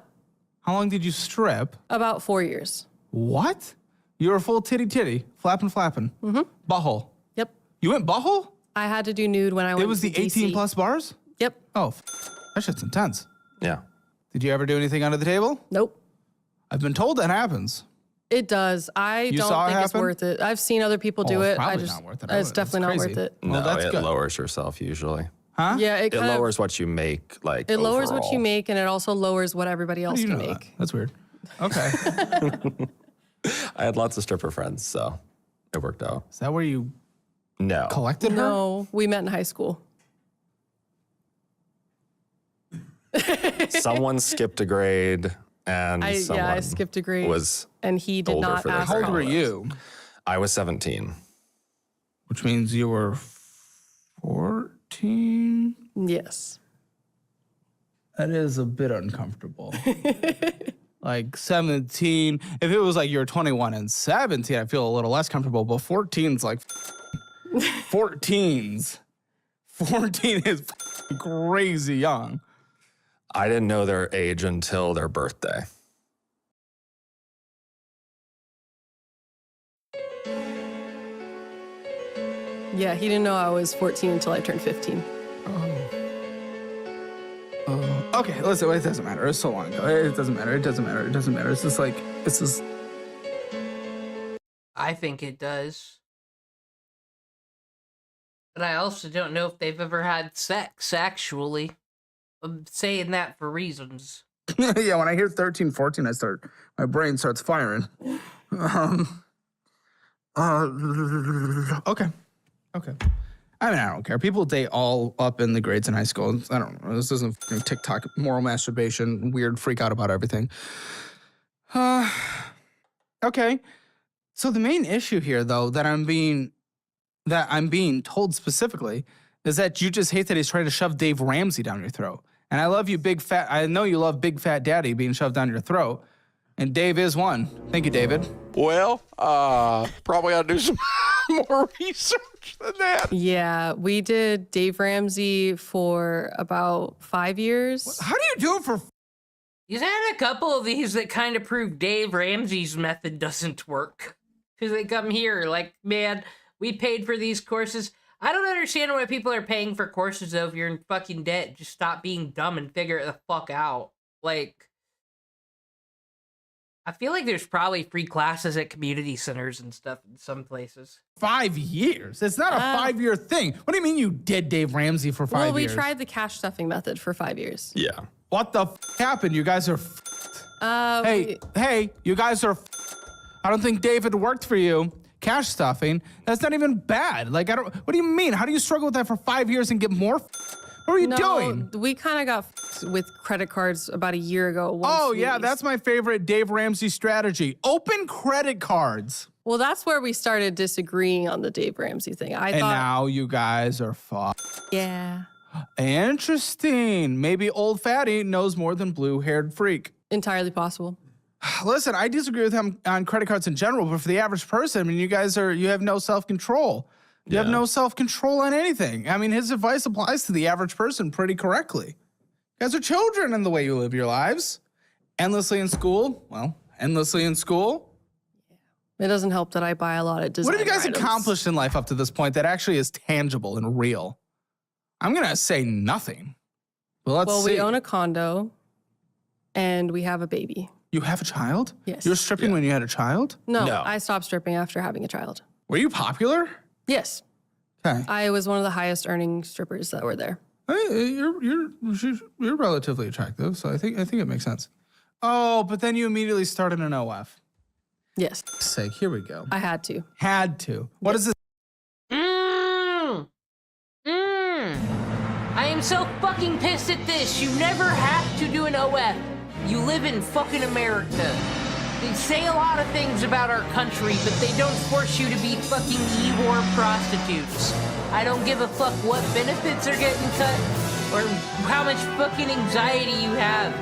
How long did you strip? About 4 years. What? You were full titty, flapping. Mm-hmm. Butthole. Yep. You went butthole? I had to do nude when I went It was to the 18 plus bars? Yep. Oh, that shit's intense. Yeah. Did you ever do anything under the table? Nope. I've been told that happens. It does. I You don't saw it think it's happen? worth it. I've seen other people do Oh, it's it. probably not worth it. It's That's definitely not crazy. worth it. No, that's it good. lowers yourself usually. Huh? Yeah, it It kind of lowers what you make, like it lowers what you overall. make, and it also lowers what everybody How else do you can know make. that? That's weird. Okay. I had lots of stripper friends, so it worked out. Is that where you No. collected her? No, we met in high school. Someone skipped a grade, and I someone skipped a grade, was and he did older not for their ask. How old were grade. you? I was 17. Which means you were 14? Yes. That is a bit uncomfortable. Like 17. If it was like you're 21 and 17, I feel a little less comfortable. But 14's like 14's. 14 is crazy young. I didn't know their age until their birthday. Yeah, he didn't know I was 14 until I turned 15. Okay, listen, it doesn't matter. It's so long ago. It doesn't matter. It doesn't matter. It doesn't matter. It's just like, it's just. I think it does. But I also don't know if they've ever had sex, actually. I'm saying that for reasons. Yeah, when I hear 13, 14, my brain starts firing. Okay. I mean, I don't care. People date all up in the grades in high school. I don't know. This isn't fucking TikTok moral masturbation, weird freak out about everything. Okay. So the main issue here, though, that I'm being told specifically is that you just hate that he's trying to shove Dave Ramsey down your throat. And I love you, I know you love Big Fat Daddy being shoved down your throat. And Dave is one. Thank you, David. Well, probably gotta do some more research than that. Yeah, we did Dave Ramsey for about 5 years. How do you do it for? He's had a couple of these that kind of prove Dave Ramsey's method doesn't work. Because they come here like, man, we paid for these courses. I don't understand why people are paying for courses though if you're in fucking debt. Just stop being dumb and figure it the fuck out. Like, I feel like there's probably free classes at community centers and stuff in some places. 5 years? It's not a 5-year thing. What do you mean you did Dave Ramsey for 5 Well, we years? tried the cash stuffing method for 5 years. Yeah. What the happened? You guys are Hey, you guys are I don't think David worked for you. Cash stuffing, that's not even bad. Like, what do you mean? How do you struggle with that for 5 years and get more? What are you doing? We kind of got with credit cards about a year ago. Oh, yeah, that's my favorite Dave Ramsey strategy. Open credit cards. Well, that's where we started disagreeing on the Dave Ramsey thing. I And thought, now you guys are fucked. yeah, Interesting. Maybe old fatty knows more than blue-haired freak. entirely possible. Listen, I disagree with him on credit cards in general, but for the average person, I mean, you have no self-control. You have no self-control on anything. I mean, his advice applies to the average person pretty correctly. You guys are children in the way you live your lives. Endlessly in school. Well, endlessly in school. It doesn't help that I buy a lot of designer What have you guys items. accomplished in life up to this point that actually is tangible and real? I'm gonna say nothing. Well, let's see. We own a condo, and we have a baby. You have a child? Yes. You were stripping when you had a child? No, I stopped stripping after having a child. Were you popular? Yes. Okay. I was one of the highest earning strippers that were there. You're relatively attractive, so I think it makes sense. Oh, but then you immediately started an OF. Yes. Sake, here we go. I had to. Had to. What is this? I am so fucking pissed at this. You never have to do an OF. You live in fucking America. They say a lot of things about our country, but they don't force you to be fucking Ybor prostitutes. I don't give a fuck what benefits are getting cut or how much fucking anxiety you have.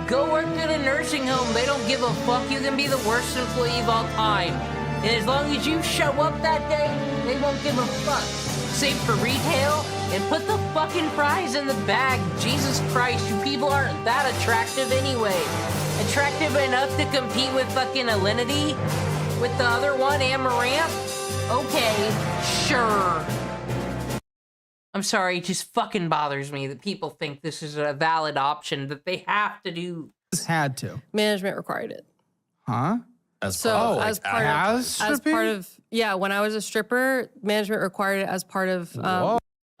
Go work at a nursing home. They don't give a fuck. You can be the worst employee of all time. And as long as you show up that day, they won't give a fuck. Save for retail and put the fucking fries in the bag. Jesus Christ, you people aren't that attractive anyway. Attractive enough to compete with fucking Alinity? With the other one, Amaranth? Okay, sure. I'm sorry, it just fucking bothers me that people think this is a valid option that they have to do. Had to. Management required it. Huh? As part of when I was a stripper, management required it as part of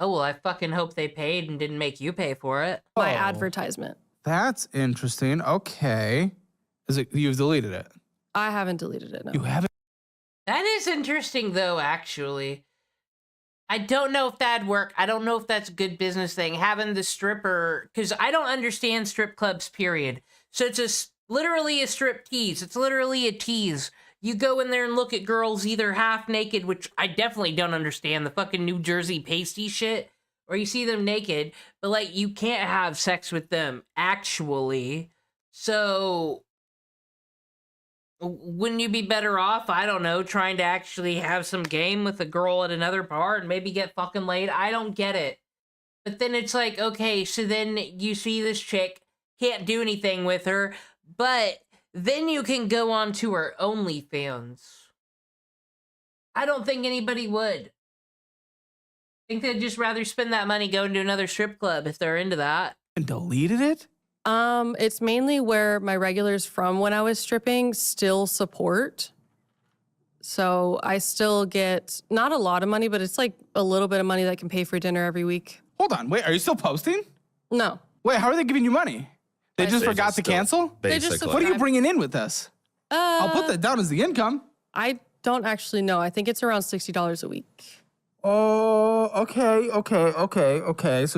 Oh, well, I fucking hope they paid and didn't make you pay for it. my advertisement. That's interesting. Okay. You've deleted it? I haven't deleted it, no. You haven't? That is interesting, though, actually. I don't know if that'd work. I don't know if that's a good business thing. Having the stripper, because I don't understand strip clubs, period. So it's literally a strip tease. It's literally a tease. You go in there and look at girls either half naked, which I definitely don't understand, the fucking New Jersey pasty shit, or you see them naked, but like you can't have sex with them, actually. So wouldn't you be better off, I don't know, trying to actually have some game with a girl at another bar and maybe get fucking laid? I don't get it. But then it's like, okay, so then you see this chick, can't do anything with her, but then you can go on to her OnlyFans. I don't think anybody would. I think they'd just rather spend that money going to another strip club if they're into that. And deleted it? It's mainly where my regulars from when I was stripping still support. So I still get not a lot of money, but it's like a little bit of money that can pay for dinner every week. Hold on. Wait, are you still posting? No. Wait, how are they giving you money? They just forgot to cancel? Basically. What are you bringing in with this? I'll put that down as the income. I don't actually know. I think it's around $60 a week. Oh, okay. So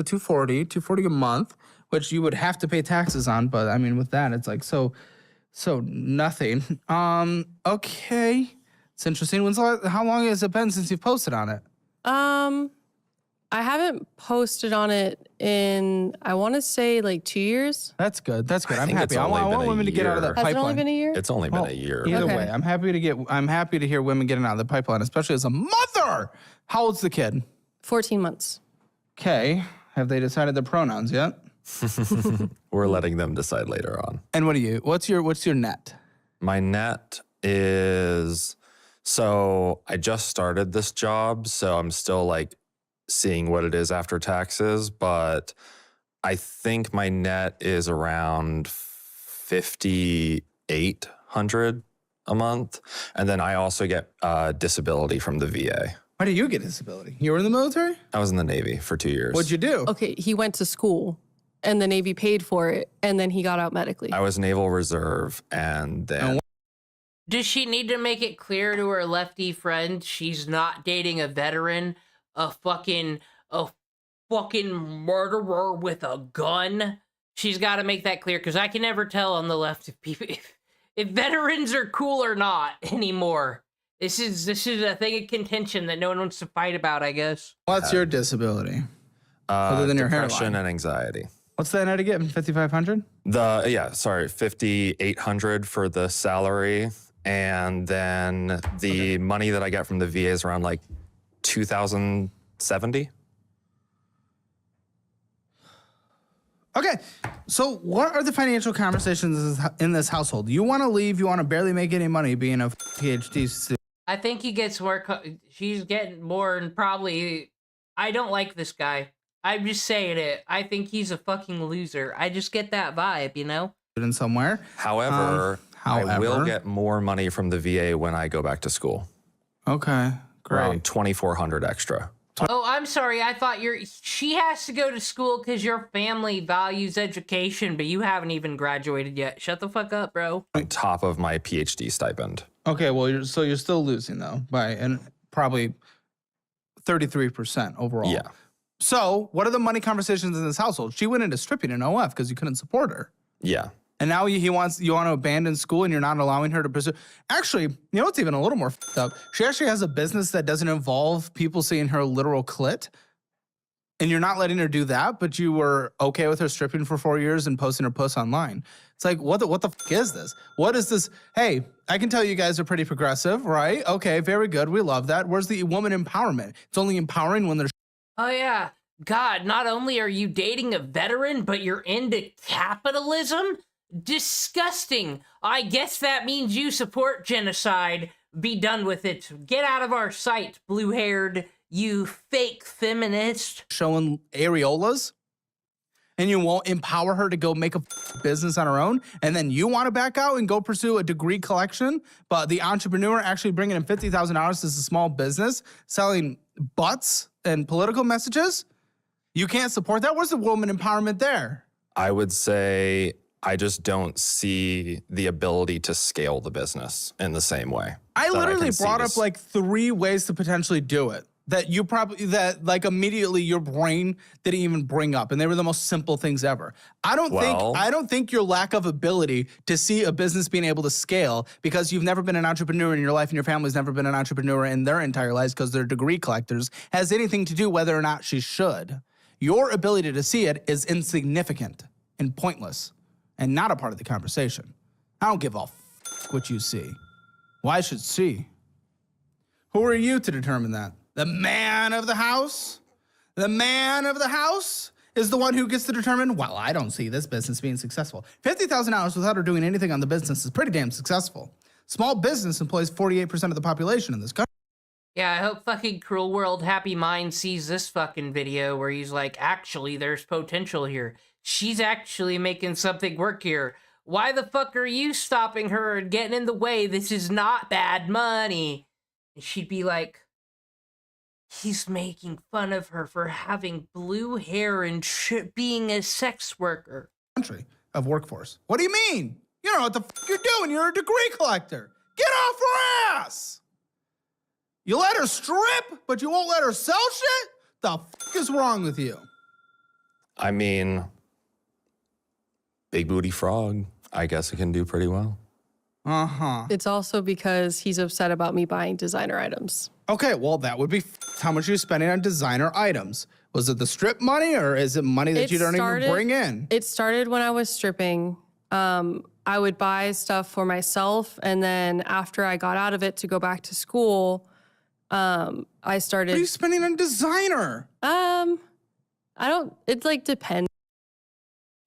$240 a month, which you would have to pay taxes on, but I mean, with that, it's like so nothing. Okay, it's interesting. How long has it been since you've posted on it? I haven't posted on it in, I want to say like 2 years. That's good. I I'm think happy. it's I only want been a women to get out of that year. pipeline. Has it only been a year? It's only been a year. Either Okay. way, I'm happy to hear women getting out of the pipeline, especially as a mother. How old's the kid? 14 months. Okay. Have they decided their pronouns yet? We're letting them decide later on. And what's your net? My net is, so I just started this job, so I'm still like seeing what it is after taxes, but I think my net is around $5,800 a month. And then I also get disability from the VA. Why do you get disability? You were in the military? I was in the Navy for 2 years. What'd you do? Okay, he went to school and the Navy paid for it and then he got out medically. I was Naval Reserve, and then Does she need to make it clear to her lefty friend she's not dating a veteran, a fucking murderer with a gun? She's got to make that clear, because I can never tell on the left if veterans are cool or not anymore. This is a thing of contention that no one wants to fight about, I guess. What's your disability? Other than your depression hairline? and anxiety. What's the net again? 5,500? 5,800 for the salary, and then the money that I get from the VA is around like 2,070. Okay, so what are the financial conversations in this household? You want to leave, you want to barely make any money being a PhD student. I think he gets more. She's getting more, and probably. I don't like this guy. I'm just saying it. I think he's a fucking loser. I just get that vibe, you know? Somewhere. However, I will get more money from the VA when I go back to school. Okay, great. Around $2,400 extra. Oh, I'm sorry. I thought she has to go to school because your family values education, but you haven't even graduated yet. Shut the fuck up, bro. On top of my PhD stipend. Okay, well, you're still losing though and probably 33% overall. Yeah. So, what are the money conversations in this household? She went into stripping in OF because you couldn't support her. Yeah. And now you want to abandon school and you're not allowing her to pursue. Actually, you know what's even a little more fucked up? She actually has a business that doesn't involve people seeing her literal clit. And you're not letting her do that, but you were okay with her stripping for 4 years and posting her puss online. It's like, what the fuck is this? What is this? Hey, I can tell you guys are pretty progressive, right? Okay, very good. We love that. Where's the woman empowerment? It's only empowering when there's. Oh, yeah. God, not only are you dating a veteran, but you're into capitalism? Disgusting. I guess that means you support genocide. Be done with it. Get out of our sight, blue-haired, you fake feminist. Showing areolas, and you won't empower her to go make a business on her own, and then you want to back out and go pursue a degree collection, but the entrepreneur actually bringing in $50,000 as a small business, selling butts and political messages? You can't support that? Where's the woman empowerment there? I would say I just don't see the ability to scale the business in the same way. I literally brought up like 3 ways to potentially do it that you probably, that like immediately your brain didn't even bring up. And they were the most simple things ever. I don't think your lack of ability to see a business being able to scale because you've never been an entrepreneur in your life and your family's never been an entrepreneur in their entire lives because they're degree collectors has anything to do whether or not she should. Your ability to see it is insignificant and pointless and not a part of the conversation. I don't give a what you see. Well, I should see. Who are you to determine that? The man of the house? The man of the house is the one who gets to determine, well, I don't see this business being successful. $50,000 without her doing anything on the business is pretty damn successful. Small business employs 48% of the population in this country. Yeah, I hope fucking Cruel World Happy Mind sees this fucking video where he's like, actually, there's potential here. She's actually making something work here. Why the fuck are you stopping her and getting in the way? This is not bad money. And she'd be like, he's making fun of her for having blue hair and being a sex worker. Country of workforce. What do you mean? You know what the fuck you're doing. You're a degree collector. Get off her ass. You let her strip, but you won't let her sell shit? The fuck is wrong with you? I mean, big booty frog. I guess it can do pretty well. Uh-huh. It's also because he's upset about me buying designer items. Okay, well, that would be how much you're spending on designer items. Was it the strip money or is it money that you don't even bring in? It started when I was stripping. I would buy stuff for myself, and then after I got out of it to go back to school, I started. What are you spending on designer? It's like depends.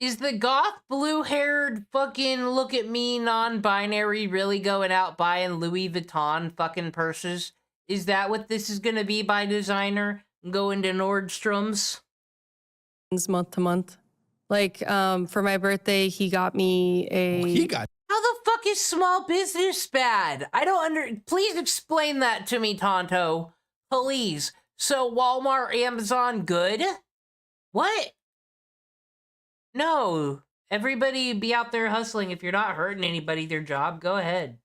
Is the goth blue-haired fucking look at me non-binary really going out buying Louis Vuitton fucking purses? Is that what this is gonna be by designer? Going to Nordstrom's? Month to month. Like, for my birthday, he got me a... How the fuck is small business bad? I don't Please explain that to me, Tonto. Please. So Walmart, Amazon, good? What? No. Everybody be out there hustling. If you're not hurting anybody their job, go ahead.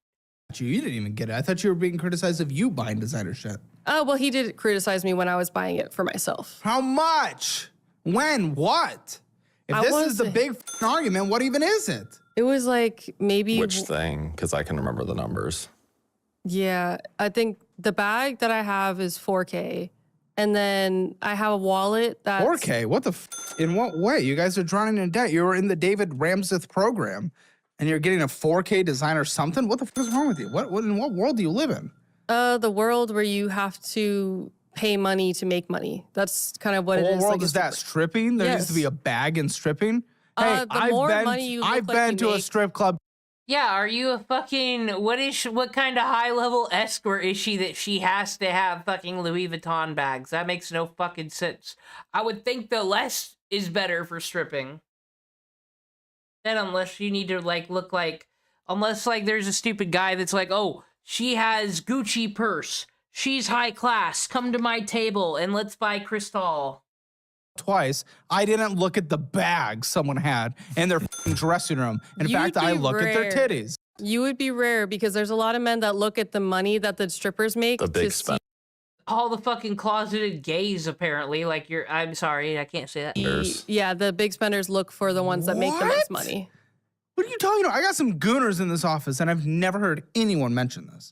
You didn't even get it. I thought you were being criticized of you buying designer shit. Oh, well, he did criticize me when I was buying it for myself. How much? When? What? If this is the big argument, what even is it? It was like maybe... Which thing? Because I can remember the numbers. Yeah, I think the bag that I have is 4K. And then I have a wallet that's... 4K? What the in what way? You guys are drowning in debt. You were in the David Ramseth program, and you're getting a 4K designer something? What the fuck is wrong with you? What in what world do you live in? The world where you have to pay money to make money. That's kind of what The it whole is. world like a is that stripper. stripping? There needs Yes. to be a bag in stripping. Hey, The more money you look I've like been you to a make- strip club. Yeah, are you a fucking what kind of high level escort is she that she has to have fucking Louis Vuitton bags? That makes no fucking sense. I would think the less is better for stripping. Then unless you need to like look like unless like there's a stupid guy that's like, "Oh, she has Gucci purse. She's high class. Come to my table and let's buy Cristal." Twice, I didn't look at the bag someone had in their f***ing dressing room. In You'd fact, I be look at their rare. titties. You would be rare because there's a lot of men that look at the money that the strippers make to see All the fucking closeted gays apparently like I'm sorry, I can't say that. yeah, the big spenders look for the ones that make the most money. What are you talking about? I got some gooners in this office, and I've never heard anyone mention this.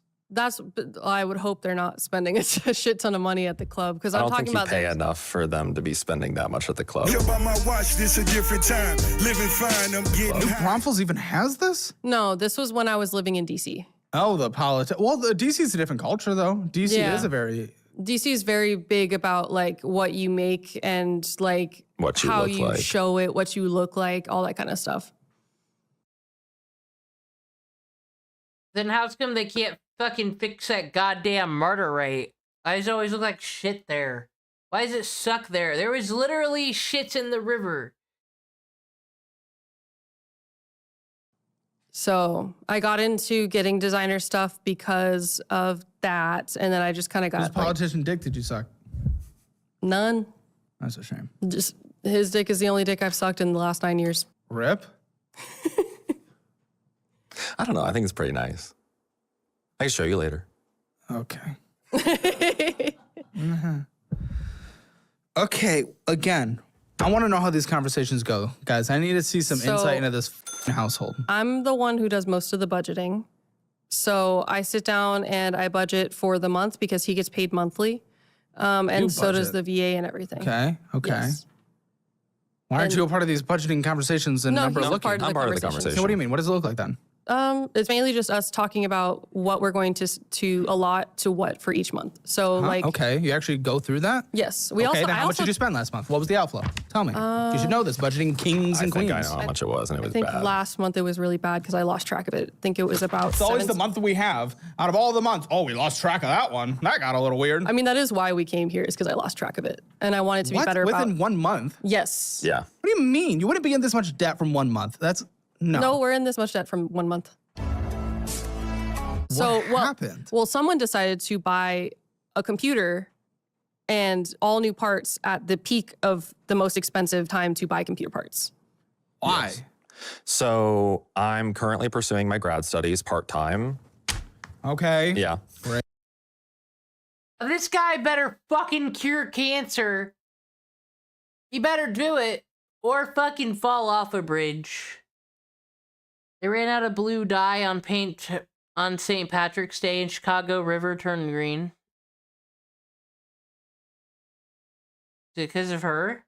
I would hope they're not spending a shit ton of money at the club because I I'm don't talking think you about pay enough for them to be spending that much at the club. Yo, by my watch, this a different time. Living fine, I'm getting high. Bromfels even has this? No, this was when I was living in DC. Oh, the politics. Well, the DC is a different culture, though. DC Yeah. is a very... DC is very big about like what you make and like What you how look you like. show it, what you look like, all that kind of stuff. Then how's come they can't fucking fix that goddamn murder rate? I just always look like shit there. Why does it suck there? There was literally shit in the river. So I got into getting designer stuff because of that, and then I just kind of Whose got like, politician dick did you suck? none. That's a shame. Just his dick is the only dick I've sucked in the last 9 years. Rip? I don't know. I think it's pretty nice. I can show you later. Okay. Mhm. Okay, again, I want to know how these conversations go. Guys, I need to see some So- insight into this f***ing household. I'm the one who does most of the budgeting. So I sit down and I budget for the month because he gets paid monthly. And You so does the budget. VA and everything. Okay, okay. Yes. Why aren't And- you a part of these budgeting conversations and No, number he's a looking? part of the I'm part of the conversations. conversation. So what do you mean? What does it look like then? It's mainly just us talking about what we're going to allot to what for each month. So Huh? like, Okay, you actually go through that? yes, we Okay, also. then I how much also did you spend last month? What was the outflow? Tell me. You should know this, budgeting kings I and think queens. I know how much it was, and it I was think bad. last month it was really bad because I lost track of it. I think it was about. It's always the 17 month that we have. Out of all the months, oh, we lost track of that one. That got a little weird. I mean, that is why we came here is because I lost track of it, and I wanted to be What? better Within about. 1 month? Yes. Yeah. What do you mean? You wouldn't be in this much debt from 1 month. That's no. No, we're in this much debt from 1 month. So What happened? Well, someone decided to buy a computer and all new parts at the peak of the most expensive time to buy computer parts. Why? So I'm currently pursuing my grad studies part-time. Okay. Yeah. This guy better fucking cure cancer. He better do it or fucking fall off a bridge. They ran out of blue dye on paint on St. Patrick's Day in Chicago. River turned green. Is it because of her?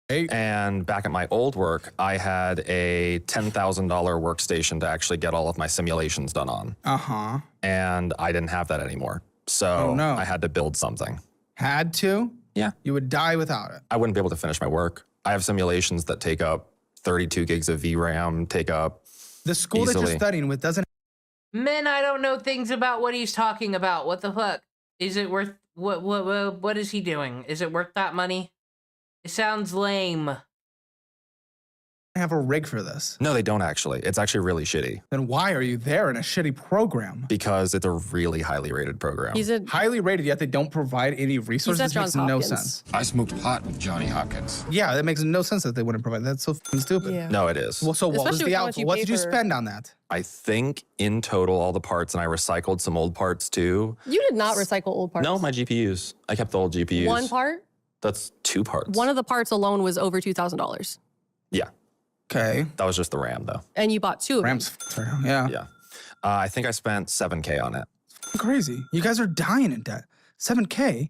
And back at my old work, I had a $10,000 workstation to actually get all of my simulations done on. Uh-huh. And I didn't have that anymore. So Oh, no. I had to build something. Had to? Yeah. You would die without it. I wouldn't be able to finish my work. I have simulations that take up 32 gigs of VRAM, take up The school that easily. you're studying with doesn't. Men, I don't know things about what he's talking about. What the fuck? Is it worth what is he doing? Is it worth that money? It sounds lame. have a rig for this. No, they don't actually. It's actually really shitty Then why are you there in a shitty program? because it's a really highly rated program. He's a Highly rated, yet they don't provide any resources. at Makes Johns no Hopkins. sense. I smoked pot with Johnny Hopkins. Yeah, that makes no sense that they wouldn't provide. That's so f***ing stupid. Yeah. No, it is. Well, so what was Especially the with how much output? you What pay did you for- spend on that? I think in total, all the parts, and I recycled some old parts too. You did not recycle old parts. No, my GPUs. I kept the old GPUs. One part. That's 2 parts. One of the parts alone was over $2,000, Yeah. Okay. That was just the RAM though. and you bought 2 of them. Rams f***ed right now. Yeah. Yeah. I think I spent $7K on it. Crazy. You guys are dying in debt. 7K?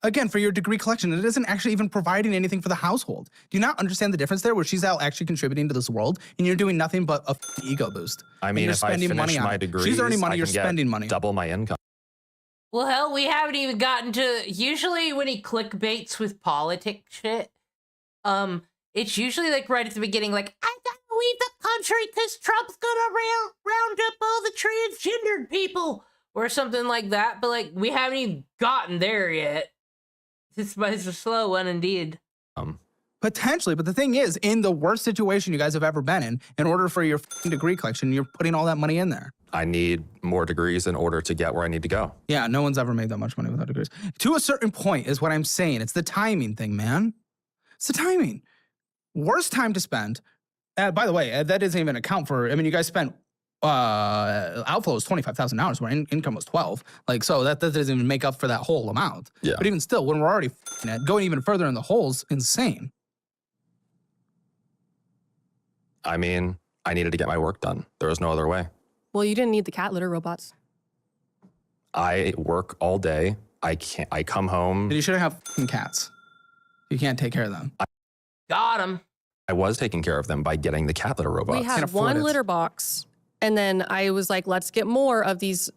Again, for your degree collection, it isn't actually even providing anything for the household. Do you not understand the difference there where she's out actually contributing to this world and you're doing nothing but a f***ing ego boost? I And mean, you're if I spending finish money on my it. degrees, She's earning money, I you're can get spending money. double my income. Well, hell, we haven't even gotten to. Usually, when he clickbaits with politic shit, it's usually like right at the beginning, like I gotta leave the country because Trump's gonna round up all the transgendered people or something like that. But like, we haven't even gotten there yet. It's a slow one indeed. Potentially, but the thing is, in the worst situation you guys have ever been in order for your degree collection, you're putting all that money in there. I need more degrees in order to get where I need to go. Yeah, no one's ever made that much money without degrees. To a certain point is what I'm saying. It's the timing thing, man. It's the timing. Worst time to spend. By the way, that doesn't even account for, I mean, you guys spent, outflow was $25,000 where income was 12. Like, so that doesn't even make up for that whole amount. Yeah. But even still, when we're already going even further in the hole's insane. I mean, I needed to get my work done. There was no other way. Well, you didn't need the cat litter robots. I work all day. I come home. But you shouldn't have cats. You can't take care of them. Got him. I was taking care of them by getting the cat litter robots. We had one litter box, and then I was like, let's get more of these,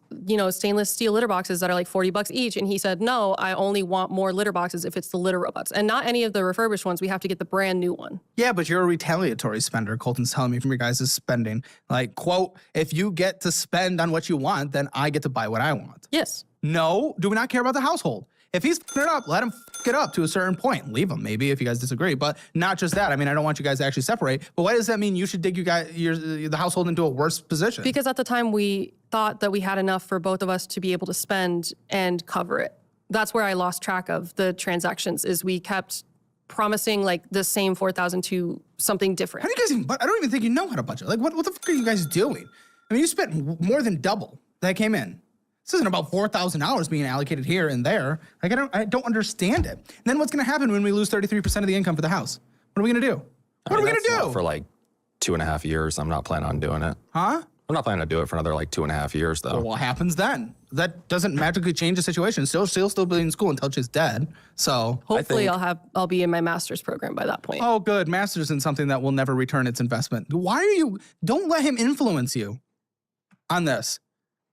stainless steel litter boxes that are like $40 each. And he said, no, I only want more litter boxes if it's the litter robots. And not any of the refurbished ones. We have to get the brand new one. Yeah, but you're a retaliatory spender. Colton's telling me from your guys' spending. Like, quote, if you get to spend on what you want, then I get to buy what I want. Yes. No, do we not care about the household? If he's f***ing it up, let him f*** it up to a certain point. Leave him, maybe, if you guys disagree. But not just that. I mean, I don't want you guys to actually separate. But why does that mean you should dig the household into a worse position? Because at the time, we thought that we had enough for both of us to be able to spend and cover it. That's where I lost track of the transactions, is we kept promising like the same 4,000 to something different. How do you guys even, I don't even think you know how to budget. Like, what the fuck are you guys doing? I mean, you spent more than double that came in. This isn't about $4,000 being allocated here and there. Like, I don't understand it. And then what's gonna happen when we lose 33% of the income for the house? What are we gonna do? What are we gonna do? For like 2.5 years, I'm not planning on doing it. Huh? I'm not planning to do it for another like 2.5 years though. Well, what happens then? That doesn't magically change the situation. She'll still be in school until she's dead. So hopefully I'll be in my master's program by that point. Oh, good. Master's in something that will never return its investment. Don't let him influence you on this.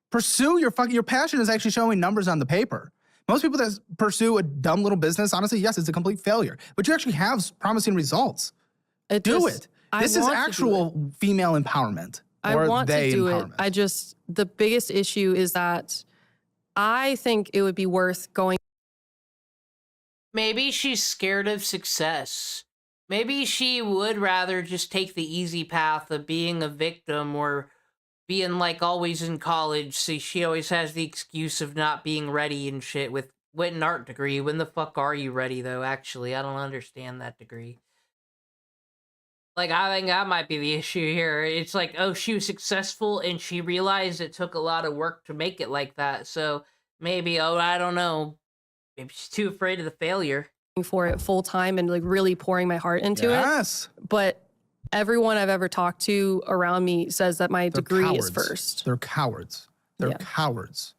Pursue your passion is actually showing numbers on the paper. Most people that pursue a dumb little business, honestly, yes, it's a complete failure. But you actually have promising results. Do it. This is actual female empowerment. I want to do it. The biggest issue is that I think it would be worth going. Maybe she's scared of success. Maybe she would rather just take the easy path of being a victim or being like always in college, so she always has the excuse of not being ready and shit with an art degree. When the fuck are you ready though, actually? I don't understand that degree. Like, I think that might be the issue here. It's like, oh, she was successful and she realized it took a lot of work to make it like that. So maybe, I don't know. Maybe she's too afraid of the failure. For it full time and like really pouring my heart into it. But everyone I've ever talked to around me says that my degree is first. They're cowards. They're cowards.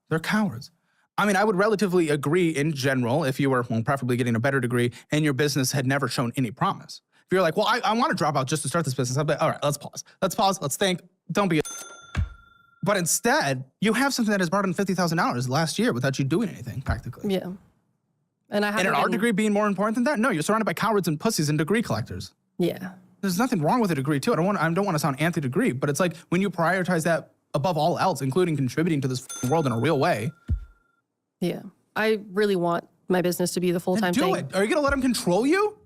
They're cowards. I mean, I would relatively agree in general if you were preferably getting a better degree and your business had never shown any promise. If you're like, well, I want to drop out just to start this business, I'd be like, all right, let's pause. Let's think. Don't be a But instead, you have something that has brought in $50,000 last year without you doing anything, practically. Yeah. And an art degree being more important than that? No, you're surrounded by cowards and pussies and degree collectors. Yeah. There's nothing wrong with a degree, too. I don't want to sound anti-degree, but it's like when you prioritize that above all else, including contributing to this world in a real way. Yeah. I really want my business to be the full-time thing. Do it. Are you going to let him control you?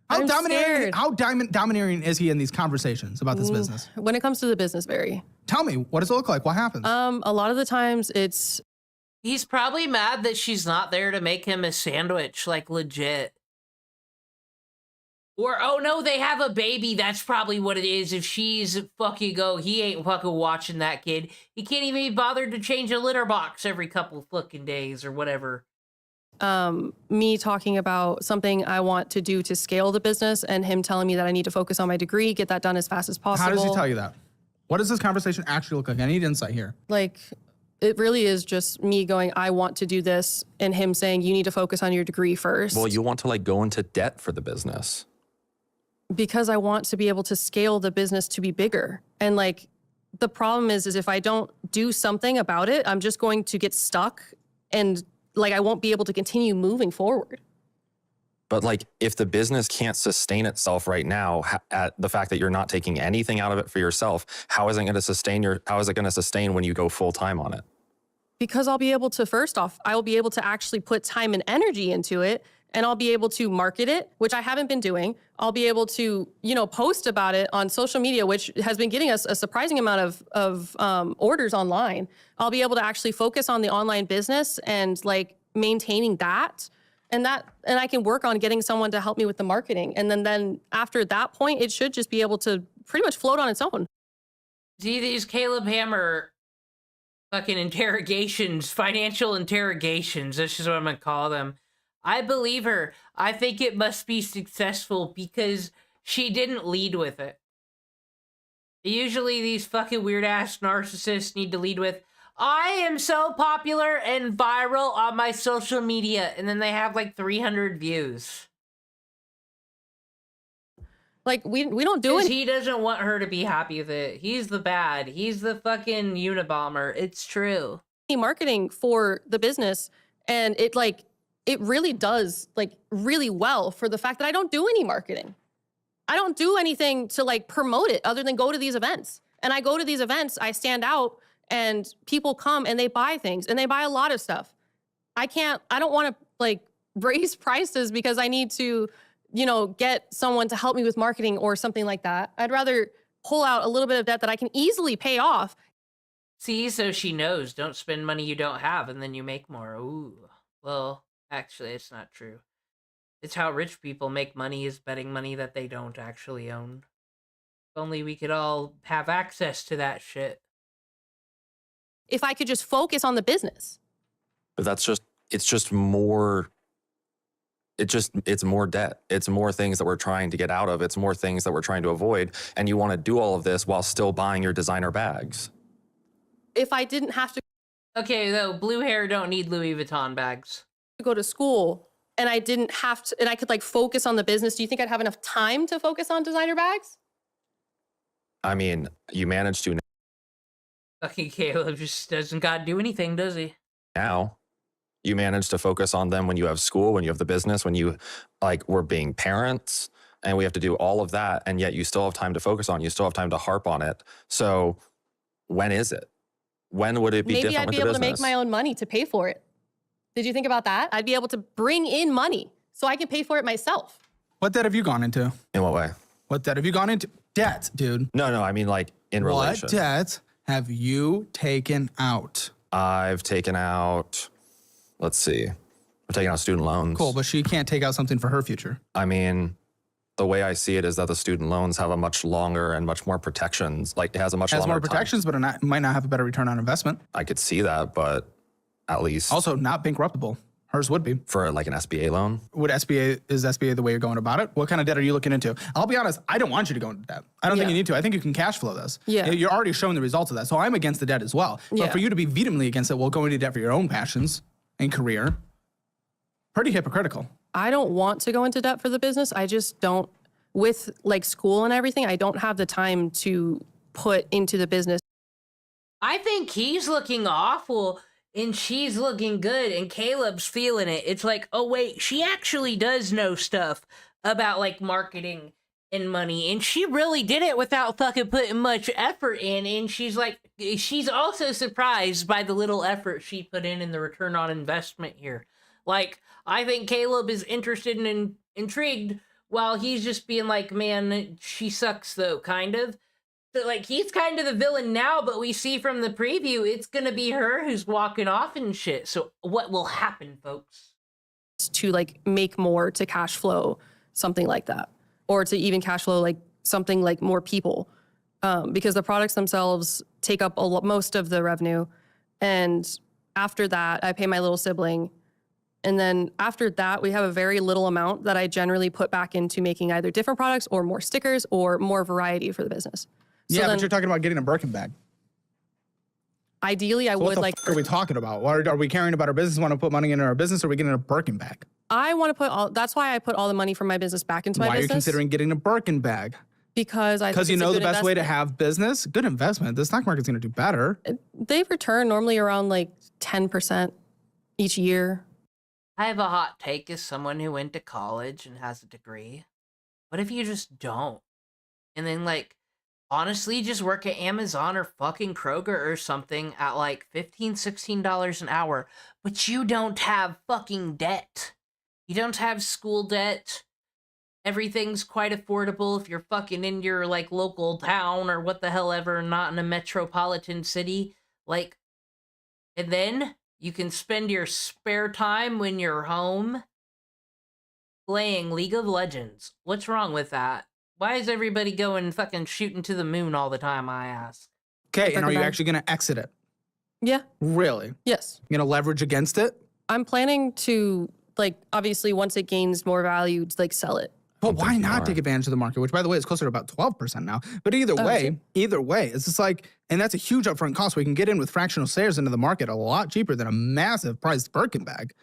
I'm scared. How domineering is he in these conversations about this business? When it comes to the business, very. Tell me, what does it look like? What happens? A lot of the times it's... He's probably mad that she's not there to make him a sandwich, like legit. Or, oh no, they have a baby. That's probably what it is. If she's he ain't fucking watching that kid. He can't even be bothered to change a litter box every couple fucking days or whatever. Me talking about something I want to do to scale the business and him telling me that I need to focus on my degree, get that done as fast as possible. How does he tell you that? What does this conversation actually look like? I need insight here. Like, it really is just me going, I want to do this, and him saying, you need to focus on your degree first. Well, you want to like go into debt for the business. Because I want to be able to scale the business to be bigger. And like, The problem is if I don't do something about it, I'm just going to get stuck and like I won't be able to continue moving forward. But like, if the business can't sustain itself right now, at the fact that you're not taking anything out of it for yourself, how is it going to sustain how is it going to sustain when you go full time on it? Because I'll be able to, first off, I will be able to actually put time and energy into it, and I'll be able to market it, which I haven't been doing. I'll be able to, you know, post about it on social media, which has been getting us a surprising amount of orders online. I'll be able to actually focus on the online business and like maintaining that. And I can work on getting someone to help me with the marketing. And then after that point, it should just be able to pretty much float on its own. See, these Caleb Hammer fucking interrogations, financial interrogations, this is what I'm gonna call them. I believe her. I think it must be successful because she didn't lead with it. Usually these fucking weird-ass narcissists need to lead with, I am so popular and viral on my social media, and then they have like 300 views. Like, we don't do it. He doesn't want her to be happy with it. He's the bad. He's the fucking Unabomber. It's true. Marketing for the business, and it really does like really well for the fact that I don't do any marketing. I don't do anything to like promote it other than go to these events. And I go to these events, I stand out, and people come and they buy things, and they buy a lot of stuff. I don't want to like raise prices because I need to, you know, get someone to help me with marketing or something like that. I'd rather pull out a little bit of debt that I can easily pay off. See, so she knows, don't spend money you don't have and then you make more. Ooh, well, actually, it's not true. It's how rich people make money, is betting money that they don't actually own. If only we could all have access to that shit. If I could just focus on the business. But it's more debt. It's more things that we're trying to get out of. It's more things that we're trying to avoid. And you want to do all of this while still buying your designer bags. If I didn't have to. Okay, though, blue hair don't need Louis Vuitton bags. Go to school and I didn't have to, and I could like focus on the business. Do you think I'd have enough time to focus on designer bags? I mean, you managed to. Fucking Caleb just doesn't gotta do anything, does he? Now, you manage to focus on them when you have school, when you have the business, when you like we're being parents, and we have to do all of that, and yet you still have time to focus on. You still have time to harp on it. So, when is it? When would it be different with the business? Maybe I'd be able to make my own money to pay for it. Did you think about that? I'd be able to bring in money so I can pay for it myself. What debt have you gone into? In what way? What debt have you gone into? Debt, dude. No, I mean like in relation. What debt have you taken out? I've taken out, let's see. I've taken out student loans. Cool, but she can't take out something for her future. I mean, the way I see it is that the student loans have a much longer and much more protections. Like it has a much longer more protections, but it might not have a better return on investment. I could see that, but at least. Also not bankruptable. Hers would be. For like an SBA loan? Is SBA the way you're going about it? What kind of debt are you looking into? I'll be honest, I don't want you to go into debt. I don't think you need to. I think you can cash flow this. Yeah. You're already showing the results of that. So I'm against the debt as well. But for you to be vehemently against it, well, go into debt for your own passions and career. Pretty hypocritical. I don't want to go into debt for the business. I just don't, with like school and everything, I don't have the time to put into the business. I think he's looking awful and she's looking good and Caleb's feeling it. It's like, oh wait, she actually does know stuff about like marketing and money, and she really did it without fucking putting much effort in. And she's like, she's also surprised by the little effort she put in the return on investment here. Like, I think Caleb is interested and intrigued while he's just being like, man, she sucks though, kind of. So, like, he's kind of the villain now, but we see from the preview, it's gonna be her who's walking off and shit. So what will happen, folks? To, like, make more to cash flow something like that. Or to even cash flow, like, something like more people. Because the products themselves take up most of the revenue. And after that, I pay my little sibling. And then after that, we have a very little amount that I generally put back into making either different products or more stickers or more variety for the business. So yeah, but you're talking about getting a Birkin bag. Ideally, I would like. What are we talking about? Are we caring about our business? Want to put money into our business, or are we getting a Birkin bag? I want to put all. That's why I put all the money from my business back into my business. Why are you considering getting a Birkin bag? Because I think you it's a know the good best way to investment. have business, good investment. The stock market's going to do better. They return normally around like 10% each year. I have a hot take as someone who went to college and has a degree. What if you just don't? And then, like, honestly, just work at Amazon or fucking Kroger or something at like $15, $16 an hour, but you don't have fucking debt. You don't have school debt. Everything's quite affordable if you're fucking in your, like, local town or what the hell ever, not in a metropolitan city. Like, and then you can spend your spare time when you're home playing League of Legends. What's wrong with that? Why is everybody going fucking shooting to the moon all the time, I ask? Okay, and are you actually going to exit it? Yeah. Really? Yes. You going to leverage against it? I'm planning to, like, obviously once it gains more value, like sell it. But why not take advantage of the market, which, by the way, is closer to about 12% now. But either way, it's just like, and that's a huge upfront cost. We can get in with fractional shares into the market a lot cheaper than a massive priced Birkin bag.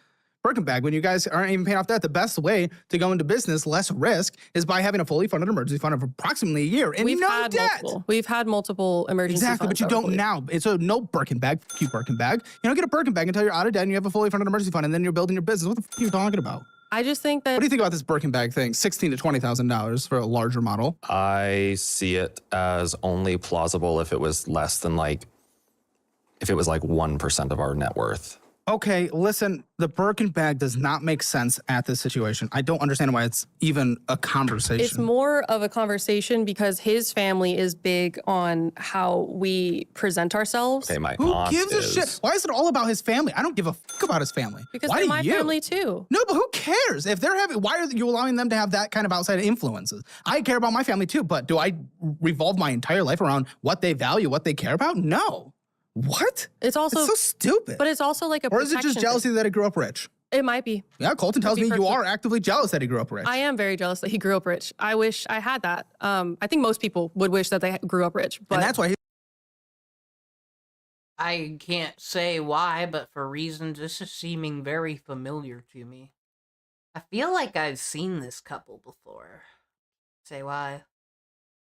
Birkin bag, when you guys aren't even paying off that, the best way to go into business, less risk, is by having a fully funded emergency fund of approximately a year and no debt. We've had multiple emergency Exactly, but funds you don't already. now. So no Birkin bag, cute Birkin bag. You don't get a Birkin bag until you're out of debt and you have a fully funded emergency fund and then you're building your business. What the f are you talking about? I just think that... What do you think about this Birkin bag thing? $16,000 to $20,000 for a larger model. I see it as only plausible if it was less than if it was like 1% of our net worth. Okay, listen, the Birkin bag does not make sense at this situation. I don't understand why it's even a conversation. It's more of a conversation because his family is big on how we present ourselves. Okay, my Who aunt gives a is. shit? Why is it all about his family? I don't give a fuck about his family. Because why they're do my you? family too. No, but who cares? If they're having, why are you allowing them to have that kind of outside influences? I care about my family too, but do I revolve my entire life around what they value, what they care about? No. What? It's also so stupid. But it's also like a Or is it just protection jealousy thing. that he grew up rich? It might be. Yeah, Colton tells me you are actively jealous that he grew up rich. I am very jealous that he grew up rich. I wish I had that. I think most people would wish that they grew up rich. But And that's why I can't say why, but for reasons this is seeming very familiar to me. I feel like I've seen this couple before. Say why.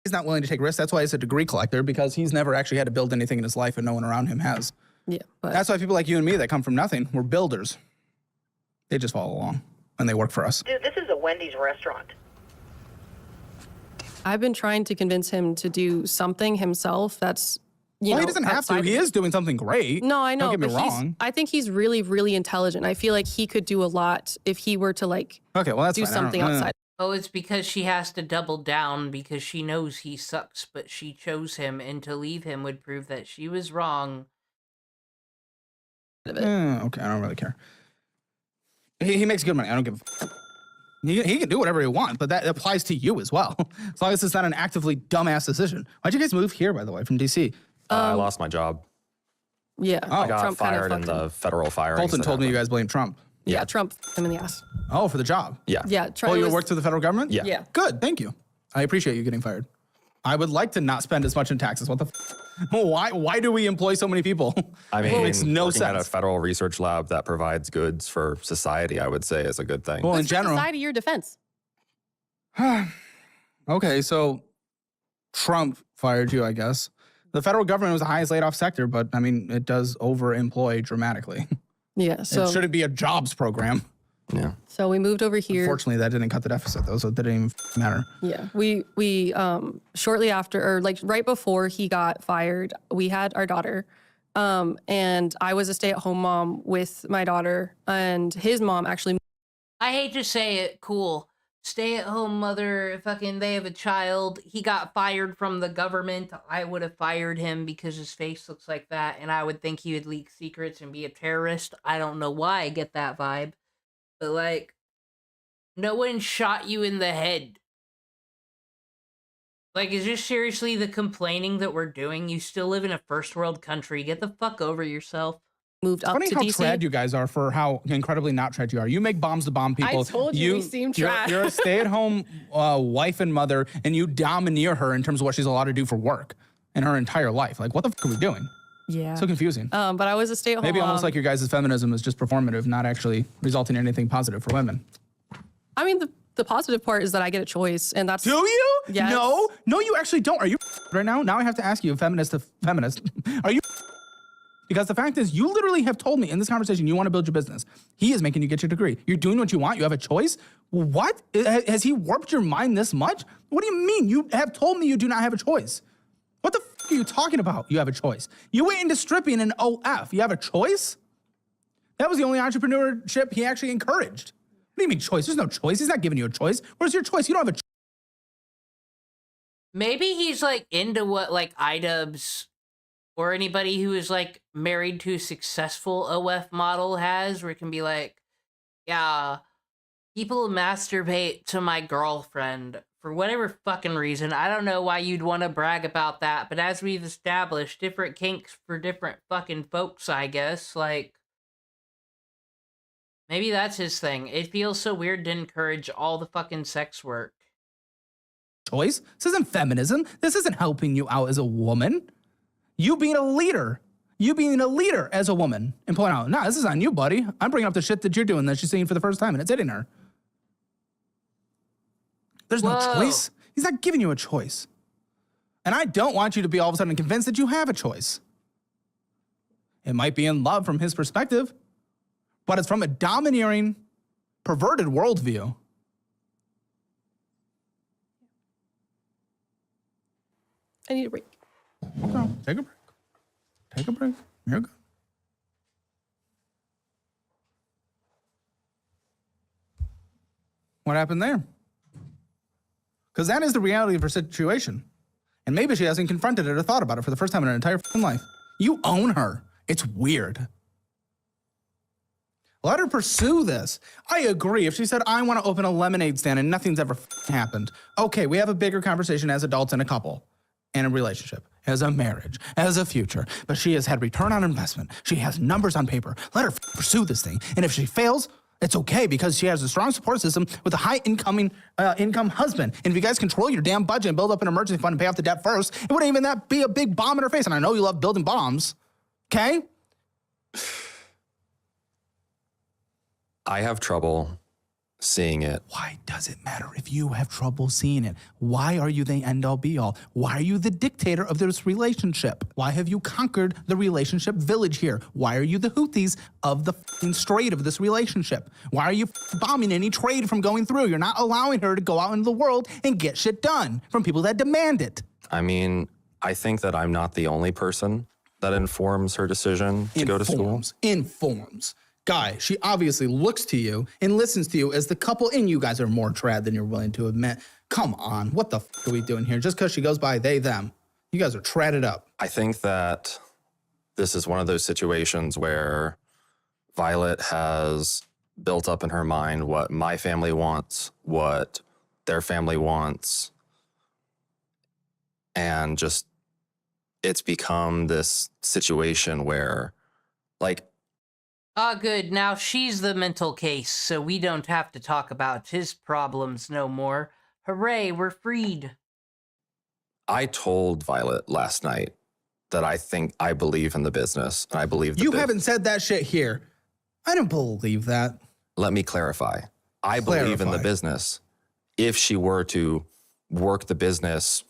he's not willing to take risks. That's why he's a degree collector, because he's never actually had to build anything in his life and no one around him has. Yeah. But That's why people like you and me that come from nothing, we're builders. They just follow along and they work for us. Dude, this is a Wendy's restaurant. I've been trying to convince him to do something himself that's, you know, Well, he doesn't have to. outside He of- is doing something great. No, I know. Don't get me but wrong. I think he's really, really intelligent. I feel like he could do a lot if he were to like Okay, well, that's do fine. I don't- something no, no, no. outside. Oh, it's because she has to double down because she knows he sucks, but she chose him, and to leave him would prove that she was wrong. Okay, I don't really care. He makes good money. I don't give a f- he can do whatever he wants, but that applies to you as well. As long as it's not an actively dumbass decision. Why'd you guys move here, by the way, from DC? I lost my job. Yeah. Oh, I got Trump kind of fired in fucked him. the federal firings. Colton that told me you happened. guys blame Trump. Yeah, Trump f***ed him in the ass. Oh, for the job? Yeah. Yeah, Trump Oh, you was- worked for the federal government? Yeah. Yeah. Good, thank you. I appreciate you getting fired. I would like to not spend as much in taxes. What the f- Why do we employ so many people? I mean, it makes no working at a sense. federal research lab that provides goods for society, I would say, is a good thing. Well, in What's for general. society, your defense. Okay, so Trump fired you, I guess. The federal government was the highest laid off sector, but I mean, it does overemploy dramatically. Yeah. So it shouldn't be a jobs program. Yeah. So we moved over here. Unfortunately, that didn't cut the deficit though, so it didn't even matter. Yeah, we shortly after, or like right before he got fired, we had our daughter, and I was a stay-at-home mom with my daughter, and his mom actually. I hate to say it, cool. Stay-at-home mother, fucking, they have a child. He got fired from the government. I would have fired him because his face looks like that, and I would think he would leak secrets and be a terrorist. I don't know why I get that vibe. But, like, no one shot you in the head. Like, is this seriously the complaining that we're doing? You still live in a first world country. Get the fuck over yourself. Moved up Funny to how DC. trad you guys are for how incredibly not trad you are. You make bombs to bomb people. I told you we seem trad. You're a stay-at-home wife and mother, and you domineer her in terms of what she's allowed to do for work in her entire life. Like, what the fuck are we doing? Yeah. So confusing. But I was a stay-at-home Maybe almost mom. like your guys' feminism is just performative, not actually resulting in anything positive for women. I mean, The positive part is that I get a choice, and that's. Do you? Yes. No, you actually don't. Are you right now? Now I have to ask you, feminist to feminist. Are you? Because the fact is, you literally have told me in this conversation you want to build your business. He is making you get your degree. You're doing what you want. You have a choice. What? Has he warped your mind this much? What do you mean? You have told me you do not have a choice. What the f are you talking about? You have a choice. You went into stripping and OF. You have a choice? That was the only entrepreneurship he actually encouraged. What do you mean choice? There's no choice. He's not giving you a choice. Where's your choice? You don't have a choice. Maybe he's like into what like iDubbbz or anybody who is like married to a successful OF model has, where it can be like, yeah, people masturbate to my girlfriend for whatever fucking reason. I don't know why you'd want to brag about that, but as we've established, different kinks for different fucking folks, I guess. Like, maybe that's his thing. It feels so weird to encourage all the fucking sex work. Choice? This isn't feminism. This isn't helping you out as a woman. You being a leader. You being a leader as a woman and pulling out, nah, this is on you, buddy. I'm bringing up the shit that you're doing that she's seeing for the first time and it's hitting her. There's no choice. He's not giving you a choice. And I don't want you to be all of a sudden convinced that you have a choice. It might be in love from his perspective, but it's from a domineering, perverted worldview. I need a break. Okay, take a break. Take a break. You're good. What happened there? Because that is the reality of her situation. And maybe she hasn't confronted it or thought about it for the first time in her entire life. You own her. It's weird. Let her pursue this. I agree. If she said, I want to open a lemonade stand and nothing's ever happened. Okay, we have a bigger conversation as adults in a couple, in a relationship, as a marriage, as a future. But she has had return on investment. She has numbers on paper. Let her pursue this thing. And if she fails, it's okay because she has a strong support system with a high income husband. And if you guys control your damn budget and build up an emergency fund and pay off the debt first, it wouldn't even that be a big bomb in her face. And I know you love building bombs. Okay? I have trouble seeing it. Why does it matter if you have trouble seeing it? Why are you the end-all be-all? Why are you the dictator of this relationship? Why have you conquered the relationship village here? Why are you the Houthis of the strait of this relationship? Why are you bombing any trade from going through? You're not allowing her to go out into the world and get shit done from people that demand it. I mean, I think that I'm not the only person that informs her decision to go to school. Informs. Guy, she obviously looks to you and listens to you as the couple, and you guys are more trad than you're willing to admit. Come on, what the are we doing here? Just because she goes by they, them. You guys are tradded up. I think that this is one of those situations where Violet has built up in her mind what my family wants, what their family wants, and just it's become this situation where, like, Ah, good. Now she's the mental case, so we don't have to talk about his problems no more. Hooray, we're freed. I told Violet last night that I believe in the business, and I believe you haven't said that shit here. I don't believe that. Let me clarify. I believe in the business. If she were to work the business,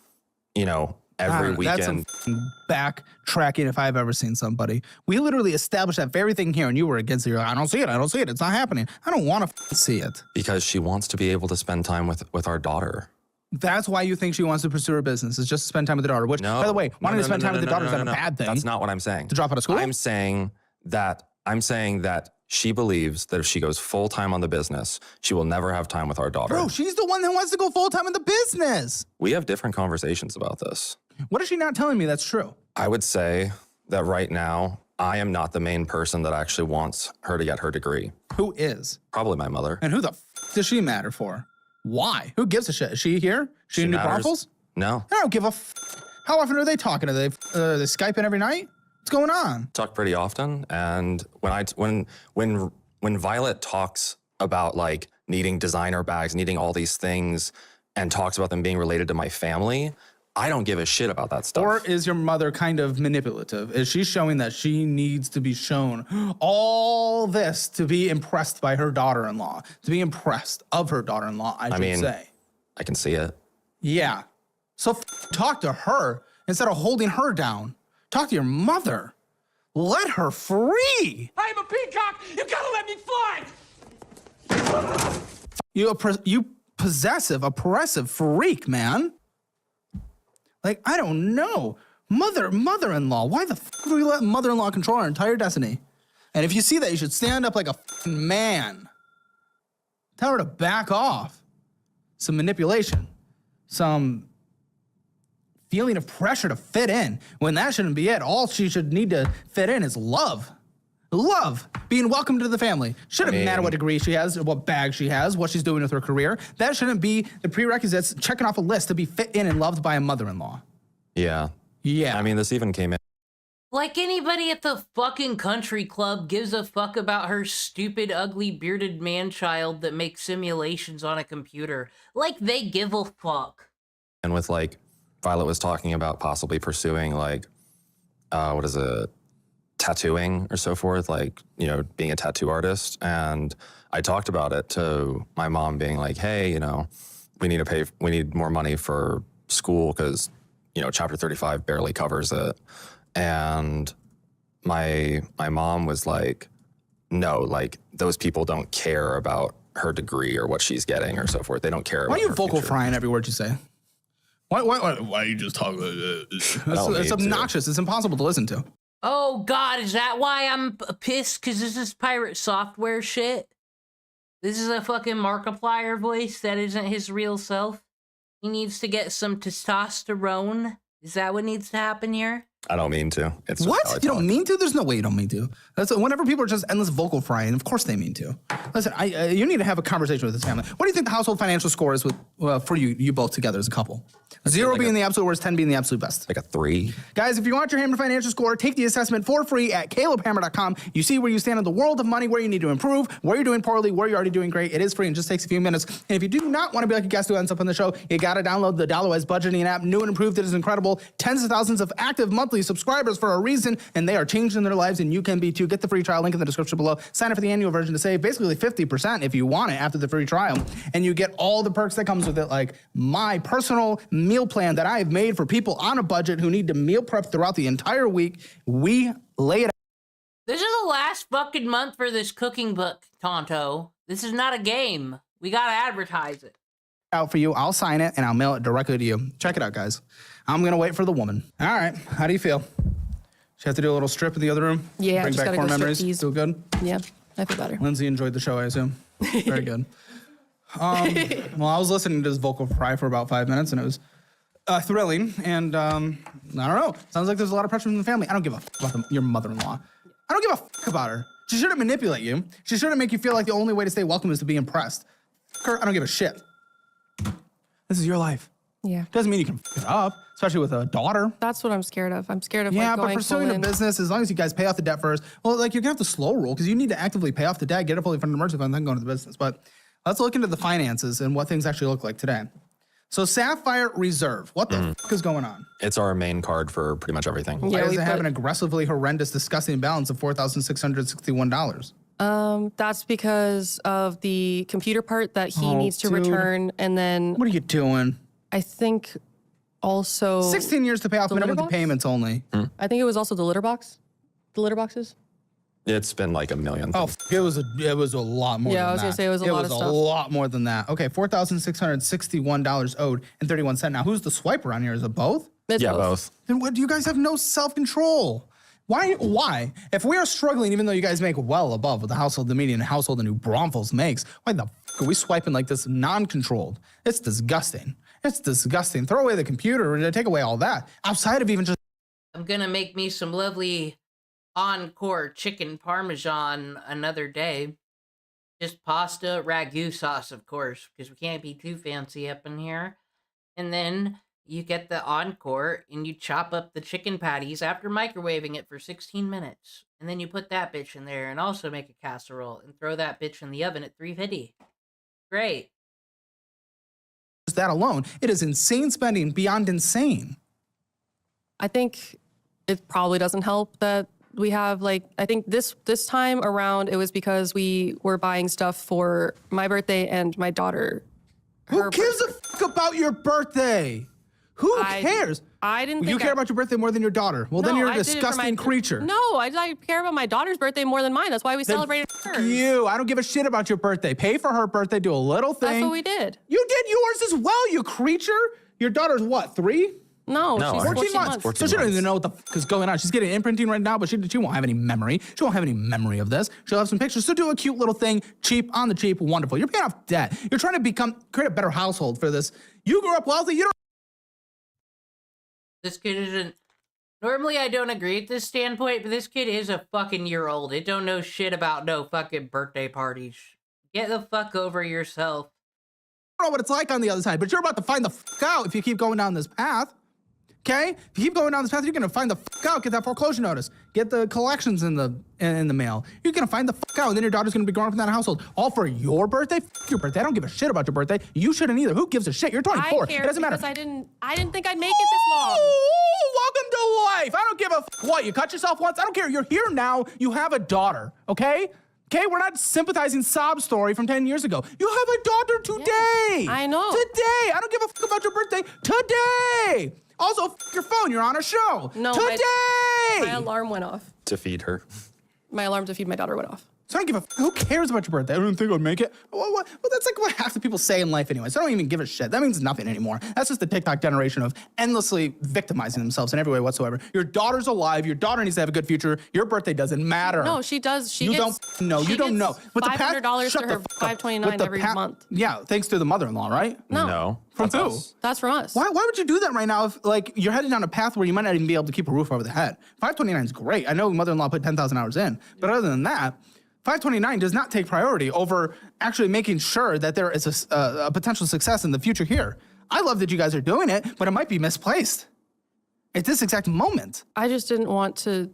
every weekend. That's some backtracking if I've ever seen somebody. We literally established that very thing here, and you were against it. You're like, I don't see it. I don't see it. It's not happening. I don't want to see it. Because she wants to be able to spend time with our daughter. That's why you think she wants to pursue her business, is just to spend time with the daughter. Which, by the way, wanting to spend time with the daughter is not a bad thing. That's not what I'm saying. To drop out of school? I'm saying that she believes that if she goes full time on the business, she will never have time with our daughter. Bro, she's the one that wants to go full time in the business. We have different conversations about this. What is she not telling me that's true? I would say that right now, I am not the main person that actually wants her to get her degree. Who is? Probably my mother. And who the does she matter for? Why? Who gives a shit? Is she here? She in New Braunfels? No. I don't give a How often are they talking? Are they Skyping every night? What's going on? Talk pretty often, and when Violet talks about like needing designer bags, needing all these things, and talks about them being related to my family, I don't give a shit about that stuff. Or is your mother kind of manipulative? Is she showing that she needs to be shown all this to be impressed by her daughter-in-law, to be impressed of her daughter-in-law, I should say? I can see it. Yeah. So talk to her instead of holding her down. Talk to your mother. Let her free. I'm a peacock! You gotta let me fly! You possessive, oppressive freak, man. Like, I don't know. Mother-in-law. Why the do we let mother-in-law control our entire destiny? And if you see that, you should stand up like a man. Tell her to back off. Some manipulation. Some feeling of pressure to fit in, when that shouldn't be it. All she should need to fit in is love. Love. Being welcomed to the family. Shouldn't matter what degree she has, what bag she has, what she's doing with her career. That shouldn't be the prerequisites checking off a list to be fit in and loved by a mother-in-law. Yeah. Yeah. I mean, this even came in. Like anybody at the fucking country club gives a fuck about her stupid, ugly, bearded man-child that makes simulations on a computer. Like they give a fuck. And with like, Violet was talking about possibly pursuing like, what is it? Tattooing or so forth, like, you know, being a tattoo artist. And I talked about it to my mom being like, hey, you know, we need more money for school because, you know, Chapter 35 barely covers it. And my mom was like, no, like those people don't care about her degree or what she's getting or so forth. They don't care. Why are about you her vocal future. frying every word you say? Why you just talk like that? It's obnoxious. It's impossible to listen to. Oh god, is that why I'm pissed? Because this is pirate software shit? This is a fucking Markiplier voice that isn't his real self? He needs to get some testosterone? Is that what needs to happen here? I don't mean to. It's just What? how I You talk. don't mean to? There's no way you don't mean to. That's whenever people are just endless vocal frying. Of course they mean to. Listen, you need to have a conversation with this family. What do you think the household financial score is with for you both together as a couple? 0 being the absolute worst, 10 being the absolute best. Like a 3. Guys, if you want your Hammer financial score, take the assessment for free at calebhammer.com. You see where you stand in the world of money, where you need to improve, where you're doing poorly, where you're already doing great. It is free and just takes a few minutes. And if you do not want to be like a guest who ends up on the show, you got to download the DollarWise budgeting app. New and improved. It is incredible. Tens of thousands of active monthly subscribers for a reason, and they are changing their lives, and you can be too. Get the free trial link in the description below. Sign up for the annual version to save basically 50% if you want it after the free trial. And you get all the perks that comes with it, like my personal meal plan that I have made for people on a budget who need to meal prep throughout the entire week. We lay it out. This is the last fucking month for this cooking book, Tonto. This is not a game. We gotta advertise it. Out for you. I'll sign it and I'll mail it directly to you. Check it out, guys. I'm gonna wait for the woman. All right. How do you feel? She have to do a little strip in the other room? Yeah, Bring just back gotta core go memories. striptease. Feel good? Yeah, I feel better. Lindsay enjoyed the show, I assume. Very good. Well, I was listening to this vocal fry for about 5 minutes, and it was thrilling. And I don't know. Sounds like there's a lot of pressure from the family. I don't give a fuck about your mother-in-law. I don't give a fuck about her. She shouldn't manipulate you. She shouldn't make you feel like the only way to stay welcome is to be impressed. Fuck her. I don't give a shit. This is your life. Yeah. Doesn't mean you can fuck it up, especially with a daughter. That's what I'm scared of. I'm scared of Yeah, like, but going pursuing full a in. business, as long as you guys pay off the debt first, well, like you're gonna have to slow roll because you need to actively pay off the debt, get a fully funded emergency fund, then go into the business. But let's look into the finances and what things actually look like today. So Sapphire Reserve, what the fuck is going on? It's our main card for pretty much everything. Why does it have an aggressively horrendous, disgusting balance of $4,661? That's because of the computer part that he Oh, needs to dude. return, and then What are you doing? I think also 16 years to pay off the minimum litter box? payments only. I think it was also the litter box, the litter boxes. It's been like a million. Oh, it was a lot more. Yeah, than I was gonna that. say it was a lot of It was stuff. a lot more than that. Okay, $4,661 owed and 31 cents. Now, who's the swiper on here? Is it both? It's Yeah, both. Then what? Do you guys have no self-control? Why? If we are struggling, even though you guys make well above what the median household in New Braunfels makes, why the f are we swiping like this non-controlled? It's disgusting. It's disgusting. Throw away the computer and take away all that. Outside of even just I'm gonna make me some lovely encore chicken parmesan another day. Just pasta, ragu sauce, of course, because we can't be too fancy up in here. And then you get the encore and you chop up the chicken patties after microwaving it for 16 minutes. And then you put that bitch in there and also make a casserole and throw that bitch in the oven at 350. Great. that alone, it is insane spending beyond insane. I think it probably doesn't help that we have I think this time around it was because we were buying stuff for my birthday and my daughter. Who gives a fuck about your birthday? Who cares? I didn't think you care about your birthday more than your daughter. Well, then you're a I did it for disgusting creature. No, I care about my daughter's birthday more than mine. That's why we celebrated hers. You. I don't give a shit about your birthday. Pay for her birthday. Do a little thing. That's what we did. You did yours as well, you creature. Your daughter's what, 3? No, she's 14 months. 14 so she doesn't even know what the fuck is going on. She's getting imprinting right now, but she won't have any memory. She won't have any memory of this. She'll have some pictures. So do a cute little thing, cheap, on the cheap, wonderful. You're paying off debt. You're trying to create a better household for this. You grew up wealthy. You don't. This kid isn't... Normally I don't agree with this standpoint, but this kid is a fucking year old. It don't know shit about no fucking birthday parties. Get the fuck over yourself. I don't know what it's like on the other side, but you're about to find the fuck out if you keep going down this path. Okay? If you keep going down this path, you're gonna find the fuck out. Get that foreclosure notice. Get the collections in the mail. You're gonna find the fuck out, and then your daughter's gonna be growing up in that household. All for your birthday? Fuck your birthday. I don't give a shit about your birthday. You shouldn't either. Who gives a shit? You're 24. I care It doesn't matter. because I didn't think I'd make it this long. Welcome to life. I don't give a fuck what. You cut yourself once. I don't care. You're here now. You have a daughter. Okay? Okay, we're not sympathizing sob story from 10 years ago. You have a daughter today. Yes, I know. Today. I don't give a fuck about your birthday. Today. Also, f your phone. You're on a show. No, today. My alarm went off. To feed her. My alarm to feed my daughter went off. So I don't give a f. Who cares about your birthday? I don't think I'd make it. Well, that's like what half the people say in life anyway. So I don't even give a shit. That means nothing anymore. That's just the TikTok generation of endlessly victimizing themselves in every way whatsoever. Your daughter's alive. Your daughter needs to have a good future. Your birthday doesn't matter. No, she does. You don't know. You don't know. But $500 to her $529 every month. Yeah, thanks to the mother-in-law, right? No. From who? That's from us. Why would you do that right now if like you're heading down a path where you might not even be able to keep a roof over the head? $529 is great. I know mother-in-law put 10,000 hours in, but other than that, $529 does not take priority over actually making sure that there is a potential success in the future here. I love that you guys are doing it, but it might be misplaced at this exact moment. I just didn't want to.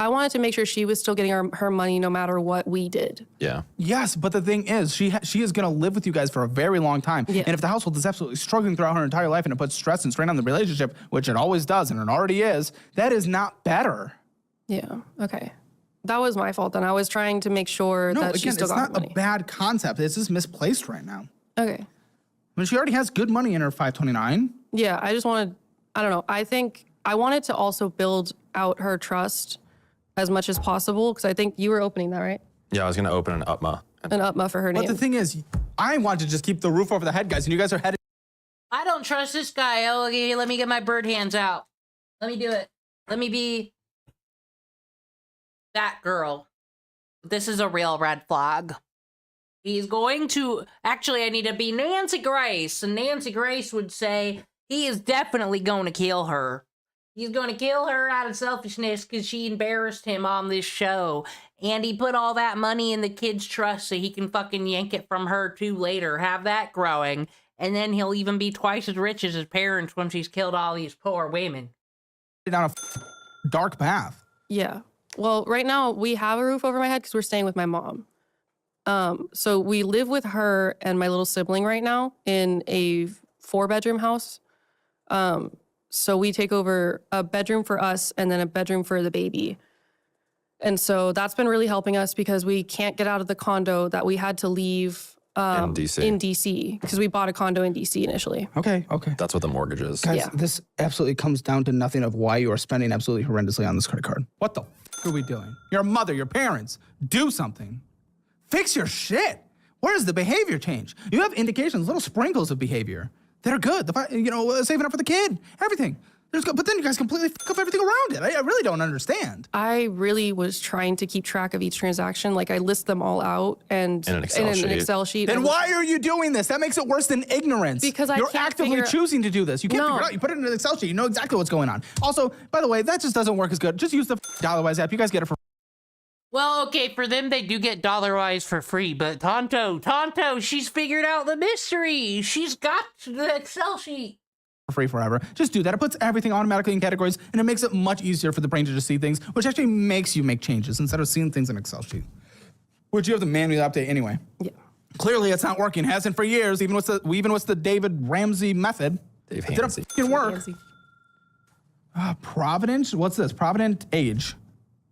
I wanted to make sure she was still getting her money no matter what we did. Yeah. Yes, but the thing is, she is going to live with you guys for a very long time. Yeah. And if the household is absolutely struggling throughout her entire life and it puts stress and strain on the relationship, which it always does and it already is, that is not better. Yeah, okay. That was my fault then. I was trying to make sure that she still got it's not money. a bad concept. It's just misplaced right now. Okay. I mean, she already has good money in her $529. Yeah, I just wanted, I don't know. I think I wanted to also build out her trust as much as possible because I think you were opening that, right? Yeah, I was gonna open an UPMA. An UPMA for her name. But the thing is, I want to just keep the roof over the head, guys, and you guys are headed. I don't trust this guy. Oh, okay, let me get my bird hands out. Let me do it. Let me be that girl. This is a real red flag. He's going to... Actually, I need to be Nancy Grace. And Nancy Grace would say he is definitely going to kill her. He's going to kill her out of selfishness because she embarrassed him on this show. And he put all that money in the kid's trust so he can fucking yank it from her too later. Have that growing. And then he'll even be twice as rich as his parents when she's killed all these poor women. Down a dark path. Yeah. Well, right now we have a roof over my head because we're staying with my mom. So we live with her and my little sibling right now in a 4-bedroom house. So we take over a bedroom for us and then a bedroom for the baby. And so that's been really helping us because we can't get out of the condo that we had to leave in DC. In DC, because we bought a condo in DC initially. Okay. That's what the mortgage is. Guys, this absolutely comes down to nothing of why you are spending absolutely horrendously on this credit card. What the f are we doing? Your mother, your parents, do something. Fix your shit. Where's the behavior change? You have indications, little sprinkles of behavior that are good. Saving up for the kid, everything. But then you guys completely f up everything around it. I really don't understand. I really was trying to keep track of each transaction. Like, I list them all out and in an Excel sheet. Then why are you doing this? That makes it worse than ignorance. Because you're actively choosing to do this. You can't figure it out. You put it in an Excel sheet. You know exactly what's going on. Also, by the way, that just doesn't work as good. Just use the Dollarwise app. You guys get it for. Well, okay, for them, they do get Dollarwise for free, but Tonto, she's figured out the mystery. She's got the Excel sheet. Free forever. Just do that. It puts everything automatically in categories, and it makes it much easier for the brain to just see things, which actually makes you make changes instead of seeing things in Excel sheet, which you have to manually update anyway. Yeah. Clearly, it's not working. Hasn't for years. Even with the David Ramsey method, Dave it didn't fucking work. Providence. What's this? Provident Age.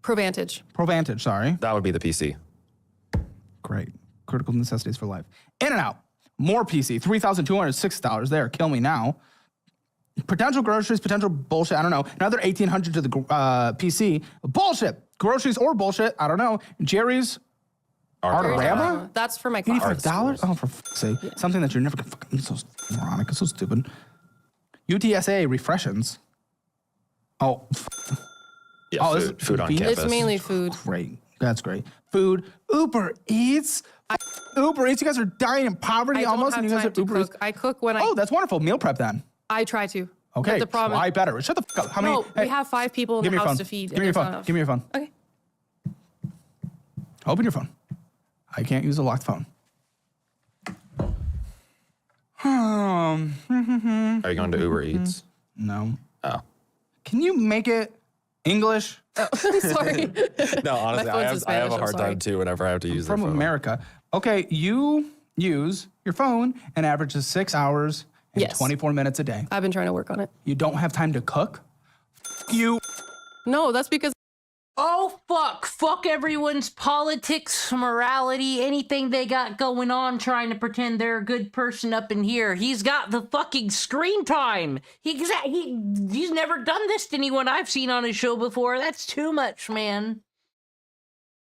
Provantage. Sorry. That would be the PC. Great. Critical necessities for life. In and out. More PC. $3,206 there. Kill me now. Potential groceries. Potential bullshit. I don't know. Another $1,800 to the PC. Bullshit. Groceries or bullshit. I don't know. Jerry's. Artarama? That's for my class. $85? Oh, for fuck's sake. Yeah. Something that you're never gonna fucking. It's so moronic. It's so stupid. UTSA refreshens. Oh. Yeah, food on campus. It's mainly food. Great. That's great. Food. Uber Eats. Uber Eats. You guys are dying in poverty almost, and you guys are Uber Eats. I cook when I. Oh, that's wonderful. Meal prep then. I try to. Okay. But the problem. Try better. Shut the fuck up. How many? We have 5 people in the house to feed. Give me your phone. Give me your phone. Okay. Open your phone. I can't use a locked phone. Are you going to Uber Eats? No. Oh. Can you make it English? Oh, sorry. No, honestly, I have a hard time too whenever I have to use from their phone. America. Okay, you use your phone and averages 6 hours and 24 minutes a day. I've been trying to work on it. You don't have time to cook? You. No, that's because. Oh, fuck. Fuck everyone's politics, morality, anything they got going on trying to pretend they're a good person up in here. He's got the fucking screen time. He's never done this to anyone I've seen on his show before. That's too much, man.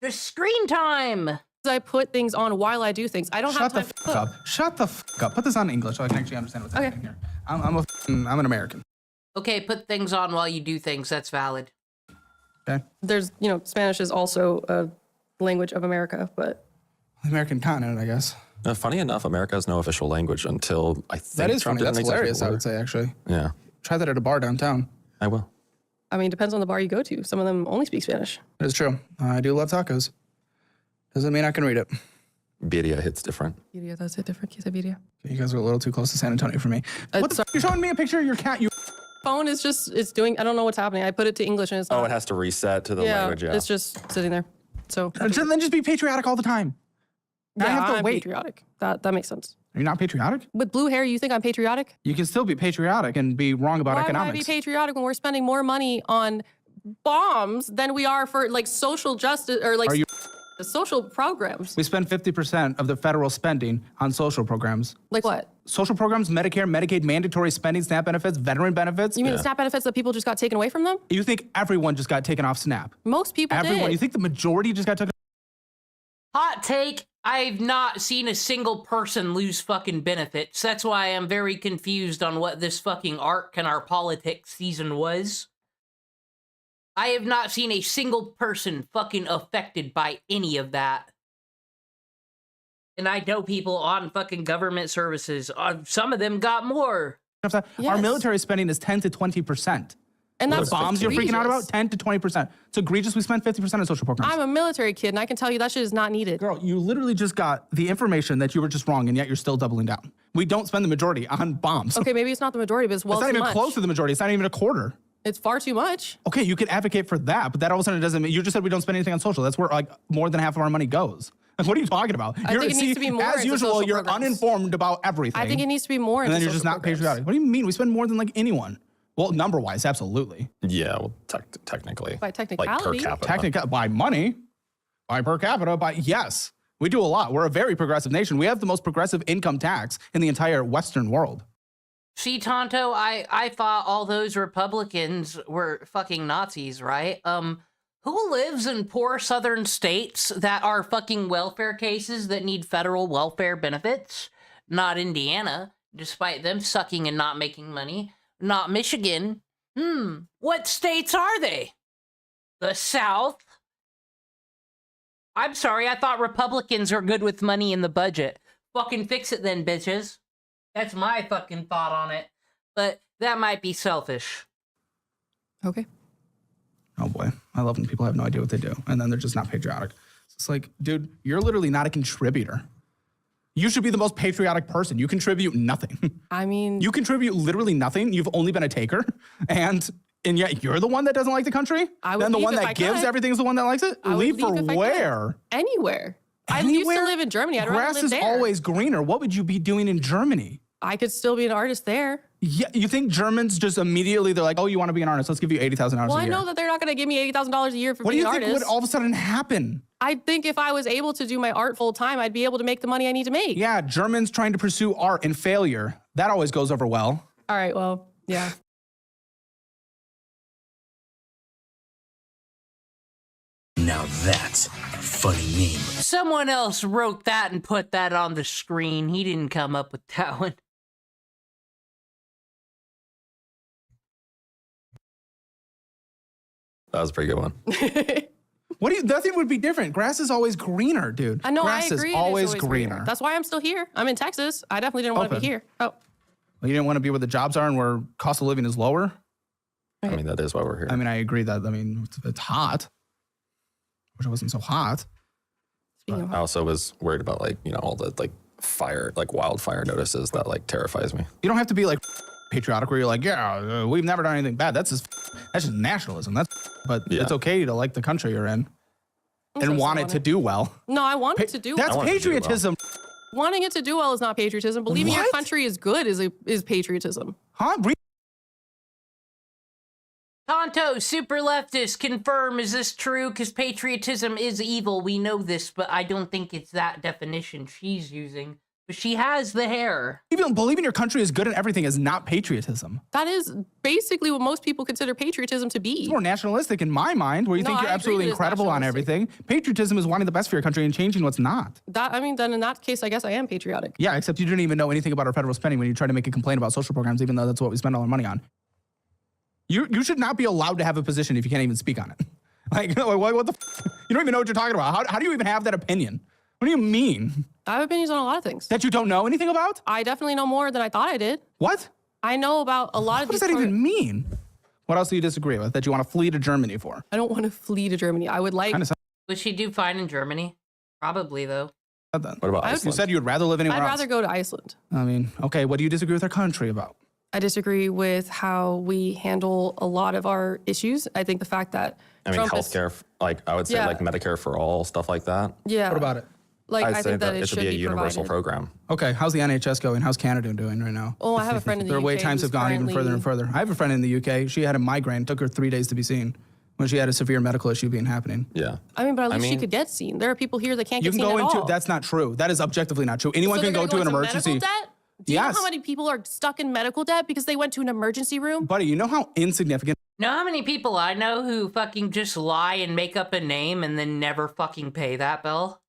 There's screen time. I put things on while I do things. I don't have time to cook. Shut the fuck up. Put this on English so I can actually understand what's happening here. I'm an American. Okay, put things on while you do things. That's valid. Okay. There's, Spanish is also a language of America, but. The American continent, I guess. Funny enough, America has no official language until I think that is Trump funny. did That's hilarious, I would say, actually. Yeah. Try that at a bar downtown. I will. I mean, depends on the bar you go to. Some of them only speak Spanish. That is true. I do love tacos. Doesn't mean I can read it. Birria hits different. Birria does hit different. Quesadilla. You guys are a little too close to San Antonio for me. What the You're showing me a picture of your cat, you phone is it's doing, I don't know what's happening. I put it to English and it's not. Oh, it has to reset to the language, yeah. It's just sitting there. So. Then just be patriotic all the time. Yeah, I have to I'm wait. patriotic. That makes sense. Are you not patriotic? With blue hair, you think I'm patriotic? You can still be patriotic and be wrong about economics. Why would I be patriotic when we're spending more money on bombs than we are for social justice or social programs? We spend 50% of the federal spending on social programs. Like what? Social programs, Medicare, Medicaid, mandatory spending, SNAP benefits, veteran benefits. You mean SNAP benefits that people just got taken away from them? You think everyone just got taken off SNAP? Most people Everyone. did. You think the majority just got taken? Hot take, I've not seen a single person lose fucking benefits. That's why I'm very confused on what this fucking arc in our politics season was. I have not seen a single person fucking affected by any of that. And I know people on fucking government services, some of them got more. Yes. Our military spending is 10 to 20%. And that's the bombs you're freaking out about, 10 to 20%. It's egregious. We spend 50% on social programs. I'm a military kid, and I can tell you that shit is not needed. Girl, you literally just got the information that you were just wrong, and yet you're still doubling down. We don't spend the majority on bombs. Okay, maybe it's not the majority, but it's not even close to the majority. It's not even a quarter. It's far too much. Okay, you can advocate for that, but that all of a sudden doesn't mean, you just said we don't spend anything on social. That's where more than half of our money goes. Like, what are you talking about? I think it needs to be more as into usual, social you're programs. uninformed about everything. I think it needs to be more into and then you're social just not programs. patriotic. What do you mean? We spend more than anyone. Well, number-wise, absolutely. Yeah, well, technically. By technicality. Like per capita. By money, by per capita, yes. We do a lot. We're a very progressive nation. We have the most progressive income tax in the entire Western world. See, Tonto, I thought all those Republicans were fucking Nazis, right? Who lives in poor southern states that are fucking welfare cases that need federal welfare benefits? Not Indiana, despite them sucking and not making money. Not Michigan. What states are they? The South? I'm sorry, I thought Republicans are good with money in the budget. Fucking fix it then, bitches. That's my fucking thought on it. But that might be selfish. Okay. Oh boy, I love when people have no idea what they do, and then they're just not patriotic. It's like, dude, you're literally not a contributor. You should be the most patriotic person. You contribute nothing. I mean... You contribute literally nothing. You've only been a taker, and yet you're the one that doesn't like the country? I would Then the leave one if that I gives could. everything is the one that likes it? I would Leave for leave if I could. where? Anywhere. I anywhere? used to live in Germany. I'd rather Grass live is there. always greener. What would you be doing in Germany? I could still be an artist there. Yeah, you think Germans just immediately they're like, oh, you want to be an artist? Let's give you $80,000 Well, a I year. know that they're not going to give me $80,000 a year for What do being you an think artist. would all of a sudden happen? I think if I was able to do my art full time, I'd be able to make the money I need to make. Yeah, Germans trying to pursue art and failure. That always goes over well. All right, well, yeah. Now that's a funny meme. Someone else wrote that and put that on the screen. He didn't come up with that one. That was a pretty good one. Nothing would be different. Grass is always greener, dude. I know, Grass I agree. is it always greener. That's why I'm still here. I'm in Texas. I definitely didn't want to be Okay. here. Oh, Well, you didn't want to be where the jobs are and where cost of living is lower? I mean, that is why we're here. I mean, I agree that, it's hot. Wish it wasn't so hot. I also was worried about all the fire, wildfire notices that terrifies me. You don't have to be patriotic where you're like, yeah, we've never done anything bad. That's just nationalism. But Yeah. it's okay to like the country you're in and want it to do well. no, I want it to do That's well. patriotism. Wanting it to do well is not patriotism. Believing your What? country is good is patriotism. Huh? Tonto, super leftist, confirm, is this true? Because patriotism is evil, we know this, but I don't think it's that definition she's using. But she has the hair. Even believing your country is good at everything is not patriotism. That is basically what most people consider patriotism to be. It's more nationalistic in my mind, where you No, think I you're agree absolutely that it's incredible on everything. Patriotism is wanting the best for your country and changing what's not. Then in that case, I guess I am patriotic. Yeah, except you didn't even know anything about our federal spending when you try to make a complaint about social programs, even though that's what we spend all our money on. You should not be allowed to have a position if you can't even speak on it. What the you don't even know what you're talking about. How do you even have that opinion? What do you mean? I have opinions on a lot of things. That you don't know anything about? I definitely know more than I thought I did. What? I know about a lot of What these. does that even mean? What else do you disagree with that you want to flee to Germany for? I don't want to flee to Germany. I would like. Would she do fine in Germany? Probably, though. What about Iceland? You said you'd rather live anywhere I'd else. rather go to Iceland. I mean, okay, what do you disagree with our country about? I disagree with how we handle a lot of our issues. I think the fact that I mean, Trump is- healthcare, I would say Yeah. Medicare for all, stuff like that. Yeah. What about it? Like, I'd I say think that it should be a be universal provided. program. Okay, how's the NHS going? How's Canada doing right now? Oh, I have a friend in the Their wait UK times who's have gone even further and further. I have a friend in the UK. She had a migraine. It took her 3 days to be seen when she had a severe medical issue happening. Yeah. I mean, but at I least she mean- could get seen. There are people here that can't You get can seen go at into all. that's not true. That is objectively not true. Anyone So can they're go gonna to an into emergency. Medical debt? Do you Yes. know how many people are stuck in medical debt because they went to an emergency room? Buddy, you know how insignificant Know how many people I know who fucking just lie and make up a name and then never fucking pay that bill?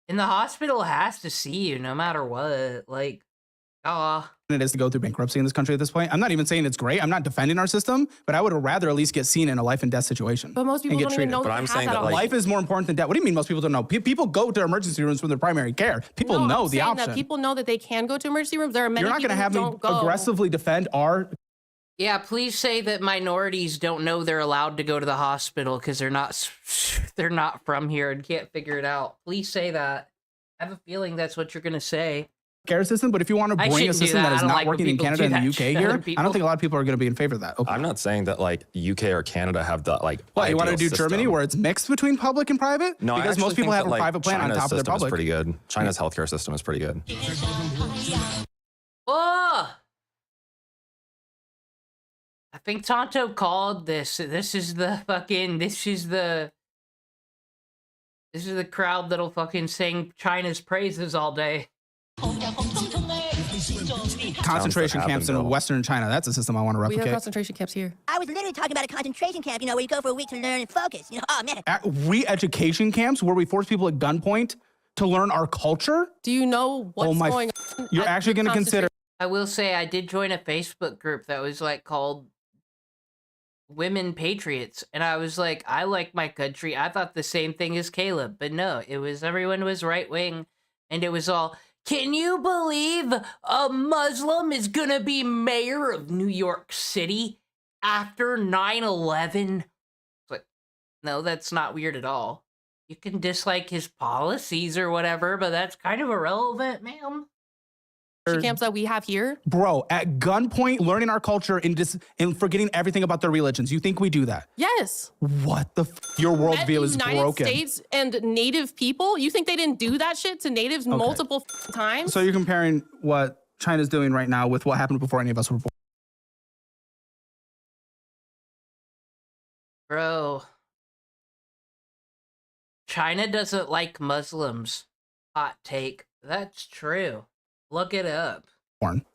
And the hospital has to see you no matter what. it is to go through bankruptcy in this country at this point? I'm not even saying it's great. I'm not defending our system, but I would rather at least get seen in a life and death situation. But most people and get don't even treated. know that they have that option. Life is more important than death. What do you mean most people don't know? People go to emergency rooms for their primary care. People No, know I'm the saying option. that people know that they can go to emergency rooms. There are many You're not people going to have who me don't go. aggressively defend our. Yeah, please say that minorities don't know they're allowed to go to the hospital because they're not from here and can't figure it out. Please say that. I have a feeling that's what you're gonna say. Care system, but if you want to I bring a shouldn't do system that. that is I don't not like when working in people Canada do and the that UK to other here, I people. don't think a lot of people are going to be in favor of that. Okay. I'm not saying that UK or Canada have the What, you want to ideal do Germany system. where it's mixed between public and private? No, I because actually most people think have that, a private plan China's on top of their system is public. pretty good. China's healthcare system is pretty good. Oh! I think Tonto called this. This is the crowd that'll fucking sing China's praises all day. Concentration camps in Western China. That's a system I want to We have replicate. concentration camps here. I was literally talking about a concentration camp, where you go for a week to learn and focus. Oh man. Re-education camps where we force people at gunpoint to learn our culture? Do you know what's going on? You're actually going to consider. I will say I did join a Facebook group that was called Women Patriots, and I was like, I like my country. I thought the same thing as Caleb, but no, everyone was right wing, and it was all, can you believe a Muslim is gonna be mayor of New York City after 9/11? It's like, no, that's not weird at all. You can dislike his policies or whatever, but that's kind of irrelevant, ma'am. camps that we have here. Bro, at gunpoint, learning our culture and forgetting everything about their religions. You think we do that? Yes. What the Your worldview is United broken. States and Native people. You think they didn't do that shit to natives multiple times? So you're comparing what China's doing right now with what happened before any of us were born. Bro. China doesn't like Muslims. Hot take. That's true. Look it up.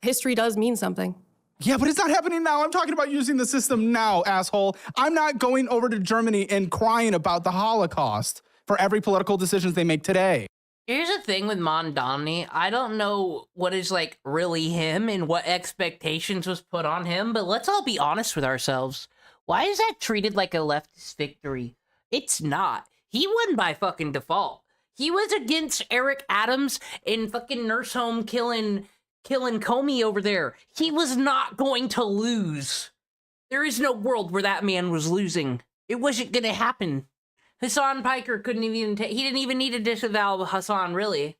History does mean something. Yeah, but it's not happening now. I'm talking about using the system now, asshole. I'm not going over to Germany and crying about the Holocaust for every political decisions they make today. Here's the thing with Mondani. I don't know what is like really him and what expectations was put on him, but let's all be honest with ourselves. Why is that treated like a leftist victory? It's not. He won by fucking default. He was against Eric Adams in fucking nurse home killing Comey over there. He was not going to lose. There is no world where that man was losing. It wasn't gonna happen. Hassan Piker couldn't even he didn't even need to disavow Hassan, really.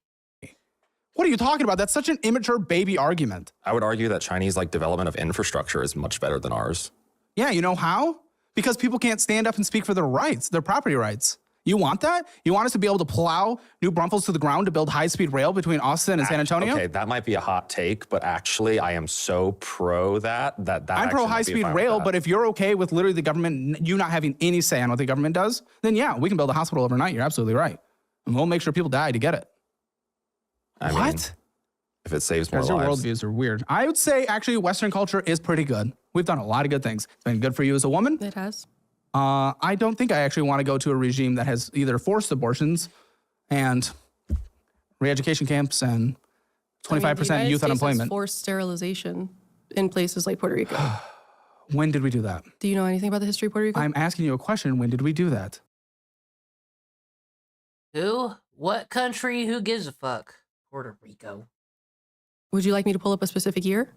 What are you talking about? That's such an immature baby argument. I would argue that Chinese development of infrastructure is much better than ours. Yeah, you know how? Because people can't stand up and speak for their rights, their property rights. You want that? You want us to be able to plow New Braunfels to the ground to build high-speed rail between Austin and San Antonio? Okay, that might be a hot take, but actually I am so pro that I'm pro high-speed rail, but if you're okay with literally the government, you not having any say on what the government does, then yeah, we can build a hospital overnight. You're absolutely right. And we'll make sure people die to get it. I mean, if it saves more Your lives. worldviews are weird. I would say actually Western culture is pretty good. We've done a lot of good things. It's been good for you as a woman. It has. I don't think I actually want to go to a regime that has either forced abortions and re-education camps and 25% youth unemployment. Forced sterilization in places like Puerto Rico. When did we do that? Do you know anything about the history of Puerto Rico? I'm asking you a question. When did we do that? Who? What country? Who gives a fuck? Puerto Rico. Would you like me to pull up a specific year?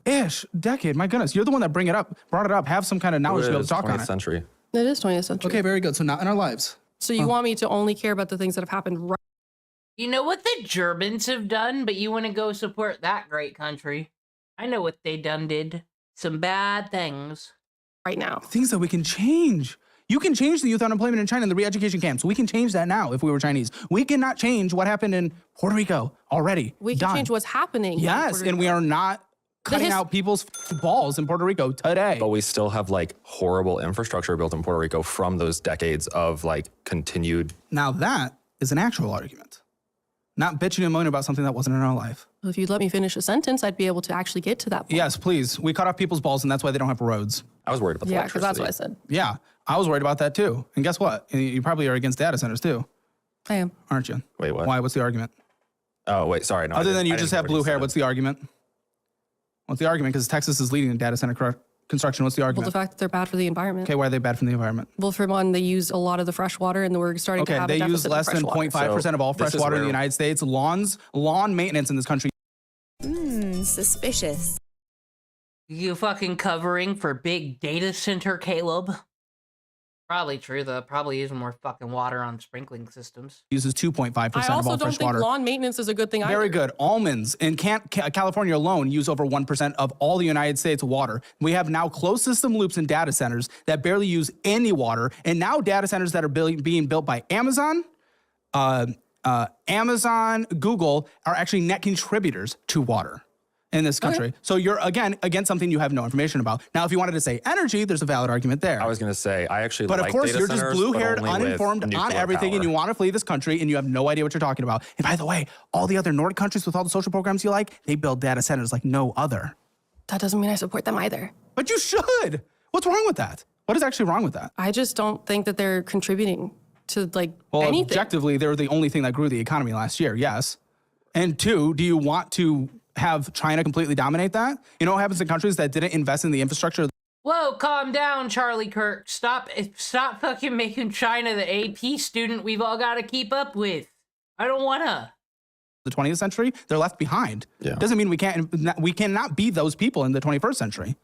Decade. My goodness, you're the one that brought it up. Have some kind of knowledge to be able to talk on it. 20th century. It is 20th century. Okay, very good. So not in our lives. So you want me to only care about the things that have happened right? You know what the Germans have done, but you want to go support that great country. I know what they did. Some bad things. Right now. Things that we can change. You can change the youth unemployment in China and the re-education camps. We can change that now if we were Chinese. We cannot change what happened in Puerto Rico already. We can change what's happening. Yes, and we are not cutting out people's balls in Puerto Rico today. But we still have horrible infrastructure built in Puerto Rico from those decades of continued. Now that is an actual argument. Not bitching and moaning about something that wasn't in our life. Well, if you'd let me finish a sentence, I'd be able to actually get to that point. Yes, please. We cut off people's balls and that's why they don't have roads. I was worried about the Yeah, because that's what I said. Yeah, I was worried about that too. And guess what? You probably are against data centers too. I am. Aren't you? Wait, what? Why? What's the argument? Oh, wait, sorry. No, Other than you just have blue hair, what's the argument? What's the argument? Because Texas is leading in data center construction. What's the Well, argument? the fact that they're bad for the environment. Okay, why are they bad for the environment? Well, for one, they use a lot of the fresh water, and we're starting to Okay, have a they use deficit less of than fresh water. 0.5% of all fresh water in the United States. Lawn maintenance in this country. Suspicious. You fucking covering for big data center, Caleb? Probably true, though. Probably using more fucking water on sprinkling systems. Uses 2.5% I of all also don't fresh think water. lawn maintenance is a good thing Very either. good. Almonds in California alone use over 1% of all the United States water. We have now closed system loops in data centers that barely use any water. And now data centers that are being built by Amazon, Google are actually net contributors to water in this country. So you're, again, against something you have no information about. Now, if you wanted to say energy, there's a valid argument there. I was going to say, I actually But like of course, data you're just centers, blue-haired, but only with uninformed on nuclear everything, and power. you want to flee this country, and you have no idea what you're talking about. And by the way, all the other Nordic countries with all the social programs you like, they build data centers like no other. That doesn't mean I support them either. But you should. What's wrong with that? What is actually wrong with that? I just don't think that they're contributing to Well, anything. objectively, they're the only thing that grew the economy last year, yes. And two, do you want to have China completely dominate that? You know what happens in countries that didn't invest in the infrastructure? Whoa, calm down, Charlie Kirk. Stop fucking making China the AP student we've all got to keep up with. I don't wanna. The 20th century, they're left behind. Yeah. Doesn't mean we cannot be those people in the 21st century.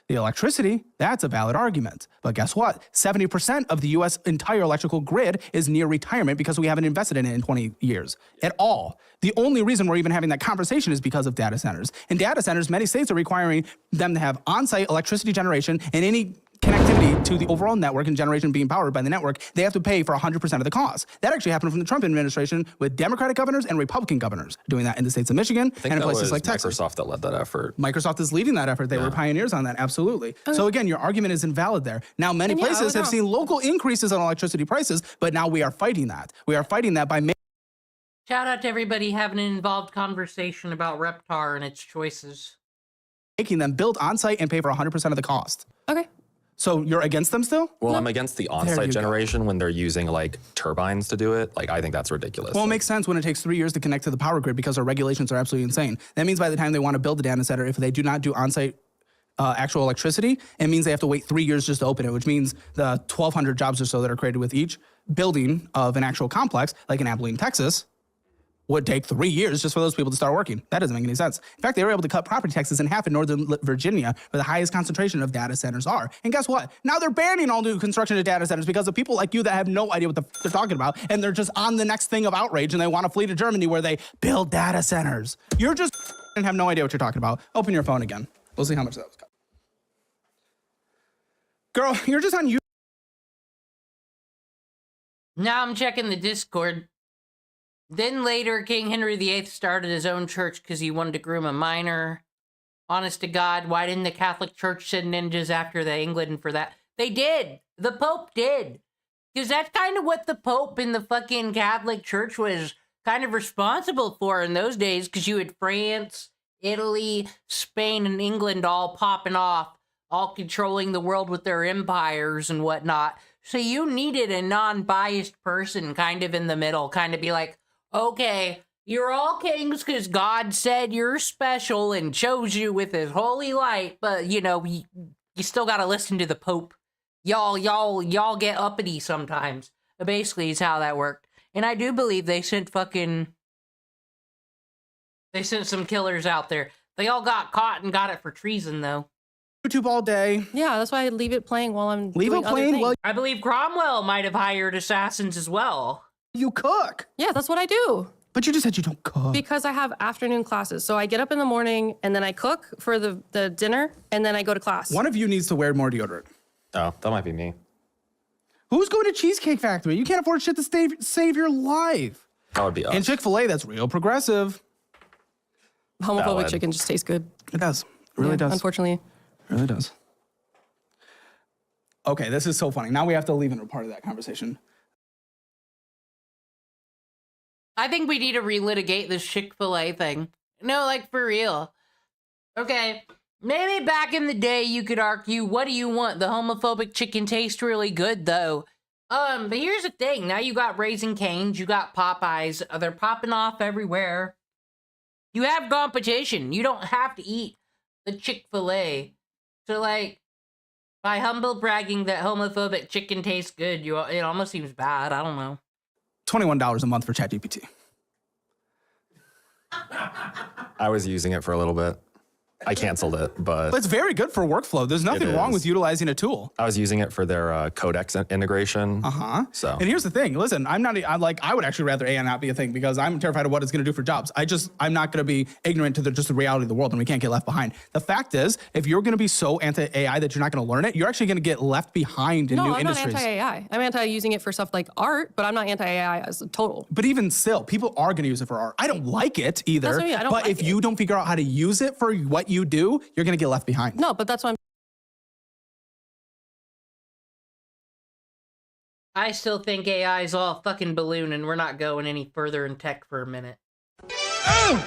The electricity, that's a valid argument. But guess what? 70% of the US entire electrical grid is near retirement because we haven't invested in it in 20 years at all. The only reason we're even having that conversation is because of data centers. In data centers, many states are requiring them to have on-site electricity generation, and any connectivity to the overall network and generation being powered by the network, they have to pay for 100% of the cost. That actually happened from the Trump administration with Democratic governors and Republican governors doing that in the states of Michigan and in places like Texas. Microsoft that led that effort. Microsoft is leading that effort. They were pioneers on that, absolutely. So again, your argument is invalid there. Now, many places have seen local increases on electricity prices, but now we are fighting that. We are fighting that by Shout out to everybody having an involved conversation about Reptar and its choices. making them build on-site and pay for 100% of the cost. Okay. So you're against them still? Well, I'm against the on-site generation when they're using like turbines to do it. Like, I think that's ridiculous. Well, it makes sense when it takes 3 years to connect to the power grid because our regulations are absolutely insane. That means by the time they want to build a data center, if they do not do on-site actual electricity, it means they have to wait 3 years just to open it, which means the 1,200 jobs or so that are created with each building of an actual complex, like in Abilene, Texas, would take 3 years just for those people to start working. That doesn't make any sense. In fact, they were able to cut property taxes in half in Northern Virginia, where the highest concentration of data centers are. And guess what? Now they're banning all new construction of data centers because of people like you that have no idea what they're talking about, and they're just on the next thing of outrage, and they want to flee to Germany where they build data centers. You're just and have no idea what you're talking about. Open your phone again. We'll see how much that was. Girl, you're just on YouTube. Now I'm checking the Discord. Then later, King Henry VIII started his own church because he wanted to groom a minor. Honest to God, why didn't the Catholic Church send ninjas after the England for that? They did. The Pope did. Because that's kind of what the Pope in the fucking Catholic Church was kind of responsible for in those days, because you had France, Italy, Spain, and England all popping off, all controlling the world with their empires and whatnot. So you needed a non-biased person kind of in the middle, kind of be like, okay, you're all kings because God said you're special and chose you with his holy light, but, you know, you still got to listen to the Pope. Y'all get uppity sometimes. Basically, is how that worked. And I do believe they sent some killers out there. They all got caught and got it for treason, though. YouTube all day. Yeah, that's why I leave it playing while I'm Leave doing it playing other while things. I believe Cromwell might have hired assassins as well. You cook. Yeah, that's what I do. But you just said you don't cook. Because I have afternoon classes. So I get up in the morning and then I cook for the dinner and then I go to class. One of you needs to wear more deodorant. Oh, that might be me. Who's going to Cheesecake Factory? You can't afford shit to save your life. That would be us. And Chick-fil-A, that's real progressive. Homophobic Valid. chicken just tastes good. It does. It really does. Unfortunately. It really does. Okay, this is so funny. Now we have to leave in a part of that conversation. I think we need to relitigate this Chick-fil-A thing. No, like, for real. Okay, maybe back in the day you could argue, what do you want? The homophobic chicken tastes really good, though. But here's the thing. Now you got Raising Cane's, you got Popeyes. They're popping off everywhere. You have competition. You don't have to eat the Chick-fil-A. So, like, by humble bragging that homophobic chicken tastes good, it almost seems bad. I don't know. $21 a month for ChatGPT. I was using it for a little bit. I canceled it, but It's very good for workflow. There's nothing wrong with utilizing a tool. I was using it for their codex integration. So And here's the thing. Listen, I would actually rather AI not be a thing because I'm terrified of what it's going to do for jobs. I'm not going to be ignorant to just the reality of the world, and we can't get left behind. The fact is, if you're going to be so anti-AI that you're not going to learn it, you're actually going to get left behind in new industries. No, I'm not anti-AI. I'm anti-using it for stuff like art, but I'm not anti-AI as a total. But even still, people are going to use it for art. I don't like it either. That's what I mean. I don't but like if you don't figure out how to use it for what you do, you're going to get left behind. No, but that's what I still think AI is all fucking balloon and we're not going any further in tech for a minute. Wind,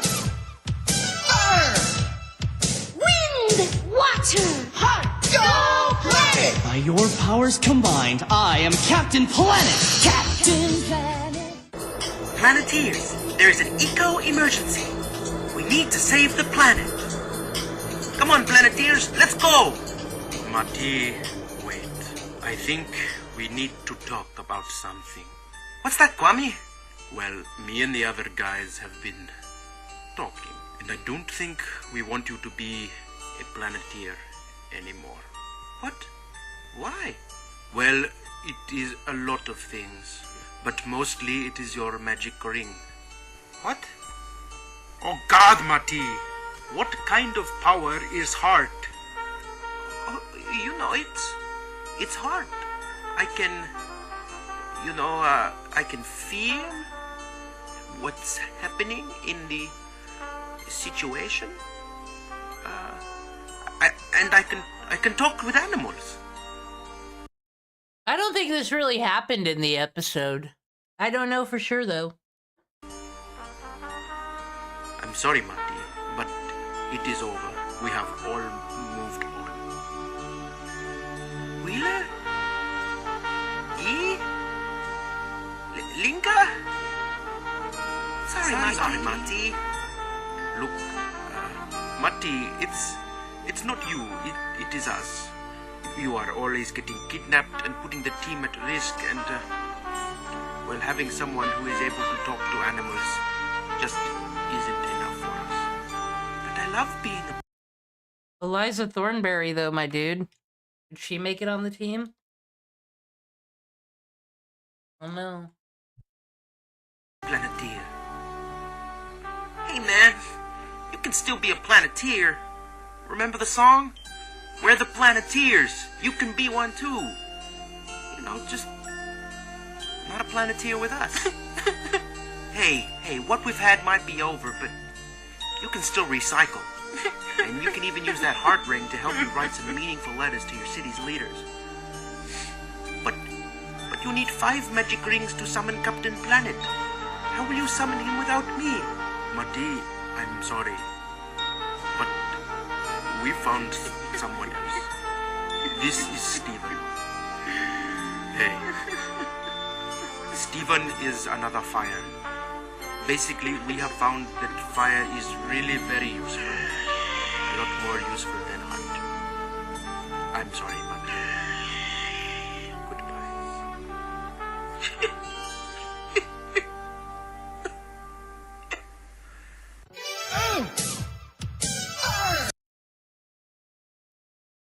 water, heart, go planet! By your powers combined, I am Captain Planet! Captain Planet. Planeteers, there is an eco-emergency. We need to save the planet. Come on, Planeteers, let's go! Mati, wait. I think we need to talk about something. What's that, Kwame? Well, me and the other guys have been talking, and I don't think we want you to be a Planeteer anymore. What? Why? Well, it is a lot of things, but mostly it is your magic ring. What? Oh God, Mati! What kind of power is heart? Oh, you know, it's heart. I can, I can feel what's happening in the situation. I can talk with animals. I don't think this really happened in the episode. I don't know for sure, though. I'm sorry, Mati, but it is over. We have all moved on. Wheeler? Linka? Sorry, Mati. Look, Mati, it's not you. It is us. You are always getting kidnapped and putting the team at risk, and well, having someone who is able to talk to animals just isn't enough for us. But I love being a... Eliza Thornberry, though, my dude. Did she make it on the team? Oh no. Planeteer. Hey man, you can still be a Planeteer. Remember the song? We're the Planeteers. You can be one too. You know, just not a Planeteer with us. Hey, what we've had might be over, but you can still recycle. And you can even use that heart ring to help you write some meaningful letters to your city's leaders. But you need 5 magic rings to summon Captain Planet. How will you summon him without me? Mati, I'm sorry. But we found someone else. This is Steven. Hey. Steven is another fire. Basically, we have found that fire is really very useful. A lot more useful than hunt. I'm sorry, Mati.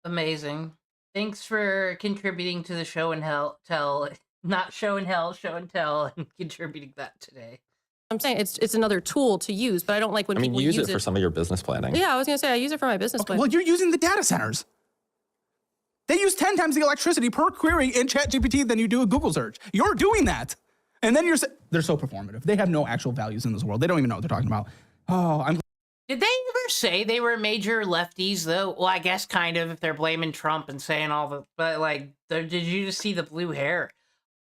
Amazing. Thanks for contributing to the show and tell, not show and tell, and contributing that today. I'm saying it's another tool to use, but I don't like when people use use it for some of your business planning. Yeah, I was gonna say I use it for my business planning. Well, you're using the data centers. They use 10 times the electricity per query in ChatGPT than you do a Google search. You're doing that. And then they're so performative. They have no actual values in this world. They don't even know what they're talking about. Oh, Did they ever say they were major lefties, though? Well, I guess kind of, if they're blaming Trump and saying all the... But, like, did you just see the blue hair?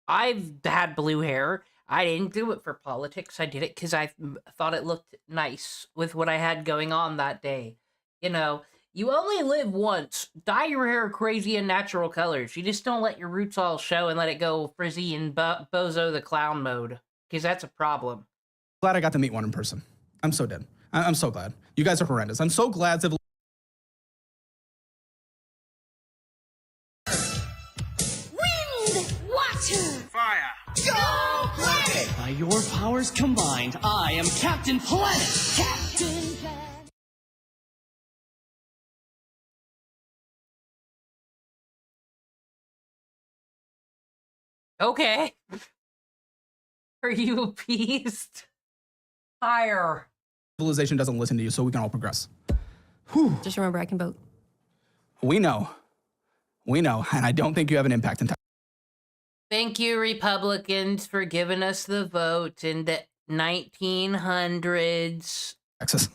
I've had blue hair. I didn't do it for politics. I did it because I thought it looked nice with what I had going on that day. You know, you only live once. Dye your hair crazy and natural colors. You just don't let your roots all show and let it go frizzy and bozo the clown mode. Because that's a problem. glad I got to meet one in person. I'm so dead. I'm so glad. You guys are horrendous. I'm so glad to... Wind, water, fire. Go Planet! By your powers combined, I am Captain Planet! Captain Planet. Okay. Are you appeased? Fire. Civilization doesn't listen to you, so we can all progress. Just remember, I can vote. We know. We know, and I don't think you have an impact in Texas. Thank you, Republicans, for giving us the vote in the 1900s. Texas.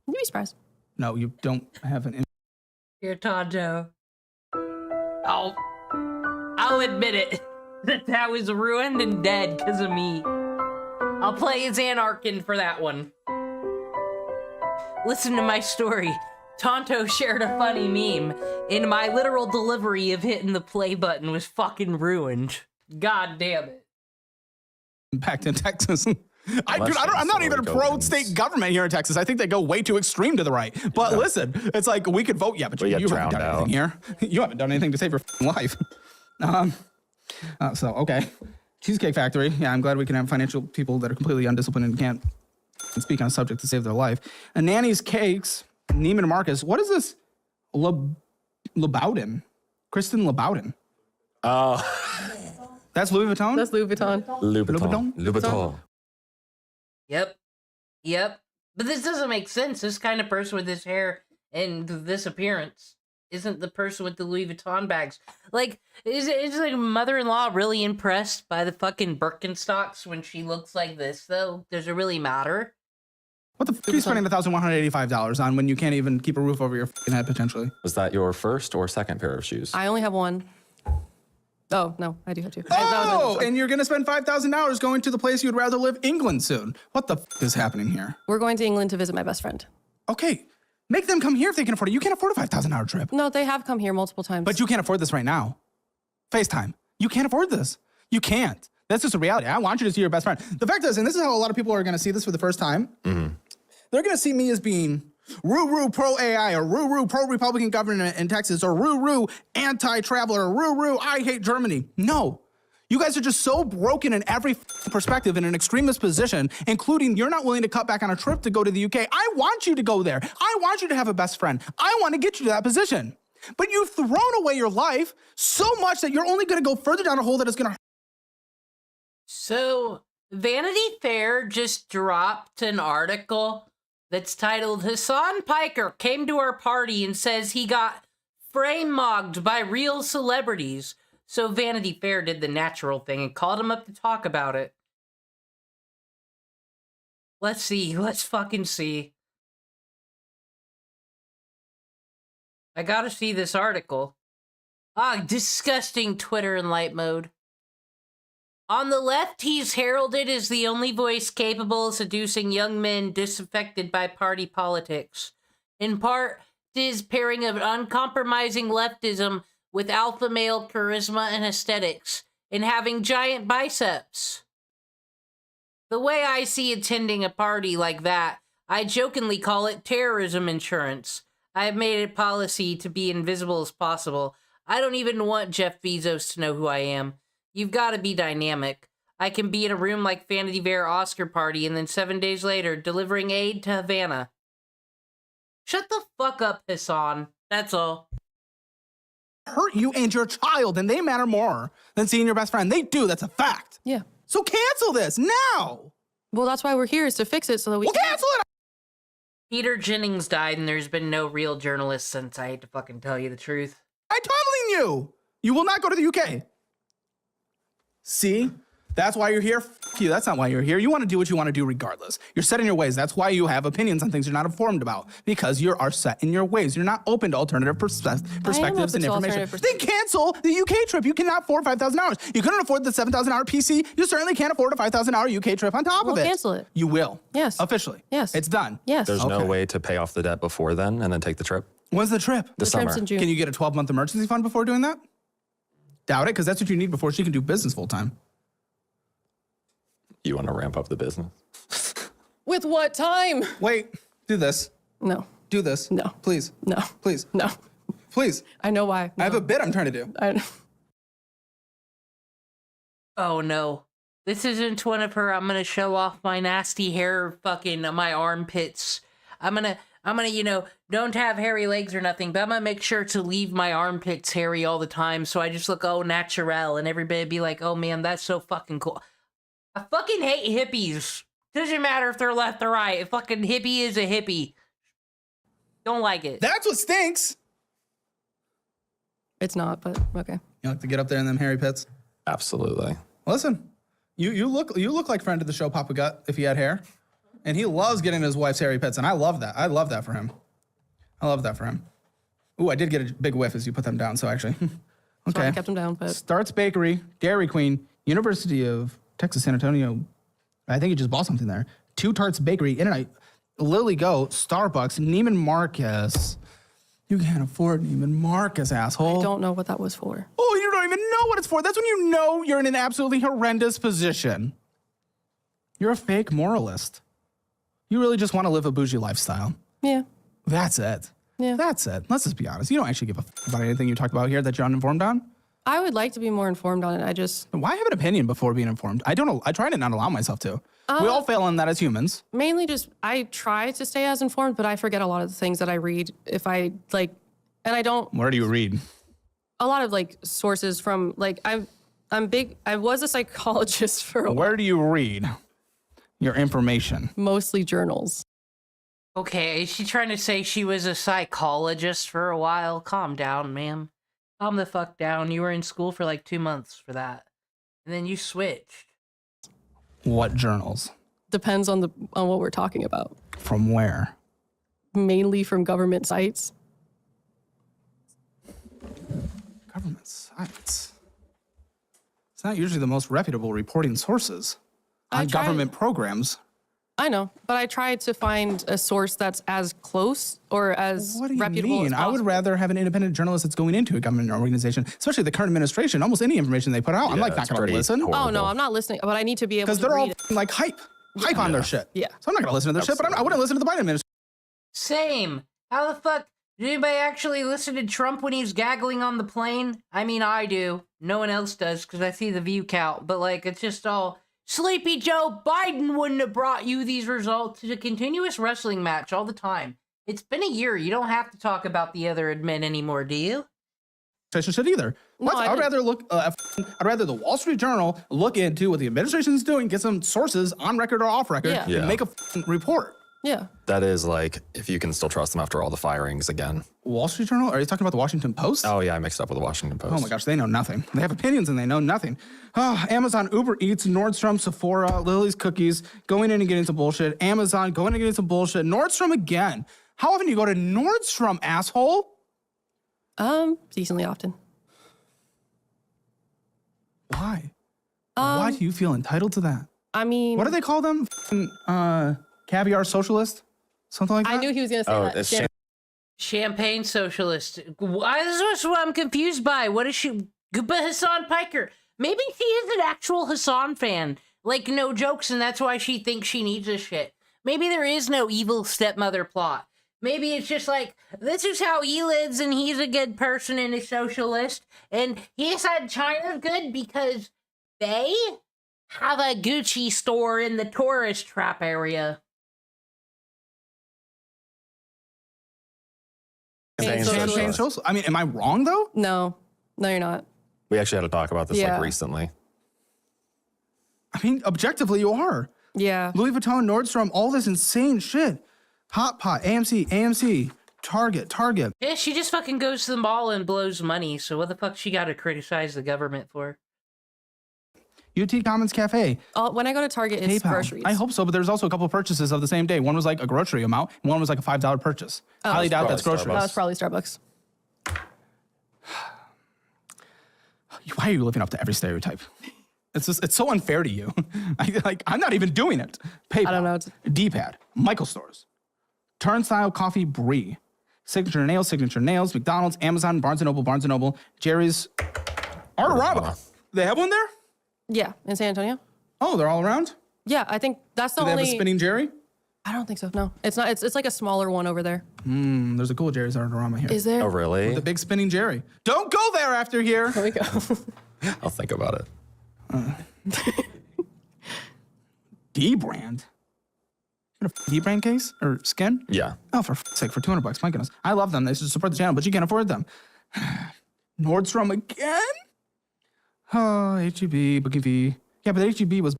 You'd be surprised. No, you don't have an impact. Here, Tonto. I'll admit it. That was ruined and dead because of me. I'll play as Anarchin for that one. Listen to my story. Tonto shared a funny meme, and my literal delivery of hitting the play button was fucking ruined. God damn it. Impact in Texas. I'm not even a pro-state government here in Texas. I think they go way too extreme to the right. But listen, it's like we could vote. Yeah, but you haven't done anything here. You haven't done anything to save your life. So, okay. Cheesecake Factory. Yeah, I'm glad we can have financial people that are completely undisciplined and can't speak on a subject to save their life. A Nanny's Cakes. Neiman Marcus. What is this? Louboutin. Kristen Louboutin. Oh. That's Louis Vuitton? That's Louis Vuitton. Louboutin. Yep. But this doesn't make sense. This kind of person with this hair and this appearance isn't the person with the Louis Vuitton bags. Like, is like mother-in-law really impressed by the fucking Birkenstocks when she looks like this, though? Does it really matter? What the f*** are you spending $1,185 on when you can't even keep a roof over your f***ing head, potentially? Was that your first or second pair of shoes? I only have one. Oh, no, I do have two. Oh, and you're going to spend $5,000 going to the place you'd rather live, England, soon. What the f*** is happening here? We're going to England to visit my best friend. Okay, make them come here if they can afford it. You can't afford a $5,000 trip. No, they have come here multiple times. But you can't afford this right now. FaceTime. You can't afford this. You can't. That's just a reality. I want you to see your best friend. The fact is, and this is how a lot of people are going to see this for the first time, they're going to see me as being roo-roo pro-AI or roo-roo pro-Republican government in Texas or roo-roo anti-traveler or roo-roo I hate Germany. No. You guys are just so broken in every perspective in an extremist position, including you're not willing to cut back on a trip to go to the UK. I want you to go there. I want you to have a best friend. I want to get you to that position. But you've thrown away your life so much that you're only going to go further down a hole that is going to... So, Vanity Fair just dropped an article that's titled, Hassan Piker came to our party and says he got frame-mogged by real celebrities. So Vanity Fair did the natural thing and called him up to talk about it. Let's see. Let's fucking see. I gotta see this article. Disgusting Twitter in light mode. On the left, he's heralded as the only voice capable of seducing young men disaffected by party politics. In part, his pairing of uncompromising leftism with alpha male charisma and aesthetics, and having giant biceps. The way I see attending a party like that, I jokingly call it terrorism insurance. I have made it policy to be invisible as possible. I don't even want Jeff Bezos to know who I am. You've got to be dynamic. I can be in a room like Vanity Fair Oscar party and then 7 days later delivering aid to Havana. Shut the fuck up, Hassan. That's all. Hurt you and your child, and they matter more than seeing your best friend. They do. That's a fact. Yeah. So cancel this now. Well, that's why we're here, is to fix it so that we can cancel it. Peter Jennings died, and there's been no real journalist since. I hate to fucking tell you the truth. I'm telling you, you will not go to the UK. See? That's why you're here. F you. That's not why you're here. You want to do what you want to do regardless. You're set in your ways. That's why you have opinions on things you're not informed about. Because you are set in your ways. You're not open to alternative perspectives and information. Then cancel the UK trip. You cannot afford $5,000. You couldn't afford the $7,000 PC. You certainly can't afford a $5,000 UK trip on top of it. We'll cancel it. You will. Yes. Officially. Yes. It's done. Yes. There's no way to pay off the debt before then and then take the trip? When's the trip? The summer. Trip's in June. Can you get a 12-month emergency fund before doing that? Doubt it, because that's what you need before she can do business full time. You want to ramp up the business? With what time? Wait, do this. No. Do this. No. Please. No. Please. No. Please. I know why. No. I have a bit I'm trying to do. Oh no. This isn't one of her, I'm gonna show off my nasty hair, fucking my armpits. I'm gonna, you know, don't have hairy legs or nothing, but I'm gonna make sure to leave my armpits hairy all the time, so I just look natural, and everybody be like, oh man, that's so fucking cool. I fucking hate hippies. Doesn't matter if they're left or right. A fucking hippie is a hippie. Don't like it. That's what stinks. It's not, but okay. You like to get up there in them hairy pits? Absolutely. Listen, you look like friend of the show, Papa Gut, if he had hair. And he loves getting his wife's hairy pits, and I love that. I love that for him. I love that for him. Ooh, I did get a big whiff as you put them down, so actually. Okay. Sorry, I kept them down, but... Starts Bakery, Dairy Queen, University of Texas, San Antonio. I think he just bought something there. Two Tarts Bakery, In-N-Out, Lily Go, Starbucks, Neiman Marcus. You can't afford Neiman Marcus, asshole. I don't know what that was for. Oh, you don't even know what it's for. That's when you know you're in an absolutely horrendous position. You're a fake moralist. You really just want to live a bougie lifestyle. Yeah. That's it. Yeah. That's it. Let's just be honest. You don't actually give a f about anything you talked about here that you're uninformed on. I would like to be more informed on it. I just... Why have an opinion before being informed? I don't know. I try to not allow myself to. We all fail in that as humans. Mainly just, I try to stay as informed, but I forget a lot of the things that I read if I, like, And I don't. Where do you read? A lot of like sources from like I'm big. I was a psychologist for a while. Where do you read your information? Mostly journals. Okay, is she trying to say she was a psychologist for a while? Calm down, ma'am. Calm the fuck down. You were in school for like 2 months for that. And then you switched. What journals? Depends on what we're talking about. From where? Mainly from government sites. Government sites? It's not usually the most reputable reporting sources on government programs. I know, but I tried to find a source that's as close or as What do you reputable mean? as I possible. would rather have an independent journalist that's going into a government organization, especially the current administration. Almost any information they put out, I'm like not going to listen. Oh no, I'm not listening, but I need to be able to Because they're all read it. like hype on their shit. Yeah. So I'm not going to listen to their shit, but I wouldn't listen to the Biden administration. Same. How the fuck did anybody actually listen to Trump when he was gaggling on the plane? I mean, I do. No one else does because I see the view count. But like, it's just all Sleepy Joe Biden wouldn't have brought you these results. It's a continuous wrestling match all the time. It's been a year. You don't have to talk about the other men anymore, do you? Should either. I'd rather look. I'd rather the Wall Street Journal look into what the administration is doing, get some sources on record or off record, Yeah. and make a report. Yeah. That is like, if you can still trust them after all the firings again. Wall Street Journal? Are you talking about the Washington Post? Oh, yeah, I mixed up with the Washington Post. Oh my gosh, they know nothing. They have opinions and they know nothing. Oh, Amazon, Uber Eats, Nordstrom, Sephora, Lily's Cookies, going in and getting some bullshit. Amazon, going in and getting some bullshit. Nordstrom again. How often do you go to Nordstrom, asshole? Decently often. Why? Why do you feel entitled to that? I mean, What do they call them? Caviar socialist? Something like that? I knew he was gonna say Oh, that. it's Sham- Champagne socialist. Why? This is what I'm confused by. What is she? But Hassan Piker. Maybe she is an actual Hassan fan. Like, no jokes, and that's why she thinks she needs this shit. Maybe there is no evil stepmother plot. Maybe it's just like, this is how he lives, and he's a good person and a socialist. And he said China's good because they have a Gucci store in the tourist trap area. Champagne social. I mean, am I wrong though? No, you're not. We actually had to talk about this Yeah. like recently. I mean, objectively, you are. Yeah. Louis Vuitton, Nordstrom, all this insane shit. Hot Pot, AMC, Target. Yeah, she just fucking goes to the mall and blows money, so what the fuck she gotta criticize the government for? UT Commons Cafe. When I go to Target, it's PayPal. groceries. I hope so, but there's also a couple purchases of the same day. One was like a grocery amount, and one was like a $5 purchase. Highly doubt that's groceries. That was probably Starbucks. Why are you living up to every stereotype? It's so unfair to you. I'm not even doing it. PayPal. I don't know. D-pad. Michael Stores. Turnstile Coffee Brie. Signature Nails, McDonald's, Amazon, Barnes & Noble, Jerry's. Artarama. They have one there? Yeah, in San Antonio. Oh, they're all around? Yeah, I think that's the Do they only. have a spinning Jerry? I don't think so. No, it's not. It's like a smaller one over there. There's a cool Jerry's Artarama here. Is there? Oh, really? With the big spinning Jerry. Don't go there after here. There we go. I'll think about it. D-brand? A D-brand case or skin? Yeah. Oh, for sake, for $200, my goodness. I love them. They should support the channel, but you can't afford them. Nordstrom again? Oh, H-E-B, Bookie V. Yeah, but H-E-B was...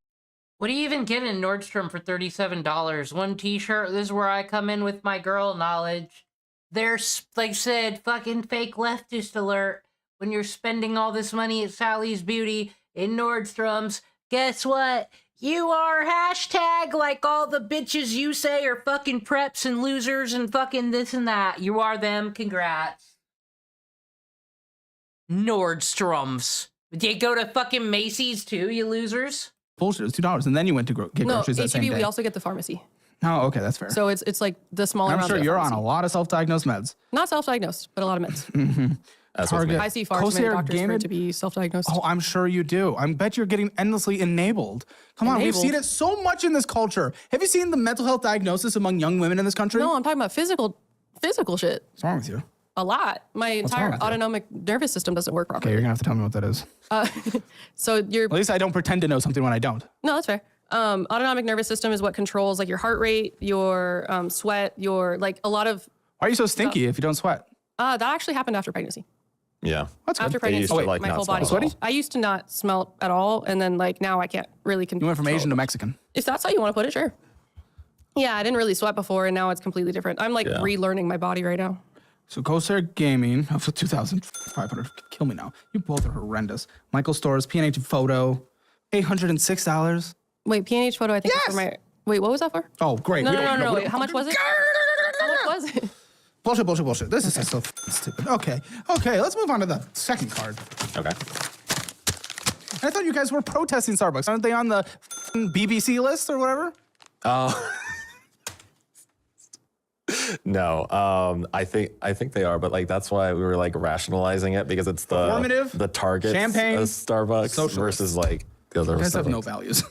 What do you even get in Nordstrom for $37? One t-shirt? This is where I come in with my girl knowledge. There's, like I said, fucking fake leftist alert. When you're spending all this money at Sally's Beauty in Nordstrom's, guess what? You are hashtag like all the bitches you say are fucking preps and losers and fucking this and that. You are them. Congrats. Nordstrom's. Did you go to fucking Macy's too, you losers? Bullshit, it was $2, and then you went to get No, groceries that same HEB, day. we also get the pharmacy. Oh, okay, that's fair. So it's like the smaller. I'm amount sure of you're pharmacy. on a lot of self-diagnosed meds. Not self-diagnosed, but a lot of meds. Target. I see far too many Kosier doctors for Gaming? it to be self-diagnosed. Oh, I'm sure you do. I bet you're getting endlessly enabled. Come on, we've Enabled? seen it so much in this culture. Have you seen the mental health diagnosis among young women in this country? No, I'm talking about physical shit. What's wrong with you? A lot. My What's wrong entire with you? autonomic nervous system doesn't work Okay, properly. you're gonna have to tell me what that is. So you're At least I don't pretend to know something when I don't. no, that's fair. Autonomic nervous system is what controls like your heart rate, your sweat, your like a lot of. Why are you so stinky if you don't sweat? That actually happened after pregnancy. Yeah. That's good. After They used pregnancy, to, like, my not whole smell body at all. sweaty. I used to not smell at all, and then like now I can't really control. You went from Asian to Mexican. If that's how you want to put it, sure. Yeah, I didn't really sweat before, and now it's completely different. I'm like relearning my body right now. So Corsair Gaming for 2,500. Kill me now. You both are horrendous. Michael Stores, P&H Photo, $806. Wait, P&H Photo, I think is for my. Wait, what was that for? Oh, great. No, We no, don't- no, we wait, don't how much was it? How much was it? Bullshit. This is so stupid. Okay, let's move on to the second card. Okay. I thought you guys were protesting Starbucks. Aren't they on the BBC list or whatever? Oh. No, I think they are, but like that's why we were like rationalizing it because it's the Target champagne, Starbucks socialist. versus like the other. You guys have Starbucks. no values.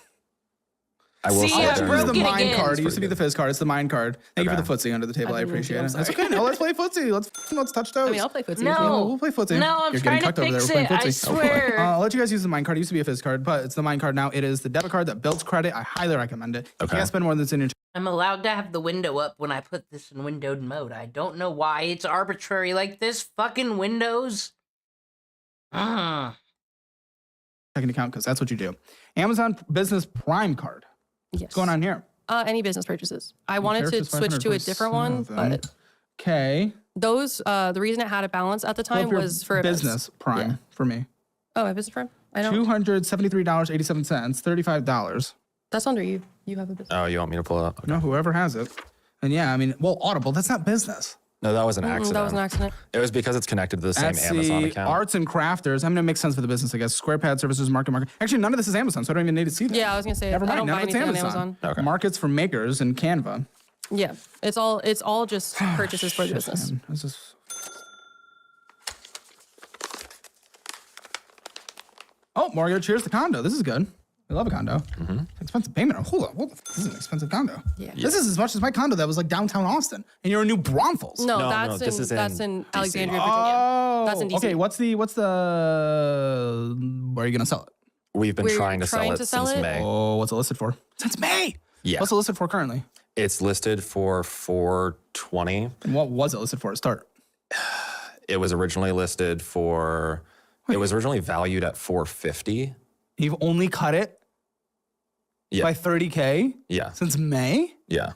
I will say It was the mine again. card. It used to be the fizz card. It's the mine card. Thank you for Okay. the footsie under the table. I appreciate it. I'm That's sorry. okay. No, let's play footsie. Let's touch toes. I mean, I'll play footsie. No. We'll play footsie. No, I'm You're trying getting to cucked over there. fix We're playing it. I footsie. swear. I'll let you guys use the mine card. It used to be a fizz card, but it's the mine card now. It is the debit card that builds credit. I highly recommend it. You Okay. can't spend more than it's in your. I'm allowed to have the window up when I put this in windowed mode. I don't know why. It's arbitrary like this. Fucking Windows. Checking account because that's what you do. Amazon Business Prime card. Yes. What's going on here? Any business purchases. I wanted to switch to a different one, but Okay. those, the reason it had a balance at the time was for events. Business Prime for me. Oh, a business prime? I don't. $273.87, $35. That's under you. You have a business. Oh, you want me to pull it up? No, whoever has it. And yeah, I mean, well, Audible, that's not business. No, that was an accident. That was an accident. It was because it's connected to the same Etsy, Amazon account. Arts and Crafters. I mean, it makes sense for the business, I guess. SquarePad Services, Market. Actually, none of this is Amazon, so I don't even need to see that. Yeah, I was gonna say Never I mind. don't None buy of it's anything Amazon. on Amazon. Markets for Makers and Canva. Yeah, it's all just purchases for the business. Man, this is... Oh, Mario, cheers to condo. This is good. I love a condo. Expensive payment. Hold on. This is an expensive condo. Yeah. This is as much as my condo that was like downtown Austin. And you're in New Braunfels. No, No, that's this is that's in in DC. Alexandria, Virginia. Oh, That's in DC. okay. What's the? Where are you gonna sell it? We've been We're trying to sell trying it to sell since it? May. Oh, what's it listed for? Since May. Yeah. What's it listed for currently? It's listed for $420. And what was it listed for to start? It was originally listed for. It was originally valued at $450. You've only cut it Yeah. by $30K Yeah. since May. Yeah.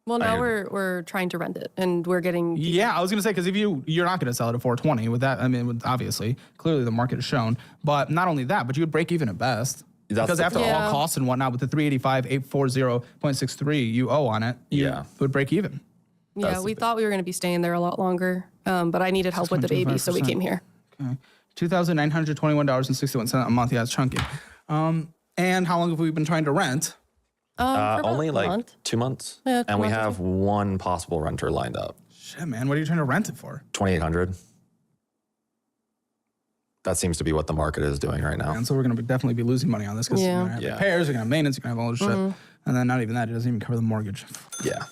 Well, now I- we're trying to rent it, and we're getting. Yeah, I was gonna say because if you're not gonna sell it at 420 with that. I mean, obviously, clearly the market has shown. But not only that, but you would break even at best. That's Because the after thing. all Yeah. costs and whatnot, with the 385,840.63 you owe on it, you Yeah. would break even. Yeah, we thought we were going to be staying there a lot longer, but I needed help with the baby, so we came here. Okay, $2,921.61 a month. Yeah, it's chunky. And how long have we been trying to rent? For about Only a like month. 2 months. Yeah, 2 and we months or have one possible renter lined up. Shit, man, what are you trying to rent it for? $2,800. That seems to be what the market is doing right now. And so we're gonna definitely be losing money on this because Yeah. you're gonna have Yeah. repairs, you're gonna have maintenance, you're gonna have all this shit, and then not even that, it doesn't even cover the mortgage. Yeah.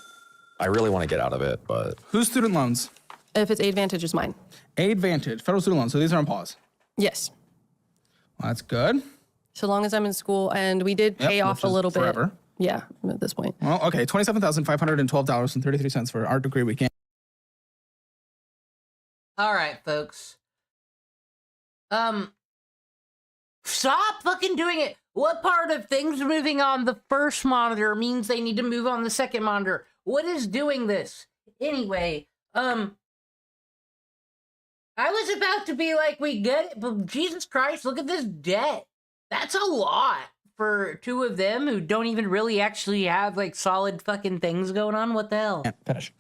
I really want to get out of it, but Whose student loans? If it's Advantage, it's mine. Advantage, federal student loans. So these are on pause. Yes. Well, that's good. So long as I'm in school, and we did pay off which a is little forever. bit. Yeah, at this point. Well, okay, $27,512.33 for art degree weekend. All right, folks. Stop fucking doing it. What part of things moving on the first monitor means they need to move on the second monitor? What is doing this? Anyway, I was about to be like, we get it, but Jesus Christ, look at this debt. That's a lot for two of them who don't even really actually have like solid fucking things going on. What the hell? Yeah, finish.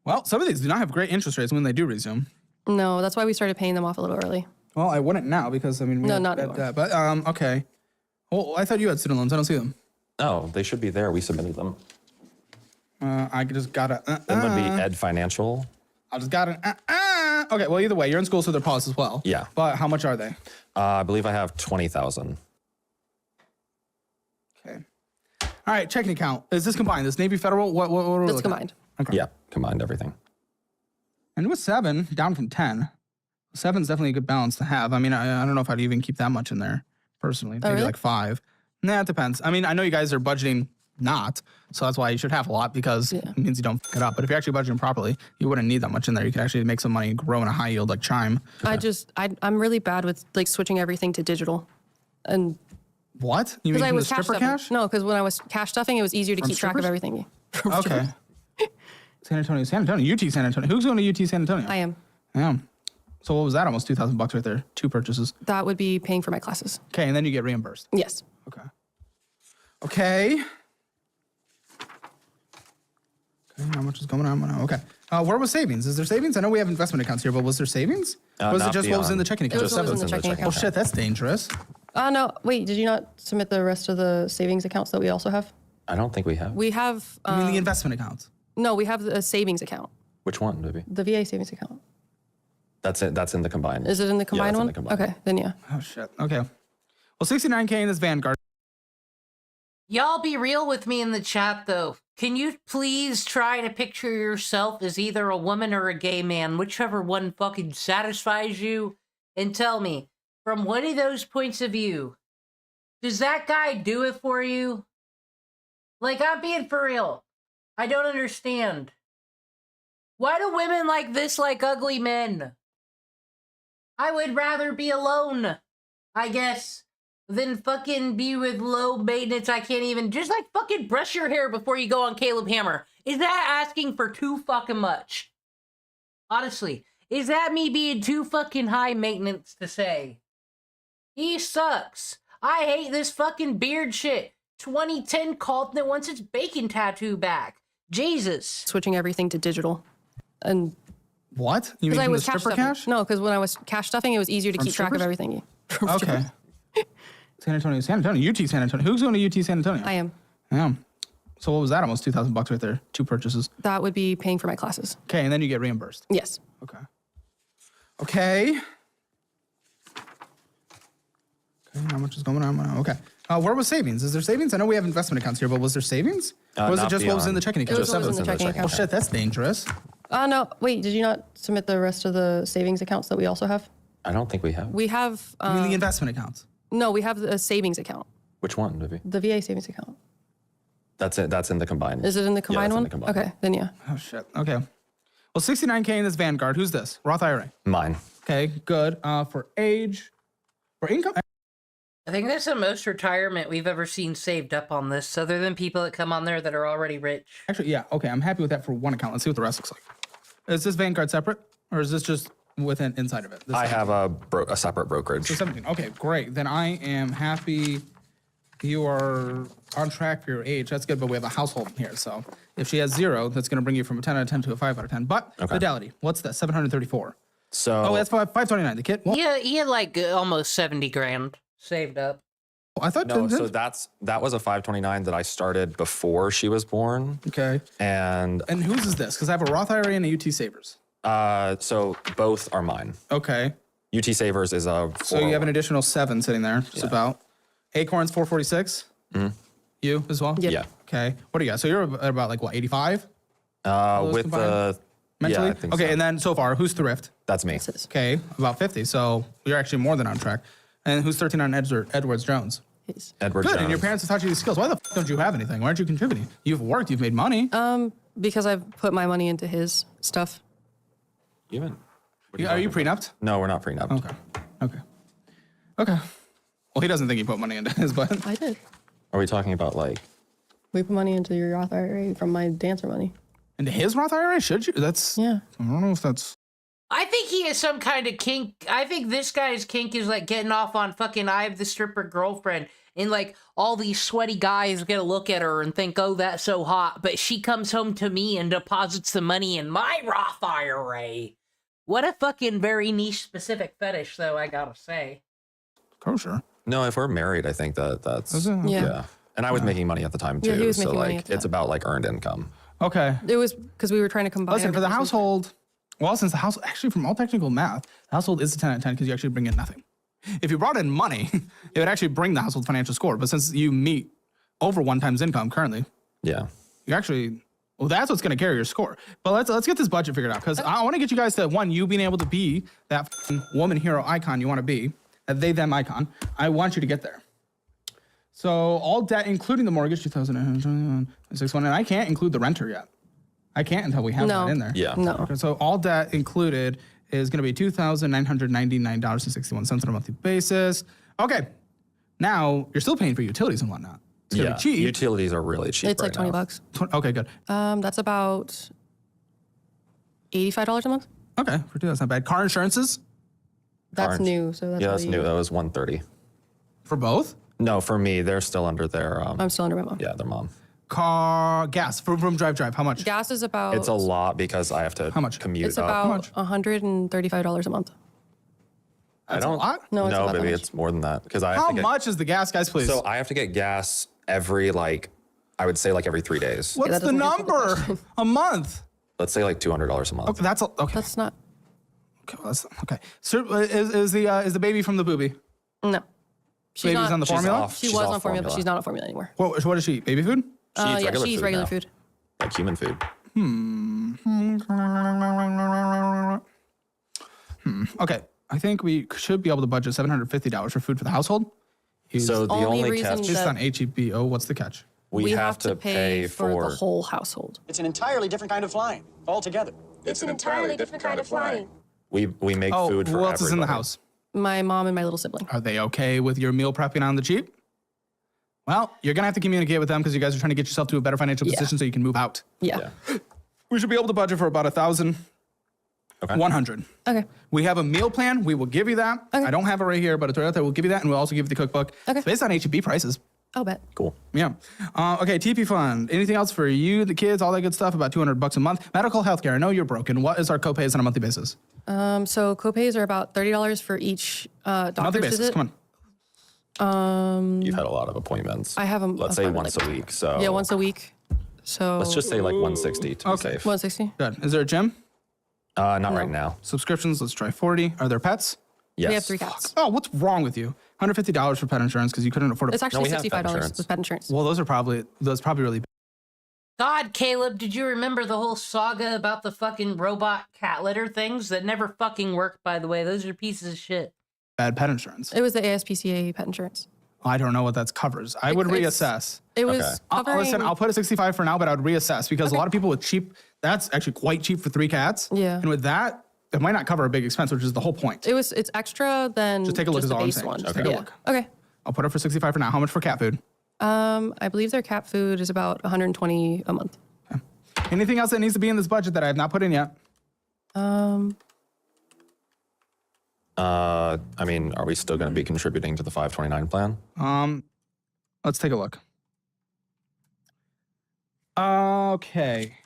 Well, some of these do not have great interest rates when they do resume. No, that's why we started paying them off a little early. Well, I wouldn't now because, I mean, we No, have not bad anymore. debt. But, okay. Well, I thought you had student loans. I don't see them. oh, they should be there. We submitted them. I just gotta, It would be Ed Financial. I just gotta, Okay, well, either way, you're in school, so they're paused as well. Yeah. But how much are they? I believe I have 20,000. Okay. All right, checking account. Is this combined? This Navy Federal? What are we That's looking at? combined. Okay. Yeah, combined everything. And with 7, down from 10. 7's definitely a good balance to have. I mean, I don't know if I'd even keep that much in there, personally. Maybe really? like 5. Nah, it depends. I mean, I know you guys are budgeting not. So that's why you should have a lot, because it means you don't fuck it up. But if you're actually budgeting properly, you wouldn't need that much in there. You could actually make some money and grow in a high yield like Chime. I'm really bad with like switching everything to digital. And what? You mean I from the was stripper cash? No, because when I was cash stuffing, it was easier to From keep track of strippers? everything. Okay. San Antonio, UT San Antonio. Who's going to UT San Antonio? I am. Yeah. So what was that? Almost $2,000 right there. 2 purchases. That would be paying for my classes. Okay, and then you get reimbursed. Yes. Okay. Okay. How much is going on? Okay. Where was savings? Is there savings? I know we have investment accounts here, but was there savings? Was it just what was in the checking account? It was what was in the checking account. Oh shit, that's dangerous. No, wait, did you not submit the rest of the savings accounts that we also have? I don't think we have. We have. You mean the investment accounts? No, we have a savings account. Which one, baby? The VA savings account. That's it. That's in the combined. Is it in the combined yeah, one? In the combined. Okay, then yeah. Oh shit. Okay. Well, 69K in this Vanguard. Y'all be real with me in the chat, though. Can you please try to picture yourself as either a woman or a gay man, whichever one fucking satisfies you, and tell me, from one of those points of view, does that guy do it for you? Like, I'm being for real. I don't understand. Why do women like this like ugly men? I would rather be alone, I guess, than fucking be with low maintenance. I can't even just like fucking brush your hair before you go on Caleb Hammer. Is that asking for too fucking much? Honestly, is that me being too fucking high maintenance to say? He sucks. I hate this fucking beard shit. 2010 Carlton that wants its bacon tattoo back. Jesus. Switching everything to digital. And what? You mean I from was the stripper stuffing. cash? No, because when I was cash stuffing, it was easier to From keep track of strippers? everything. Okay. San Antonio, UT San Antonio. Who's going to UT San Antonio? I am. Yeah. So what was that? Almost $2,000 right there. 2 purchases. That would be paying for my classes. Okay, and then you get reimbursed. Yes. Okay. Okay. Okay, how much is going on? Okay. Where was savings? Is there savings? I know we have investment accounts here, but was there savings? Or was it not just what was in beyond. the checking It account? was what was in the checking account. Oh shit, that's dangerous. No, wait, did you not submit the rest of the savings accounts that we also have? I don't think we have. We have. You mean the investment accounts? No, we have a savings account. Which one, baby? The VA savings account. That's it. That's in the combined. Is it in the Yeah, combined that's in one? the combined. Okay, then yeah. Oh shit. Okay. Well, 69K in this Vanguard. Who's this? Roth IRA. Mine. Okay, good. For age, for income. I think that's the most retirement we've ever seen saved up on this, other than people that come on there that are already rich. Actually, yeah. Okay, I'm happy with that for one account. Let's see what the rest looks like. Is this Vanguard separate, or is this just within inside of it? This I have a separate brokerage. So 17. Okay, great. Then I am happy you are on track for your age. That's good, but we have a household here. So if she has 0, that's going to bring you from a 10 out of 10 to a 5 out of 10. But Fidelity, what's that? 734. So that's 529. The kit. What? Yeah, he had like almost 70 grand saved up. I thought no. So that was a 529 that I started before she was born. Okay. And whose is this? Because I have a Roth IRA and a UT Savers. So both are mine. Okay. UT Savers is a. So you have an additional 7 sitting there, just about. Acorns 446. Mm-hmm. You as well. Yeah. Okay. What do you got? So you're at about like what 85? With combined? the Mentally? Yeah, I think okay, so. and then so far, who's thrift? That's me. Okay, about 50. So you're actually more than on track. And who's 13 on Edwards Jones? Edward Good. Jones. And your parents have taught you these skills. Why the don't you have anything? Why aren't you contributing? You've worked. You've made money. Because I've put my money into his stuff. You haven't. Are you prenupped? No, we're not prenupped. Okay. Well, he doesn't think you put money into his, but I did. Are we talking about like? We put money into your Roth IRA from my dancer money. Into his Roth IRA? Should you? That's yeah. I don't know if that's. I think he has some kind of kink. I think this guy's kink is like getting off on fucking I have the stripper girlfriend. And like all these sweaty guys get a look at her and think, oh, that's so hot. But she comes home to me and deposits the money in my Roth IRA. What a fucking very niche specific fetish, though, I gotta say. Kosher. No, if we're married, I think that's Yeah. And I was making money at the time too. Yeah, he was so making money like at the it's about like earned income. Okay. It was because we were trying to combine. Listen, for the everything. household, well, since the house, actually from all technical math, the household is a 10 out of 10 because you actually bring in nothing. If you brought in money, it would actually bring the household financial score. But since you meet over 1 times income currently, yeah, you actually, well, that's what's going to carry your score. But let's get this budget figured out because I want to get you guys to one, you being able to be that woman hero icon you want to be, that they them icon. I want you to get there. So all debt, including the mortgage, 2,961, and I can't include the renter yet. I can't until we have that in there. Yeah. No. Okay, so all debt included is going to be $2,999.61 on a monthly basis. Okay. Now you're still paying for utilities and whatnot. It's going to be cheap. Utilities are really cheap. It's like right now. $20. Okay, good. That's about $85 a month. Okay, for two, that's not bad. Car insurances? That's new. So that's that's new. That was $130 for both. No, for me, they're still under their. I'm still under my mom. Oh. Yeah, their mom. Car gas from drive. How much? Gas is about. It's a lot because I have to commute. It's up. about $135 a month. I don't. A lot? No, it's no, about that maybe much. it's more than that because I. Have How to get, much is the gas, guys? Please. So I have to get gas every I would say every 3 days. What's the number? A month? Let's say $200 a month. Okay, that's okay. That's not. Okay, well, that's okay. So is the baby from the booby? No. She's Baby's not, on the formula. She was on formula, but she's not on formula anymore. What does she eat? Baby food? She eats Yeah, regular she eats food regular now. food. Like human food. Okay, I think we should be able to budget $750 for food for the household. So the only catch is on HEB. What's the catch? We have to pay for the whole household. It's an entirely different kind of flying altogether. It's an entirely different kind of flying. We make food for who else is in the everybody. house? My mom and my little sibling. Are they okay with your meal prepping on the cheap? Well, you're gonna have to communicate with them because you guys are trying to get yourself to a better financial position so you can move out. Yeah. We should be able to budget for about 1,100. Okay. We have a meal plan. We will give you that. I don't have it right here, but it's right out there. We'll give you that, and we'll also give you the cookbook. Okay. It's based on HEB prices. I'll bet. Cool. Yeah. Okay. TP fund. Anything else for you, the kids, all that good stuff? About $200 a month. Medical healthcare. I know you're broken. What is our copays on a monthly basis? So copays are about $30 for each doctor's Monthly basis. visit. Come on. You've had a lot of appointments. I have them. Let's say once a week. So Yeah, once a week. So let's just say 160 to be safe. 160. Good. Is there a gym? Not right now. Subscriptions. Let's try 40. Are there pets? Yes. We have 3 cats. Oh, what's wrong with you? $150 for pet insurance because you couldn't afford it. It's actually $65 with pet insurance. Well, those probably really big. God, Caleb, did you remember the whole saga about the fucking robot cat litter things that never fucking worked, by the way? Those are pieces of shit. Bad pet insurance. It was the ASPCA pet insurance. I don't know what that covers. I would reassess. It was covering... Listen, I'll put a 65 for now, but I would reassess because a lot of people with cheap, that's actually quite cheap for 3 cats. Yeah. And with that, it might not cover a big expense, which is the whole point. It's extra than Just take a look is the all I'm base saying. one. Just take a Yeah. look. Okay. I'll put it for 65 for now. How much for cat food? I believe their cat food is about $120 a month. Anything else that needs to be in this budget that I have not put in yet? I mean, are we still going to be contributing to the 529 plan? Let's take a look. Okay.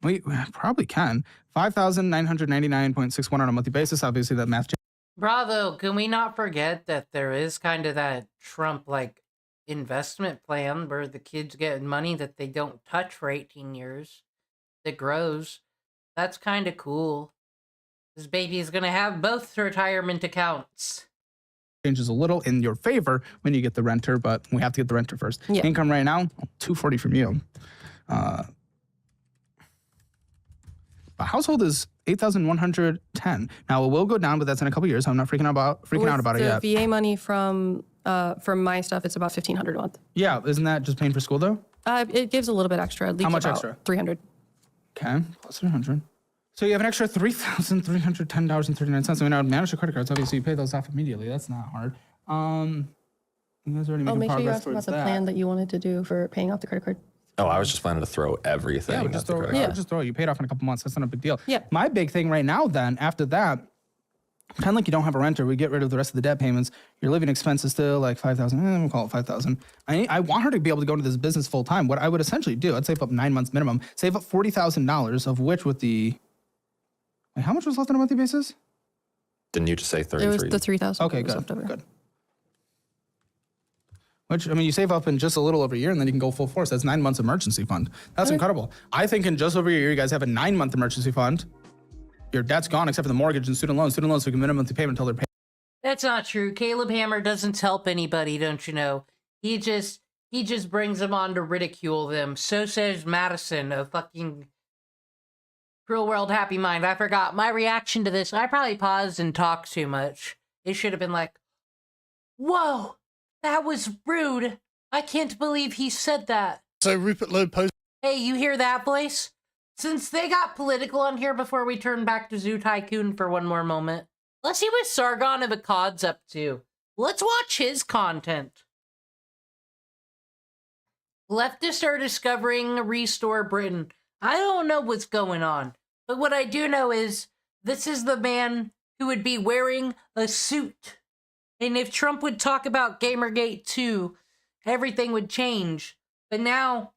We probably can. 5,999.61 on a monthly basis. Obviously, that math. Bravo, can we not forget that there is kind of that Trump-like investment plan where the kids get money that they don't touch for 18 years that grows? That's kind of cool. This baby is going to have both retirement accounts. Changes a little in your favor when you get the renter, but we have to get the renter first. Yeah. Income right now, $240 from you. The household is $8,110. Now it will go down, but that's in a couple years. So I'm not freaking out about it yet. The VA money from my stuff, it's about $1,500 a month. Yeah, isn't that just paying for school though? It gives a little bit extra. It leaves How much about extra? $300. Okay, plus 300. So you have an extra $3,310.39. I mean, I would manage your credit cards. Obviously, you pay those off immediately. That's not hard. You guys already making Make sure you progress ask about towards the that. plan that you wanted to do for paying off the credit card. Oh, I was just planning to throw everything. Yeah, at just the throw, credit card. just throw it. You paid off in a couple months. That's not a big deal. Yeah. My big thing right now, then, after that, kind of like you don't have a renter, we get rid of the rest of the debt payments. Your living expenses still like $5,000. We'll call it $5,000. I want her to be able to go into this business full time. What I would essentially do, I'd save up 9 months minimum, save up $40,000, of which with the. Wait, how much was left on a monthly basis? Didn't you just say 33? It was the $3,000. Okay, that was good. left over. Good. Which, I mean, you save up in just a little over a year and then you can go full force. That's 9 months emergency fund. That's incredible. I think in just over a year, you guys have a 9-month emergency fund. Your debt's gone except for the mortgage and student loans. Student loans, we can minimum monthly payment until they're paid. That's not true. Caleb Hammer doesn't help anybody, don't you know? He just brings them on to ridicule them. So says Madison of fucking Cruel World Happy Mind. I forgot my reaction to this. I probably paused and talked too much. It should have been like, whoa, that was rude. I can't believe he said that. So Rupert Lowe posted. Hey, you hear that voice? Since they got political on here before we turn back to Zoo Tycoon for one more moment, let's see what Sargon of Akkad's up to. Let's watch his content. Leftists are discovering Restore Britain. I don't know what's going on, but what I do know is this is the man who would be wearing a suit. And if Trump would talk about Gamergate 2, everything would change. But now,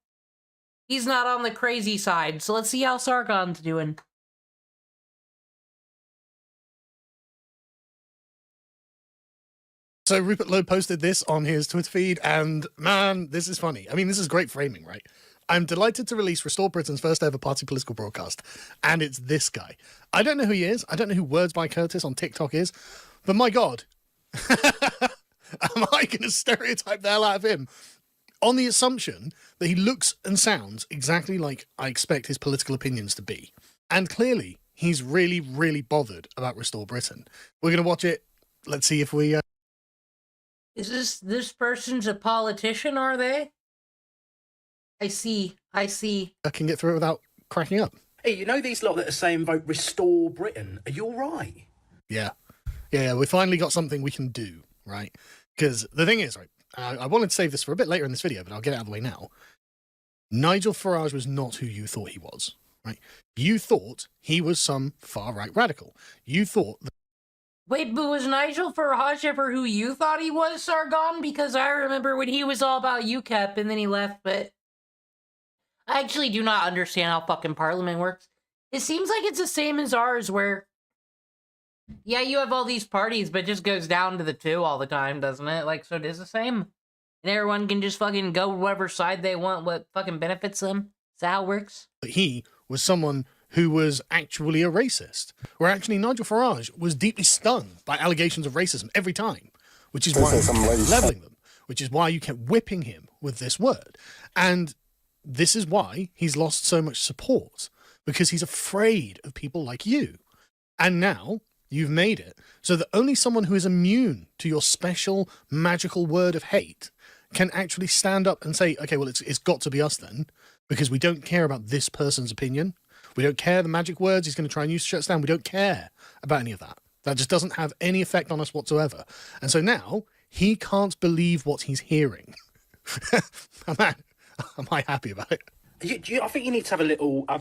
he's not on the crazy side, so let's see how Sargon's doing. So Rupert Lowe posted this on his Twitter feed, and man, this is funny. I mean, this is great framing, right? I'm delighted to release Restore Britain's first ever party political broadcast, and it's this guy. I don't know who he is. I don't know who Words by Curtis on TikTok is, but my God, am I going to stereotype the hell out of him on the assumption that he looks and sounds exactly like I expect his political opinions to be? And clearly, he's really, really bothered about Restore Britain. We're going to watch it. Let's see if we... Is this person's a politician, are they? I see. I can get through it without cracking up. Hey, you know these lot that are saying vote Restore Britain? Are you all right? Yeah. We finally got something we can do, right? Because the thing is, right, I wanted to save this for a bit later in this video, but I'll get it out of the way now. Nigel Farage was not who you thought he was, right? You thought he was some far-right radical. You thought that... Wait, but was Nigel Farage ever who you thought he was, Sargon? Because I remember when he was all about UKIP and then he left, but... I actually do not understand how fucking Parliament works. It seems like it's the same as ours, where... Yeah, you have all these parties, but it just goes down to the 2 all the time, doesn't it? Like, so it is the same. And everyone can just fucking go whatever side they want, what fucking benefits them. Is that how it works? He was someone who was actually a racist. Where actually Nigel Farage was deeply stung by allegations of racism every time. Which is why you kept leveling them. Which is why you kept whipping him with this word. And this is why he's lost so much support. Because he's afraid of people like you. And now... you've made it so that only someone who is immune to your special magical word of hate can actually stand up and say, okay, well, it's got to be us then, because we don't care about this person's opinion. We don't care the magic words he's going to try and use to shut us down. We don't care about any of that. That just doesn't have any effect on us whatsoever. And so now he can't believe what he's hearing. Man, am I happy about it? I think you need to have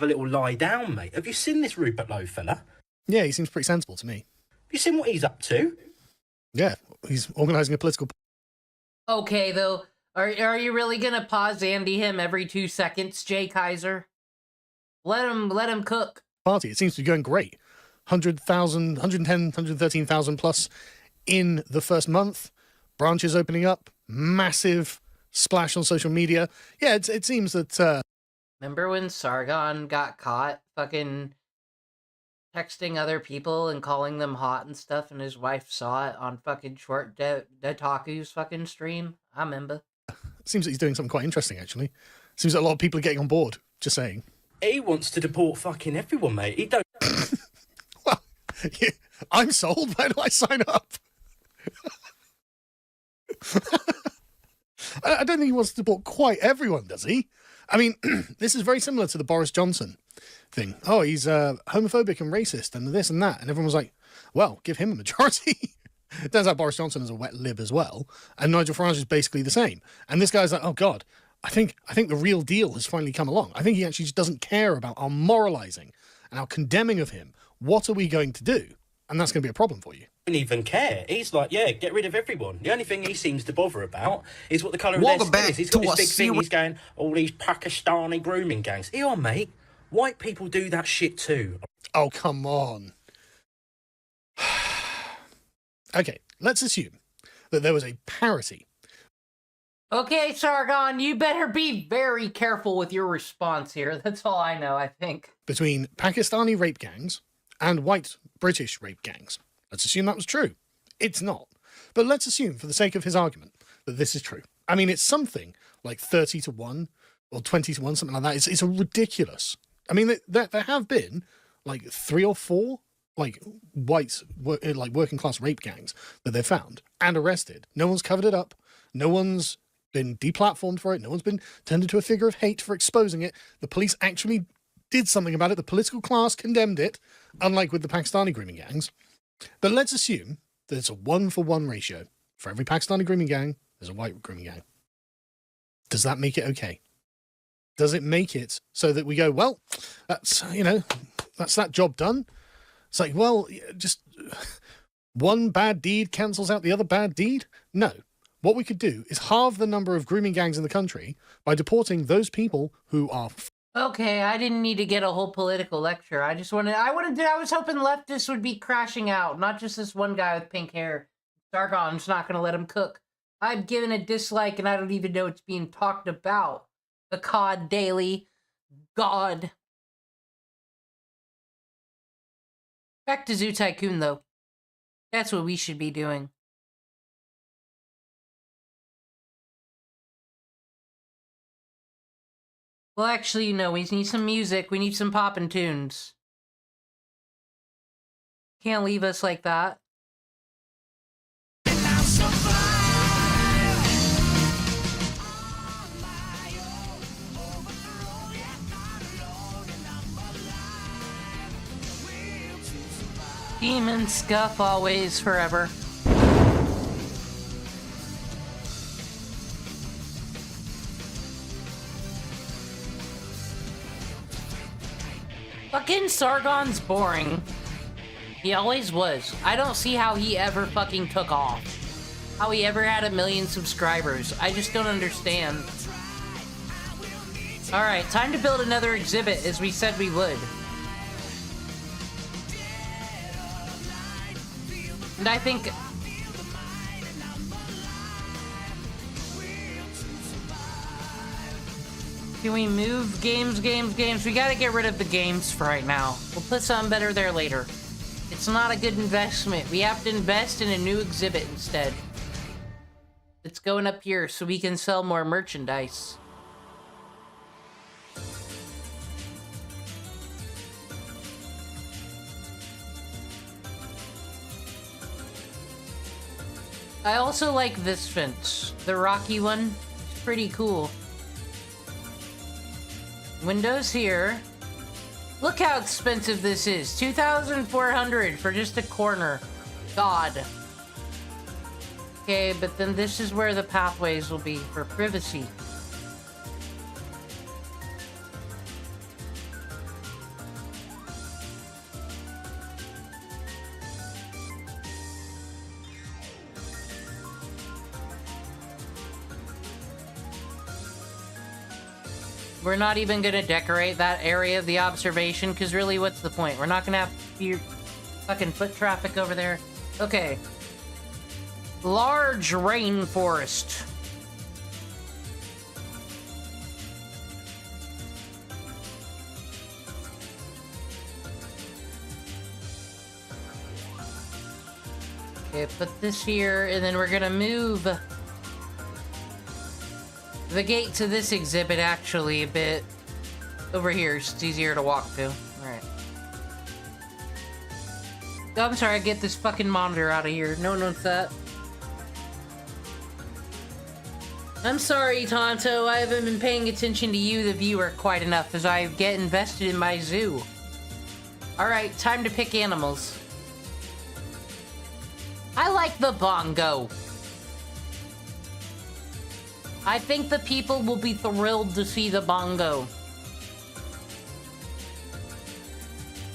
a little lie down, mate. Have you seen this Rupert Lowe fella? Yeah, he seems pretty sensible to me. Have you seen what he's up to? Yeah, he's organising a political... Okay, though. Are you really gonna pause Andy him every 2 seconds, Jay Kaiser? Let him cook. Party. It seems to be going great. 100,000, 110, 113,000 plus in the first month. Branches opening up. Massive splash on social media. Yeah, it seems that... Remember when Sargon got caught fucking... texting other people and calling them hot and stuff, and his wife saw it on fucking Short Detaku's fucking stream? I remember. Seems that he's doing something quite interesting, actually. Seems that a lot of people are getting on board, just saying. He wants to deport fucking everyone, mate. He don't... Well, yeah, I'm sold. Why do I sign up? I don't think he wants to deport quite everyone, does he? I mean, this is very similar to the Boris Johnson thing. Oh, he's homophobic and racist and this and that. And everyone was like, well, give him a majority. It turns out Boris Johnson is a wet lib as well. And Nigel Farage is basically the same. And this guy's like, oh, God, I think the real deal has finally come along. I think he actually just doesn't care about our moralizing and our condemning of him. What are we going to do? And that's going to be a problem for you. Don't even care. He's like, yeah, get rid of everyone. The only thing he seems to bother about is what the colour of their skin is. He's got this big thing, he's going, all these Pakistani grooming gangs. Here, mate, white people do that shit too. Oh, come on. Okay, let's assume that there was a parity. Okay, Sargon, you better be very careful with your response here. That's all I know, I think. Between Pakistani rape gangs and white British rape gangs. Let's assume that was true. It's not. But let's assume, for the sake of his argument, that this is true. I mean, it's something like 30 to 1 or 20 to 1, something like that. It's a ridiculous. I mean, there have been like 3 or 4 like white, like working class rape gangs that they've found and arrested. No one's covered it up. No one's been deplatformed for it. No one's been turned into a figure of hate for exposing it. The police actually did something about it. The political class condemned it, unlike with the Pakistani grooming gangs. But let's assume that it's a 1-for-1 ratio. For every Pakistani grooming gang, there's a white grooming gang. Does that make it okay? Does it make it so that we go, well, that's that job done? It's like, well, just one bad deed cancels out the other bad deed? No. What we could do is halve the number of grooming gangs in the country by deporting those people who are... Okay, I didn't need to get a whole political lecture. I was hoping leftists would be crashing out, not just this one guy with pink hair. Sargon's not going to let him cook. I've given a dislike and I don't even know it's being talked about. The COD Daily. God. Back to Zoo Tycoon, though. That's what we should be doing. Well, actually, no, we need some music. We need some poppin' tunes. Can't leave us like that. Demon Scuff always, forever. Fucking Sargon's boring. He always was. I don't see how he ever fucking took off. How he ever had 1 million subscribers. I just don't understand. Alright, time to build another exhibit as we said we would. And I think... Can we move games? We gotta get rid of the games for right now. We'll put something better there later. It's not a good investment. We have to invest in a new exhibit instead. It's going up here so we can sell more merchandise. I also like this fence. The rocky one. It's pretty cool. Windows here. Look how expensive this is. $2,400 for just a corner. God. Okay, but then this is where the pathways will be for privacy. We're not even gonna decorate that area of the observation, because really, what's the point? We're not gonna have fucking foot traffic over there. Okay. Large rainforest. Okay, put this here, and then we're gonna move the gate to this exhibit actually a bit over here. It's easier to walk to. Alright. Oh, I'm sorry, get this fucking monitor out of here. No one wants that. I'm sorry, Tonto. I haven't been paying attention to you, the viewer, quite enough as I get invested in my zoo. Alright, time to pick animals. I like the bongo. I think the people will be thrilled to see the bongo.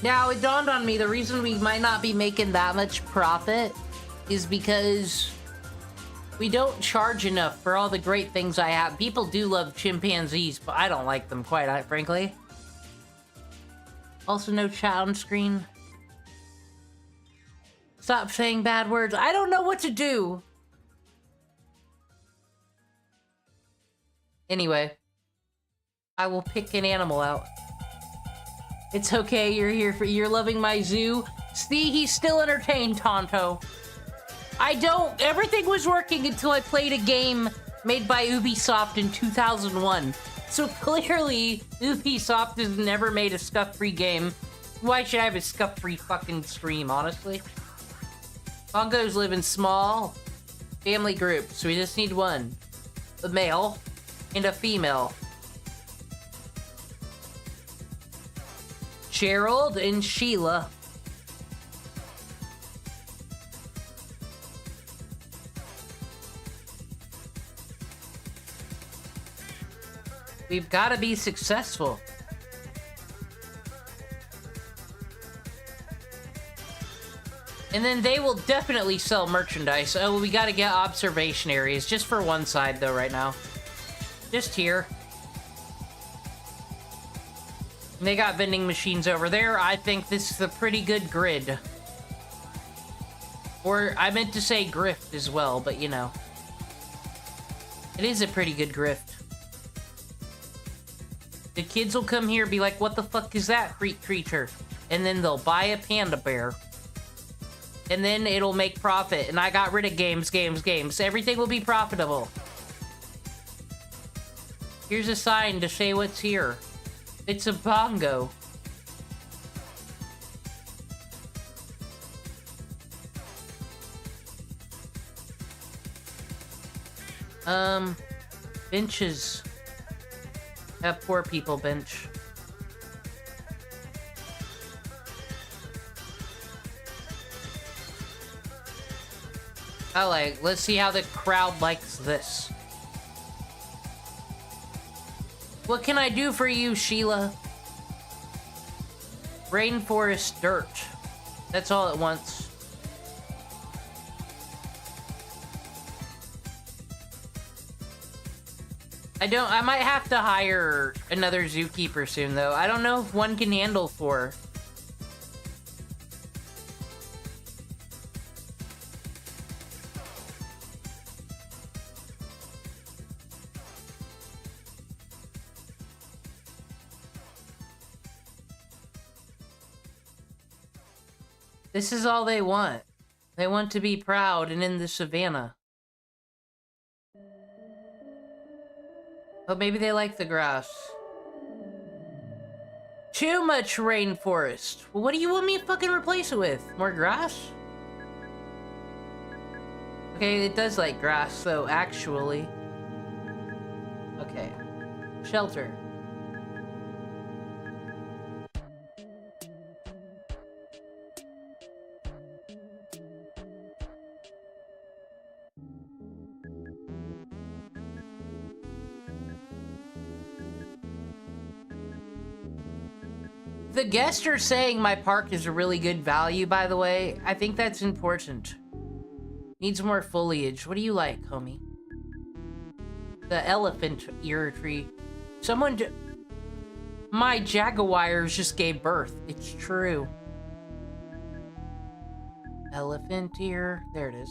Now, it dawned on me, the reason we might not be making that much profit is because we don't charge enough for all the great things I have. People do love chimpanzees, but I don't like them quite frankly. Also, no chat on screen. Stop saying bad words. I don't know what to do. Anyway, I will pick an animal out. It's okay, you're loving my zoo. See, he's still entertained, Tonto. Everything was working until I played a game made by Ubisoft in 2001. So clearly, Ubisoft has never made a scuff-free game. Why should I have a scuff-free fucking stream, honestly? Bongos live in small family groups, so we just need one. a male and a female. Gerald and Sheila. We've got to be successful. And then they will definitely sell merchandise. Oh, we got to get observation areas just for one side though right now. Just here. And they got vending machines over there. I think this is a pretty good grid. Or I meant to say grift as well, but you know. It is a pretty good grift. The kids will come here and be like, what the fuck is that freak creature? And then they'll buy a panda bear. And then it'll make profit. And I got rid of games. Everything will be profitable. Here's a sign to say what's here. It's a bongo. Benches. Have poor people bench. Let's see how the crowd likes this. What can I do for you, Sheila? Rainforest dirt. That's all it wants. I might have to hire another zookeeper soon, though. I don't know if one can handle 4. This is all they want. They want to be proud and in the savannah. But maybe they like the grass. Too much rainforest. Well, what do you want me to fucking replace it with? More grass? Okay, it does like grass, though, actually. Okay. Shelter. The guests are saying my park is a really good value, by the way. I think that's important. Needs more foliage. What do you like, homie? The elephant ear tree. My jaguars just gave birth. It's true. Elephant ear. There it is.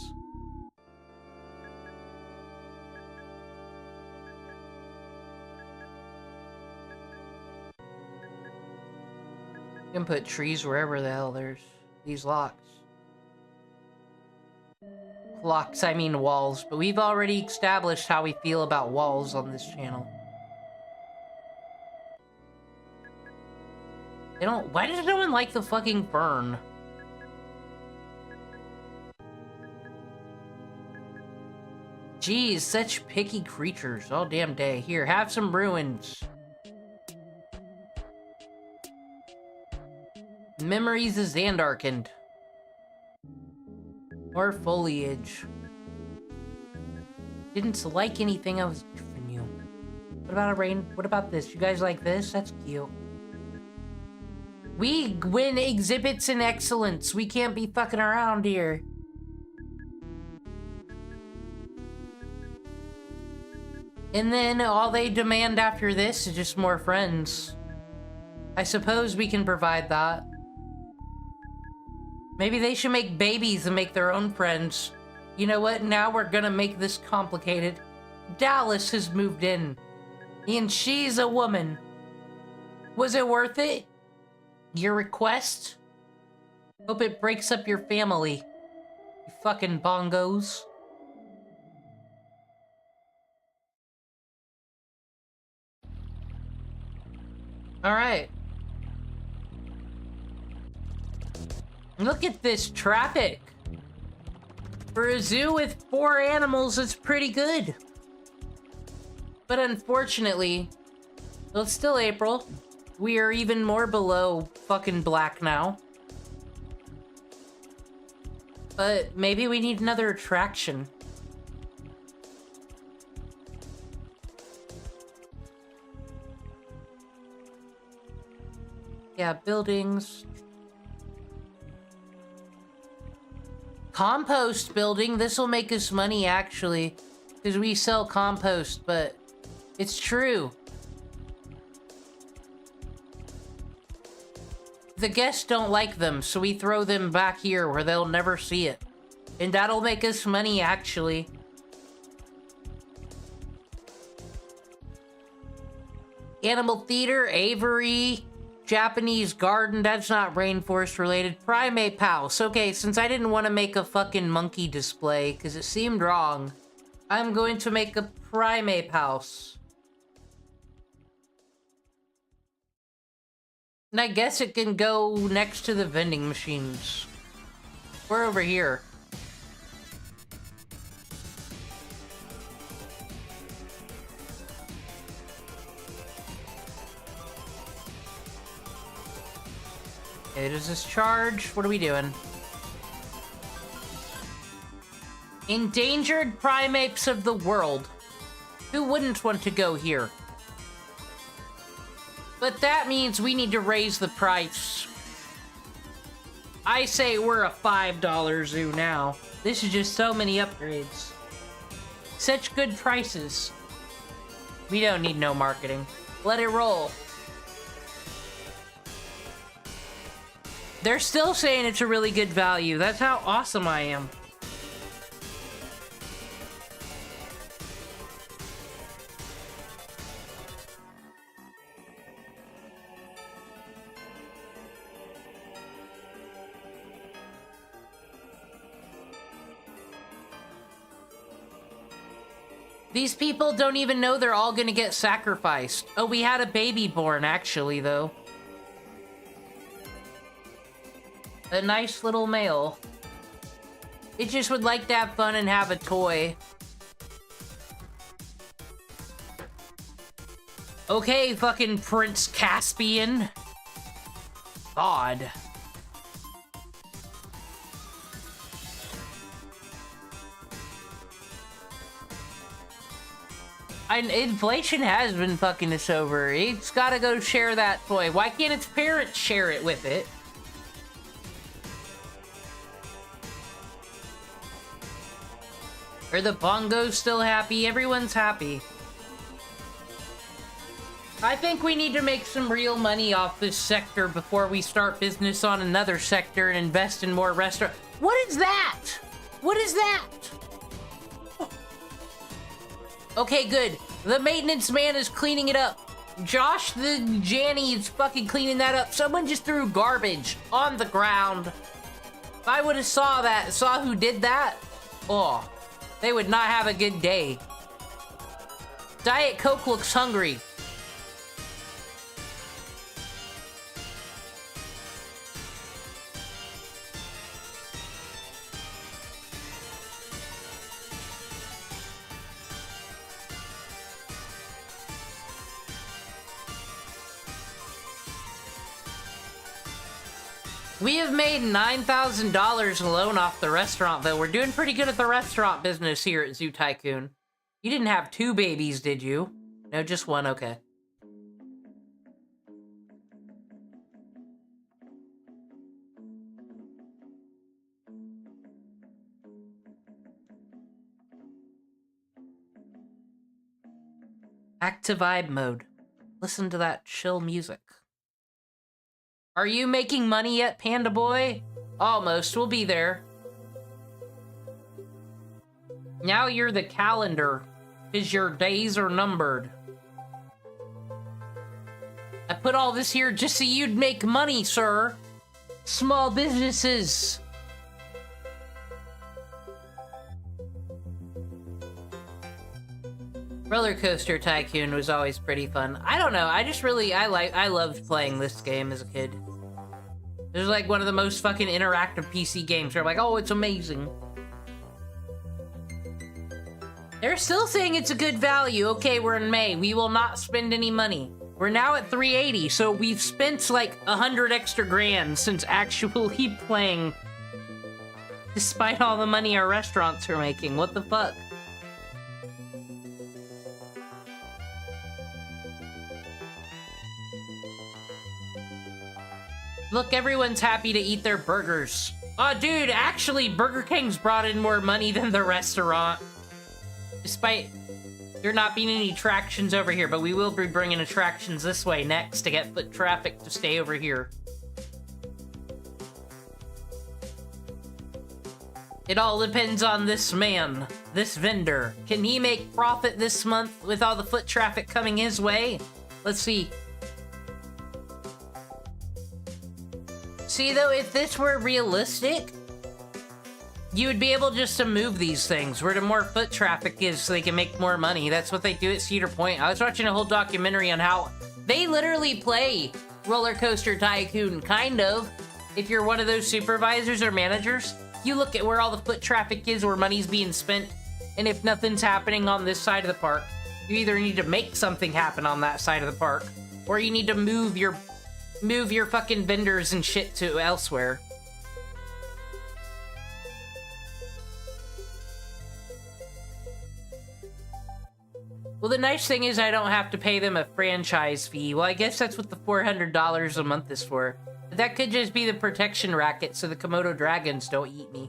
You can put trees wherever the hell there's these locks. Locks, I mean walls, but we've already established how we feel about walls on this channel. Why does no one like the fucking fern? Jeez, such picky creatures all damn day. Here, have some ruins. Memories of Zandarkand. More foliage. Didn't like anything I was giving you. What about what about this? You guys like this? That's cute. We win exhibits in excellence. We can't be fucking around here. And then all they demand after this is just more friends. I suppose we can provide that. Maybe they should make babies and make their own friends. You know what? Now we're gonna make this complicated. Dallas has moved in. And she's a woman. Was it worth it? Your request? Hope it breaks up your family. You fucking bongos. Alright. Look at this traffic. For a zoo with 4 animals, it's pretty good. But unfortunately, well, it's still April. We are even more below fucking black now. But maybe we need another attraction. Yeah, buildings. Compost building. This will make us money, actually. Because we sell compost, but it's true. The guests don't like them, so we throw them back here where they'll never see it. And that'll make us money, actually. Animal theater, aviary, Japanese garden, that's not rainforest related. Primate house. Okay, since I didn't want to make a fucking monkey display, because it seemed wrong, I'm going to make a primate house. And I guess it can go next to the vending machines. We're over here. Okay, does this charge? What are we doing? Endangered primates of the world. Who wouldn't want to go here? But that means we need to raise the price. I say we're a $5 zoo now. This is just so many upgrades. Such good prices. We don't need no marketing. Let it roll. They're still saying it's a really good value. That's how awesome I am. These people don't even know they're all gonna get sacrificed. Oh, we had a baby born, actually, though. A nice little male. It just would like to have fun and have a toy. Okay, fucking Prince Caspian. God. Inflation has been fucking us over. It's gotta go share that toy. Why can't its parents share it with it? Are the bongos still happy? Everyone's happy. I think we need to make some real money off this sector before we start business on another sector and invest in more restaurants. What is that? What is that? Okay, good. The maintenance man is cleaning it up. Josh the Janny is fucking cleaning that up. Someone just threw garbage on the ground. If I would have saw who did that, oh, they would not have a good day. Diet Coke looks hungry. We have made $9,000 alone off the restaurant, though. We're doing pretty good at the restaurant business here at Zoo Tycoon. You didn't have 2 babies, did you? No, just 1, okay. Active vibe mode. Listen to that chill music. Are you making money yet, Panda Boy? Almost, we'll be there. Now you're the calendar, because your days are numbered. I put all this here just so you'd make money, sir. Small businesses. Roller Coaster Tycoon was always pretty fun. I don't know, I loved playing this game as a kid. It was like one of the most fucking interactive PC games where I'm like, oh, it's amazing. They're still saying it's a good value. Okay, we're in May. We will not spend any money. We're now at 380, so we've spent like 100 extra grand since actually playing. Despite all the money our restaurants are making. What the fuck? Look, everyone's happy to eat their burgers. Oh, dude, actually, Burger King's brought in more money than the restaurant. Despite there not being any attractions over here, but we will be bringing attractions this way next to get foot traffic to stay over here. It all depends on this man, this vendor. Can he make profit this month with all the foot traffic coming his way? Let's see. See, though, if this were realistic, you would be able just to move these things where the more foot traffic is so they can make more money. That's what they do at Cedar Point. I was watching a whole documentary on how they literally play Roller Coaster Tycoon, kind of. If you're one of those supervisors or managers, you look at where all the foot traffic is, where money's being spent, and if nothing's happening on this side of the park, you either need to make something happen on that side of the park, or you need to move your fucking vendors and shit to elsewhere. Well, the nice thing is I don't have to pay them a franchise fee. Well, I guess that's what the $400 a month is for. But that could just be the protection racket so the Komodo dragons don't eat me.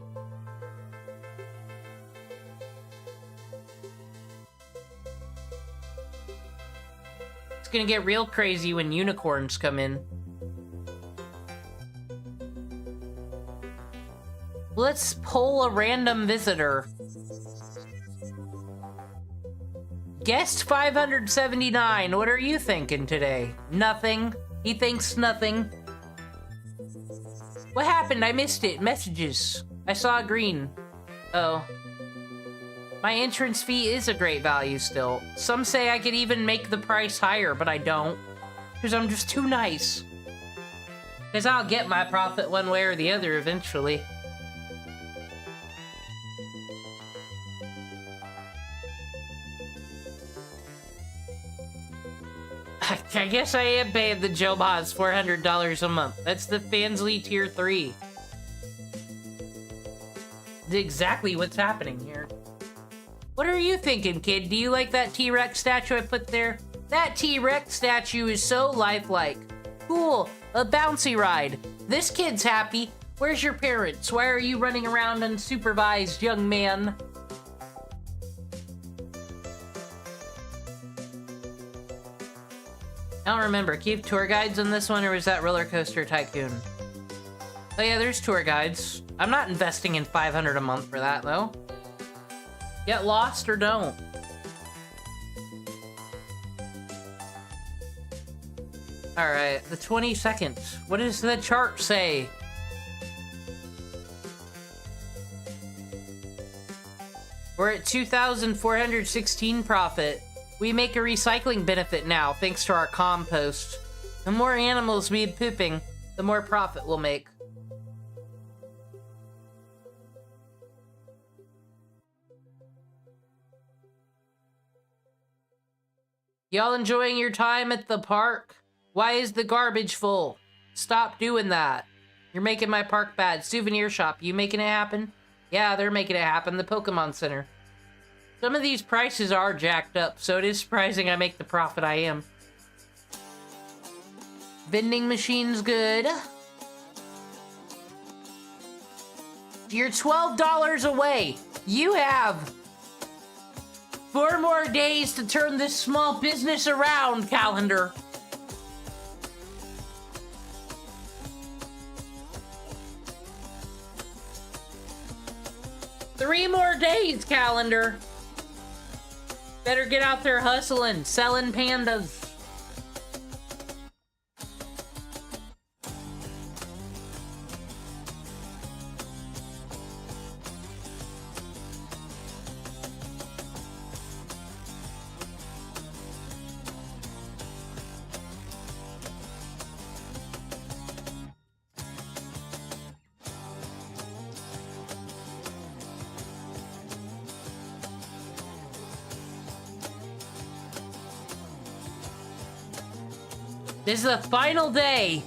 It's gonna get real crazy when unicorns come in. Let's poll a random visitor. Guest 579, what are you thinking today? Nothing. He thinks nothing. What happened? I missed it. Messages. I saw green. Oh. My entrance fee is a great value still. Some say I could even make the price higher, but I don't. Because I'm just too nice. Because I'll get my profit one way or the other eventually. I guess I am paying the Joe Boz $400 a month. That's the Fansley Tier 3. Exactly what's happening here. What are you thinking, kid? Do you like that T-Rex statue I put there? That T-Rex statue is so lifelike. Cool, a bouncy ride. This kid's happy. Where's your parents? Why are you running around unsupervised, young man? I don't remember. Keep tour guides on this one, or was that Roller Coaster Tycoon? Oh yeah, there's tour guides. I'm not investing in $500 a month for that, though. Get lost or don't. Alright, the 22nd. What does the chart say? We're at 2,416 profit. We make a recycling benefit now, thanks to our compost. The more animals we have pooping, the more profit we'll make. Y'all enjoying your time at the park? Why is the garbage full? Stop doing that. You're making my park bad. Souvenir shop, you making it happen? Yeah, they're making it happen. The Pokemon Center. Some of these prices are jacked up, so it is surprising I make the profit I am. Vending machine's good. You're $12 away. You have 4 more days to turn this small business around, calendar. Three more days, calendar. Better get out there hustling, selling pandas. This is the final day.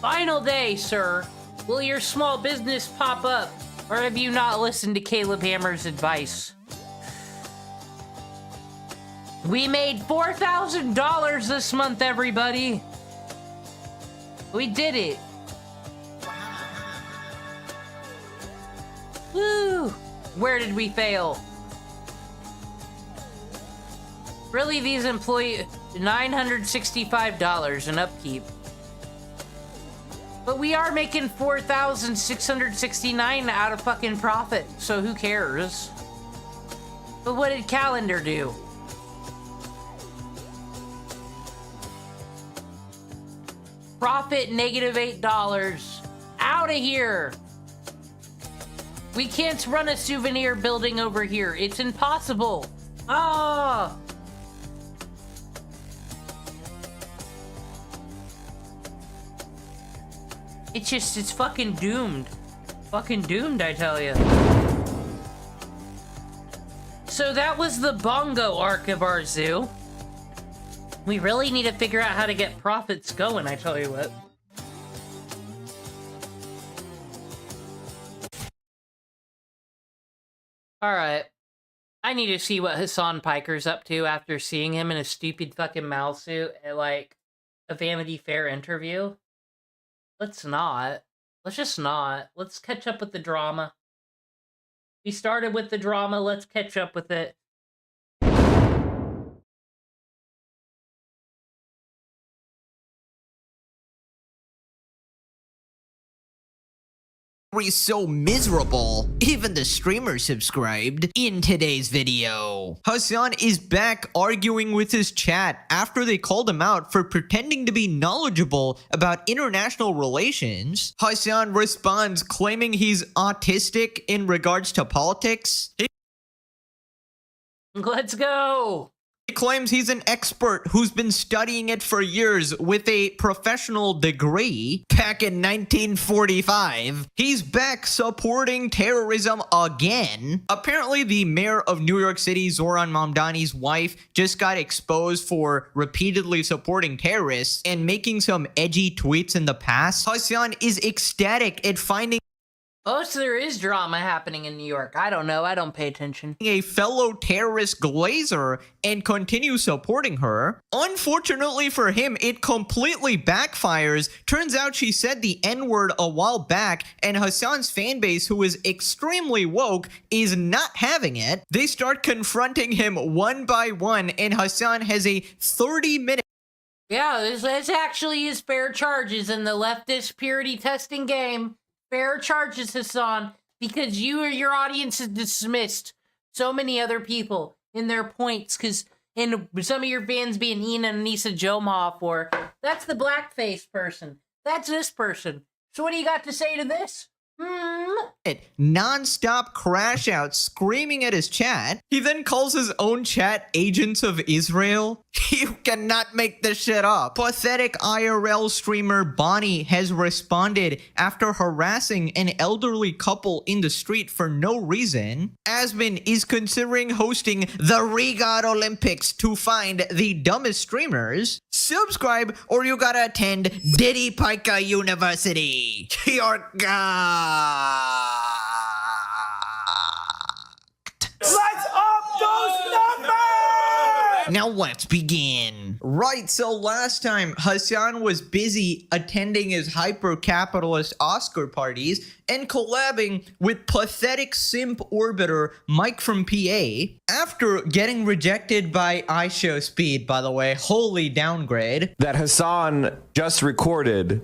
Final day, sir. Will your small business pop up? Or have you not listened to Caleb Hammer's advice? We made $4,000 this month, everybody. We did it. Woo! Where did we fail? Really, these employees, $965 in upkeep. But we are making $4,669 out of fucking profit, so who cares? But what did Calendar do? Profit -$8. Out of here! We can't run a souvenir building over here. It's impossible. Ah! It's fucking doomed. Fucking doomed, I tell you. So that was the bongo arc of our zoo. We really need to figure out how to get profits going, I tell you what. Alright. I need to see what Hassan Piker's up to after seeing him in a stupid fucking Mal suit at, like, a Vanity Fair interview. Let's not. Let's just not. Let's catch up with the drama. We started with the drama, let's catch up with it. So miserable, even the streamer subscribed. In today's video, Hassan is back arguing with his chat after they called him out for pretending to be knowledgeable about international relations. Hassan responds claiming he's autistic in regards to politics. Let's go! He claims he's an expert who's been studying it for years with a professional degree. Back in 1945, he's back supporting terrorism again. Apparently, the mayor of New York City, Zoran Mamdani's wife, just got exposed for repeatedly supporting terrorists and making some edgy tweets in the past. Hassan is ecstatic at finding Oh, so there is drama happening in New York. I don't know. I don't pay attention. A fellow terrorist glazer and continue supporting her. Unfortunately for him, it completely backfires. Turns out she said the N-word a while back, and Hassan's fan base, who is extremely woke, is not having it. They start confronting him one by one, and Hassan has a 30-minute Yeah, this actually is fair charges in the leftist purity testing game. Fair charges, Hassan, because you or your audience has dismissed so many other people in their points, because in some of your fans being Ian and Anissa Jomoff, or that's the blackface person, that's this person. So what do you got to say to this? Non-stop crash out screaming at his chat. He then calls his own chat agents of Israel. You cannot make this shit up. Pathetic IRL streamer Bonnie has responded after harassing an elderly couple in the street for no reason. Asmin is considering hosting the Regard Olympics to find the dumbest streamers. Subscribe or you gotta attend Diddy Pica University. You're Let's up those numbers! Now let's begin. Right, so last time Hassan was busy attending his hyper-capitalist Oscar parties and collabing with pathetic simp orbiter Mike from PA. After getting rejected by iShowSpeed, by the way, holy downgrade. That Hassan just recorded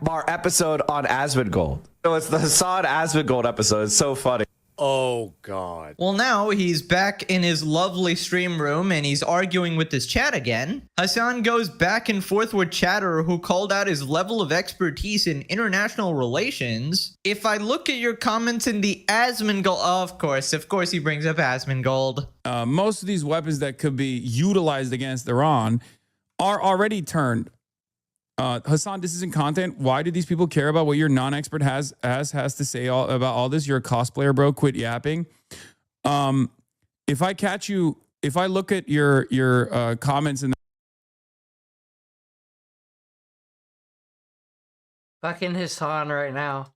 our episode on Asmongold. So it's the Hassan Asmongold episode. It's so funny. Oh, God. Well, now he's back in his lovely stream room and he's arguing with his chat again. Hassan goes back and forth with Chatter, who called out his level of expertise in international relations. If I look at your comments in the Asmongold, of course he brings up Asmongold. Most of these weapons that could be utilized against Iran are already turned. Hassan, this isn't content. Why do these people care about what your non-expert has to say about all this? You're a cosplayer, bro. Quit yapping. If I catch you, if I look at your comments in Fucking Hassan right now.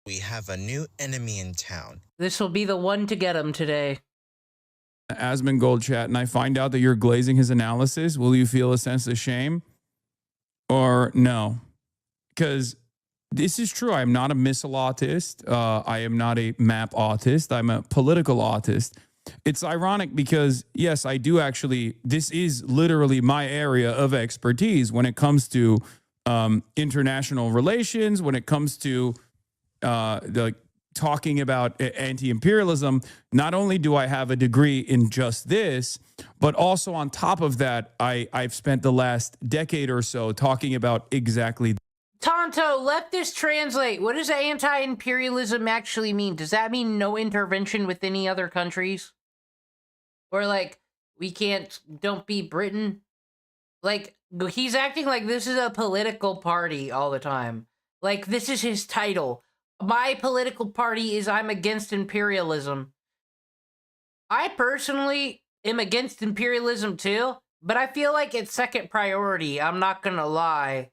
We have a new enemy in town. This will be the one to get him today. Asmongold chat, and I find out that you're glazing his analysis, will you feel a sense of shame or no? Because this is true. I'm not a missile autist. I am not a map autist. I'm a political autist. It's ironic because, yes, I do actually, this is literally my area of expertise when it comes to international relations, when it comes to talking about anti-imperialism. Not only do I have a degree in just this, but also on top of that, I've spent the last decade or so talking about exactly. Tonto, let this translate. What does anti-imperialism actually mean? Does that mean no intervention with any other countries? Or like, don't be Britain? Like, he's acting like this is a political party all the time. Like, this is his title. My political party is I'm against imperialism. I personally am against imperialism too, but I feel like it's second priority, I'm not gonna lie,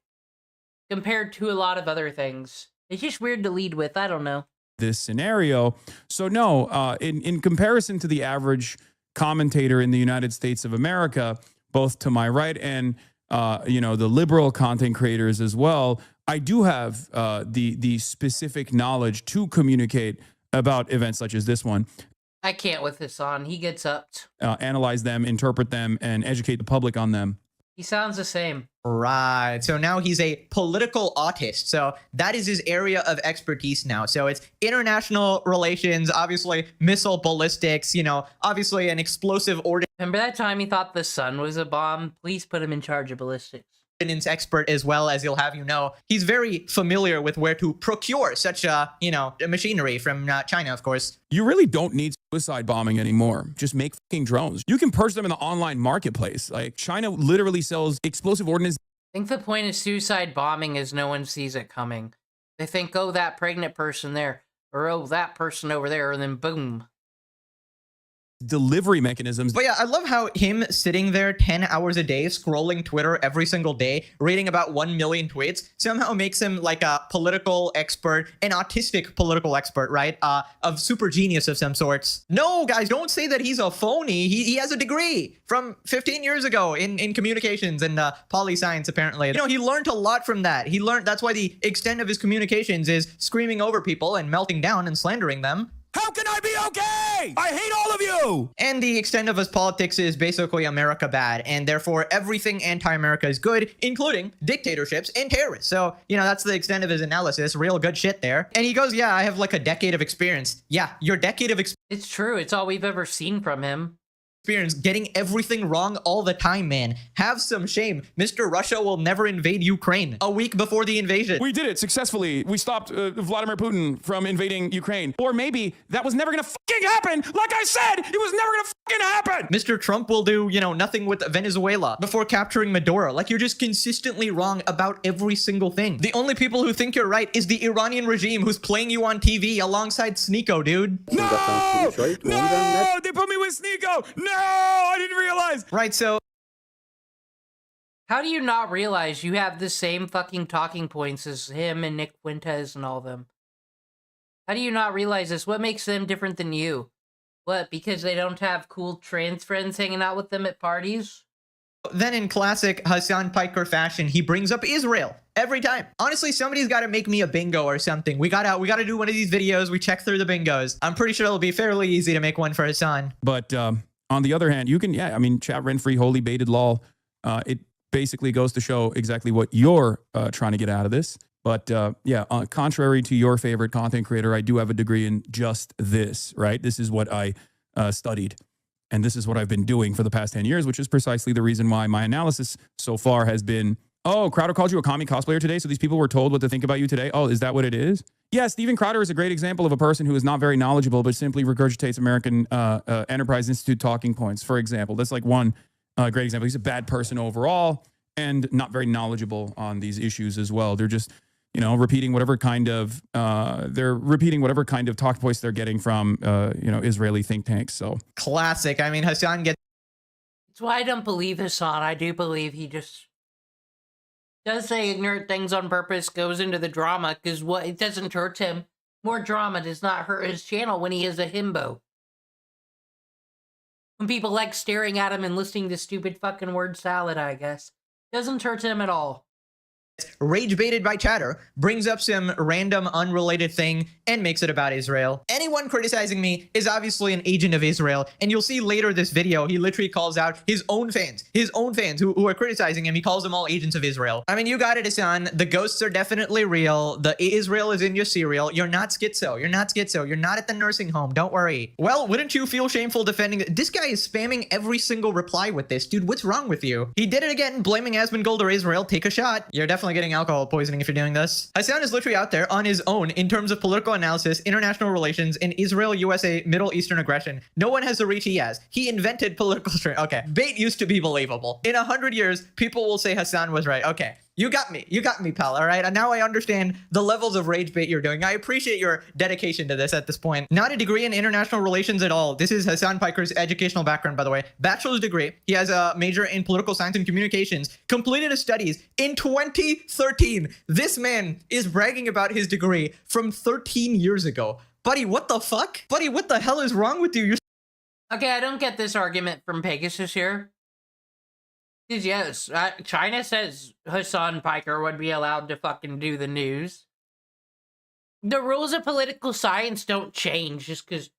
compared to a lot of other things. It's just weird to lead with, I don't know. This scenario. So no, in comparison to the average commentator in the United States of America, both to my right and the liberal content creators as well, I do have the specific knowledge to communicate about events such as this one. I can't with Hassan. He gets up. Analyze them, interpret them, and educate the public on them. He sounds the same. Right. So now he's a political autist. So that is his area of expertise now. So it's international relations, obviously missile ballistics, obviously an explosive ordnance. Remember that time he thought the sun was a bomb? Please put him in charge of ballistics. Expert as well, as he'll have you know. He's very familiar with where to procure such machinery from China, of course. You really don't need suicide bombing anymore. Just make fucking drones. You can purchase them in the online marketplace. Like, China literally sells explosive ordnance. I think the point of suicide bombing is no one sees it coming. They think, oh, that pregnant person there, or oh, that person over there, and then boom. Delivery mechanisms. But yeah, I love how him sitting there 10 hours a day, scrolling Twitter every single day, reading about 1 million tweets, somehow makes him like a political expert, an autistic political expert, right? Of super genius of some sorts. No, guys, don't say that he's a phony. He has a degree from 15 years ago in communications and poli-science, apparently. He learned a lot from that. That's why the extent of his communications is screaming over people and melting down and slandering them. How can I be okay? I hate all of you! And the extent of his politics is basically America bad, and therefore everything anti-America is good, including dictatorships and terrorists. So, that's the extent of his analysis. Real good shit there. And he goes, yeah, I have like a decade of experience. Yeah, your decade of experience. It's true. It's all we've ever seen from him. Getting everything wrong all the time, man. Have some shame. Mr. Russia will never invade Ukraine. A week before the invasion. We did it successfully. We stopped Vladimir Putin from invading Ukraine. Or maybe that was never gonna fucking happen. Like I said, it was never gonna fucking happen. Mr. Trump will do, nothing with Venezuela before capturing Maduro. Like, you're just consistently wrong about every single thing. The only people who think you're right is the Iranian regime who's playing you on TV alongside Sneeko, dude. No! No! They put me with Sneeko! No! I didn't realize. Right, so how do you not realize you have the same fucking talking points as him and Nick Fuentes and all of them? How do you not realize this? What makes them different than you? What, because they don't have cool trans friends hanging out with them at parties? Then in classic Hassan Piker fashion, he brings up Israel every time. Honestly, somebody's got to make me a bingo or something. We gotta do one of these videos. We check through the bingos. I'm pretty sure it'll be fairly easy to make one for Hassan. But on the other hand, you can, chat rent-free, holy baited lol. It basically goes to show exactly what you're trying to get out of this. But contrary to your favorite content creator, I do have a degree in just this, right? This is what I studied. And this is what I've been doing for the past 10 years, which is precisely the reason why my analysis so far has been, oh, Crowder called you a commie cosplayer today, so these people were told what to think about you today? Oh, is that what it is? Yeah, Steven Crowder is a great example of a person who is not very knowledgeable, but simply regurgitates American Enterprise Institute talking points, for example. That's like one great example. He's a bad person overall and not very knowledgeable on these issues as well. They're just, repeating whatever kind of talk points they're getting from, Israeli think tanks. So classic. I mean, Hassan gets. That's why I don't believe Hassan. I do believe he just Does say ignorant things on purpose goes into the drama, because what it doesn't hurt him. More drama does not hurt his channel when he is a himbo. When people like staring at him and listening to stupid fucking word salad, I guess. Doesn't hurt him at all. Rage baited by chatter, brings up some random unrelated thing and makes it about Israel. Anyone criticizing me is obviously an agent of Israel, and you'll see later this video, he literally calls out his own fans who are criticizing him. He calls them all agents of Israel. I mean, you got it, Hassan. The ghosts are definitely real. The Israel is in your cereal. You're not schizo. You're not schizo. You're not at the nursing home. Don't worry. Well, wouldn't you feel shameful defending this guy is spamming every single reply with this. Dude, what's wrong with you? He did it again, blaming Asmongold or Israel. Take a shot. You're definitely getting alcohol poisoning if you're doing this. Hassan is literally out there on his own in terms of political analysis, international relations, and Israel-USA Middle Eastern aggression. No one has the reach he has. He invented political strength. Okay, bait used to be believable. In 100 years, people will say Hassan was right. Okay. You got me, pal, all right? And now I understand the levels of rage bait you're doing. I appreciate your dedication to this at this point. Not a degree in international relations at all. This is Hassan Piker's educational background, by the way. Bachelor's degree. He has a major in political science and communications. Completed his studies in 2013. This man is bragging about his degree from 13 years ago. Buddy, what the fuck? Buddy, what the hell is wrong with you? Okay, I don't get this argument from Pegasus here. Because yes, China says Hassan Piker would be allowed to fucking do the news. The rules of political science don't change just because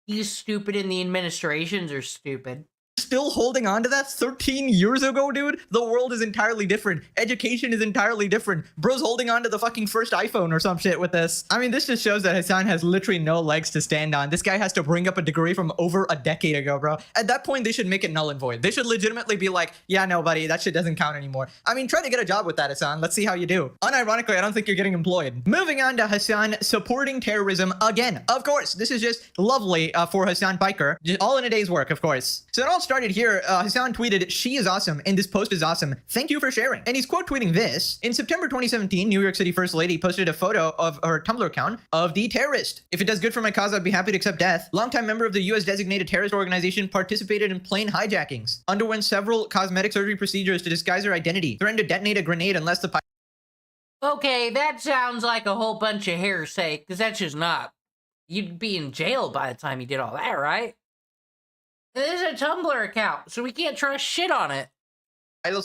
he's stupid and the administrations are stupid. Still holding on to that 13 years ago, dude? The world is entirely different. Education is entirely different. Bro's holding on to the fucking first iPhone or some shit with this. I mean, this just shows that Hassan has literally no legs to stand on. This guy has to bring up a degree from over a decade ago, bro. At that point, they should make it null and void. They should legitimately be like, yeah, no, buddy, that shit doesn't count anymore. I mean, try to get a job with that, Hassan. Let's see how you do. Unironically, I don't think you're getting employed. Moving on to Hassan supporting terrorism again. Of course, this is just lovely for Hassan Piker. Just all in a day's work, of course. So it all started here. Hassan tweeted, "She is awesome, and this post is awesome. Thank you for sharing." And he's quote tweeting this. In September 2017, New York City First Lady posted a photo of her Tumblr account of the terrorist. "If it does good for my cause, I'd be happy to accept death. Longtime member of the U.S. designated terrorist organization, participated in plane hijackings. Underwent several cosmetic surgery procedures to disguise her identity. Threatened to detonate a grenade unless the..." Okay, that sounds like a whole bunch of hearsay, because that's just not. You'd be in jail by the time you did all that, right? This is a Tumblr account, so we can't trust shit on it.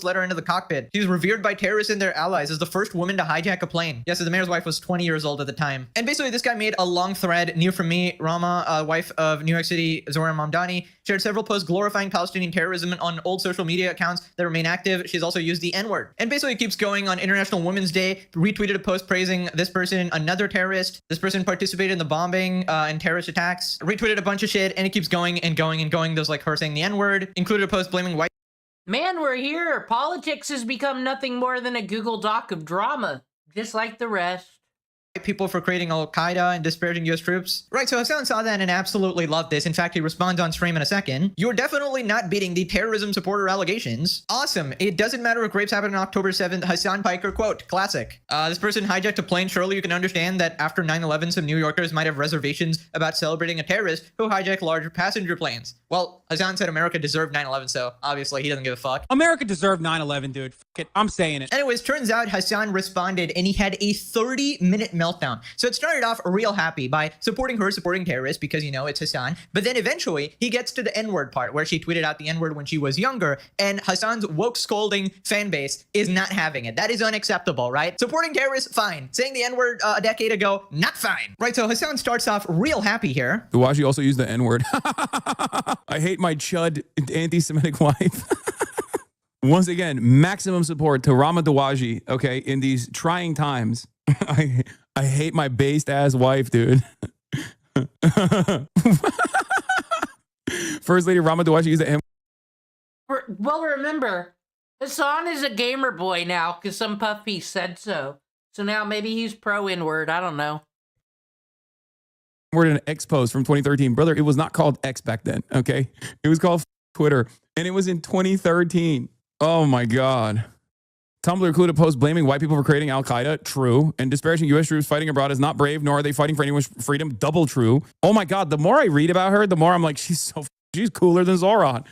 Let her into the cockpit. She's revered by terrorists and their allies as the first woman to hijack a plane. Yes, the mayor's wife was 20 years old at the time. And basically, this guy made a long thread. Near from me, Rama, wife of New York City, Zohra Mamdani, shared several posts glorifying Palestinian terrorism on old social media accounts that remain active. She's also used the N-word. And basically, keeps going on International Women's Day, retweeted a post praising this person, another terrorist. This person participated in the bombing and terrorist attacks. Retweeted a bunch of shit, and it keeps going and going and going. There's like her saying the N-word. Included a post blaming white... Man, we're here. Politics has become nothing more than a Google Doc of drama, just like the rest. People for creating Al-Qaeda and disparaging U.S. troops. Right, so Hassan saw that and absolutely loved this. In fact, he responds on stream in a second. "You're definitely not beating the terrorism supporter allegations. Awesome. It doesn't matter if rapes happened on October 7th. Hassan Piker quote, classic. This person hijacked a plane. Surely you can understand that after 9/11, some New Yorkers might have reservations about celebrating a terrorist who hijacked larger passenger planes." Well, Hassan said America deserved 9/11, so obviously he doesn't give a fuck. America deserved 9/11, dude. Fuck it. I'm saying it. Anyways, turns out Hassan responded and he had a 30-minute meltdown. So it started off real happy by supporting her, supporting terrorists because, you know, it's Hassan. But then eventually he gets to the N-word part where she tweeted out the N-word when she was younger, and Hassan's woke scolding fan base is not having it. That is unacceptable, right? Supporting terrorists, fine. Saying the N-word a decade ago, not fine. Right, so Hassan starts off real happy here. Dawashi also used the N-word. I hate my chud anti-Semitic wife. Once again, maximum support to Rama Dawaji, okay, in these trying times. I hate my based ass wife, dude. First Lady Rama Dawaji used the N. Well, remember, Hassan is a gamer boy now because some puff piece said so. So now maybe he's pro N-word. I don't know. Word in an X post from 2013. Brother, it was not called X back then, okay? It was called Twitter, and it was in 2013. Oh my God. Tumblr included a post blaming white people for creating Al-Qaeda. True. And disparaging U.S. troops fighting abroad is not brave, nor are they fighting for anyone's freedom. Double true. Oh my God. The more I read about her, the more I'm like, she's cooler than Zoran.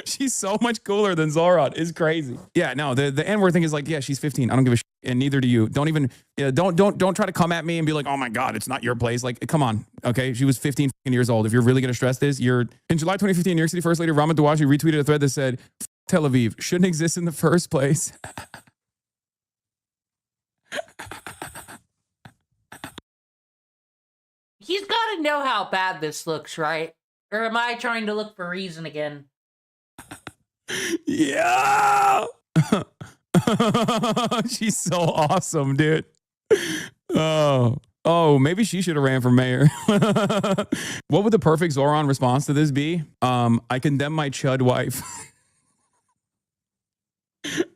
She's so much cooler than Zoran. It's crazy. Yeah, no, the N-word thing is like, yeah, she's 15. I don't give a shit, and neither do you. Don't even, don't try to come at me and be like, oh my God, it's not your place. Like, come on, okay? She was 15 years old. If you're really gonna stress this, in July 2015, New York City First Lady Rama Dawashi retweeted a thread that said, Tel Aviv shouldn't exist in the first place. He's got to know how bad this looks, right? Or am I trying to look for reason again? Yeah. She's so awesome, dude. Oh, maybe she should have ran for mayor. What would the perfect Zoran response to this be? I condemn my chud wife.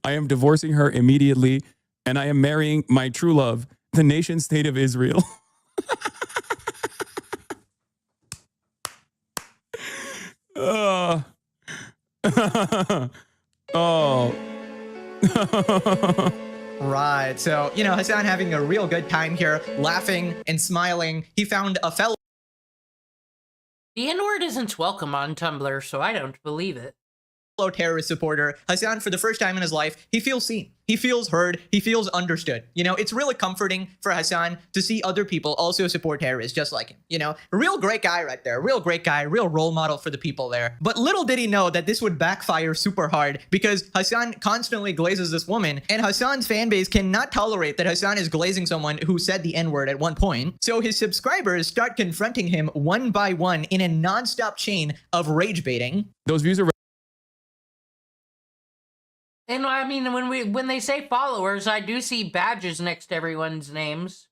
I am divorcing her immediately, and I am marrying my true love, the nation state of Israel. Oh. Right. So, Hassan having a real good time here, laughing and smiling. He found a fellow The N-word isn't welcome on Tumblr, so I don't believe it. terrorist supporter. Hassan, for the first time in his life, he feels seen. He feels heard. He feels understood. It's really comforting for Hassan to see other people also support terrorists just like him. A real great guy right there. Real great guy. Real role model for the people there. But little did he know that this would backfire super hard because Hassan constantly glazes this woman, and Hassan's fan base cannot tolerate that Hassan is glazing someone who said the N-word at one point. So his subscribers start confronting him one by one in a non-stop chain of rage baiting. Those views are And I mean, when they say followers, I do see badges next to everyone's names.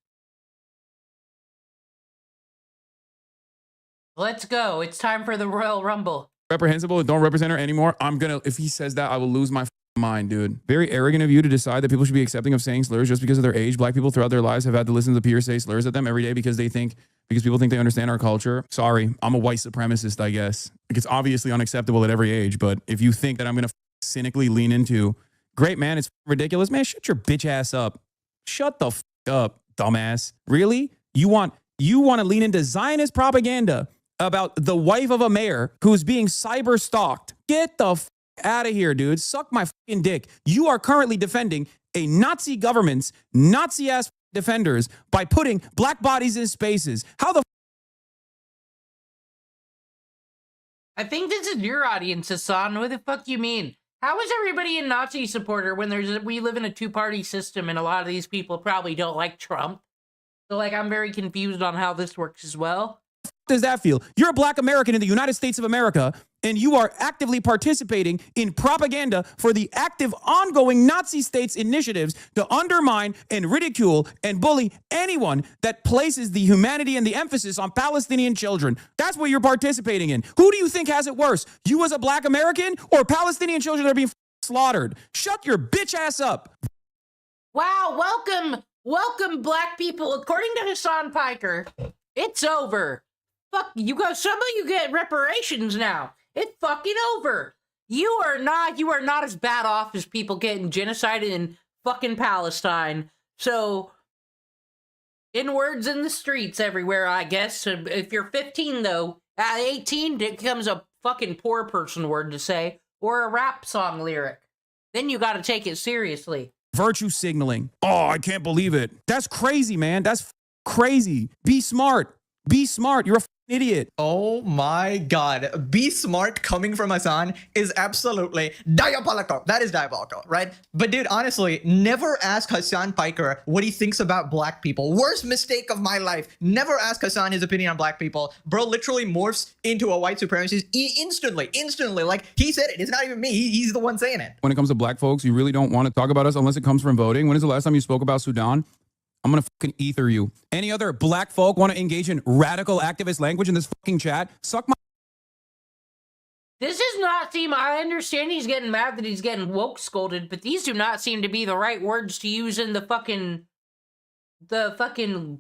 Let's go. It's time for the Royal Rumble. reprehensible. Don't represent her anymore. If he says that, I will lose my mind, dude. Very arrogant of you to decide that people should be accepting of saying slurs just because of their age. Black people throughout their lives have had to listen to peers say slurs at them every day because people think they understand our culture. Sorry, I'm a white supremacist, I guess. Like, it's obviously unacceptable at every age, but if you think that I'm going to cynically lean into, great, man, it's ridiculous, man, shut your bitch ass up. Shut the up, dumbass. Really? You want to lean into Zionist propaganda about the wife of a mayor who's being cyber stalked? Get the out of here, dude. Suck my fucking dick. You are currently defending a Nazi government's Nazi-ass defenders by putting black bodies in spaces. How the I think this is your audience, Hassan. What the fuck you mean? How is everybody a Nazi supporter when we live in a two-party system and a lot of these people probably don't like Trump? So, I'm very confused on how this works as well. does that feel? You're a black American in the United States of America, and you are actively participating in propaganda for the active, ongoing Nazi states' initiatives to undermine and ridicule and bully anyone that places the humanity and the emphasis on Palestinian children. That's what you're participating in. Who do you think has it worse? You as a black American or Palestinian children that are being slaughtered? Shut your bitch ass up. Wow, welcome, black people. According to Hassan Piker, it's over. Fuck, some of you get reparations now. It's fucking over. You are not as bad off as people getting genocided in fucking Palestine. So, N-words in the streets everywhere, I guess. If you're 15, though, at 18, it becomes a fucking poor person word to say, or a rap song lyric. Then you gotta take it seriously. Virtue signaling. Oh, I can't believe it. That's crazy, man. That's crazy. Be smart. Be smart. You're a idiot. Oh my God. Be smart coming from Hassan is absolutely diabolical. That is diabolical, right? But dude, honestly, never ask Hassan Piker what he thinks about black people. Worst mistake of my life. Never ask Hassan his opinion on black people. Bro literally morphs into a white supremacist instantly. Like, he said it. It's not even me. He's the one saying it. When it comes to black folks, you really don't want to talk about us unless it comes from voting. When is the last time you spoke about Sudan? I'm going to fucking ether you. Any other black folk want to engage in radical activist language in this fucking chat? Suck my... This does not seem... I understand he's getting mad that he's getting woke scolded, but these do not seem to be the right words to use in the fucking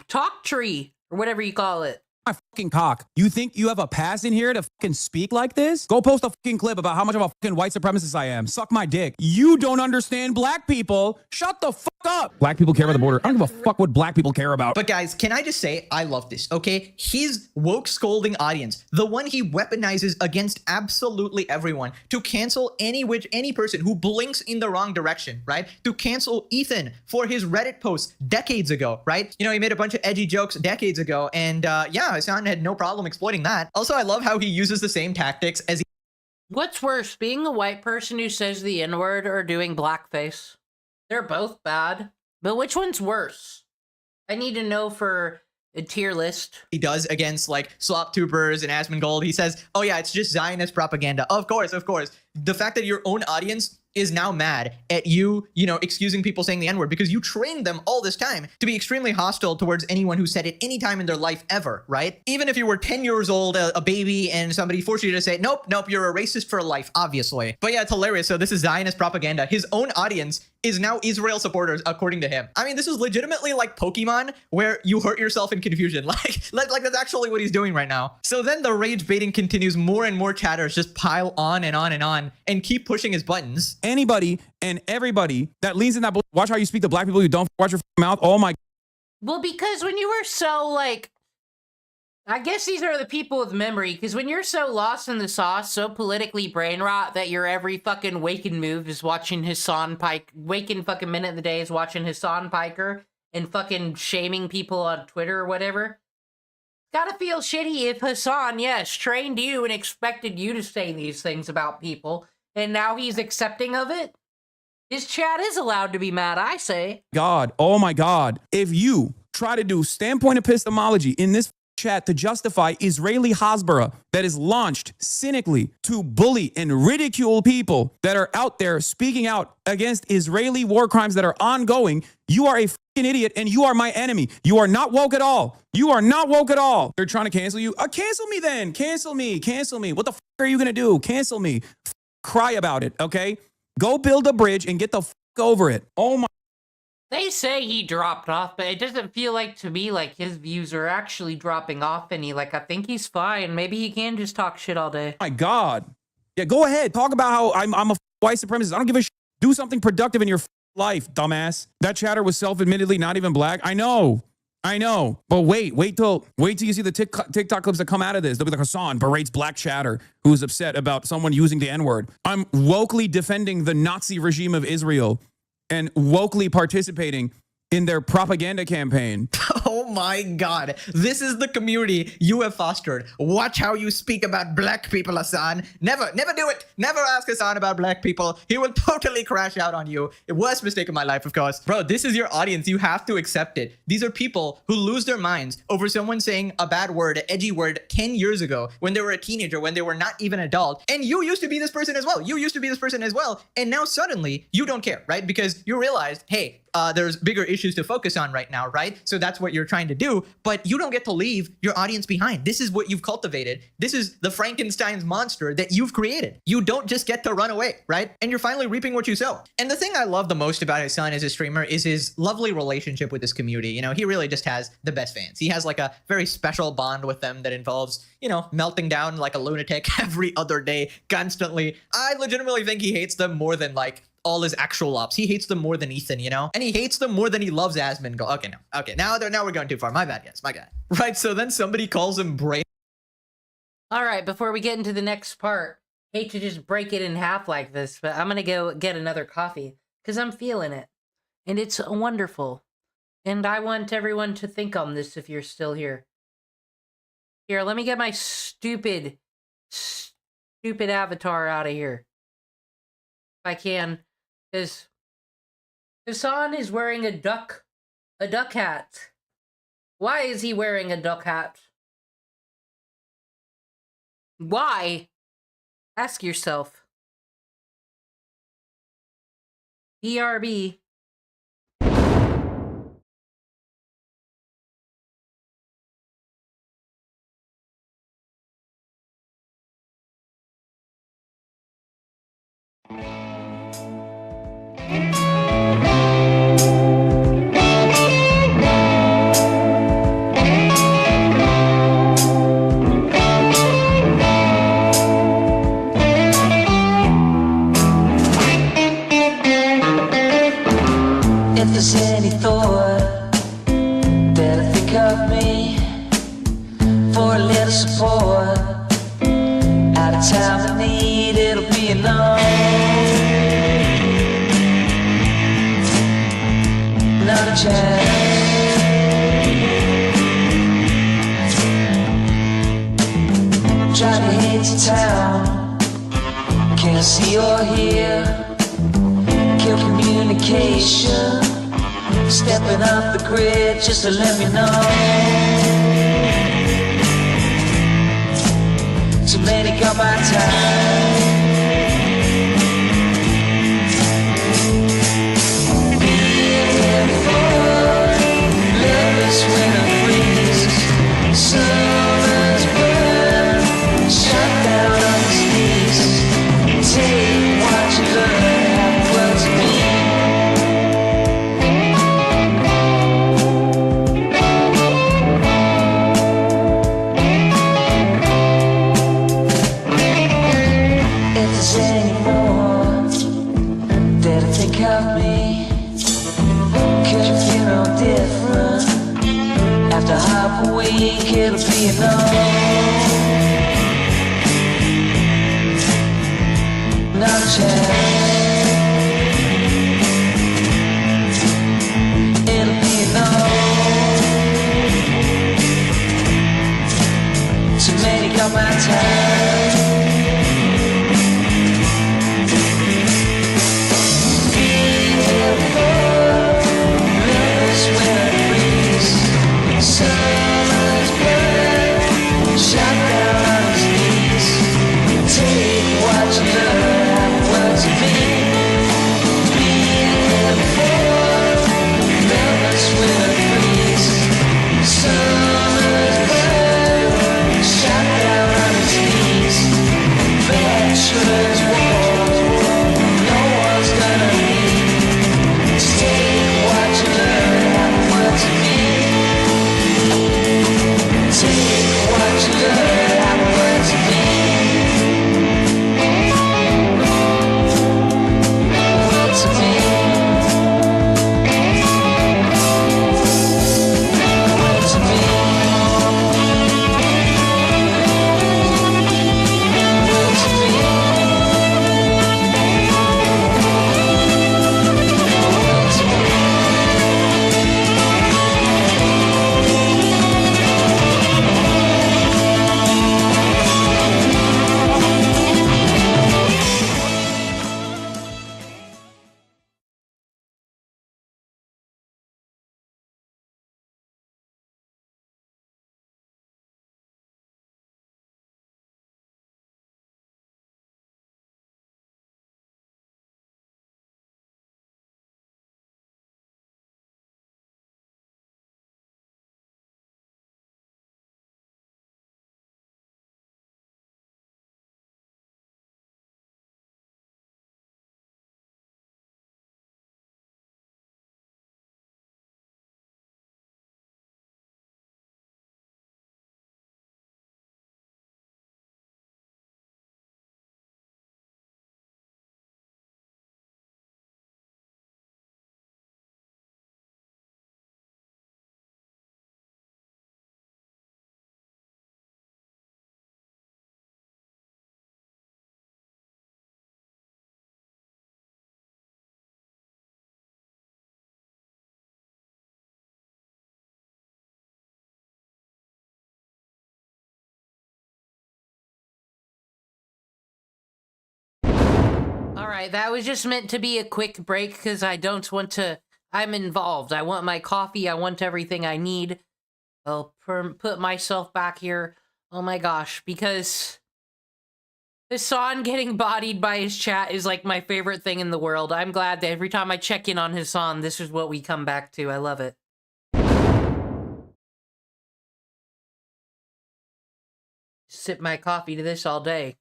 talk tree, or whatever you call it. my fucking cock. You think you have a pass in here to fucking speak like this? Go post a fucking clip about how much of a fucking white supremacist I am. Suck my dick. You don't understand black people. Shut the fuck up. Black people care about the border. I don't give a fuck what black people care about. But guys, can I just say, I love this, okay? His woke scolding audience, the one he weaponizes against absolutely everyone to cancel any person who blinks in the wrong direction, right? To cancel Ethan for his Reddit posts decades ago, right? You know, he made a bunch of edgy jokes decades ago, and yeah, Hassan had no problem exploiting that. Also, I love how he uses the same tactics as What's worse, being a white person who says the N-word or doing blackface? They're both bad, but which one's worse? I need to know for a tier list. He does against like Slop Tubers and Asmongold. He says, oh yeah, it's just Zionist propaganda. Of course. The fact that your own audience is now mad at you, you know, excusing people saying the N-word because you trained them all this time to be extremely hostile towards anyone who said it any time in their life ever, right? Even if you were 10 years old, a baby, and somebody forced you to say, nope, you're a racist for life, obviously. But yeah, it's hilarious. So this is Zionist propaganda. His own audience is now Israel supporters, according to him. I mean, this is legitimately like Pokemon, where you hurt yourself in confusion. Like that's actually what he's doing right now. So then the rage baiting continues. More and more chatters just pile on and on and on and keep pushing his buttons. Anybody and everybody that leans in that bullshit, watch how you speak to black people. You don't watch your mouth. Oh my. Well, because when you were so like, I guess these are the people with memory, because when you're so lost in the sauce, so politically brain rot that your every fucking waking move is watching Hassan Pike, waking fucking minute of the day is watching Hassan Piker and fucking shaming people on Twitter or whatever. Gotta feel shitty if Hassan, yes, trained you and expected you to say these things about people, and now he's accepting of it. His chat is allowed to be mad, I say. God, oh my God. If you try to do standpoint epistemology in this chat to justify Israeli Hasbara that is launched cynically to bully and ridicule people that are out there speaking out against Israeli war crimes that are ongoing, you are a fucking idiot and you are my enemy. You are not woke at all. You are not woke at all. They're trying to cancel you. Cancel me then. Cancel me. Cancel me. What the fuck are you going to do? Cancel me. Cry about it, okay? Go build a bridge and get the fuck over it. Oh my. They say he dropped off, but it doesn't feel like to me like his views are actually dropping off any. Like, I think he's fine. Maybe he can just talk shit all day. My God. Yeah, go ahead. Talk about how I'm a white supremacist. I don't give a shit. Do something productive in your life, dumbass. That chatter was self-admittedly not even black. I know. But wait till you see the TikTok clips that come out of this. They'll be like, Hassan berates black chatter who's upset about someone using the N-word. I'm wokely defending the Nazi regime of Israel and wokely participating in their propaganda campaign. Oh my God. This is the community you have fostered. Watch how you speak about black people, Hassan. Never do it. Never ask Hassan about black people. He will totally crash out on you. Worst mistake of my life, of course. Bro, this is your audience. You have to accept it. These are people who lose their minds over someone saying a bad word, an edgy word 10 years ago when they were a teenager, when they were not even an adult. And you used to be this person as well. And now suddenly you don't care, right? Because you realized, hey, there's bigger issues to focus on right now, right? So that's what you're trying to do, but you don't get to leave your audience behind. This is what you've cultivated. This is the Frankenstein's monster that you've created. You don't just get to run away, right? And you're finally reaping what you sow. And the thing I love the most about his son as a streamer is his lovely relationship with this community. You know, he really just has the best fans. He has like a very special bond with them that involves, you know, melting down like a lunatic every other day, constantly. I legitimately think he hates them more than like all his actual ops. He hates them more than Ethan, you know? And he hates them more than he loves Asmongold. Okay, now we're going too far. My bad, guys. My guy. Right, so then somebody calls him brain. All right, before we get into the next part, hate to just break it in half like this, but I'm gonna go get another coffee, because I'm feeling it. And it's wonderful. And I want everyone to think on this if you're still here. Here, let me get my stupid avatar out of here. If I can. Because Hassan is wearing a duck hat. Why is he wearing a duck hat? Why? Ask yourself. BRB. If there's any thought that I think of me for a little support, at a time of need, it'll be enough. Not a chance. Driving into town, can't see or hear. Kill communication, stepping off the grid just to let me know. So many got my time. Being for lovers winter freezes, summer's burn, shut down on his knees. Take what you learn, have what to be. If there's any more that I think of me, could you feel no different? After half a week, it'll be enough. Not a chance. It'll be enough. So many got my time. Lovers winter breeze, summer's burn, shut down on his knees. Take what you learn, have what to be. Being for lovers winter breeze, summer's burn, shut down on his knees. Bachelor's walk, no one's gonna leave. Take what you learn, have what to be. Take what you learn, have what to be. What to be. What to be. What to be. All right, that was just meant to be a quick break because I don't want to. I'm involved. I want my coffee. I want everything I need. I'll put myself back here. Oh my gosh, because Hassan getting bodied by his chat is like my favorite thing in the world. I'm glad that every time I check in on Hassan, this is what we come back to. I love it. Sip my coffee to this all day.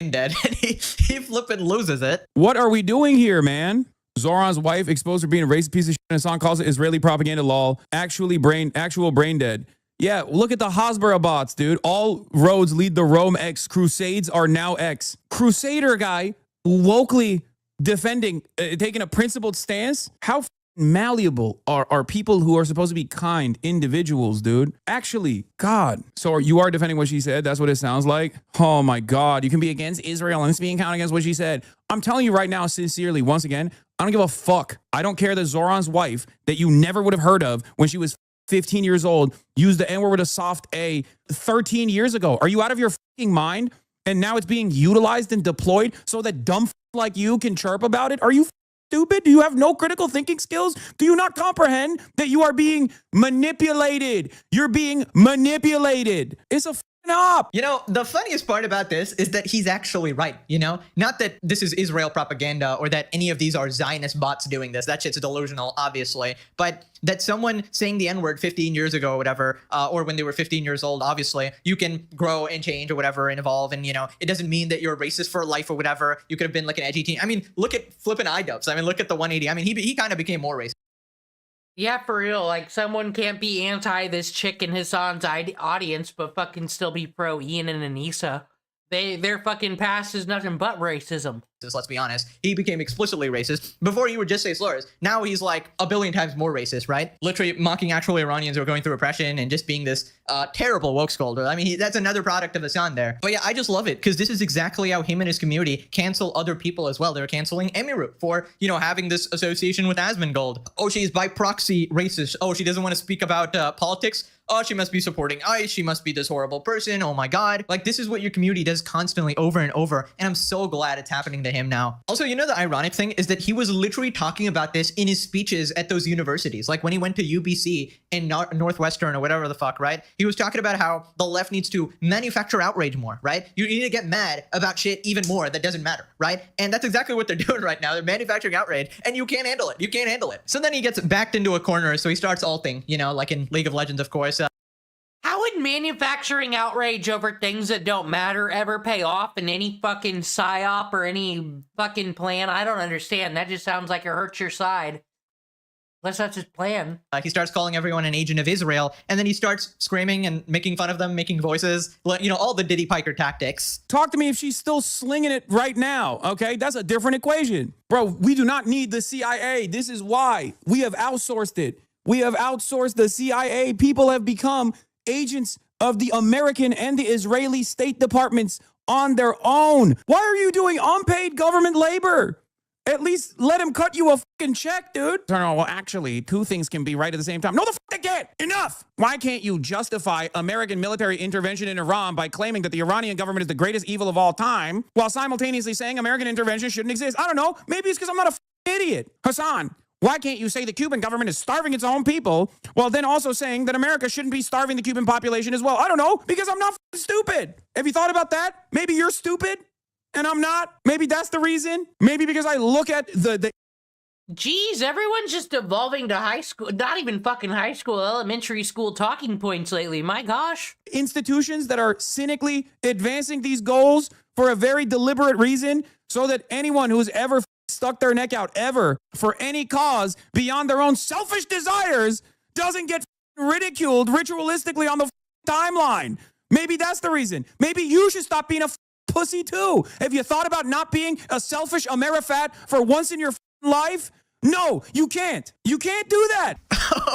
Dead and he flipping loses it. What are we doing here, man? Zoran's wife exposed for being a racist piece of shit, and Hassan calls it Israeli propaganda lol. Actual brain dead. Yeah, look at the Hasbara bots, dude. All roads lead to Rome X. Crusades are now X. Crusader guy locally defending, taking a principled stance. How malleable are people who are supposed to be kind individuals, dude. Actually, God. So you are defending what she said? That's what it sounds like? Oh my God. You can be against Israel and speaking count against what she said. I'm telling you right now, sincerely, once again, I don't give a fuck. I don't care that Zoran's wife that you never would have heard of when she was 15 years old used the N-word with a soft A 13 years ago. Are you out of your fucking mind? And now it's being utilized and deployed so that dumb like you can chirp about it? Are you stupid? Do you have no critical thinking skills? Do you not comprehend that you are being manipulated? You're being manipulated. It's a up. You know, the funniest part about this is that he's actually right, you know? Not that this is Israel propaganda or that any of these are Zionist bots doing this. That shit's delusional, obviously. But that someone saying the N-word 15 years ago or whatever, or when they were 15 years old, obviously, you can grow and change or whatever and evolve. And, you know, it doesn't mean that you're racist for life or whatever. You could have been like an edgy teen. I mean, look at flipping iDubbbz. I mean, look at the 180. I mean, he kind of became more racist. Yeah, for real. Like, someone can't be anti this chick in Hassan's audience, but fucking still be pro Ian and Anissa. Their fucking past is nothing but racism. Let's be honest. He became explicitly racist. Before he would just say slurs. Now he's like a billion times more racist, right? Literally mocking actual Iranians who are going through oppression and just being this terrible woke scolder. I mean, that's another product of Hassan there. But yeah, I just love it because this is exactly how him and his community cancel other people as well. They're canceling Emiru for, you know, having this association with Asmongold. Oh, she's by proxy racist. Oh, she doesn't want to speak about politics. Oh, she must be supporting ICE. She must be this horrible person. Oh my God. Like, this is what your community does constantly over and over. And I'm so glad it's happening to him now. Also, you know, the ironic thing is that he was literally talking about this in his speeches at those universities. Like when he went to UBC and Northwestern or whatever the fuck, right? He was talking about how the left needs to manufacture outrage more, right? You need to get mad about shit even more that doesn't matter, right? And that's exactly what they're doing right now. They're manufacturing outrage and you can't handle it. You can't handle it. So then he gets backed into a corner. So he starts ulting, you know, like in League of Legends, of course. How would manufacturing outrage over things that don't matter ever pay off in any fucking psyop or any fucking plan? I don't understand. That just sounds like it hurts your side. Unless that's his plan. He starts calling everyone an agent of Israel, and then he starts screaming and making fun of them, making voices, you know, all the Diddy Piker tactics. Talk to me if she's still slinging it right now, okay? That's a different equation. Bro, we do not need the CIA. This is why. We have outsourced it. We have outsourced the CIA. People have become agents of the American and the Israeli State Departments on their own. Why are you doing unpaid government labor? At least let him cut you a fucking check, dude. No, well, actually, two things can be right at the same time. No, the fuck they can't. Enough. Why can't you justify American military intervention in Iran by claiming that the Iranian government is the greatest evil of all time while simultaneously saying American intervention shouldn't exist? I don't know. Maybe it's because I'm not a fucking idiot. Hassan, why can't you say the Cuban government is starving its own people while then also saying that America shouldn't be starving the Cuban population as well? I don't know, because I'm not stupid. Have you thought about that? Maybe you're stupid and I'm not. Maybe that's the reason. Maybe because I look at the Geez, everyone's just evolving to high school, not even fucking high school, elementary school talking points lately. My gosh. Institutions that are cynically advancing these goals for a very deliberate reason so that anyone who's ever stuck their neck out ever for any cause beyond their own selfish desires doesn't get ridiculed ritualistically on the timeline. Maybe that's the reason. Maybe you should stop being a pussy too. Have you thought about not being a selfish Amerifat for once in your life? No, you can't. You can't do that.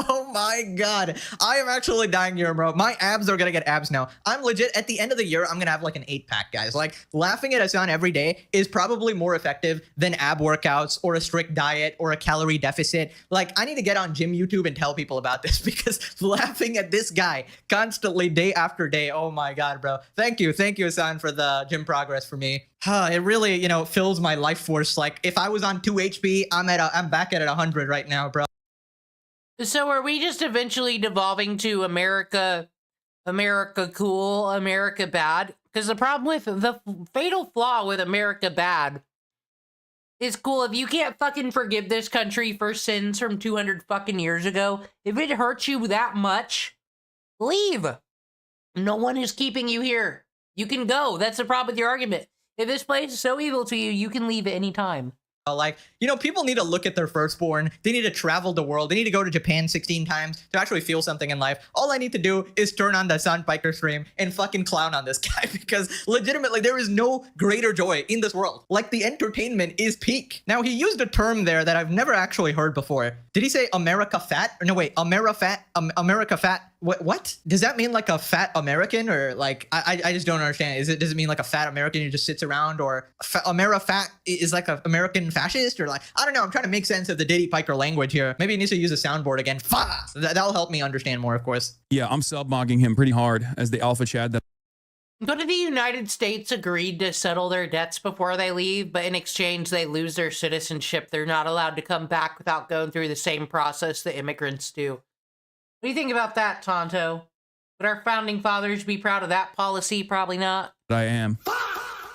Oh my God. I am actually dying here, bro. My abs are gonna get abs now. I'm legit, at the end of the year, I'm gonna have like an 8-pack, guys. Like, laughing at Hassan every day is probably more effective than ab workouts or a strict diet or a calorie deficit. Like, I need to get on gym YouTube and tell people about this because laughing at this guy constantly day after day. Oh my God, bro. Thank you, Hassan, for the gym progress for me. It really, you know, fills my life force. Like, if I was on 2 HP, I'm back at 100 right now, bro. So are we just eventually devolving to America cool, America bad? Because the problem with the fatal flaw with America bad is cool. If you can't fucking forgive this country for sins from 200 fucking years ago, if it hurts you that much, leave. No one is keeping you here. You can go. That's the problem with your argument. If this place is so evil to you, you can leave at any time. Like, you know, people need to look at their firstborn. They need to travel the world. They need to go to Japan 16 times to actually feel something in life. All I need to do is turn on the Hasan Piker stream and fucking clown on this guy because legitimately there is no greater joy in this world. Like, the entertainment is peak. Now, he used a term there that I've never actually heard before. Did he say America fat? Or no, wait, America fat. What? Does that mean like a fat American, or like I just don't understand. Does it mean like a fat American who just sits around, or fat is like an American fascist, or like, I don't know. I'm trying to make sense of the Diddy Piker language here. Maybe he needs to use a soundboard again. That'll help me understand more, of course. Yeah, I'm sub-mogging him pretty hard as the alpha Chad. Go to the United States agreed to settle their debts before they leave, but in exchange they lose their citizenship. They're not allowed to come back without going through the same process that immigrants do. What do you think about that, Tonto? Would our founding fathers be proud of that policy? Probably not. I am.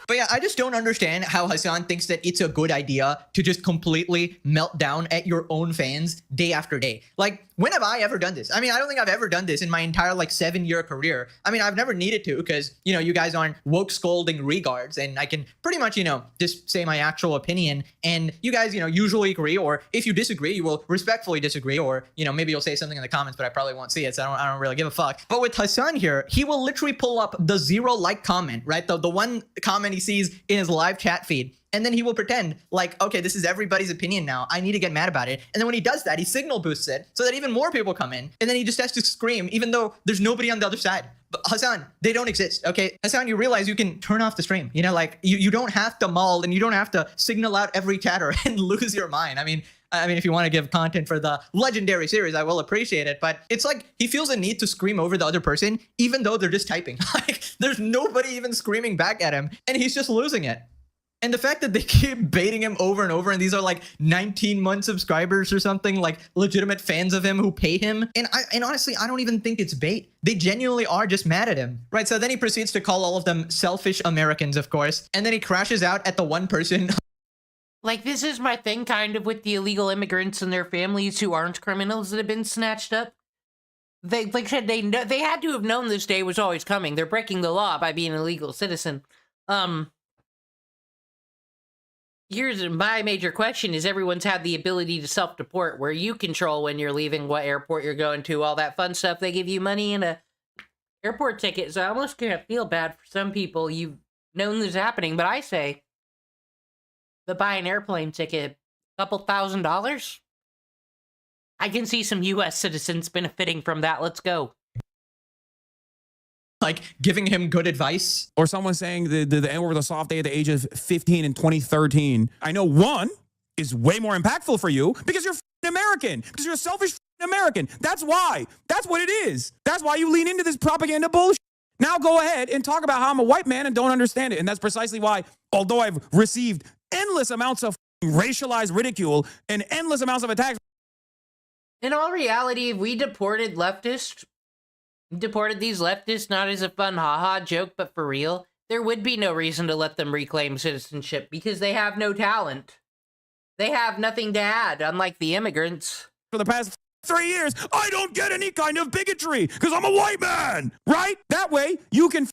But yeah, I just don't understand how Hasan thinks that it's a good idea to just completely melt down at your own fans day after day. Like, when have I ever done this? I mean, I don't think I've ever done this in my entire like 7-year career. I mean, I've never needed to because, you know, you guys aren't woke scolding regards, and I can pretty much, you know, just say my actual opinion, and you guys, you know, usually agree, or if you disagree, you will respectfully disagree, or, you know, maybe you'll say something in the comments, but I probably won't see it, so I don't really give a fuck. But with Hasan here, he will literally pull up the 0 like comment, right? The one comment he sees in his live chat feed. And then he will pretend like, okay, this is everybody's opinion now. I need to get mad about it. And then when he does that, he signal boosts it so that even more people come in. And then he just has to scream, even though there's nobody on the other side. But Hasan, they don't exist, okay? Hasan, you realize you can turn off the stream. You know, like, you don't have to maul, and you don't have to signal out every chatter and lose your mind. I mean, if you want to give content for the legendary series, I will appreciate it. But it's like he feels a need to scream over the other person, even though they're just typing. Like, there's nobody even screaming back at him, and he's just losing it. And the fact that they keep baiting him over and over, and these are like 19-month subscribers or something, like legitimate fans of him who pay him. And honestly, I don't even think it's bait. They genuinely are just mad at him. Right, so then he proceeds to call all of them selfish Americans, of course. And then he crashes out at the one person. Like, this is my thing kind of with the illegal immigrants and their families who aren't criminals that have been snatched up. They, like I said, they had to have known this day was always coming. They're breaking the law by being an illegal citizen. Here's my major question is everyone's had the ability to self-deport where you control when you're leaving, what airport you're going to, all that fun stuff. They give you money and a airport ticket. So I almost can't feel bad for some people. You've known this happening, but I say, but buy an airplane ticket, couple $1,000. I can see some U.S. citizens benefiting from that. Let's go. Like, giving him good advice. Or someone saying the N-word was a soft day at the age of 15 in 2013. I know one is way more impactful for you because you're American, because you're a selfish American. That's why. That's what it is. That's why you lean into this propaganda bullshit. Now go ahead and talk about how I'm a white man and don't understand it. And that's precisely why, although I've received endless amounts of racialized ridicule and endless amounts of attacks. In all reality, if we deported these leftists not as a fun haha joke, but for real, there would be no reason to let them reclaim citizenship because they have no talent. They have nothing to add, unlike the immigrants. For the past 3 years, I don't get any kind of bigotry because I'm a white man, right? That way, you can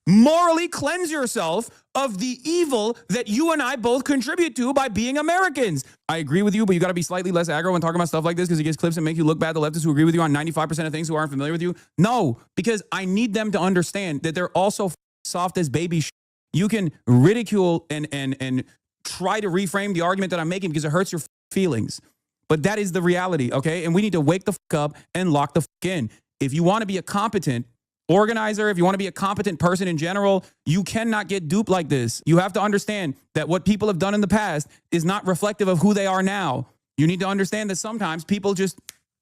morally cleanse yourself of the evil that you and I both contribute to by being Americans. I agree with you, but you got to be slightly less aggro when talking about stuff like this because it gets clips and make you look bad. The leftists who agree with you on 95% of things who aren't familiar with you. No, because I need them to understand that they're also soft as baby shit. You can ridicule and try to reframe the argument that I'm making because it hurts your feelings. But that is the reality, okay? And we need to wake the fuck up and lock the fuck in. If you want to be a competent organizer, if you want to be a competent person in general, you cannot get duped like this. You have to understand that what people have done in the past is not reflective of who they are now. You need to understand that sometimes people just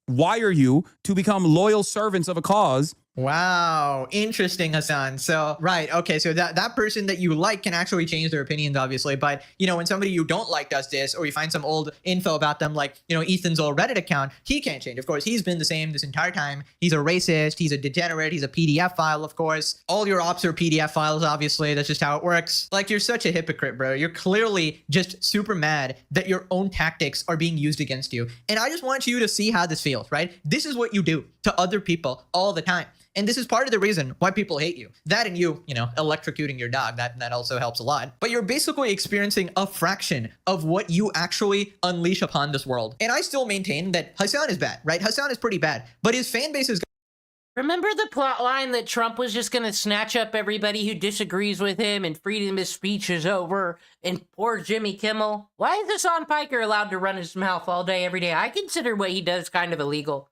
wire you to become loyal servants of a cause. Wow, interesting, Hasan. So, right, okay, so that person that you like can actually change their opinions, obviously, but, you know, when somebody you don't like does this, or you find some old info about them, like, you know, Ethan's old Reddit account, he can't change. Of course, he's been the same this entire time. He's a racist, he's a degenerate, he's a PDF file, of course. All your ops are PDF files, obviously, that's just how it works. Like, you're such a hypocrite, bro. You're clearly just super mad that your own tactics are being used against you. And I just want you to see how this feels, right? This is what you do. to other people all the time. And this is part of the reason why people hate you. That and you know, electrocuting your dog, that also helps a lot. But you're basically experiencing a fraction of what you actually unleash upon this world. And I still maintain that Hassan is bad, right? Hassan is pretty bad, but his fan base is... Remember the plot line that Trump was just gonna snatch up everybody who disagrees with him and freedom of speech is over, and poor Jimmy Kimmel? Why is Hassan Piker allowed to run his mouth all day, every day? I consider what he does kind of illegal.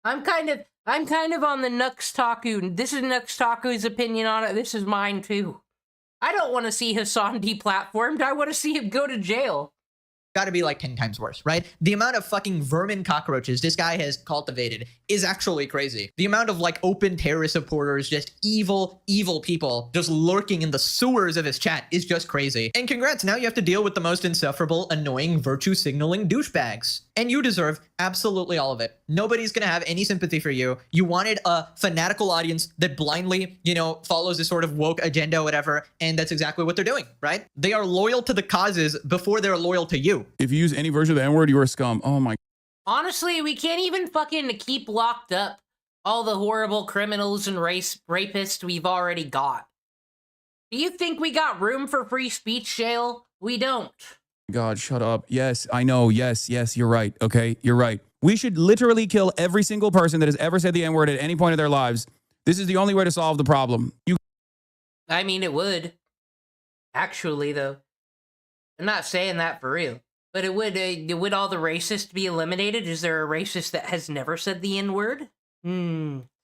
I'm kind of on the Nux Taku. This is Nux Taku's opinion on it. This is mine too. I don't want to see Hassan deplatformed. I want to see him go to jail. Gotta be like 10 times worse, right? The amount of fucking vermin cockroaches this guy has cultivated is actually crazy. The amount of like open terrorist supporters, just evil people just lurking in the sewers of his chat is just crazy. And congrats, now you have to deal with the most insufferable, annoying, virtue signaling douchebags. And you deserve absolutely all of it. Nobody's gonna have any sympathy for you. You wanted a fanatical audience that blindly, follows this sort of woke agenda or whatever, and that's exactly what they're doing, right? They are loyal to the causes before they're loyal to you. If you use any version of the N-word, you're a scum. Oh my. Honestly, we can't even fucking keep locked up all the horrible criminals and rapists we've already got. Do you think we got room for free speech, jail? We don't. God, shut up. Yes, I know. Yes, you're right. Okay, you're right. We should literally kill every single person that has ever said the N-word at any point of their lives. This is the only way to solve the problem. I mean, it would. Actually, though. I'm not saying that for real. But would all the racists be eliminated? Is there a racist that has never said the N-word?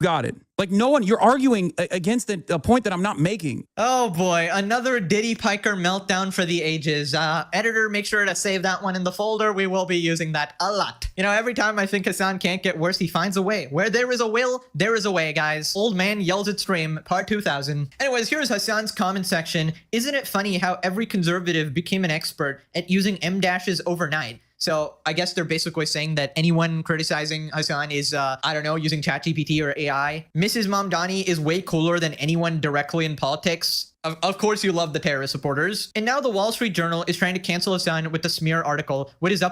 Got it. Like, no one, you're arguing against a point that I'm not making. Oh boy, another Diddy Piker meltdown for the ages. Editor, make sure to save that one in the folder. We will be using that a lot. Every time I think Hassan can't get worse, he finds a way. Where there is a will, there is a way, guys. Old man yells at stream, part 2000. Anyways, here's Hassan's comment section. Isn't it funny how every conservative became an expert at using M-dashes overnight? So I guess they're basically saying that anyone criticizing Hassan is, using ChatGPT or AI. Mrs. Mamdani is way cooler than anyone directly in politics. Of course you love the terrorist supporters. And now the Wall Street Journal is trying to cancel Hassan with the smear article. What is up?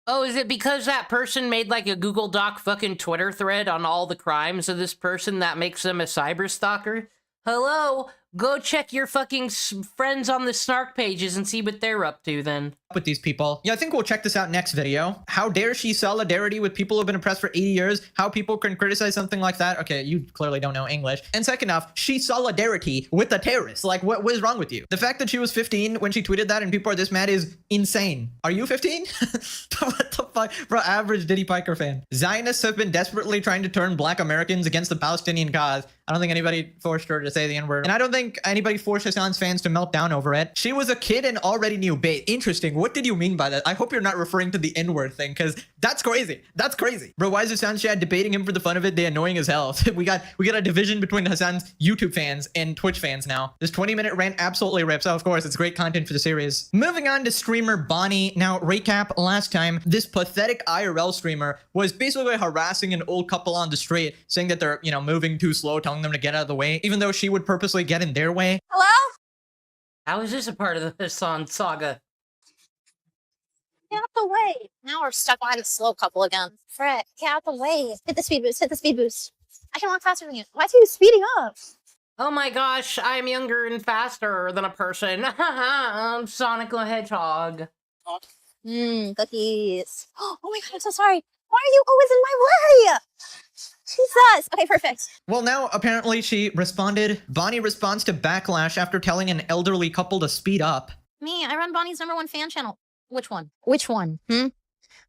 Oh, is it because that person made like a Google Doc fucking Twitter thread on all the crimes of this person that makes them a cyber stalker? Hello? Go check your fucking friends on the snark pages and see what they're up to then. With these people. Yeah, I think we'll check this out next video. How dare she solidarity with people who have been oppressed for 80 years? How people can criticize something like that? Okay, you clearly don't know English. And second off, she solidarity with the terrorists. Like, what is wrong with you? The fact that she was 15 when she tweeted that and people are this mad is insane. Are you 15? What the fuck? Bro, average Diddy Piker fan. Zionists have been desperately trying to turn black Americans against the Palestinian cause. I don't think anybody forced her to say the N-word. And I don't think anybody forced Hassan's fans to melt down over it. She was a kid and already knew bait. Interesting. What did you mean by that? I hope you're not referring to the N-word thing, because that's crazy. That's crazy. Bro, why is Hassan Shad debating him for the fun of it? They're annoying as hell. we got a division between Hassan's YouTube fans and Twitch fans now. This 20-minute rant absolutely rips. Oh, of course, it's great content for the series. Moving on to streamer Bonnie. Now, recap last time, this pathetic IRL streamer was basically harassing an old couple on the street, saying that they're, moving too slow, telling them to get out of the way, even though she would purposely get in their way. Hello? How is this a part of the Hassan saga? Get out the way. Now we're stuck behind the slow couple again. Frick, get out the way. Hit the speed boost, hit the speed boost. I can walk faster than you. Why are you speeding up? Oh my gosh, I'm younger and faster than a person. I'm Sonic the Hedgehog. Cookies. Oh my god, I'm so sorry. Why are you always in my way? Jesus. Okay, perfect. Well, now apparently she responded. Bonnie responds to backlash after telling an elderly couple to speed up. Me, I run Bonnie's #1 fan channel. Which one? Which one?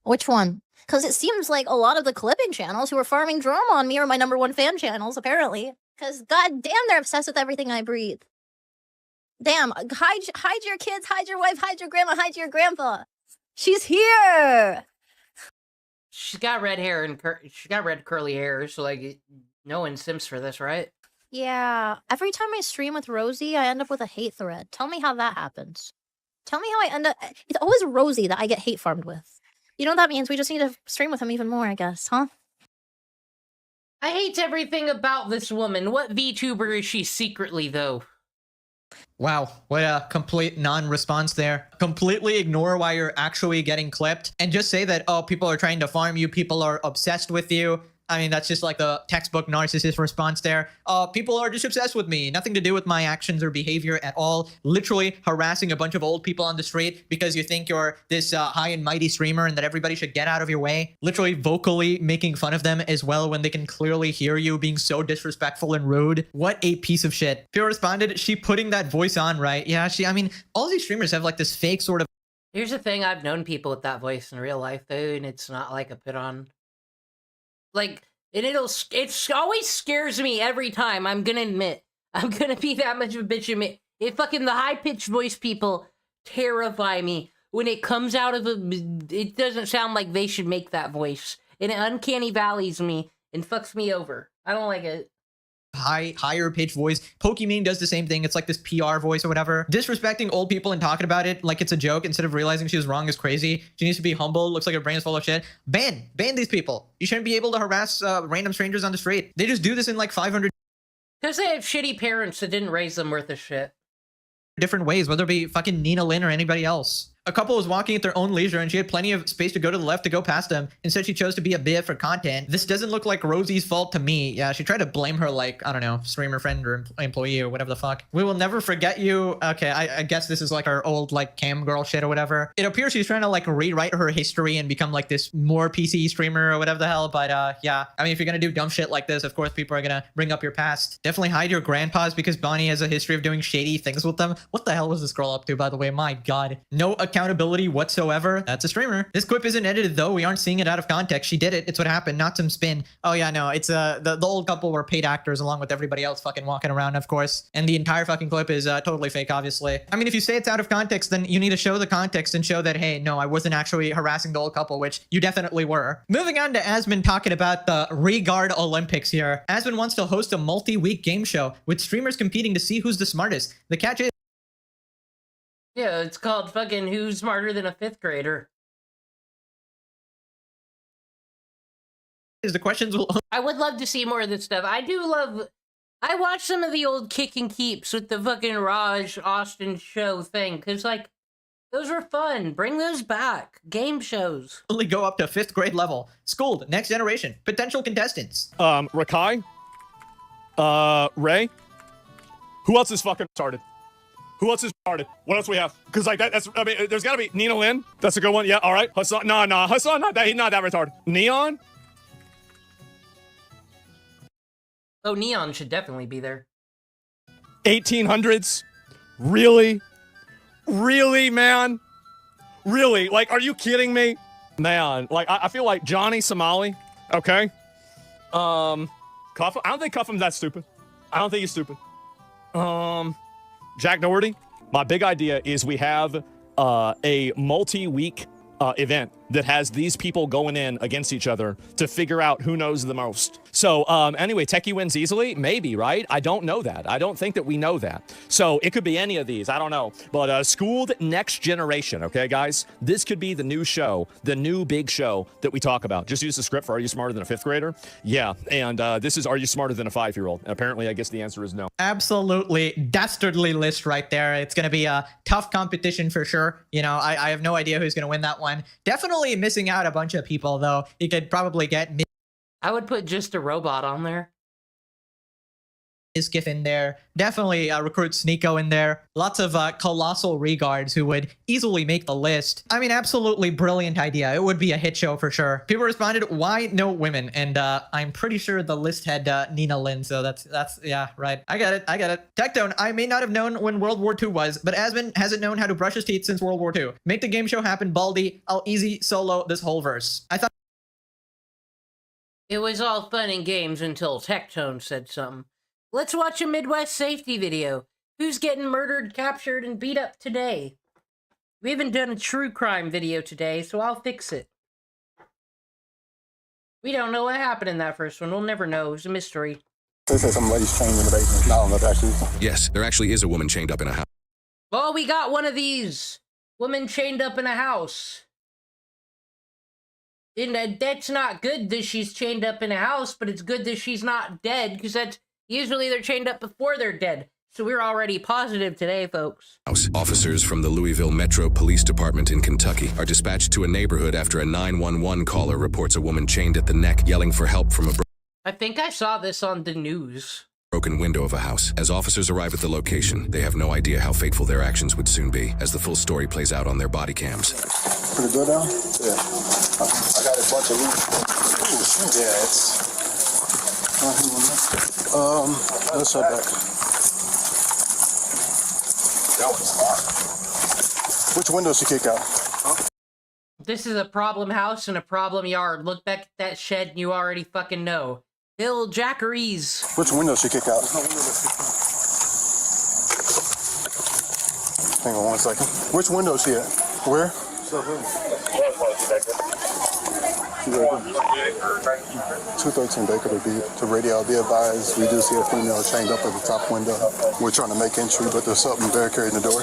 Which one? Because it seems like a lot of the clipping channels who are farming drama on me are my #1 fan channels, apparently. Because goddamn, they're obsessed with everything I breathe. Damn, hide your kids, hide your wife, hide your grandma, hide your grandpa. She's here. She's got red hair and she got red curly hair, so like no one sims for this, right? Yeah. Every time I stream with Rosie, I end up with a hate thread. Tell me how that happens. Tell me how I end up. It's always Rosie that I get hate farmed with. You know what that means? We just need to stream with him even more, I guess, huh? I hate everything about this woman. What VTuber is she secretly, though? Wow, what a complete non-response there. Completely ignore why you're actually getting clipped and just say that, oh, people are trying to farm you, people are obsessed with you. I mean, that's just like the textbook narcissist response there. People are just obsessed with me. Nothing to do with my actions or behavior at all. Literally harassing a bunch of old people on the street because you think you're this high and mighty streamer and that everybody should get out of your way. Literally vocally making fun of them as well when they can clearly hear you being so disrespectful and rude. What a piece of shit. People responded, she putting that voice on, right? Yeah, I mean, all these streamers have like this fake sort of... Here's the thing, I've known people with that voice in real life, though, and it's not like a put on. Like, and it always scares me every time, I'm gonna admit. I'm gonna be that much of a bitch admit. Fucking the high-pitched voice people terrify me. When it comes out of it doesn't sound like they should make that voice. And it uncanny valleys me and fucks me over. I don't like it. Higher pitched voice. Pokimane does the same thing. It's like this PR voice or whatever. Disrespecting old people and talking about it like it's a joke instead of realizing she was wrong is crazy. She needs to be humble. Looks like her brain is full of shit. Ban these people. You shouldn't be able to harass random strangers on the street. They just do this in like 500 because they have shitty parents that didn't raise them worth of shit. Different ways, whether it be fucking Nina Lynn or anybody else. A couple was walking at their own leisure and she had plenty of space to go to the left to go past them. Instead, she chose to be a bit for content. This doesn't look like Rosie's fault to me. Yeah, she tried to blame her like, I don't know, streamer friend or employee or whatever the fuck. We will never forget you. Okay, I guess this is like our old like cam girl shit or whatever. It appears she's trying to like rewrite her history and become like this more PC streamer or whatever the hell. But yeah, I mean, if you're gonna do dumb shit like this, of course people are gonna bring up your past. Definitely hide your grandpas because Bonnie has a history of doing shady things with them. What the hell was this girl up to, by the way? My God. No accountability whatsoever. That's a streamer. This clip isn't edited though. We aren't seeing it out of context. She did it. It's what happened. Not some spin. Oh yeah, no. It's the old couple were paid actors along with everybody else fucking walking around, of course. And the entire fucking clip is totally fake, obviously. I mean, if you say it's out of context, then you need to show the context and show that, hey, no, I wasn't actually harassing the old couple, which you definitely were. Moving on to Asmon talking about the Regard Olympics here. Asmon wants to host a multi-week game show with streamers competing to see who's the smartest. The catch is yeah, it's called fucking Who's Smarter Than a Fifth Grader. The questions will... I would love to see more of this stuff. I watched some of the old Kick and Keeps with the fucking Raj Austin show thing, because, like, those were fun. Bring those back. Game shows. Only go up to 5th grade level. Schooled. Next generation. Potential contestants. Rakai? Ray? Who else is fucking started? Who else is started? What else we have? Because like that's I mean, there's got to be Nina Lynn. That's a good one. Yeah, all right. Hassan, no, Hassan, not that. He's not that retarded. Neon. Oh, Neon should definitely be there. 1800s. Really, man. Really? Like, are you kidding me, man? Like, I feel like Johnny Somali. Okay. Cuffham. I don't think Cuffham's that stupid. I don't think he's stupid. Jack Doherty, my big idea is we have a multi-week event that has these people going in against each other to figure out who knows the most. So anyway, Techie wins easily? Maybe, right? I don't know that. I don't think that we know that. So it could be any of these. I don't know. But Schooled Next Generation, okay, guys? This could be the new show, the new big show that we talk about. Just use the script for Are You Smarter Than a Fifth Grader? Yeah, and this is Are You Smarter Than a 5-year-old? And apparently, I guess the answer is no. Absolutely dastardly list right there. It's going to be a tough competition for sure. You know, I have no idea who's going to win that one. Definitely missing out a bunch of people, though. You could probably get... I would put Just a Robot on there. Skiff in there. Definitely recruit Sneeko in there. Lots of colossal regards who would easily make the list. I mean, absolutely brilliant idea. It would be a hit show for sure. People responded, why no women? And I'm pretty sure the list had Nina Lynn, so that's yeah, right. I get it. Tectone, I may not have known when World War II was, but Asmon hasn't known how to brush his teeth since World War II. Make the game show happen, Baldy. I'll easy solo this whole verse. I thought it was all fun and games until Tectone said something. Let's watch a Midwest safety video. Who's getting murdered, captured, and beat up today? We haven't done a true crime video today, so I'll fix it. We don't know what happened in that first one. We'll never know. It's a mystery. They say some lady's chained in the basement. No, that's actually... Yes, there actually is a woman chained up in a house. Oh, we got one of these. Woman chained up in a house. And that's not good that she's chained up in a house, but it's good that she's not dead, because that's... Usually they're chained up before they're dead. So we're already positive today, folks. Officers from the Louisville Metro Police Department in Kentucky are dispatched to a neighborhood after a 911 caller reports a woman chained at the neck yelling for help from a I think I saw this on the news. broken window of a house. As officers arrive at the location, they have no idea how fateful their actions would soon be, as the full story plays out on their body cams. Pretty good now? Yeah. I got a bunch of loot. Yeah, it's... let's head back. That was hard. Which window she kick out? This is a problem house and a problem yard. Look back at that shed and you already fucking know. Bill Jackeries. Which window she kick out? Hang on 1 second. Which window she at? Where? 213 Baker to radio. Be advised, we do see a female chained up at the top window. We're trying to make entry, but there's something barricading the door.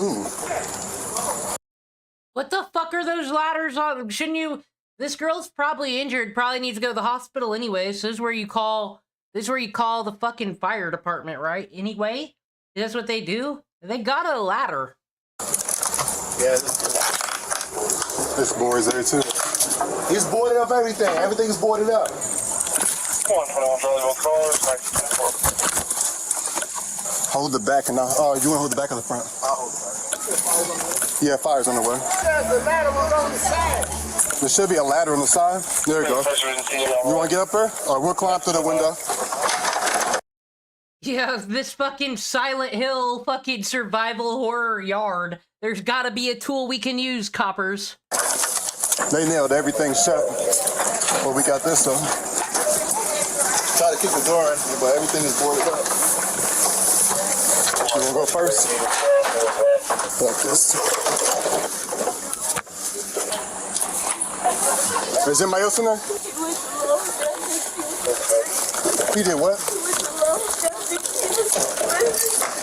Ooh. What the fuck are those ladders on? Shouldn't you... This girl's probably injured, probably needs to go to the hospital anyway, so this is where you call the fucking fire department, right? Anyway? That's what they do? They got a ladder. Yeah, this board's there too. He's boarded up everything. Everything's boarded up. Hold the back and you want to hold the back of the front? I'll hold the back. Yeah, fire's on the way. The ladder was on the side. There should be a ladder on the side. There you go. You want to get up there? Or we'll climb through the window. Yeah, this fucking Silent Hill fucking survival horror yard. There's gotta be a tool we can use, coppers. They nailed everything shut. Well, we got this though. Try to keep the door in, but everything is boarded up. You wanna go first? Like this. Is anybody else in there? He did what?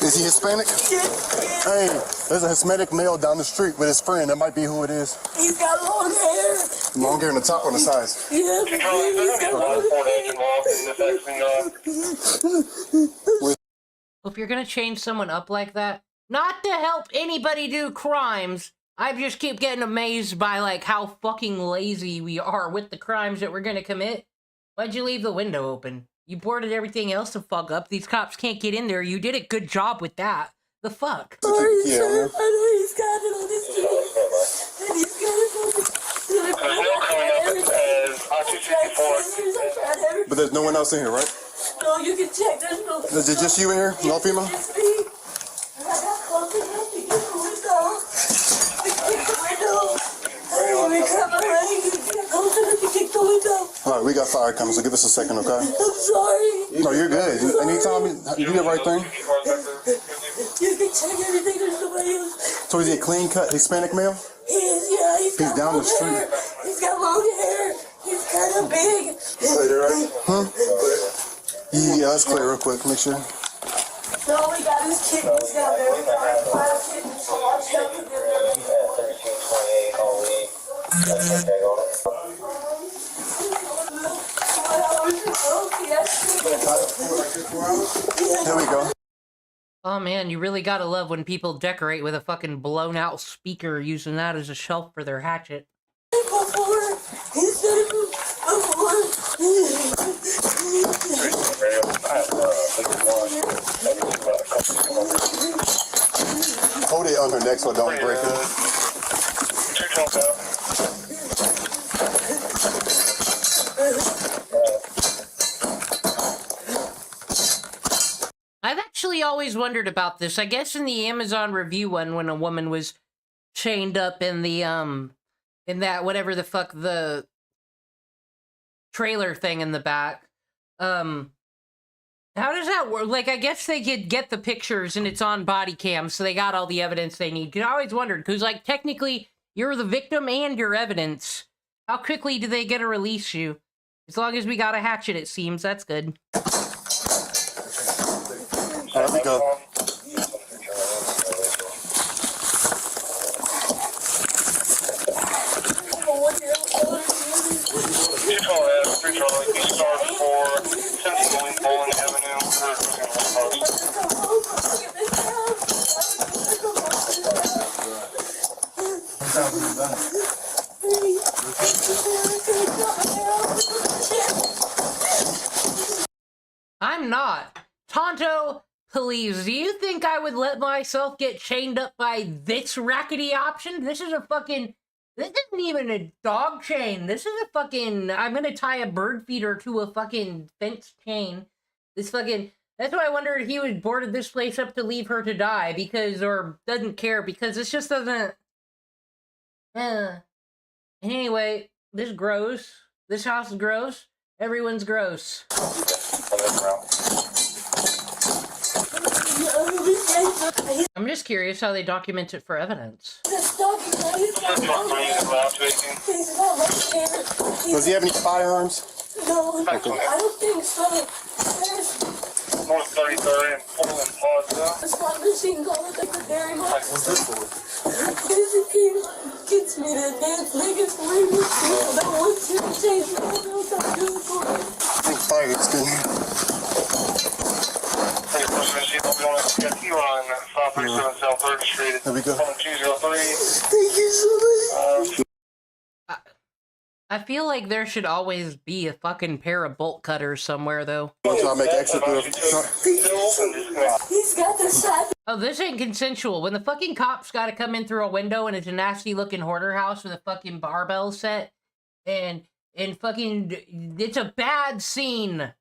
Is he Hispanic? Hey, there's a Hispanic male down the street with his friend. That might be who it is. He's got long hair. Long hair on the top or on the sides? Yeah, he's got long hair. If you're gonna change someone up like that, not to help anybody do crimes, I just keep getting amazed by, like, how fucking lazy we are with the crimes that we're gonna commit. Why'd you leave the window open? You boarded everything else to fuck up. These cops can't get in there. You did a good job with that. The fuck? Sorry, sir. I know he's got it on his feet. And he's got it on his But there's no one else in here, right? No, you can check. There's no... Is it just you in here? No female? It's me. I got close enough to get the window. To kick the window. Let me grab my leg and get close enough to kick the window. All right, we got fire coming, so give us a second, okay? I'm sorry. No, you're good. Anytime you do the right thing. You can check everything. There's nobody else. So is he a clean-cut Hispanic male? He is, yeah. He's got down the street. Hair. He's got long hair. He's kind of big. Huh? Yeah, let's clear real quick. Make sure. No, we got his kitten. He's got a very fine class kitten. So I'll check him. There we go. Oh man, you really gotta love when people decorate with a fucking blown out speaker using that as a shelf for their hatchet. Hold it on her neck so it don't break it. I've actually always wondered about this. I guess in the Amazon review one, when a woman was chained up in the, in that, whatever the fuck, the trailer thing in the back, how does that work? Like, I guess they could get the pictures and it's on body cam, so they got all the evidence they need. I always wondered, because, like, technically, you're the victim and your evidence. How quickly do they get to release you? As long as we got a hatchet, it seems. That's good. All right, we go. Toronto police, do you think I would let myself get chained up by this rackety option? This isn't even a dog chain. This is a fucking, I'm gonna tie a bird feeder to a fucking fence chain. That's why I wondered if he was boarded this place up to leave her to die, or doesn't care, because this just doesn't, Anyway, this gross. This house is gross. Everyone's gross. I'm just curious how they document it for evidence. Does he have any firearms? No, I don't think so. North 33rd and Portland Plaza. A slot machine called like the dairy much. What's this for? Basically, gets me to dance like it's way more people that want to change my else I'm doing for it. I think fire is good. Hey, push machine, I'll be on a 537 South 3rd Street. There we go. 203. Thank you so much. I feel like there should always be a fucking pair of bolt cutters somewhere, though. He's got the shot. Oh, this ain't consensual. When the fucking cops gotta come in through a window and it's a nasty-looking hoarder house with a fucking barbell set, and fucking, it's a bad scene.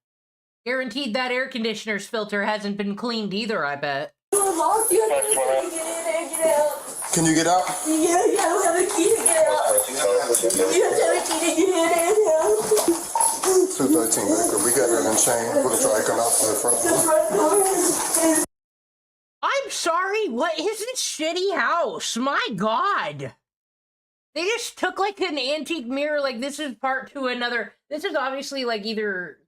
Guaranteed that air conditioner's filter hasn't been cleaned either, I bet. Can you get out? Yeah, I don't have a key to get out. You have to have a key to get in. 213, Baker. We got her in chain. We're gonna try to come out to the front door. I'm sorry, what is this shitty house? My god! They just took like an antique mirror, like this is part to another. This is obviously like either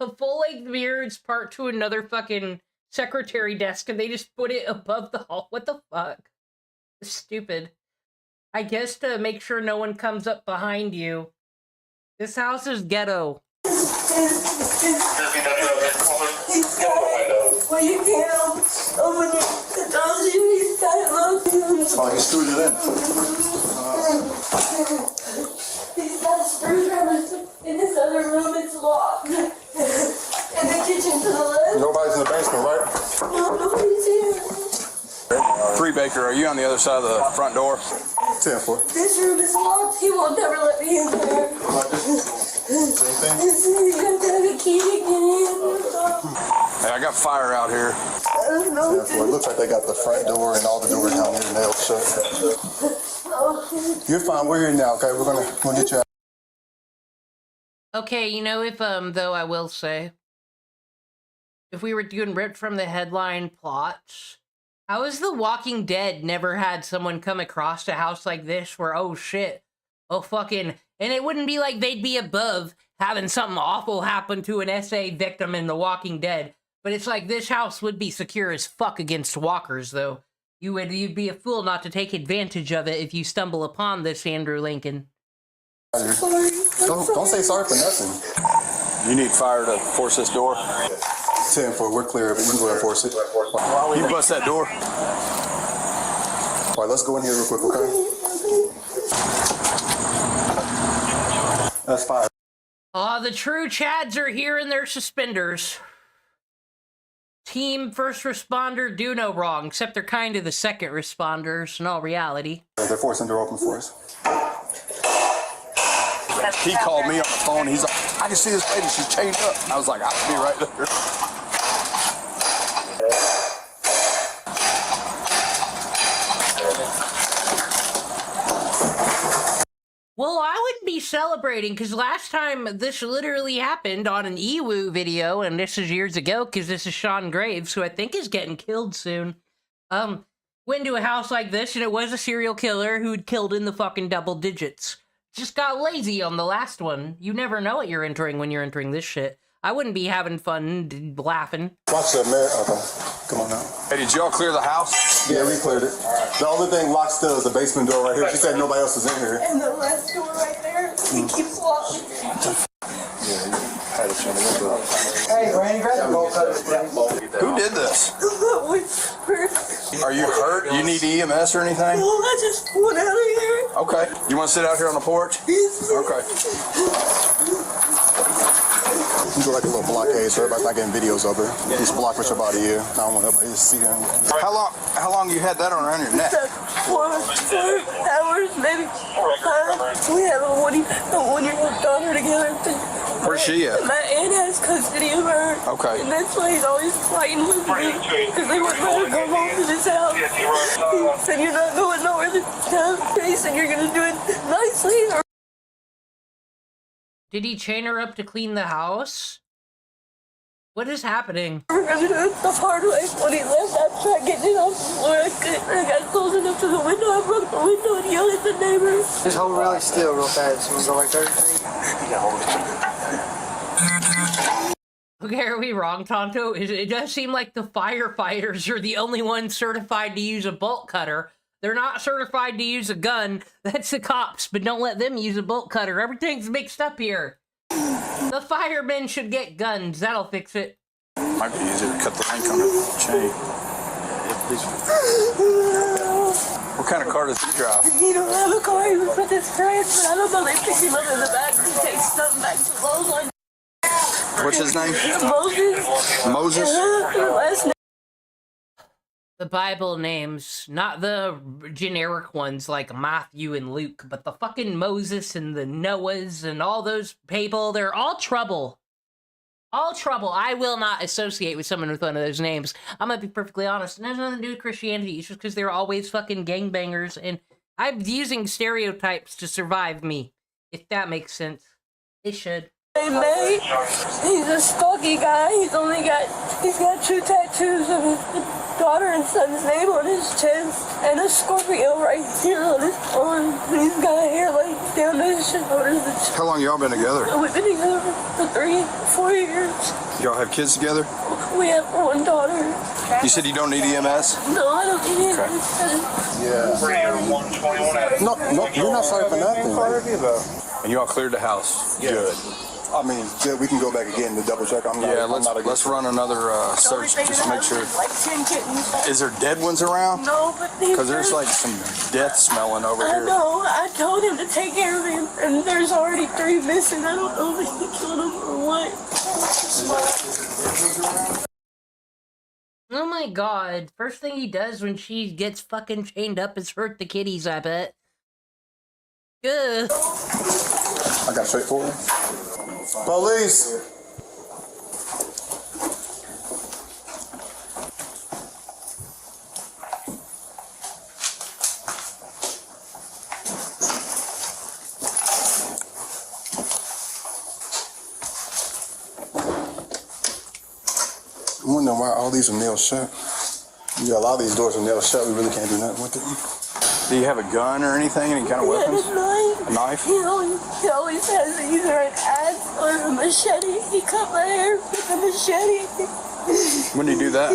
a full-length mirror, it's part to another fucking secretary desk, and they just put it above the hall. What the fuck? Stupid. I guess to make sure no one comes up behind you. This house is ghetto. Well, you can't open it. The door's he's got it locked. Oh, he screwed it in. He's got a screwdriver in this other room. It's locked. In the kitchen to the left. Nobody's in the basement, right? No, nobody's here. 3 Baker, are you on the other side of the front door? 10-4. This room is locked. He won't never let me in there. You have to have a key to get in. Hey, I got fire out here. I don't know. 10-4. It looks like they got the front door and all the doors down here nailed shut. You're fine. We're here now, okay? We're gonna get you out. Okay, you know, though I will say, if we were doing ripped from the headline plots, how is The Walking Dead never had someone come across a house like this where, oh shit, oh fucking, and it wouldn't be like they'd be above having something awful happen to an SA victim in The Walking Dead, but it's like this house would be secure as fuck against walkers, though. You'd be a fool not to take advantage of it if you stumble upon this, Andrew Lincoln. Don't say sorry for nothing. You need fire to force this door? 10-4. We're clear of it. You can go ahead and force it. You bust that door. All right, let's go in here real quick, okay? That's fire. The true Chads are here in their suspenders. Team first responder do no wrong, except they're kind of the second responders in all reality. They're forcing the door open for us. He called me on the phone. He's like, I can see this lady. She's chained up. I was like, I'll be right there. Well, I wouldn't be celebrating, because last time this literally happened on an EWU video, and this is years ago, because this is Sean Graves, who I think is getting killed soon. Went into a house like this, and it was a serial killer who'd killed in the fucking double digits. Just got lazy on the last one. You never know what you're entering when you're entering this shit. I wouldn't be having fun laughing. Watch that, man. Okay. Come on now. Hey, did y'all clear the house? Yeah, we cleared it. The only thing locked still is the basement door right here. She said nobody else is in here. And the last door right there, it keeps locking. Yeah, you had a chance to go. Hey, Randy, grab the bolt cutter. Who did this? Are you hurt? You need EMS or anything? No, I just went out of here. Okay. You want to sit out here on the porch? Yes. Okay. do like a little blockade so everybody's not getting videos of her. Just block her about a year. I don't want everybody to see her. How long you had that around your neck? 4 hours, maybe 5. We have a 1-year-old daughter together. Where's she at? My aunt has custody of her. Okay. And that's why he's always fighting with me. Because they wouldn't let her go home to this house. He said, you're not going nowhere this time. He said, you're going to do it nicely. Did he chain her up to clean the house? What is happening? We're going to do it the hard way. When he left, I tried getting it off the floor. I got close enough to the window. I broke the window and yelled at the neighbors. Just hold really still real fast. We'll go like 30 feet. Okay, are we wrong, Tonto? It does seem like the firefighters are the only ones certified to use a bolt cutter. They're not certified to use a gun. That's the cops, but don't let them use a bolt cutter. Everything's mixed up here. The firemen should get guns. That'll fix it. Might be easier to cut the link on the chain. What kind of car does he drive? He don't have a car. He was with his friends, but I don't know. They picked him up in the back to take something back to Lowe's. What's his name? Moses. Moses? Last name. The Bible names, not the generic ones like Matthew and Luke, but the fucking Moses and the Noahs and all those people, they're all trouble. All trouble. I will not associate with someone with one of those names. I'm gonna be perfectly honest. It has nothing to do with Christianity. It's just because they're always fucking gangbangers, and I'm using stereotypes to survive me. If that makes sense. It should. Hey, May. He's a stocky guy. He's got 2 tattoos of his daughter and son's name on his chest, and a Scorpio right here on his arm. He's got hair like down to his shoulders. How long y'all been together? We've been together for 3-4 years. Y'all have kids together? We have 1 daughter. You said you don't need EMS? No, I don't need EMS. Yeah. No, you're not sorry for nothing. And you all cleared the house? Yeah. Good. I mean, yeah, we can go back again to double check. Let's run another search just to make sure. Like 10 kittens. Is there dead ones around? No, but because there's like some death smelling over here. I know. I told him to take care of him, and there's already 3 missing. I don't know if he killed them or what. Oh my god. First thing he does when she gets fucking chained up is hurt the kitties, I bet. Good. I got straight forward. Police! I'm wondering why all these are nailed shut. Yeah, a lot of these doors are nailed shut. We really can't do nothing with them. Do you have a gun or anything? Any kind of weapons? A knife? He always has either an axe or a machete. He cut my hair with a machete. When did you do that?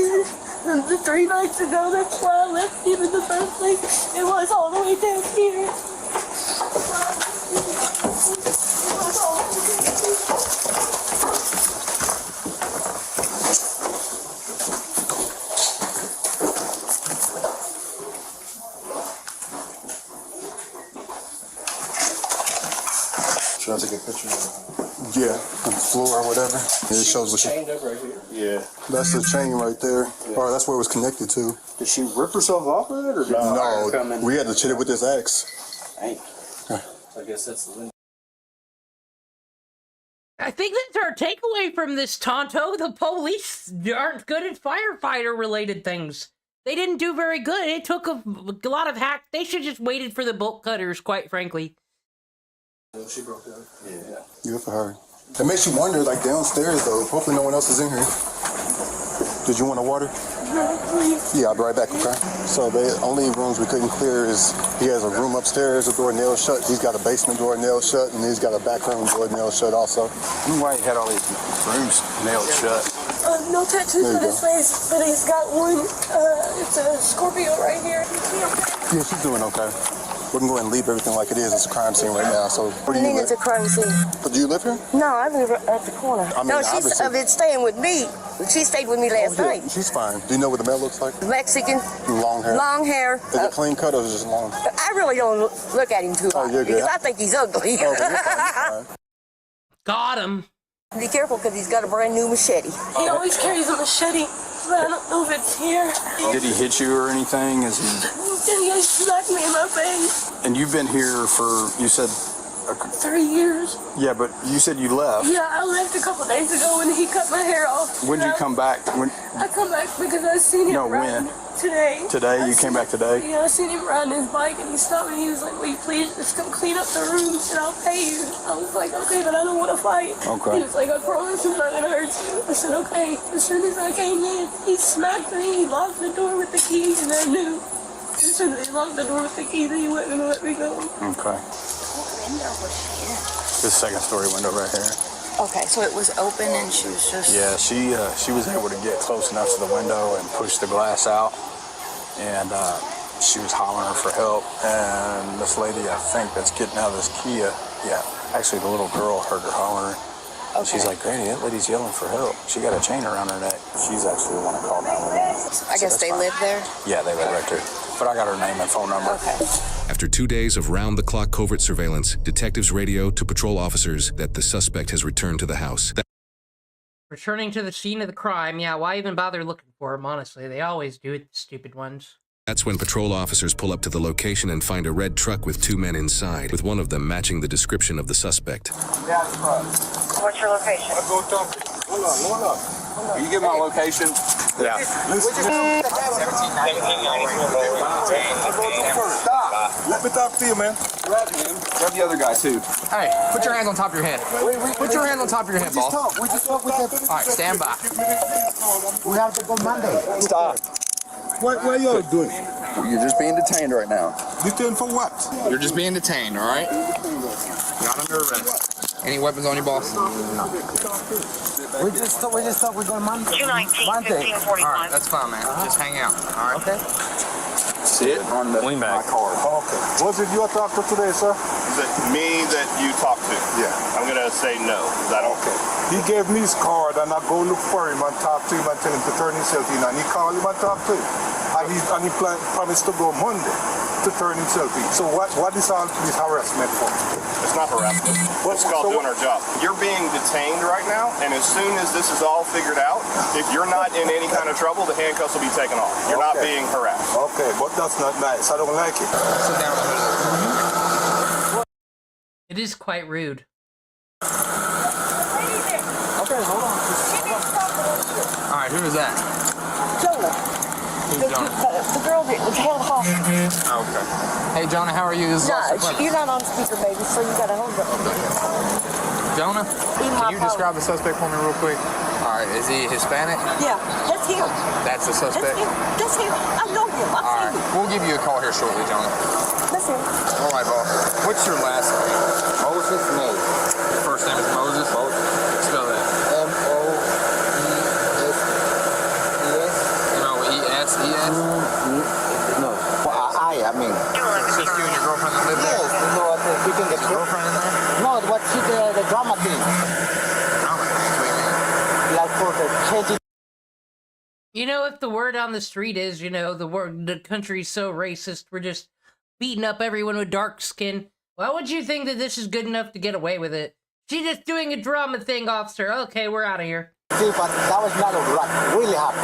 The 3 nights ago, that's why I left him in the first place. It was all the way down here. Should I take a picture of it? Yeah, on the floor or whatever. It shows what she... Chained up right here? Yeah. That's the chain right there. Yeah. Or that's where it was connected to. Did she rip herself off of it, or did No, we had to hit it with this axe. Dang. I guess that's the limit. I think that's our takeaway from this, Tonto. The police aren't good at firefighter-related things. They didn't do very good. It took a lot of hack. They should just waited for the bolt cutters, quite frankly. She broke out. Yeah. Good for her. It makes you wonder, like downstairs though. Hopefully no one else is in here. Did you want a water? Yeah, I'll be right back, okay? So the only rooms we couldn't clear is he has a room upstairs, a door nailed shut. He's got a basement door nailed shut, and he's got a back room door nailed shut also. Why he had all these rooms nailed shut? No tattoos on his face, but he's got one. It's a Scorpio right here. Yeah, she's doing okay. We can go ahead and leave everything like it is. It's a crime scene right now. So What do you mean it's a crime scene? But do you live here? No, I live at the corner. I mean, no, she's obviously. staying with me. She stayed with me last night. She's fine. Do you know what the male looks like? Mexican. Long hair. Long hair. Is it clean cut or is it just long? I really don't look at him too hard you're good. because I think he's ugly. Oh, you're fine. Got him. Be careful because he's got a brand new machete. He always carries a machete, but I don't know if it's here. Did he hit you or anything? Is he? He smacked me in my face. And you've been here for, you said, 3 years. yeah, but you said you left. Yeah, I left a couple days ago when he cut my hair off. When did you come back? When? I come back because I seen him riding today. Today? You came back today? Yeah, I seen him riding his bike and he stopped me. He was like, will you please just come clean up the rooms and I'll pay you. I was like, okay, but I don't want to fight. Okay. He was like, I promise I'm not going to hurt you. I said, okay. As soon as I came in, he smacked me. He locked the door with the key and I knew. As soon as he locked the door with the key, that he wasn't going to let me go. Okay. Window was here. This second story window right here. Okay, so it was open and she was just... Yeah, she was able to get close enough to the window and push the glass out. And she was hollering for help. And this lady, I think, that's getting out of this Kia, yeah, actually the little girl heard her hollering. Okay. She's like, Granny, that lady's yelling for help. She got a chain around her neck. She's actually the one that called 911. I guess they live there? Yeah, they live right there. But I got her name and phone number. Okay. After 2 days of round-the-clock covert surveillance, detectives radio to patrol officers that the suspect has returned to the house. Returning to the scene of the crime, yeah, why even bother looking for him, honestly? They always do it, the stupid ones. That's when patrol officers pull up to the location and find a red truck with 2 men inside, with one of them matching the description of the suspect. What's your location? I'll go talk to you. Hold on. Can you get my location? Yeah. Stop. Let me talk to you, man. Grab him. Grab the other guy, too. Hey, put your hands on top of your head. Put your hands on top of your head, boss. We just talk with them. All right, stand by. We have to go Monday. Stop. What are you doing? You're just being detained right now. Detained for what? You're just being detained, all right? Not under arrest. Any weapons on you, boss? No. We just thought we're going Monday. 219, 1545. All right, that's fine, man. Just hang out, all right? Okay. Sit on the my car. Okay. Was it your doctor today, sir? Is it me that you talked to? Yeah. I'm going to say no. Is that okay? He gave me his card and I go look for him and talk to him and tell him to turn himself in. And he called him and talked to him. And he promised to go Monday to turn himself in. So what is all this harassment for? It's not harassment. It's called doing our job. You're being detained right now, and as soon as this is all figured out, if you're not in any kind of trouble, the handcuffs will be taken off. You're not being harassed. Okay, but that's not nice. I don't like it. Sit down. It is quite rude. Okay, hold on. All right, who is that? Jonah. Who's Jonah? The girl that was held hostage. Okay. Hey, Jonah, how are you? This is Austin Clemens. You're not on speaker, baby, so you gotta hold up. Jonah, can you describe the suspect for me real quick? All right, is he Hispanic? Yeah, that's him. That's the suspect? That's him. I know him. I've All seen him. right, we'll give you a call here shortly, Jonah. That's him. All right, boss. What's your last name? Moses Moses. First name is Moses? Moses. Spell that. M-O-E-S-E-S. M-O-E-S-E-S? No. Well, I mean. It's just you and your girlfriend that live there? Yes, you know what? You can get Is your girlfriend in there? No, what she the drama thing. Drama things, what do you mean? Like for the changing. You know, if the word on the street is, you know, the country's so racist, we're just beating up everyone with dark skin. Why would you think that this is good enough to get away with it? She's just doing a drama thing, officer. Okay, we're out of here. See, but that was not right. Really happy.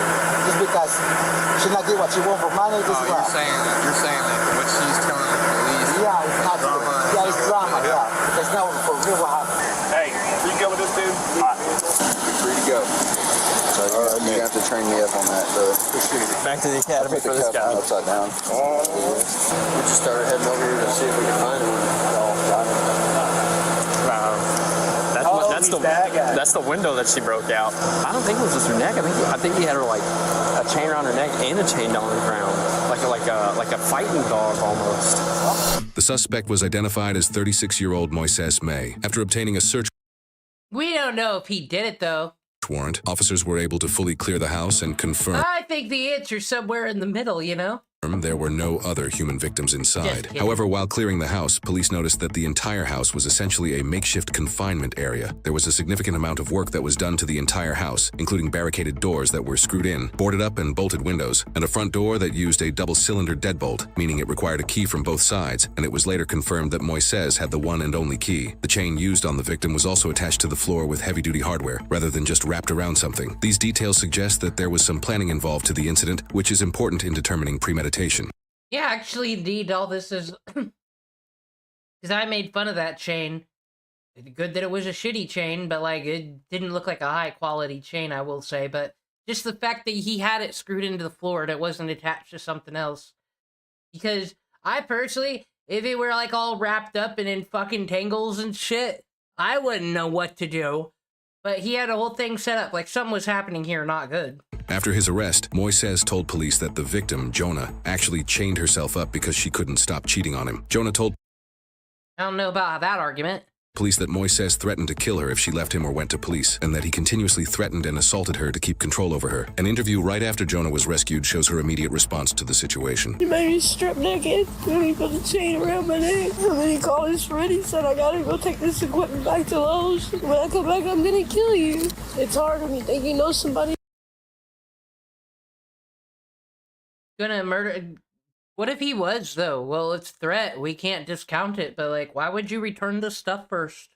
Just because she not get what she want for money. This is You're saying that what she's telling the police. Yeah, it's not drama. Yeah, it's drama. Yeah, it's not for real what happened. Hey, you go with this dude? Free to go. So you have to train me up on that. Back to the academy for this guy. Upside down. We just started heading over here to see if we can find him. That's the window that she broke out. I don't think it was just her neck. I think he had her like a chain around her neck and a chain down the ground, like a fighting dog almost. The suspect was identified as 36-year-old Moises May. After obtaining a search We don't know if he did it, though. warrant, officers were able to fully clear the house and confirm I think the answer's somewhere in the middle, you know? There were no other human victims inside. However, while clearing the house, police noticed that the entire house was essentially a makeshift confinement area. There was a significant amount of work that was done to the entire house, including barricaded doors that were screwed in, boarded up and bolted windows, and a front door that used a double-cylinder deadbolt, meaning it required a key from both sides, and it was later confirmed that Moises had the one and only key. The chain used on the victim was also attached to the floor with heavy-duty hardware, rather than just wrapped around something. These details suggest that there was some planning involved to the incident, which is important in determining premeditation. Yeah, actually, indeed, all this is... Because I made fun of that chain. Good that it was a shitty chain, but, like, it didn't look like a high-quality chain, I will say. But just the fact that he had it screwed into the floor and it wasn't attached to something else. Because I personally, if it were, like, all wrapped up and in fucking tangles and shit, I wouldn't know what to do. But he had a whole thing set up, like something was happening here not good. After his arrest, Moises told police that the victim, Jonah, actually chained herself up because she couldn't stop cheating on him. Jonah told I don't know about that argument. Police that Moises threatened to kill her if she left him or went to police, and that he continuously threatened and assaulted her to keep control over her. An interview right after Jonah was rescued shows her immediate response to the situation. He made me strip naked, and he put a chain around my neck, and then he called his friend. He said, I gotta go take this equipment back to Lowe's. When I come back, I'm gonna kill you. It's hard when you think you know somebody. Gonna murder... What if he was, though? Well, it's threat. We can't discount it, but, like, why would you return the stuff first?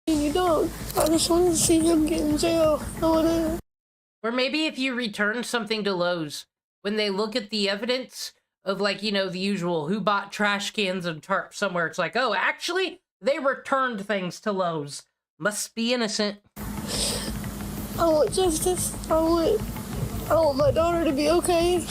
You don't. I just wanted to see him get in jail. Or maybe if you return something to Lowe's, when they look at the evidence of, like, you know, the usual, who bought trash cans and tarps somewhere, it's like, oh, actually, they returned things to Lowe's. Must be innocent. I want justice. I want my daughter to be okay.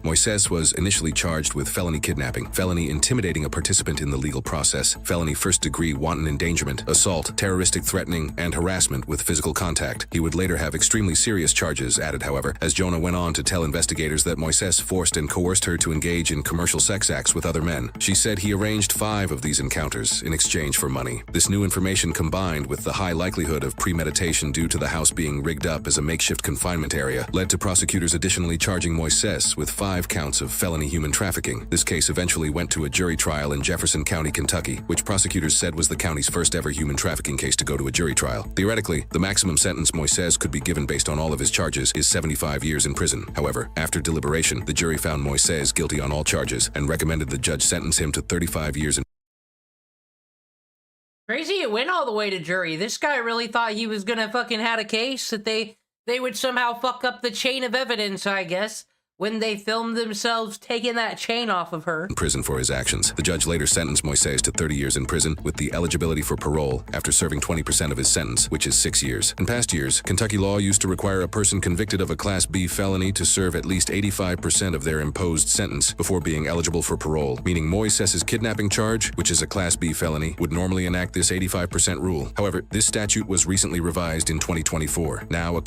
Moises was initially charged with felony kidnapping, felony intimidating a participant in the legal process, felony first-degree wanton endangerment, assault, terroristic threatening, and harassment with physical contact. He would later have extremely serious charges added, however, as Jonah went on to tell investigators that Moises forced and coerced her to engage in commercial sex acts with other men. She said he arranged 5 of these encounters in exchange for money. This new information, combined with the high likelihood of premeditation due to the house being rigged up as a makeshift confinement area, led to prosecutors additionally charging Moises with 5 counts of felony human trafficking. This case eventually went to a jury trial in Jefferson County, Kentucky, which prosecutors said was the county's first ever human trafficking case to go to a jury trial. Theoretically, the maximum sentence Moises could be given based on all of his charges is 75 years in prison. However, after deliberation, the jury found Moises guilty on all charges and recommended the judge sentence him to 35 years in Crazy it went all the way to jury. This guy really thought he was gonna fucking had a case that they would somehow fuck up the chain of evidence, I guess, when they filmed themselves taking that chain off of her. Prison for his actions. The judge later sentenced Moises to 30 years in prison with the eligibility for parole after serving 20% of his sentence, which is 6 years. In past years, Kentucky law used to require a person convicted of a Class B felony to serve at least 85% of their imposed sentence before being eligible for parole, meaning Moises' kidnapping charge, which is a Class B felony, would normally enact this 85% rule. However, this statute was recently revised in 2024. Now a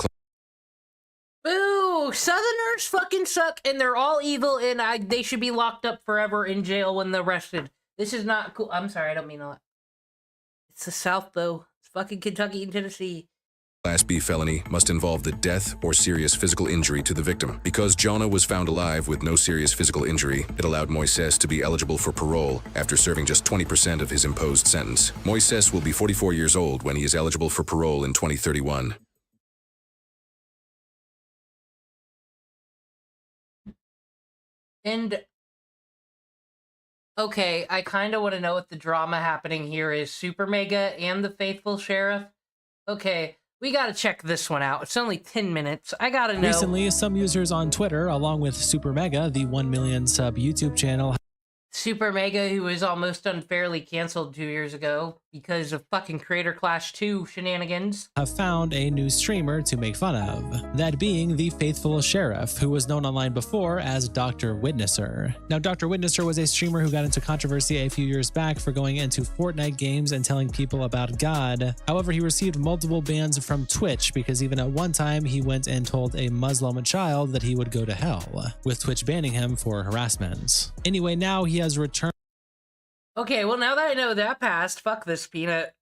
Boo! Southerners fucking suck, and they're all evil, and they should be locked up forever in jail when they're arrested. This is not cool. I'm sorry, I don't mean that. It's the South, though. It's fucking Kentucky and Tennessee. Class B felony must involve the death or serious physical injury to the victim. Because Jonah was found alive with no serious physical injury, it allowed Moises to be eligible for parole after serving just 20% of his imposed sentence. Moises will be 44 years old when he is eligible for parole in 2031. And, okay, I kind of want to know what the drama happening here is. Super Mega and the Faithful Sheriff? Okay, we gotta check this one out. It's only 10 minutes. I gotta know. Recently, some users on Twitter, along with Super Mega, the 1 million sub YouTube channel, Super Mega, who was almost unfairly canceled 2 years ago because of fucking Creator Clash 2 shenanigans, have found a new streamer to make fun of, that being the Faithful Sheriff, who was known online before as Dr. Witnesser. Now, Dr. Witnesser was a streamer who got into controversy a few years back for going into Fortnite games and telling people about God. However, he received multiple bans from Twitch because even at one time he went and told a Muslim child that he would go to hell, with Twitch banning him for harassment. Anyway, now he has returned. Okay, well, now that I know that passed, fuck this, Peanut.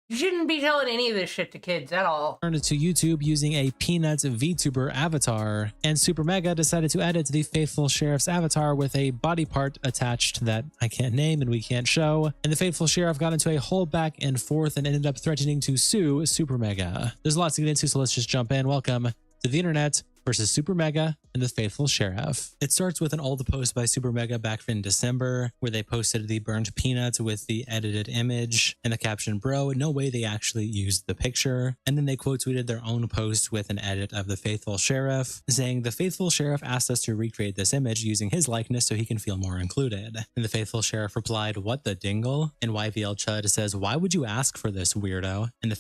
You shouldn't be telling any of this shit to kids at all. Turned to YouTube using a Peanuts VTuber avatar, and Super Mega decided to edit the Faithful Sheriff's avatar with a body part attached that I can't name and we can't show, and the Faithful Sheriff got into a whole back and forth and ended up threatening to sue Super Mega. There's lots to get into, so let's just jump in. Welcome to the internet versus Super Mega and the Faithful Sheriff. It starts with an old post by Super Mega back in December where they posted the burnt peanut with the edited image and the caption, "Bro, no way they actually used the picture." And then they quote tweeted their own post with an edit of the Faithful Sheriff saying, "The Faithful Sheriff asked us to recreate this image using his likeness so he can feel more included." And the Faithful Sheriff replied, "What the dingle?" And YVL Chud says, "Why would you ask for this, weirdo?" And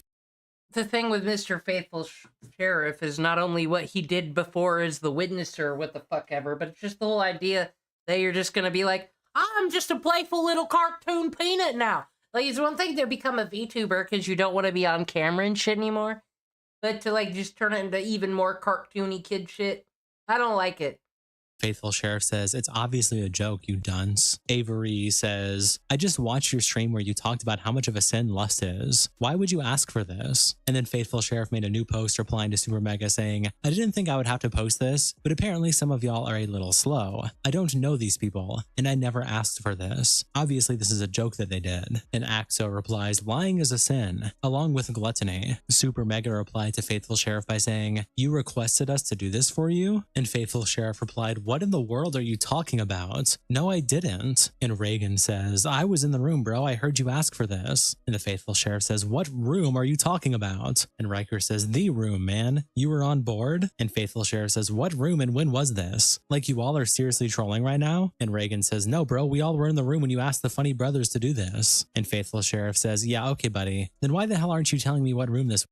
the thing with Mr. Faithful Sheriff is not only what he did before as the witnesser or what the fuck ever, but it's just the whole idea that you're just gonna be like, I'm just a playful little cartoon peanut now. Like, it's one thing to become a VTuber because you don't want to be on camera and shit anymore, but to like just turn it into even more cartoony kid shit, I don't like it. Faithful Sheriff says, "It's obviously a joke, you dunce." Avery says, "I just watched your stream where you talked about how much of a sin lust is. Why would you ask for this?" And then Faithful Sheriff made a new post replying to Super Mega saying, "I didn't think I would have to post this, but apparently some of y'all are a little slow. I don't know these people, and I never asked for this. Obviously this is a joke that they did." And Axo replies, "Lying is a sin, along with gluttony." Super Mega replied to Faithful Sheriff by saying, "You requested us to do this for you?" And Faithful Sheriff replied, "What in the world are you talking about?" "No, I didn't." And Reagan says, "I was in the room, bro. I heard you ask for this." And the Faithful Sheriff says, "What room are you talking about?" And Riker says, "The room, man. You were on board?" And Faithful Sheriff says, "What room and when was this? Like, you all are seriously trolling right now?" And Reagan says, "No, bro, we all were in the room when you asked the funny brothers to do this." And Faithful Sheriff says, "Yeah, okay, buddy. Then why the hell aren't you telling me what room this?"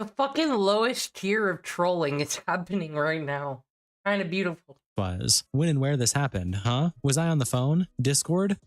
The fucking lowest tier of trolling is happening right now. Kind of beautiful. Was. When and where this happened, huh? Was I on the phone? Discord?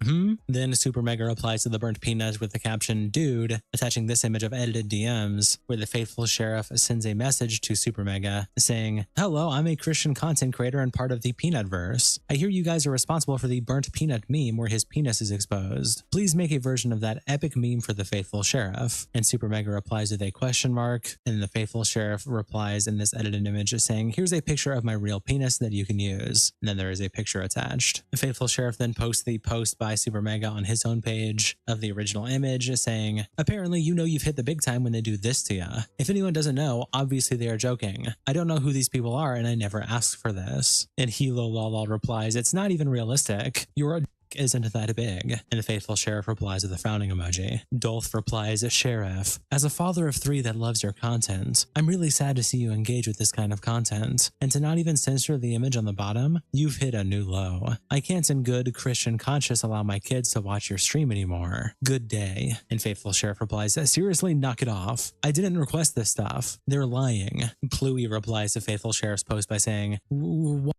Then Super Mega replies to the burnt peanut with the caption, "Dude," attaching this image of edited DMs where the Faithful Sheriff sends a message to Super Mega saying, "Hello, I'm a Christian content creator and part of the Peanut Verse. I hear you guys are responsible for the burnt peanut meme where his penis is exposed. Please make a version of that epic meme for the Faithful Sheriff." And Super Mega replies with a question mark, and the Faithful Sheriff replies in this edited image saying, "Here's a picture of my real penis that you can use." And then there is a picture attached. The Faithful Sheriff then posts the post by Super Mega on his own page of the original image saying, "Apparently you know you've hit the big time when they do this to ya. If anyone doesn't know, obviously they are joking. I don't know who these people are and I never asked for this." And Hilo Lolol replies, "It's not even realistic. You're a isn't that big." And the Faithful Sheriff replies with a frowning emoji. Dolph replies, "Sheriff, as a father of 3 that loves your content, I'm really sad to see you engage with this kind of content. And to not even censor the image on the bottom, you've hit a new low. I can't in good Christian conscience allow my kids to watch your stream anymore. Good day." And Faithful Sheriff replies, "Seriously, knock it off. I didn't request this stuff. They're lying." Pluie replies to Faithful Sheriff's post by saying, "What?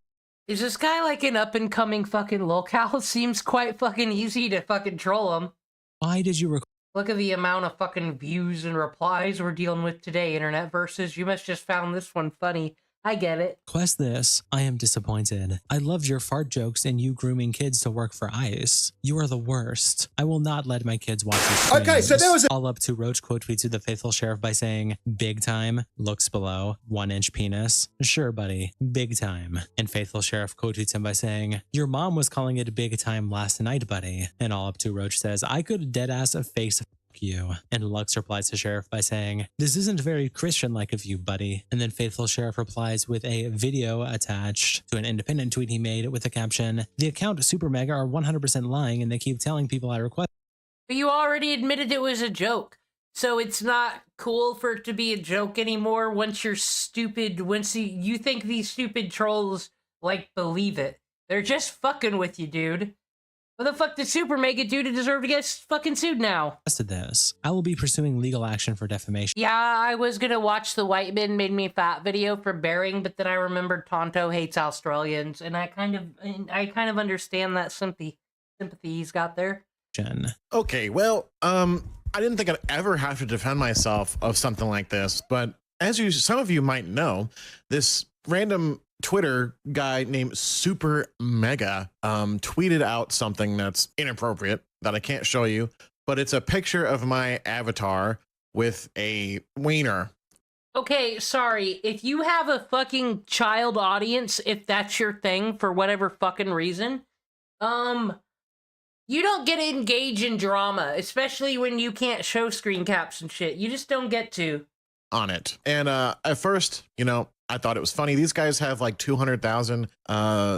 Is this guy like an up-and-coming fucking locale? Seems quite fucking easy to fucking troll him. Why did you Look at the amount of fucking views and replies we're dealing with today, Internet Versus. You must just found this one funny. I get it. Request this? I am disappointed. I loved your fart jokes and you grooming kids to work for ICE. You are the worst. I will not let my kids watch your streams." Okay, so there was all up to Roach quote tweets to the Faithful Sheriff by saying, "Big time, looks below, 1-inch penis. Sure, buddy, big time." And Faithful Sheriff quote tweets him by saying, "Your mom was calling it big time last night, buddy." And all up to Roach says, "I could deadass a face you." And Lux replies to Sheriff by saying, "This isn't very Christian-like of you, buddy." And then Faithful Sheriff replies with a video attached to an independent tweet he made with the caption, "The account Super Mega are 100% lying and they keep telling people I request." But you already admitted it was a joke. So it's not cool for it to be a joke anymore once you're stupid, once you think these stupid trolls, like, believe it. They're just fucking with you, dude. What the fuck did Super Mega do to deserve to get fucking sued now? This. I will be pursuing legal action for defamation. Yeah, I was gonna watch the White Man Made Me Fat video for Bearing, but then I remembered Tonto hates Australians, and I kind of understand that sympathy he's got there. Okay, well, I didn't think I'd ever have to defend myself of something like this, but as some of you might know, this random Twitter guy named Super Mega tweeted out something that's inappropriate that I can't show you, but it's a picture of my avatar with a wiener. Okay, sorry. If you have a fucking child audience, if that's your thing for whatever fucking reason, you don't get to engage in drama, especially when you can't show screen caps and shit. You just don't get to. On it. And at first, you know, I thought it was funny. These guys have like 200,000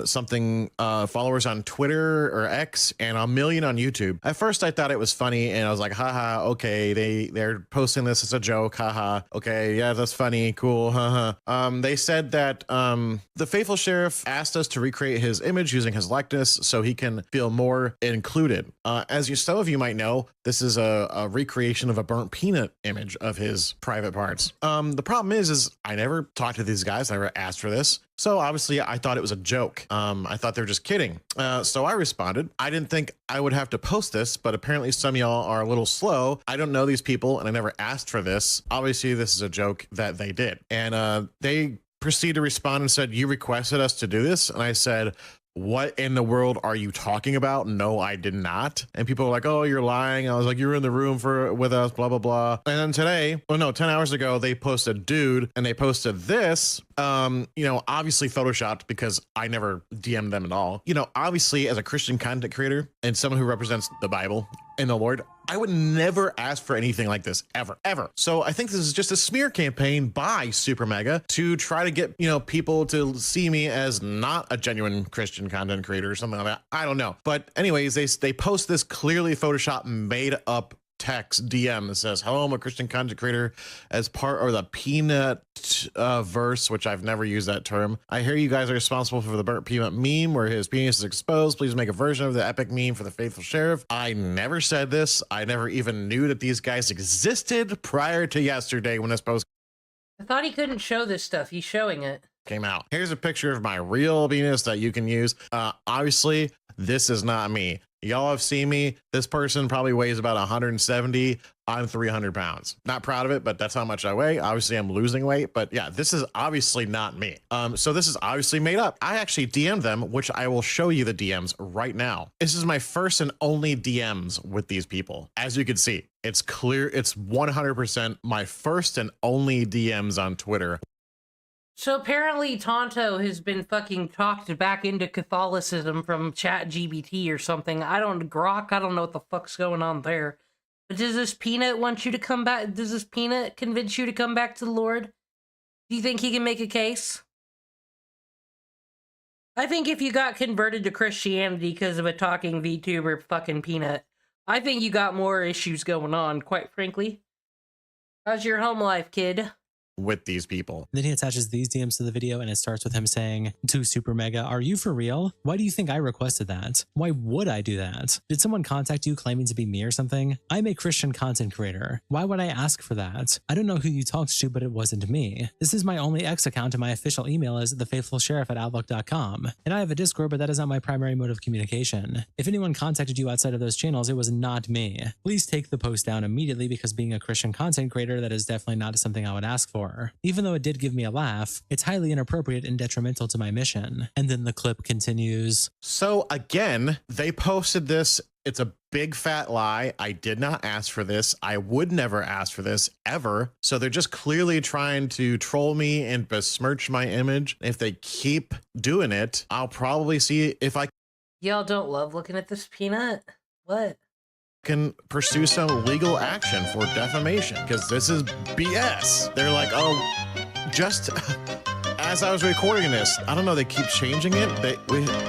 something followers on Twitter or X and 1 million on YouTube. At first I thought it was funny and I was like, haha, okay, they're posting this as a joke, haha. Okay, yeah, that's funny, cool, haha. They said that the faithful sheriff asked us to recreate his image using his likeness so he can feel more included. As some of you might know, this is a recreation of a burnt peanut image of his private parts. The problem is I never talked to these guys. I never asked for this. So obviously I thought it was a joke. I thought they were just kidding. So I responded. I didn't think I would have to post this, but apparently some of y'all are a little slow. I don't know these people and I never asked for this. Obviously this is a joke that they did. And they proceeded to respond and said, you requested us to do this. And I said, what in the world are you talking about? No, I did not. And people were like, oh, you're lying. I was like, you were in the room with us, blah, blah, blah. And then today, well, no, 10 hours ago, they posted dude and they posted this, you know, obviously photoshopped because I never DM'd them at all. You know, obviously as a Christian content creator and someone who represents the Bible and the Lord, I would never ask for anything like this ever, ever. So I think this is just a smear campaign by Super Mega to try to get, you know, people to see me as not a genuine Christian content creator or something like that. I don't know. But anyways, they post this clearly Photoshop made up text DM that says, hello, I'm a Christian content creator as part of the peanut verse, which I've never used that term. I hear you guys are responsible for the burnt peanut meme where his penis is exposed. Please make a version of the epic meme for the faithful sheriff. I never said this. I never even knew that these guys existed prior to yesterday when this post. I thought he couldn't show this stuff. He's showing it. Came out. Here's a picture of my real penis that you can use. Obviously, this is not me. Y'all have seen me. This person probably weighs about 170. I'm 300 pounds. Not proud of it, but that's how much I weigh. Obviously, I'm losing weight, but yeah, this is obviously not me. So this is obviously made up. I actually DM'd them, which I will show you the DMs right now. This is my first and only DMs with these people. As you can see, it's clear. It's 100% my first and only DMs on Twitter. So apparently Tonto has been fucking talked back into Catholicism from ChatGPT or something. I don't know what the fuck's going on there. But does this peanut want you to come back? Does this peanut convince you to come back to the Lord? Do you think he can make a case? I think if you got converted to Christianity because of a talking VTuber fucking peanut, I think you got more issues going on, quite frankly. How's your home life, kid? With these people. Then he attaches these DMs to the video and it starts with him saying to Super Mega, are you for real? Why do you think I requested that? Why would I do that? Did someone contact you claiming to be me or something? I'm a Christian content creator. Why would I ask for that? I don't know who you talked to, but it wasn't me. This is my only X account and my official email is thefaithfulsheriff@outlook.com. And I have a Discord, but that is not my primary mode of communication. If anyone contacted you outside of those channels, it was not me. Please take the post down immediately because being a Christian content creator, that is definitely not something I would ask for. Even though it did give me a laugh, it's highly inappropriate and detrimental to my mission. And then the clip continues. So again, they posted this. It's a big fat lie. I did not ask for this. I would never ask for this ever. So they're just clearly trying to troll me and besmirch my image. If they keep doing it, I'll probably see if I Y'all don't love looking at this peanut? What? Can pursue some legal action for defamation because this is BS. They're like, oh, just as I was recording this, I don't know, they keep changing it.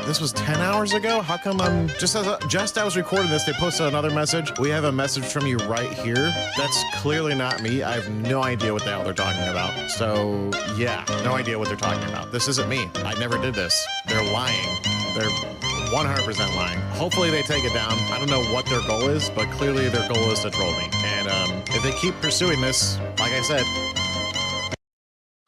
This was 10 hours ago. How come I'm just as I was recording this, they posted another message. We have a message from you right here. That's clearly not me. I have no idea what the hell they're talking about. So yeah, no idea what they're talking about. This isn't me. I never did this. They're lying. They're 100% lying. Hopefully they take it down. I don't know what their goal is, but clearly their goal is to troll me. And if they keep pursuing this, like I said,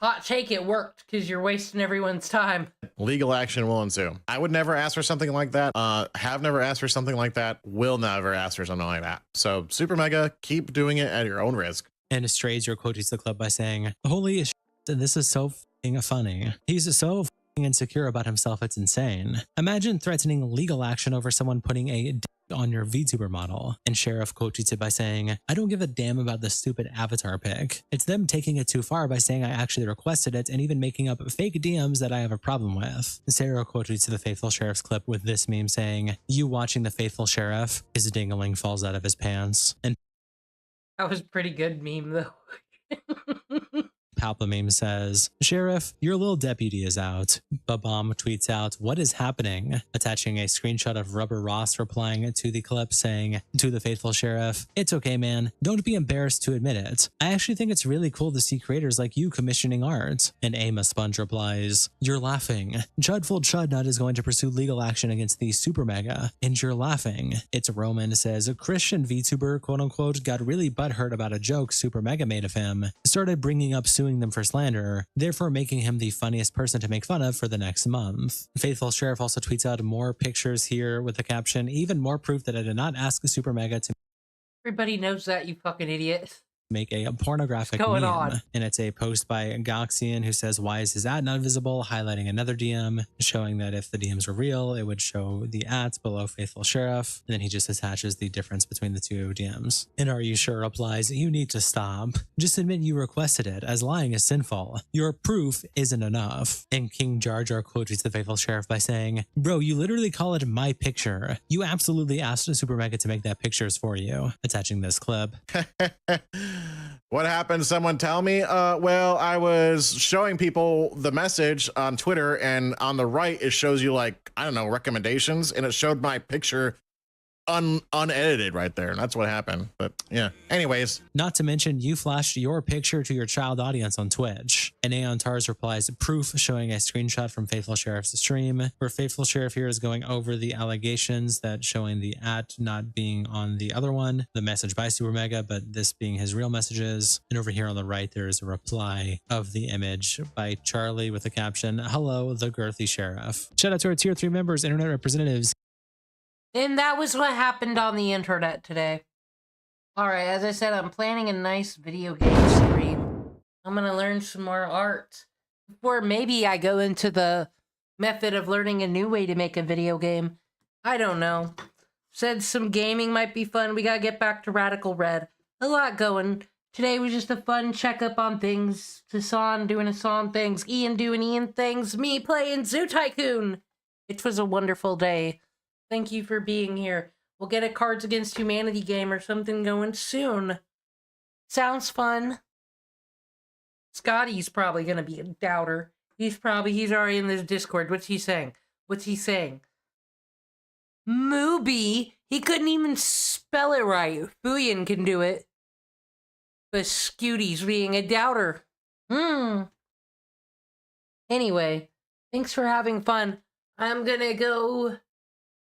hot take, it worked because you're wasting everyone's time. Legal action will ensue. I would never ask for something like that. Have never asked for something like that. Will never ask for something like that. So Super Mega, keep doing it at your own risk. And Strays your quote to the club by saying, holy shit, this is so f***ing funny. He's so f***ing insecure about himself, it's insane. Imagine threatening legal action over someone putting a on your VTuber model. And Sheriff quote tweets it by saying, I don't give a damn about the stupid avatar pic. It's them taking it too far by saying I actually requested it and even making up fake DMs that I have a problem with. Sarah quote tweets the Faithful Sheriff's clip with this meme saying, you watching the Faithful Sheriff, his ding-a-ling falls out of his pants. And That was a pretty good meme though. Palpa meme says, Sheriff, your little deputy is out. Babam tweets out, what is happening? Attaching a screenshot of Rubber Ross replying to the clip saying, to the Faithful Sheriff, it's okay, man. Don't be embarrassed to admit it. I actually think it's really cool to see creators like you commissioning art. And Ama Sponge replies, you're laughing. Chudful Chudnut is going to pursue legal action against the Super Mega. And you're laughing. It's Roman says, a Christian VTuber, quote unquote, got really butthurt about a joke Super Mega made of him. Started bringing up suing them for slander, therefore making him the funniest person to make fun of for the next month. Faithful Sheriff also tweets out more pictures here with the caption, even more proof that I did not ask Super Mega to Everybody knows that, you fucking idiot. make a pornographic What's going meme. on? And it's a post by Goxian who says, why is his ad not visible? Highlighting another DM, showing that if the DMs were real, it would show the ads below Faithful Sheriff. And then he just attaches the difference between the two DMs. And Are You Sure replies, you need to stop. Just admit you requested it, as lying is sinful. Your proof isn't enough. And King Jar Jar quote tweets the Faithful Sheriff by saying, bro, you literally call it my picture. You absolutely asked Super Mega to make that pictures for you. Attaching this clip. What happened? Someone tell me? Well, I was showing people the message on Twitter, and on the right, it shows you like, I don't know, recommendations, and it showed my picture unedited right there. And that's what happened. But yeah, anyways. Not to mention, you flashed your picture to your child audience on Twitch. And Aeon Tars replies, proof, showing a screenshot from Faithful Sheriff's stream, where Faithful Sheriff here is going over the allegations that showing the at not being on the other one, the message by Super Mega, but this being his real messages. And over here on the right, there is a reply of the image by Charlie with the caption, hello, the girthy sheriff. Shout out to our tier 3 members, internet representatives. And that was what happened on the internet today. Alright, as I said, I'm planning a nice video game stream. I'm gonna learn some more art. Or maybe I go into the method of learning a new way to make a video game. I don't know. Said some gaming might be fun. We gotta get back to Radical Red. A lot going. Today was just a fun checkup on things. Hassan doing Hassan things. Ian doing Ian things. Me playing Zoo Tycoon. It was a wonderful day. Thank you for being here. We'll get a Cards Against Humanity game or something going soon. Sounds fun. Scotty's probably gonna be a doubter. He's already in this Discord. What's he saying? Mooby? He couldn't even spell it right. Fuyan can do it. But Scooty's being a doubter. Anyway, thanks for having fun. I'm gonna go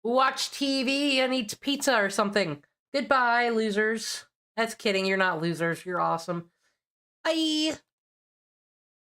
watch TV and eat pizza or something. Goodbye, losers. That's kidding. You're not losers. You're awesome. Bye.